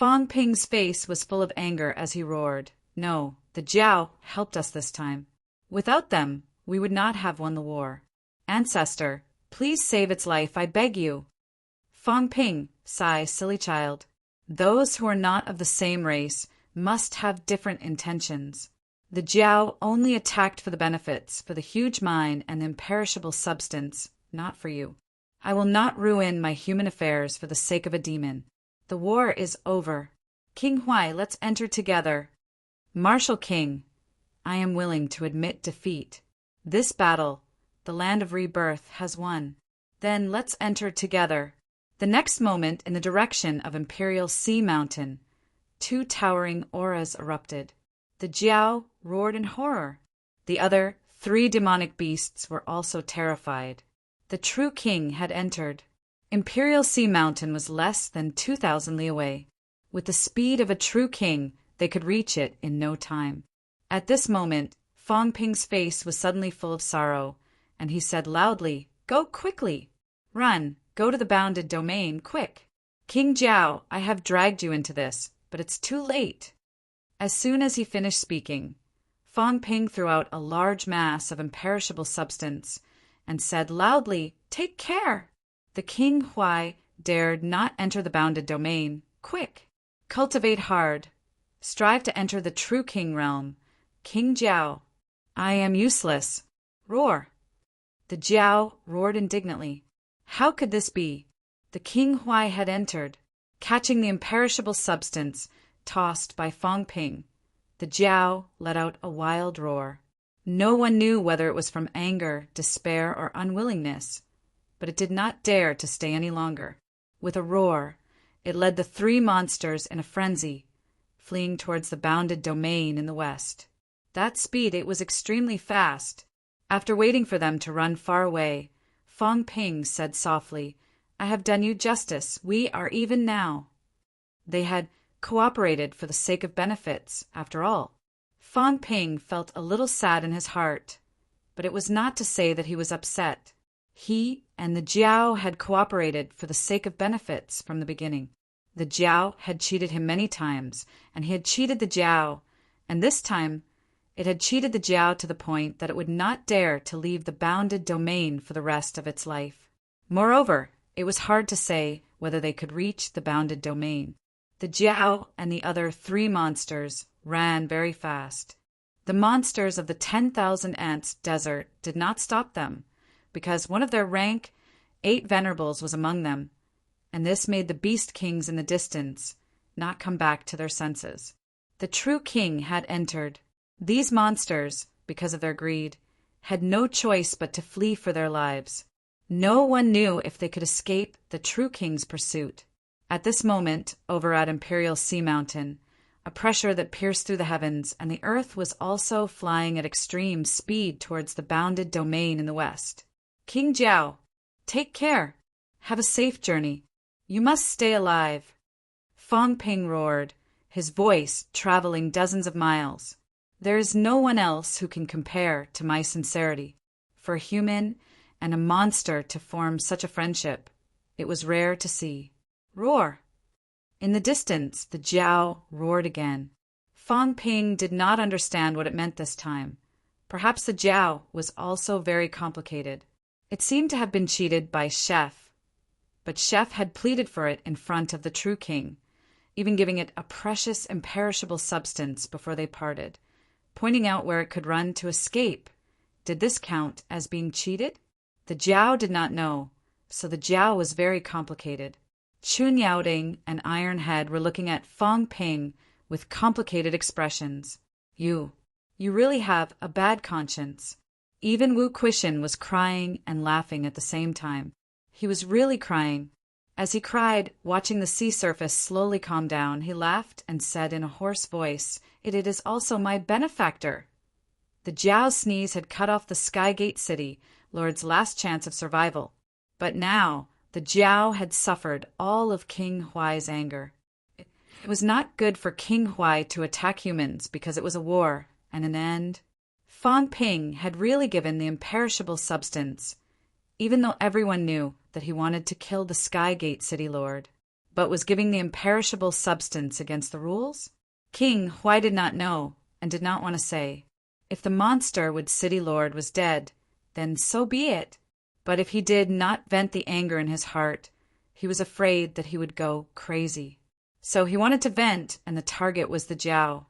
Fang Ping's face was full of anger as he roared, "No, the Jiao helped us this time. Without them, we would not have won the war. Ancestor, please save its life, I beg you." "Fang Ping, sigh, silly child. Those who are not of the same race must have different intentions. The Jiao only attacked for the benefits, for the huge mine and the imperishable substance, not for you. I will not ruin my human affairs for the sake of a demon. The war is over. King Huai, let's enter together. Martial King, I am willing to admit defeat. This battle, the land of rebirth, has won. Then let's enter together." The next moment, in the direction of Imperial Sea Mountain, 2 towering auras erupted. The Jiao roared in horror. The other 3 demonic beasts were also terrified. The true king had entered. Imperial Sea Mountain was less than 2,000 li away. With the speed of a true king, they could reach it in no time. At this moment, Fang Ping's face was suddenly full of sorrow, and he said loudly, "Go quickly! Run, go to the bounded domain, quick! King Jiao, I have dragged you into this, but it's too late." As soon as he finished speaking, Fang Ping threw out a large mass of imperishable substance and said loudly, "Take care! The King Huai dared not enter the bounded domain. Quick! Cultivate hard. Strive to enter the true king realm. King Jiao, I am useless. Roar!" The Jiao roared indignantly. How could this be? The King Huai had entered. Catching the imperishable substance tossed by Fang Ping, the Jiao let out a wild roar. No one knew whether it was from anger, despair, or unwillingness, but it did not dare to stay any longer. With a roar, it led the 3 monsters in a frenzy, fleeing towards the bounded domain in the west. That speed, it was extremely fast. After waiting for them to run far away, Fang Ping said softly, "I have done you justice. We are even now." They had cooperated for the sake of benefits, after all. Fang Ping felt a little sad in his heart, but it was not to say that he was upset. He and the Jiao had cooperated for the sake of benefits from the beginning. The Jiao had cheated him many times, and he had cheated the Jiao, and this time it had cheated the Jiao to the point that it would not dare to leave the bounded domain for the rest of its life. Moreover, it was hard to say whether they could reach the bounded domain. The Jiao and the other 3 monsters ran very fast. The monsters of the 10,000 Ants desert did not stop them, because one of their rank 8 venerables was among them, and this made the beast kings in the distance not come back to their senses. The true king had entered. These monsters, because of their greed, had no choice but to flee for their lives. No one knew if they could escape the true king's pursuit. At this moment, over at Imperial Sea Mountain, a pressure that pierced through the heavens, and the earth was also flying at extreme speed towards the bounded domain in the west. "King Jiao, take care. Have a safe journey. You must stay alive." Fang Ping roared, his voice traveling dozens of miles. There is no one else who can compare to my sincerity. For a human and a monster to form such a friendship, it was rare to see. Roar! In the distance, the Jiao roared again. Fang Ping did not understand what it meant this time. Perhaps the Jiao was also very complicated. It seemed to have been cheated by Chef, but Chef had pleaded for it in front of the true king, even giving it a precious, imperishable substance before they parted, pointing out where it could run to escape. Did this count as being cheated? The Jiao did not know, so the Jiao was very complicated. Chun Yaoding and Iron Head were looking at Fang Ping with complicated expressions. You really have a bad conscience. Even Wu Quishan was crying and laughing at the same time. He was really crying. As he cried, watching the sea surface slowly calm down, he laughed and said in a hoarse voice, It is also my benefactor. The Jiao's sneeze had cut off the Skygate City Lord's last chance of survival. But now the Jiao had suffered all of King Huai's anger. It was not good for King Huai to attack humans because it was a war and an end. Fang Ping had really given the imperishable substance, even though everyone knew that he wanted to kill the Skygate City Lord, but was giving the imperishable substance against the rules? King Huai did not know and did not want to say. If the monster with City Lord was dead, then so be it. But if he did not vent the anger in his heart, he was afraid that he would go crazy. So he wanted to vent, and the target was the Jiao.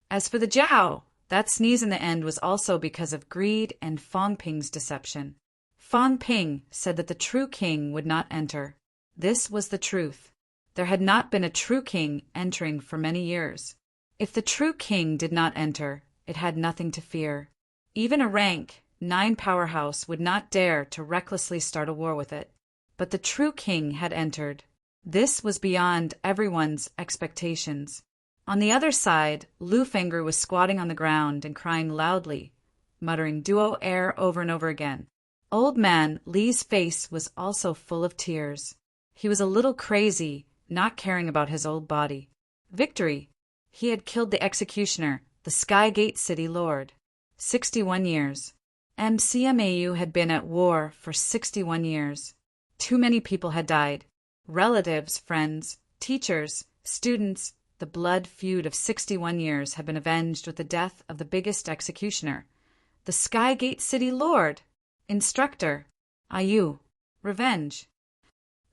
As for the Jiao, that sneeze in the end was also because of greed and Fang Ping's deception. Fang Ping said that the true king would not enter. This was the truth. There had not been a true king entering for many years. If the true king did not enter, it had nothing to fear. Even a rank 9 powerhouse would not dare to recklessly start a war with it. But the true king had entered. This was beyond everyone's expectations. On the other side, Lu Fengru was squatting on the ground and crying loudly, muttering duo air over and over again. Old man Li's face was also full of tears. He was a little crazy, not caring about his old body. Victory! He had killed the executioner, the Skygate City Lord. 61 years. MCMAU had been at war for 61 years. Too many people had died. Relatives, friends, teachers, students. The blood feud of 61 years had been avenged with the death of the biggest executioner, the Skygate City Lord. Instructor, Ayu, revenge.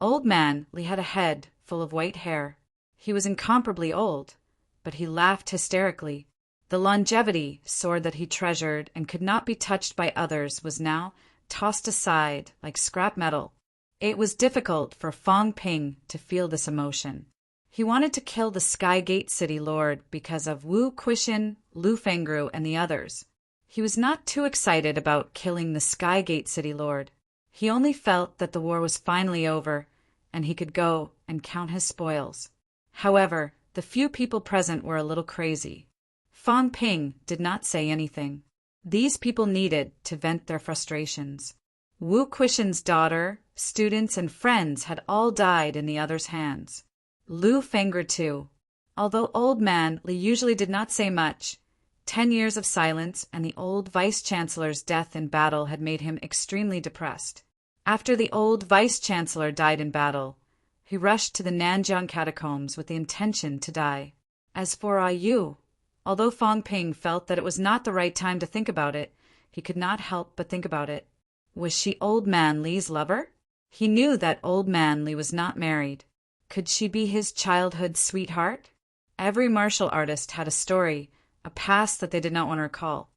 Old man Li had a head full of white hair. He was incomparably old, but he laughed hysterically. The longevity sword that he treasured and could not be touched by others was now tossed aside like scrap metal. It was difficult for Fang Ping to feel this emotion. He wanted to kill the Skygate City Lord because of Wu Quishan, Lu Fengru, and the others. He was not too excited about killing the Skygate City Lord. He only felt that the war was finally over, and he could go and count his spoils. However, the few people present were a little crazy. Fang Ping did not say anything. These people needed to vent their frustrations. Wu Quishan's daughter, students, and friends had all died in the others' hands. Lu Fengru too. Although old man Li usually did not say much, 10 years of silence and the old vice-chancellor's death in battle had made him extremely depressed. After the old vice-chancellor died in battle, he rushed to the Nanjiang catacombs with the intention to die. As for Ayu, although Fang Ping felt that it was not the right time to think about it, he could not help but think about it. Was she old man Li's lover? He knew that old man Li was not married. Could she be his childhood sweetheart? Every martial artist had a story, a past that they did not want to recall.